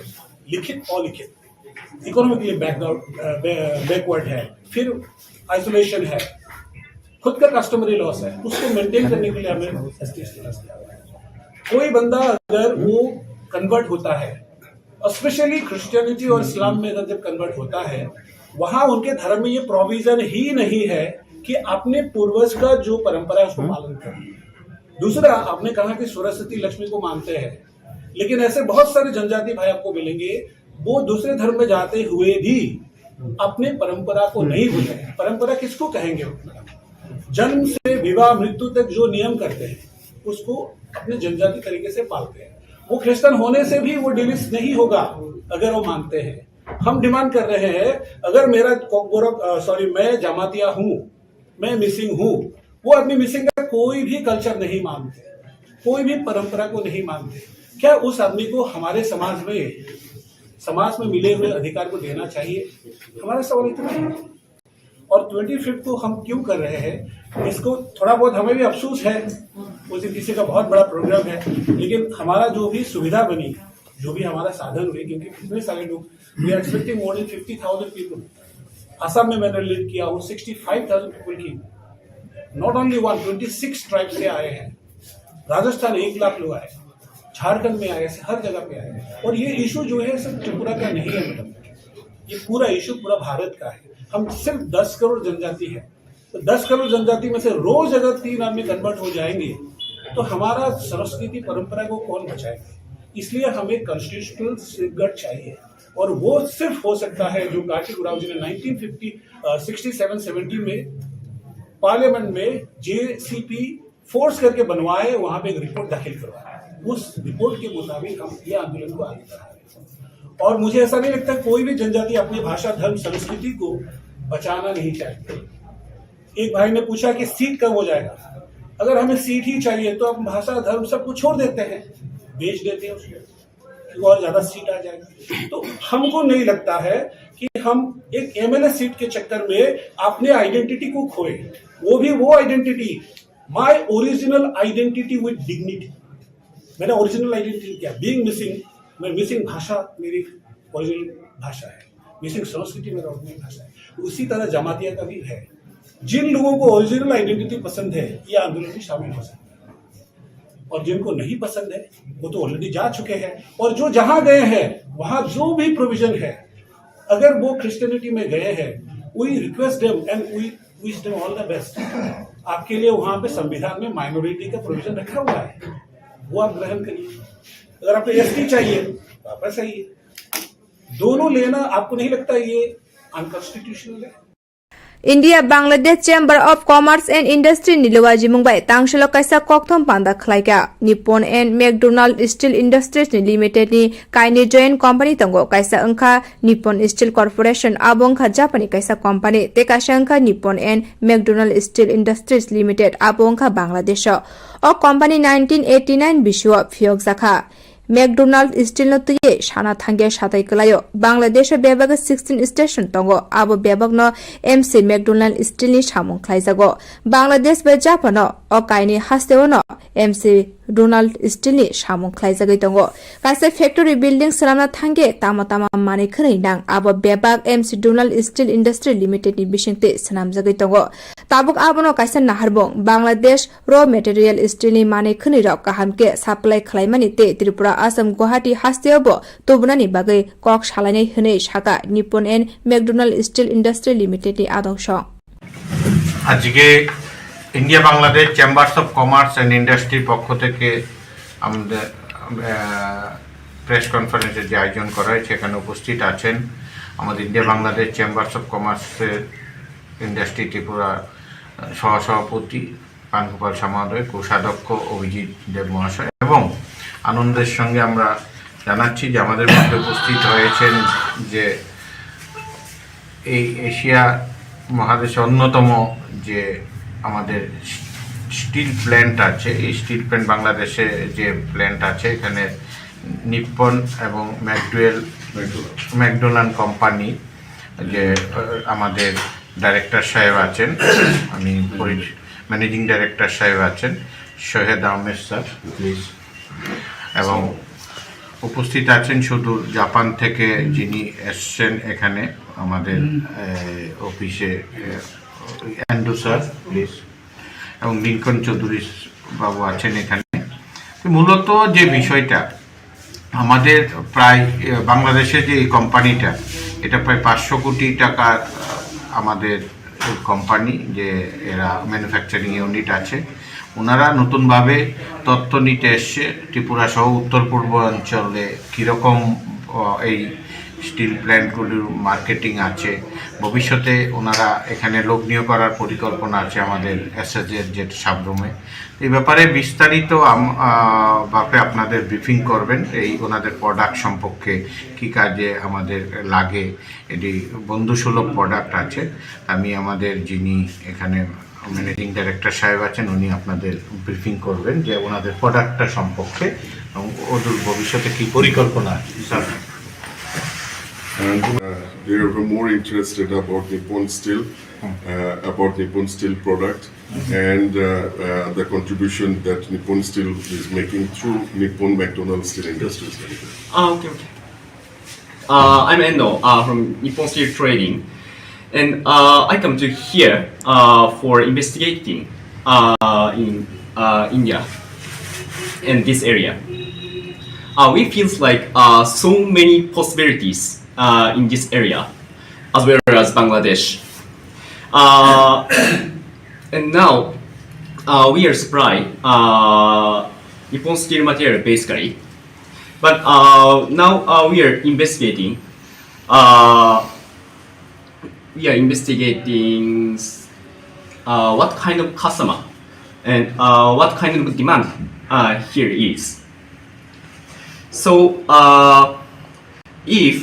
लिखित अलिखित, economically backward है, फिर आइसोलेशन है, खुद का कस्टमरी लॉस है, उसको मेंटेन करने के लिए हमें ST status दिया हुआ है। कोई बंदा अगर वो कन्वर्ट होता है, स्पेशली क्रिश्चियनिटी और इस्लाम में अगर जब कन्वर्ट होता है, वहां उनके धर्म में ये प्रोविजन ही नहीं है कि अपने पूर्वज का जो परंपरा है उसको पालन करें। दूसरा, आपने कहा कि सरस्वती लक्ष्मी को मानते हैं, लेकिन ऐसे बहुत सारे जनजाति भाई आपको मिलेंगे, वो दूसरे धर्म में जाते हुए भी अपने परंपरा को नहीं भूले। परंपरा किसको कहेंगे? जन्म से विवाह, मृत्यु तक जो नियम करते हैं उसको अपने जनजाति तरीके से पालते हैं। वो क्रिश्चियन होने से भी वो डिलिस्ट नहीं होगा अगर वो मानते हैं। हम डिमांड कर रहे हैं, अगर मेरा मैं जमातिया हूँ, मैं मिसिंग हूँ, वो आदमी मिसिंग का कोई भी कल्चर नहीं मानते, कोई भी परंपरा को नहीं मानते, क्या उस आदमी को हमारे समाज में मिले हुए अधिकार को देना चाहिए? हमारा सवाल इतना है। और 25 को हम क्यों कर रहे हैं, इसको थोड़ा बहुत हमें भी अफसोस है, उस किसी का बहुत बड़ा प्रोग्राम है, लेकिन हमारा जो भी सुविधा बनी, जो भी हमारा साधन हुए, क्योंकि कितने सारे लोग, we are expecting more than 50,000 people. Assam में मैंने लीड किया हूँ, 65,000 पीपल की, नॉट ओनली 126 ट्राइब से आए हैं। राजस्थान 1 लाख लोग आए, झारखंड में आए, हर जगह पे आए। और ये इशू जो है सिर्फ त्रिपुरा का नहीं है मैडम, ये पूरा इशू पूरा भारत का है। हम सिर्फ 10 करोड़ जनजाति है, तो 10 करोड़ जनजाति में से रोज अगर 3 आदमी कन्वर्ट हो जाएंगे तो हमारा संस्कृति परंपरा को कौन बचाएगा? इसलिए हमें कॉन्स्टिट्यूशनल सेफगार्ड चाहिए, और वो सिर्फ हो सकता है जो कार्तिक उरांव जी ने 1967-70 में पार्लियामेंट में JCP फोर्स करके बनवाए, वहां पे एक रिपोर्ट दाखिल करवाया। उस रिपोर्ट के मुताबिक हम ये आंदोलन को आगे बढ़ा रहे हैं। और मुझे ऐसा नहीं लगता कोई भी जनजाति अपनी भाषा, धर्म, संस्कृति को बचाना नहीं चाहती। एक भाई ने पूछा कि सीट कब हो जाएगा? अगर हमें सीट ही चाहिए तो हम भाषा, धर्म सबको छोड़ देते हैं, बेच देते हैं उसको, और ज्यादा सीट आ जाएगी। तो हमको नहीं लगता है कि हम एक MLA सीट के चक्कर में अपने आइडेंटिटी को खोए, वो भी वो identity, my original identity with dignity. मेरा ओरिजिनल आइडेंटिटी क्या? बीइंग मिसिंग, मैं मिसिंग भाषा मेरी ओरिजिनल भाषा है, मिसिंग संस्कृति मेरा ओरिजिनल भाषा है। उसी तरह जमातिया का भी है। जिन लोगों को ओरिजिनल आइडेंटिटी पसंद है ये आंदोलन में शामिल हो सकते हैं, और जिनको नहीं पसंद है वो तो ऑलरेडी जा चुके हैं। और जो जहां गए हैं वहां जो भी प्रोविजन है, अगर वो क्रिश्चियनिटी में गए हैं, we request them and we wish them all the best. आपके लिए वहां पे संविधान में माइनॉरिटी का प्रोविजन रखा हुआ है, वो आप ग्रहण करिए। अगर आपको ST चाहिए वापस आइए। दोनों लेना आपको नहीं लगता ये अनकॉन्स्टिट्यूशनल है? India Bangladesh Chamber of Commerce and Industry ni lewaji mungbai tangshilo kaisa kokthom panda khlaika Nippon and McDonald Steel Industries ni Limited ni kaini joint company tongo kaisa angkha Nippon Steel Corporation abongkha Japanese kaisa company te kaisa angkha Nippon and McDonald Steel Industries Limited abongkha Bangladesh o company 1989 bisho phiyok jakha McDonald Steel no tuye shana thangge shatai kalayo Bangladesh bebag 16 station tongo abo bebag no MC McDonald Steel ni samung khlaijago Bangladesh be Japan o kaini hasteo no MC Donald Steel ni samung khlaijagai tongo kaisa factory building salamna thangge tama mani khrai nang abo bebag MC Donald Steel Industry Limited ni bisingte sanamjagai tongo tabuk abo no kaisa naharbong Bangladesh raw material steel ni mani khani rok kahamke supply khlaimani te Tripura Assam Guwahati hasteobo tobunani bagai kok salani hne shaka Nippon and McDonald Steel Industry Limited ni adongsh আজকে India Bangladesh chambers of commerce and industry পক্ষ থেকে আমাদের press কনফারেন্সের যে আয়োজন করা হয় সেখানে উপস্থিত আছেন আমাদের ইন্ডিয়া বাংলাদেশ চেম্বার্স অফ কমার্সের ইন্ডাস্ট্রি ত্রিপুরা সহসভাপতি পানগোপাল সামোদয়, কোষাধ্যক্ষ অভিজিৎ দেব মহাশয় এবং আনন্দের সঙ্গে আমরা জানাচ্ছি যে আমাদের মধ্যে উপস্থিত হয়েছেন যে এই এশিয়া মহাদেশে অন্যতম যে আমাদের স্টিল প্ল্যান্ট আছে, এই স্টিল প্ল্যান্ট বাংলাদেশে যে প্ল্যান্ট আছে এখানে নিপ্পন এবং ম্যাকডোনাল্ড কোম্পানি যে আমাদের ডাইরেক্টর সাহেব আছেন, আমি ম্যানেজিং ডাইরেক্টর সাহেব আছেন শহীদ আহমেদ স্যার প্লিজ, এবং উপস্থিত আছেন সুদূর জাপান থেকে যিনি এসছেন এখানে আমাদের অফিসে অ্যান্ড্রু স্যার প্লিজ, এবং লিঙ্কন চৌধুরী বাবু আছেন এখানে। মূলত যে বিষয়টা আমাদের প্রায় বাংলাদেশে যে এই কোম্পানিটা এটা প্রায় 500 কোটি টাকার আমাদের কোম্পানি, যে এরা ম্যানুফ্যাকচারিং ইউনিট আছে, ওনারা নতুনভাবে তথ্য নিতে এসছে ত্রিপুরা সহ উত্তর পূর্ব অঞ্চলে কীরকম এই স্টিল প্ল্যান্টগুলির মার্কেটিং আছে, ভবিষ্যতে ওনারা এখানে লোক নিয়োগ করার পরিকল্পনা আছে আমাদের SSG যে সাবরুমে। এই ব্যাপারে বিস্তারিত ভাবে আপনাদের ব্রিফিং করবেন এই ওনাদের প্রোডাক্ট সম্পর্কে, কী কাজে আমাদের লাগে, এটি বন্ধুসুলভ প্রোডাক্ট আছে। আমি আমাদের যিনি এখানে ম্যানেজিং ডাইরেক্টর সাহেব আছেন উনি আপনাদের ব্রিফিং করবেন যে ওনাদের প্রোডাক্টটা সম্পর্কে এবং ওদের ভবিষ্যতে কী পরিকল্পনা আছে। Sir And they were more interested about Nippon Steel, product, and the contribution that Nippon Steel is making through Nippon McDonald Steel Industries. Okay. I'm Endo from Nippon Steel Trading, and I come to here for investigating in India and this area. We feels like so many possibilities in this area, as well as Bangladesh. And now we are supplying Nippon steel material basically, but now we are investigating. What kind of customer and what kind of demand here is. So if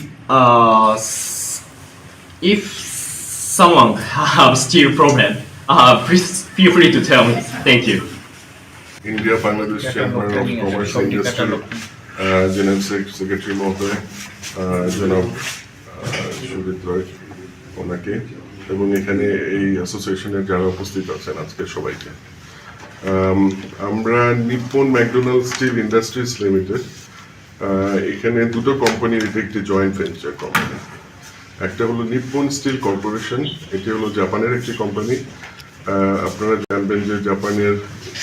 someone have steel problem, please feel free to tell me. Thank you. India Bangladesh Chamber of Commerce and Industry, General Secretary Mohoday, জনাব সুজিত রয় ওনাকে এবং এখানে এই অ্যাসোসিয়েশনের যারা উপস্থিত আছেন আজকে সবাইকে। আমরা Nippon McDonald steel industries limited, এখানে দুটো কোম্পানির এটা একটি জয়েন্ট ভেঞ্চার কোম্পানি। একটা হলো নিপ্পন স্টিল কর্পোরেশন, এটি হলো জাপানের একটি কোম্পানি। আপনারা জানবেন যে জাপানের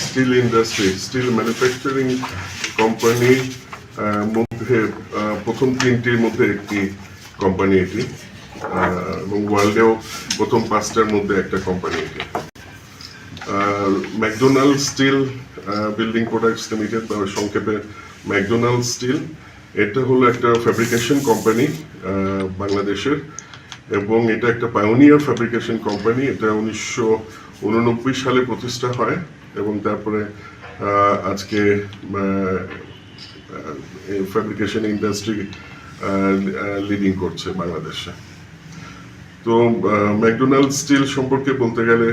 স্টিল ইন্ডাস্ট্রি, স্টিল ম্যানুফ্যাকচারিং কোম্পানির মধ্যে প্রথম তিনটির মধ্যে একটি কোম্পানি এটি, এবং ওয়ার্ল্ডেও প্রথম পাঁচটার মধ্যে একটা কোম্পানি এটি। McDonald steel building products limited বা সংক্ষেপে ম্যাকডোনাল্ড স্টিল, এটা হলো একটা ফ্যাব্রিকেশন কোম্পানি বাংলাদেশের, এবং এটা একটা পায়োনিয়ার ফ্যাব্রিকেশন কোম্পানি। এটা 1989 সালে প্রতিষ্ঠা হয় এবং তারপরে আজকে ফ্যাব্রিকেশন ইন্ডাস্ট্রি লিডিং করছে বাংলাদেশে। তো ম্যাকডোনাল্ড স্টিল সম্পর্কে বলতে গেলে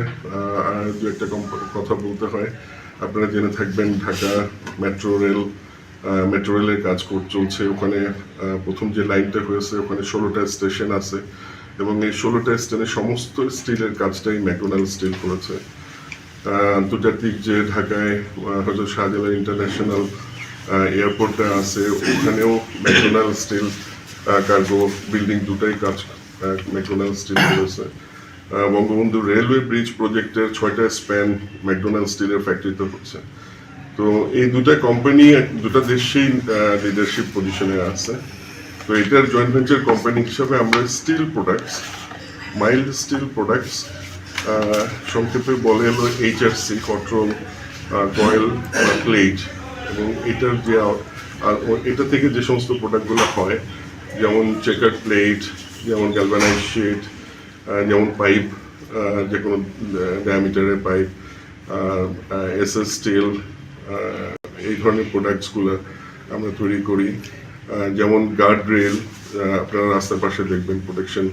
দু একটা কথা বলতে হয়। আপনারা জেনে থাকবেন ঢাকা মেট্রো রেলের কাজ চলছে ওখানে। প্রথম যে লাইনটা হয়েছে ওখানে 16টা স্টেশন আছে এবং এই 16টা স্টেশনে সমস্ত স্টিলের কাজটাই ম্যাকডোনাল্ড স্টিল করেছে। আন্তর্জাতিক যে ঢাকায় হজরত শাহজালাল ইন্টারন্যাশনাল এয়ারপোর্টটা আছে ওখানেও ম্যাকডোনাল্ড স্টিল কার্গো বিল্ডিং দুটাই কাজ ম্যাকডোনাল্ড স্টিল করেছে। বঙ্গবন্ধু রেলওয়ে ব্রিজ প্রজেক্টের 6টা স্প্যান ম্যাকডোনাল্ড স্টিলের ফ্যাক্টরিতে হচ্ছে। তো এই দুটা কোম্পানি দুটা দেশেই লিডারশিপ পজিশনে আছে। তো এটার জয়েন্ট ভেঞ্চার কোম্পানি হিসাবে আমরা steel products, mild steel products, সংক্ষেপে বলে হলো HRC, কটর, কয়েল, প্লেট, এবং এটার যে এটা থেকে যে সমস্ত প্রোডাক্টগুলো হয় যেমন চেকার প্লেট, যেমন গ্যালভানাইজ শিট, যেমন পাইপ, যে কোনো ডায়ামিটারের পাইপ, SS স্টিল, এই ধরনের প্রোডাক্টসগুলো আমরা তৈরি করি। যেমন গার্ড রেল, আপনারা রাস্তার পাশে দেখবেন প্রোটেকশন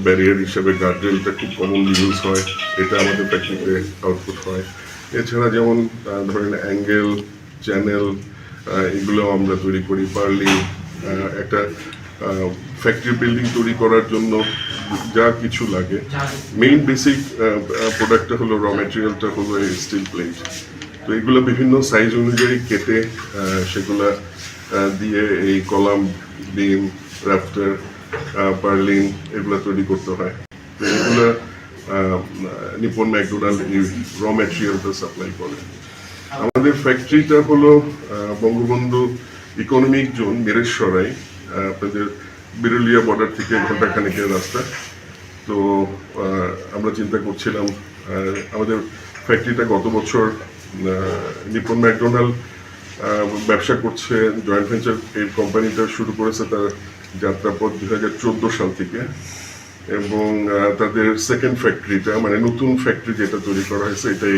ব্যারিয়ার হিসেবে গার্ড রেলটা খুব কমনলি ইউজ হয়, এটা আমাদের ফ্যাক্টরিতে আউটপুট হয়। এছাড়া যেমন ধরেন অ্যাঙ্গেল, চ্যানেল, এগুলো আমরা তৈরি করি। পার্লিং, একটা ফ্যাক্টরি বিল্ডিং তৈরি করার জন্য যা কিছু লাগে, মেইন বেসিক প্রোডাক্টটা হলো র ম্যাটেরিয়ালটা হলো এই স্টিল প্লেট। তো এগুলো বিভিন্ন সাইজ অনুযায়ী কেটে সেগুলা দিয়ে এই কলাম, বিম, রাফটার, পার্লিং এগুলো তৈরি করতে হয়। তো এগুলো নিপ্পন ম্যাকডোনাল্ড এই র ম্যাটেরিয়ালটা সাপ্লাই করে। আমাদের ফ্যাক্টরিটা হলো বঙ্গবন্ধু ইকোনমিক জোন, মিরেশ্বরাই, আপনাদের বিরুলিয়া বর্ডার থেকে ঘন্টাখানেকের রাস্তা। তো আমরা চিন্তা করছিলাম আমাদের ফ্যাক্টরিটা গত বছর নিপ্পন ম্যাকডোনাল্ড ব্যবসা করছে, জয়েন্ট ভেঞ্চার এই কোম্পানিটা শুরু করেছে তার যাত্রাপথ 2014 সাল থেকে, এবং তাদের সেকেন্ড ফ্যাক্টরিটা মানে নতুন ফ্যাক্টরি যেটা তৈরি করা হয়েছে এটাই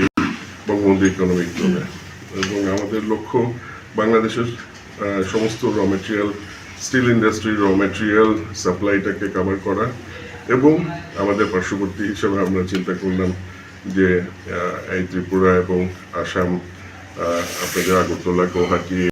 বঙ্গবন্ধু ইকোনমিক জোনে। এবং আমাদের লক্ষ্য বাংলাদেশের সমস্ত raw material, steel industry raw material সাপ্লাইটাকে কভার করা, এবং আমাদের পার্শ্ববর্তী হিসেবে আমরা চিন্তা করলাম যে এই ত্রিপুরা এবং আসাম, আপনাদের আগরতলা, গৌহাটি